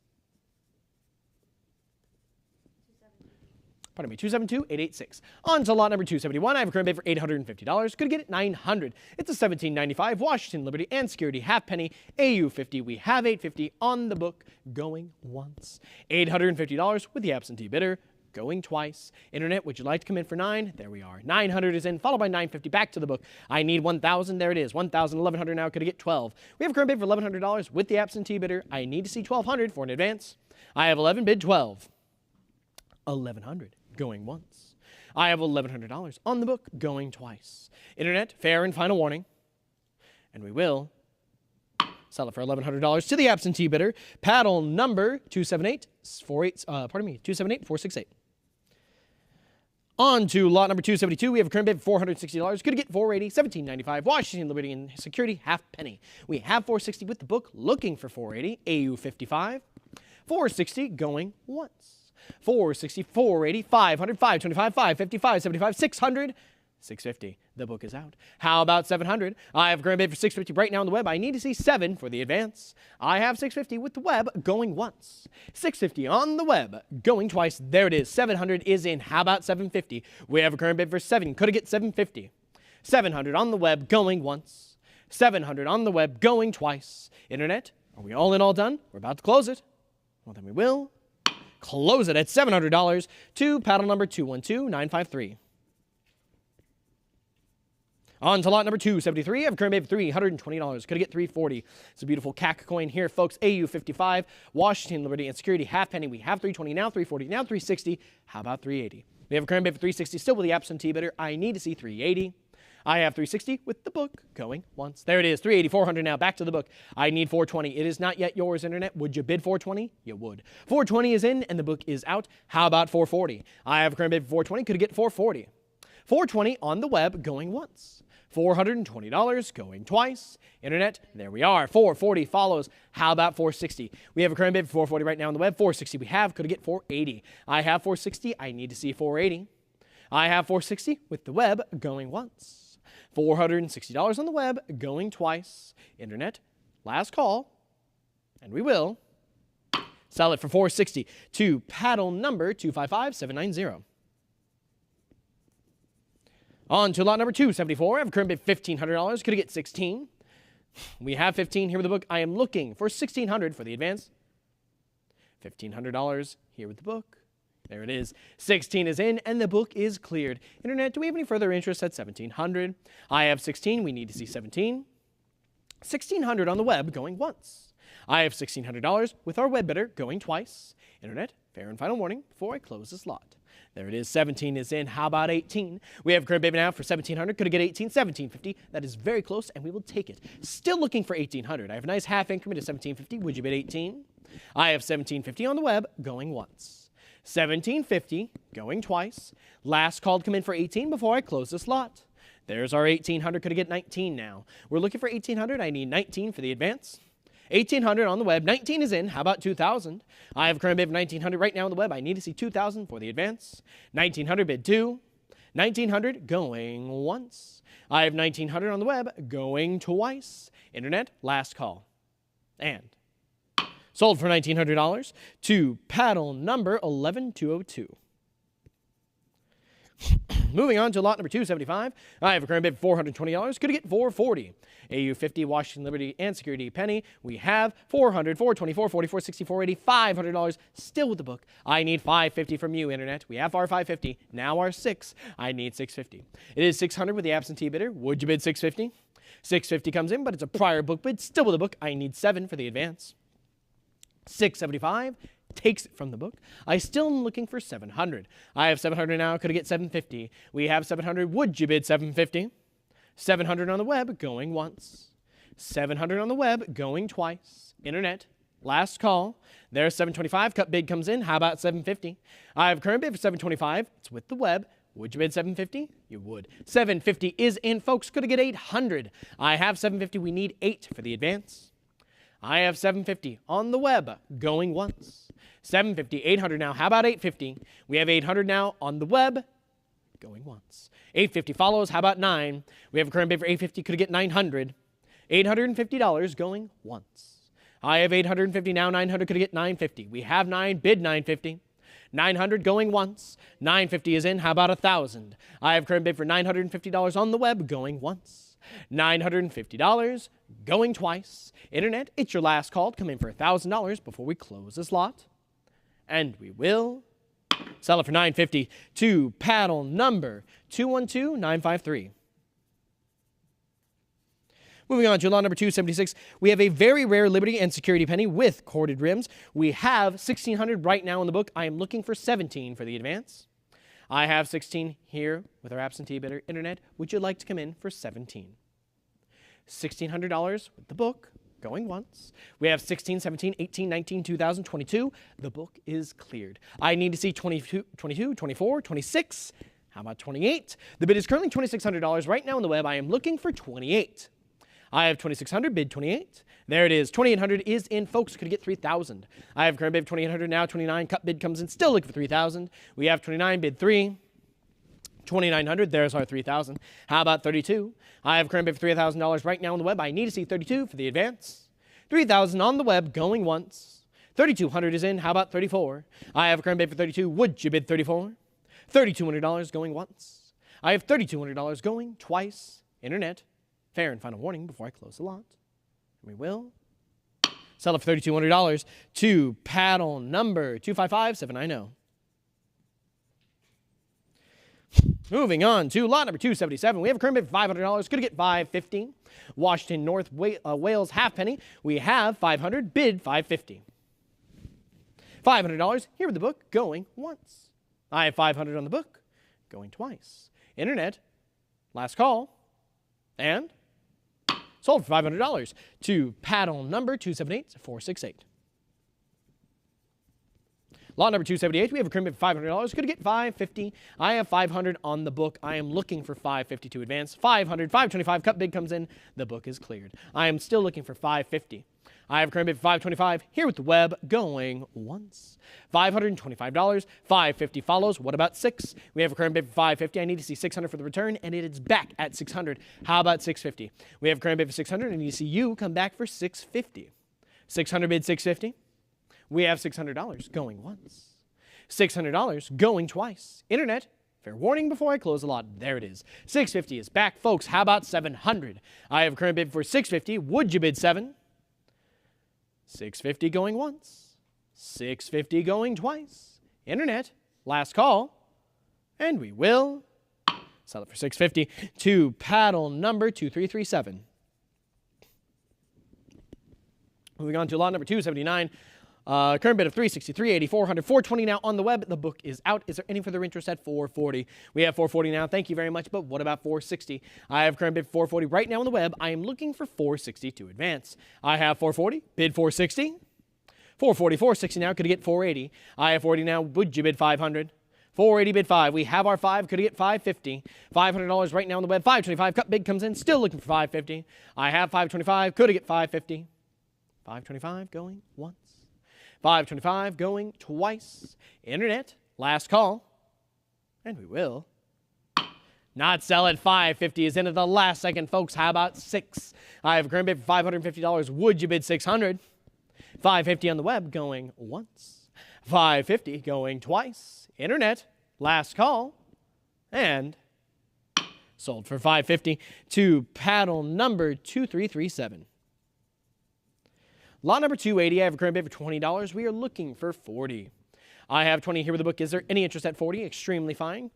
272, 886. On to lot number 271. I have a current bid for $850. Could get it $900. It's a $17.95 Washington Liberty and Security halfpenny AU50. We have $850 on the book going once. $850 with the absentee bidder going twice. Internet, would you like to come in for $9? There we are. $900 is in, followed by $950 back to the book. I need $1,000. There it is. $1,000, $1,100 now. Could I get $12? We have a current bid for $1,100 with the absentee bidder. I need to see $1,200 for an advance. I have 11 bid 12. $1,100 going once. I have $1,100 on the book going twice. Internet, fair and final warning. And we will sell it for $1,100 to the absentee bidder. Paddle number 278-468. On to lot number 272. We have a current bid for $460. Could get $480, $17.95 Washington Liberty and Security halfpenny. We have $460 with the book, looking for $480 AU55. $460 going once. $460, $480, $500, $525, $550, $575, $600, $650. The book is out. How about $700? I have a current bid for $650 right now on the web. I need to see $7 for the advance. I have $650 with the web going once. $650 on the web going twice. There it is. $700 is in. How about $750? We have a current bid for $7. Could I get $750? $700 on the web going once. $700 on the web going twice. Internet, are we all in, all done? We're about to close it. Well, then we will close it at $700 to paddle number 212953. On to lot number 273. I have a current bid for $320. Could I get $340? It's a beautiful CAC coin here, folks. AU55, Washington Liberty and Security halfpenny. We have $320 now, $340 now, $360. How about $380? We have a current bid for $360 still with the absentee bidder. I need to see $380. I have $360 with the book going once. There it is. $380, $400 now. Back to the book. I need $420. It is not yet yours, Internet. Would you bid $420? You would. $420 is in and the book is out. How about $440? I have a current bid for $420. Could I get $440? $420 on the web going once. $420 going twice. Internet, there we are. $440 follows. How about $460? We have a current bid for $440 right now on the web. $460 we have. Could I get $480? I have $460. I need to see $480. I have $460 with the web going once. $460 on the web going twice. Internet, last call. And we will sell it for $460 to paddle number 255790. On to lot number 274. I have a current bid $1,500. Could I get 16? We have 15 here with the book. I am looking for $1,600 for the advance. $1,500 here with the book. There it is. 16 is in and the book is cleared. Internet, do we have any further interest at 1,700? I have 16. We need to see 17. 1,600 on the web going once. I have $1,600 with our web bidder going twice. Internet, fair and final warning before I close this lot. There it is. 17 is in. How about 18? We have a current bid now for 1,700. Could I get 18? 1,750. That is very close, and we will take it. Still looking for 1,800. I have a nice half increment of 1,750. Would you bid 18? I have 1,750 on the web going once. 1,750 going twice. Last call to come in for 18 before I close this lot. There's our 1,800. Could I get 19 now? We're looking for 1,800. I need 19 for the advance. 1,800 on the web. 19 is in. How about 2,000? I have a current bid of 1,900 right now on the web. I need to see 2,000 for the advance. 1,900 bid 2. 1,900 going once. I have 1,900 on the web going twice. Internet, last call. And sold for $1,900 to paddle number 11202. Moving on to lot number 275. I have a current bid for $420. Could I get $440? AU50, Washington Liberty and Security penny. We have $400, $424, $44, $64, $80, $500 still with the book. I need $550 from you, Internet. We have our $550. Now our $6. I need $650. It is $600 with the absentee bidder. Would you bid $650? $650 comes in, but it's a prior book bid. Still with the book. I need $7 for the advance. $675 takes it from the book. I still am looking for $700. I have $700 now. Could I get $750? We have $700. Would you bid $750? $700 on the web going once. $700 on the web going twice. Internet, last call. There's $725. Cut bid comes in. How about $750? I have a current bid for $725. It's with the web. Would you bid $750? You would. $750 is in, folks. Could I get $800? I have $750. We need $8 for the advance. I have $750 on the web going once. $750, $800 now. How about $850? We have $800 now on the web going once. $850 follows. How about $9? We have a current bid for $850. Could I get $900? $850 going once. I have $850 now. $900. Could I get $950? We have $9. Bid $950. 900 going once. 950 is in. How about 1,000? I have current bid for $950 on the web going once. $950 going twice. Internet, it's your last call to come in for $1,000 before we close this lot. And we will sell it for $950 to paddle number 212953. Moving on to lot number 276, we have a very rare Liberty and Security penny with corded rims. We have 1,600 right now in the book. I am looking for 17 for the advance. I have 16 here with our absentee bidder. Internet, would you like to come in for 17? $1,600 with the book, going once. We have 16, 17, 18, 19, 2000, 22. The book is cleared. I need to see 22, 24, 26. How about 28? The bid is currently $2,600 right now on the web. I am looking for 28. I have 2,600, bid 28. There it is. 2,800 is in, folks. Could get 3,000. I have current bid 2,800 now. 29, cut bid comes in, still looking for 3,000. We have 29, bid 3. 2,900, there's our 3,000. How about 32? I have current bid for $3,000 right now on the web. I need to see 32 for the advance. 3,000 on the web, going once. 3,200 is in. How about 34? I have a current bid for 32. Would you bid 34? $3,200 going once. I have $3,200 going twice. Internet, fair and final warning before I close the lot. We will sell it for $3,200 to paddle number 255790. Moving on to lot number 277, we have a current bid for $500. Could get $550. Washington North Wales halfpenny. We have $500. Bid $550. $500 here with the book, going once. I have $500 on the book, going twice. Internet, last call, and sold for $500 to paddle number 278468. Lot number 278, we have a current bid for $500. Could get $550. I have $500 on the book. I am looking for $550 to advance. $500, $525, cut bid comes in. The book is cleared. I am still looking for $550. I have a current bid for $525 here with the web, going once. $525. $550 follows. What about 6? We have a current bid for $550. I need to see $600 for the return, and it is back at $600. How about $650? We have a current bid for $600. I need to see you come back for $650. $600 bid $650. We have $600 going once. $600 going twice. Internet, fair warning before I close the lot. There it is. $650 is back, folks. How about $700? I have a current bid for $650. Would you bid $7? $650 going once. $650 going twice. Internet, last call. And we will sell it for $650 to paddle number 2337. Moving on to lot number 279. Current bid of $363, $80, $400, $420 now on the web. The book is out. Is there any further interest at $440? We have $440 now. Thank you very much. But what about $460? I have current bid for $440 right now on the web. I am looking for $460 to advance. I have $440, bid $460. $440, $460 now. Could get $480. I have $40 now. Would you bid $500? $480, bid $5. We have our $5. Could get $550. $500 right now on the web. $525. Cut bid comes in. Still looking for $550. I have $525. Could get $550. $525 going once. $525 going twice. Internet, last call. And we will not sell at $550 is in at the last second, folks. How about 6? I have a current bid for $550. Would you bid $600? $550 on the web going once. $550 going twice. Internet, last call. And sold for $550 to paddle number 2337. Lot number 280, I have a current bid for $20. We are looking for $40. I have $20 here with the book. Is there any interest at $40? Extremely fine.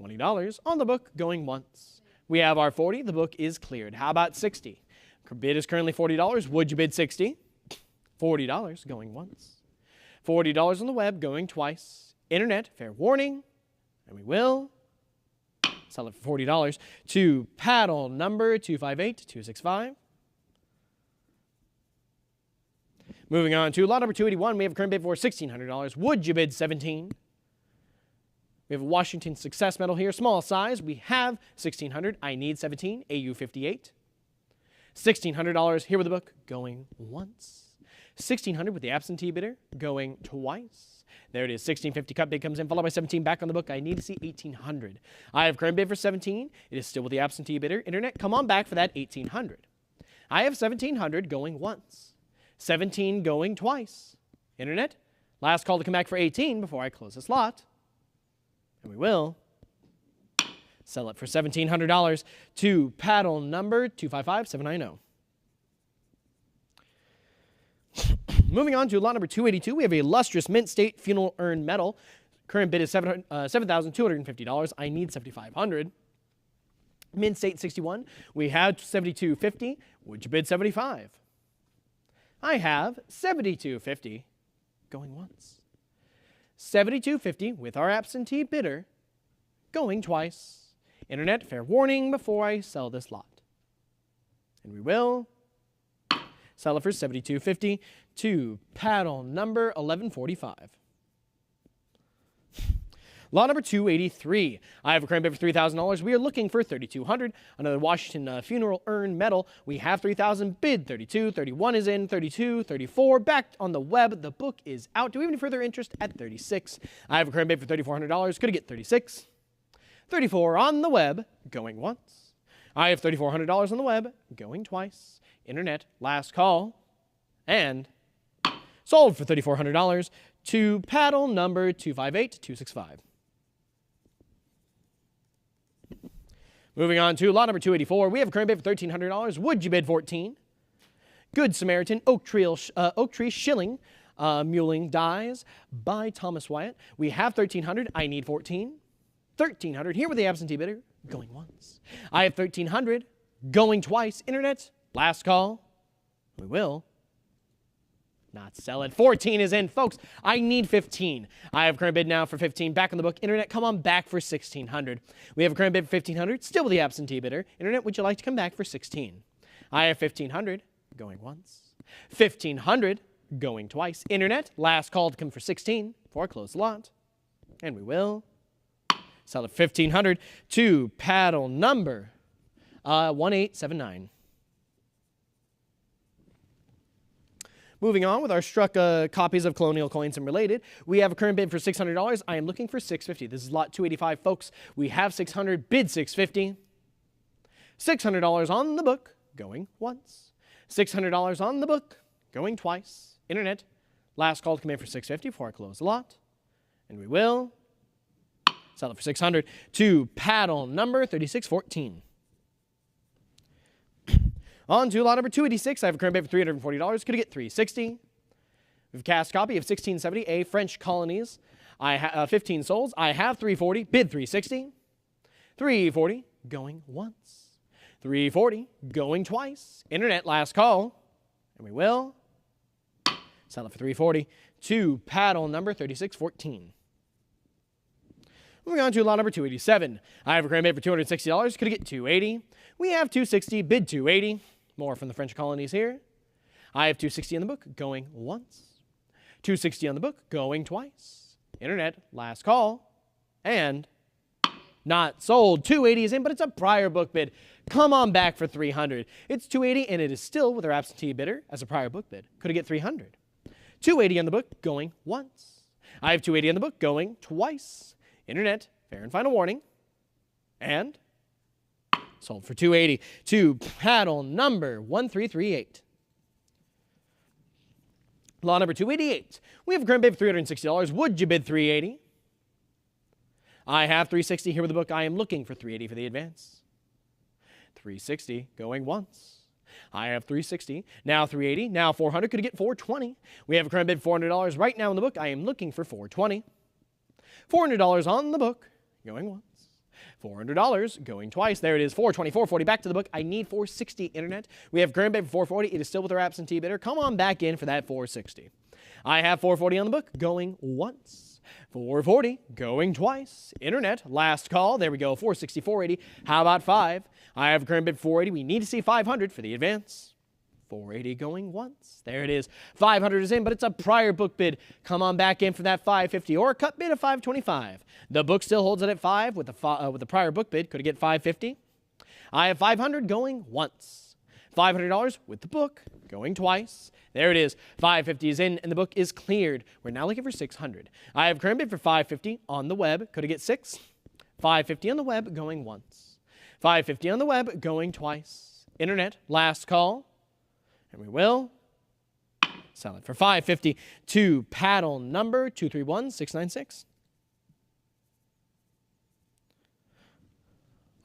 $20 on the book, going once. We have our $40. The book is cleared. How about $60? Bid is currently $40. Would you bid $60? $40 going once. $40 on the web, going twice. Internet, fair warning. And we will sell it for $40 to paddle number 258265. Moving on to lot number 281, we have a current bid for $1,600. Would you bid $17? We have a Washington Success Medal here, small size. We have $1,600. I need $17, AU 58. $1,600 here with the book, going once. $1,600 with the absentee bidder, going twice. There it is, $1,650 cut bid comes in, followed by $17 back on the book. I need to see $1,800. I have current bid for $17. It is still with the absentee bidder. Internet, come on back for that $1,800. I have $1,700 going once. $17 going twice. Internet, Last call to come back for 18 before I close this lot. And we will sell it for $1,700 to paddle number 255790. Moving on to lot number 282, we have a lustrous mint state funeral urn medal. Current bid is $7,250. I need $7,500. Mint state 61, we have $7,250. Would you bid $75? I have $7,250 going once. $7,250 with our absentee bidder going twice. Internet, fair warning before I sell this lot. And we will sell it for $7,250 to paddle number 1145. Lot number 283. I have a current bid for $3,000. We are looking for $3,200. Another Washington funeral urn medal. We have $3,000. Bid $32. $31 is in. $32. $34. Back on the web. The book is out. Do we have any further interest at $36? I have a current bid for $3,400. Could I get $36? $34 on the web. Going once. I have $3,400 on the web. Going twice. Internet. Last call. And sold for $3,400 to paddle number 258265. Moving on to lot number 284, we have a current bid for $1,300. Would you bid $14? Good Samaritan Oak Tree Shilling Mulling Dies by Thomas Wyatt. We have $1,300. I need $14. $1,300 here with the absentee bidder going once. I have $1,300 going twice. Internet, last call. We will not sell it. 14 is in, folks. I need 15. I have a current bid now for 15. Back on the book. Internet, come on back for 1,600. We have a current bid for 1,500. Still with the absentee bidder. Internet, would you like to come back for 16? I have 1,500 going once. 1,500 going twice. Internet, last call to come for 16 before I close the lot. And we will sell it 1,500 to paddle number 1879. Moving on with our struck copies of colonial coins and related, we have a current bid for $600. I am looking for $650. This is lot 285, folks. We have $600, bid $650. $600 on the book, going once. $600 on the book, going twice. Internet, last call to come in for $650 before I close the lot. And we will sell it for $600 to paddle number 3614. On to lot number 286. I have a current bid for $340. Could I get $360? We have a cast copy of 1670A French Colonies. I have 15 souls. I have $340. Bid $360. $340 going once. $340 going twice. Internet, last call. And we will sell it for $340 to paddle number 3614. Moving on to lot number 287. I have a current bid for $260. Could I get $280? We have $260. Bid $280. More from the French colonies here. I have $260 on the book, going once. $260 on the book, going twice. Internet, last call. And not sold. $280 is in, but it's a prior book bid. Come on back for $300. It's $280, and it is still with our absentee bidder as a prior book bid. Could I get $300? $280 on the book, going once. I have $280 on the book, going twice. Internet, fair and final warning. And sold for $280 to paddle number 1338. Lot number 288. We have a current bid for $360. Would you bid $380? I have $360 here with the book. I am looking for $380 for the advance. $360 going once. I have $360. Now $380. Now $400. Could I get $420? We have a current bid for $400 right now in the book. I am looking for $420. $400 on the book going once. $400 going twice. There it is. $420, $440. Back to the book. I need $460. Internet. We have current bid for $440. It is still with our absentee bidder. Come on back in for that $460. I have $440 on the book going once. $440 going twice. Internet. Last call. There we go. $460, $480. How about $5? I have current bid for $480. We need to see $500 for the advance. $480 going once. There it is. $500 is in, but it's a prior book bid. Come on back in for that $550 or a cut bid of $525. The book still holds it at $5 with the prior book bid. Could I get $550? I have $500 going once. $500 with the book going twice. There it is. $550 is in, and the book is cleared. We're now looking for $600. I have current bid for $550 on the web. Could I get $6? $550 on the web going once. $550 on the web going twice. Internet, last call. And we will Solid. For $5.50 to paddle number 231696.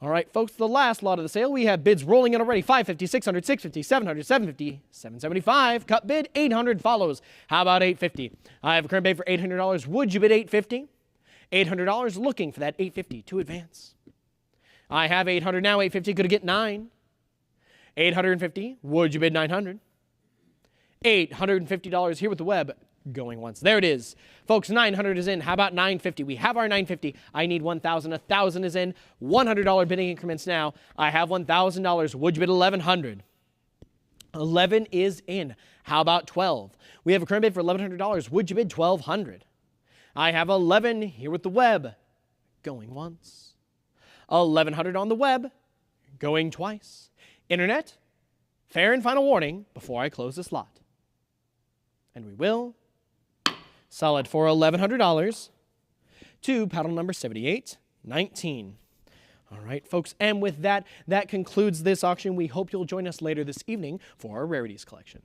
All right, folks, the last lot of the sale, we have bids rolling in already. $5.50, $600, $650, $700, $750, $775. Cut bid, $800 follows. How about $850? I have a current bid for $800. Would you bid $850? $800, looking for that $850 to advance. I have $800 now, $850, could get $9. $850, would you bid $900? $850 here with the web. Going once. There it is. Folks, 900 is in. How about 950? We have our 950. I need 1,000. 1,000 is in. $100 bidding increments now. I have $1,000. Would you bid 1,100? 11 is in. How about 12? We have a current bid for $1,100. Would you bid 1,200? I have 11 here with the web. Going once. 1,100 on the web. Going twice. Internet, fair and final warning before I close this lot. And we will. Solid for $1,100 to paddle number 7819. All right, folks, and with that, that concludes this auction. We hope you'll join us later this evening for our rarities collection.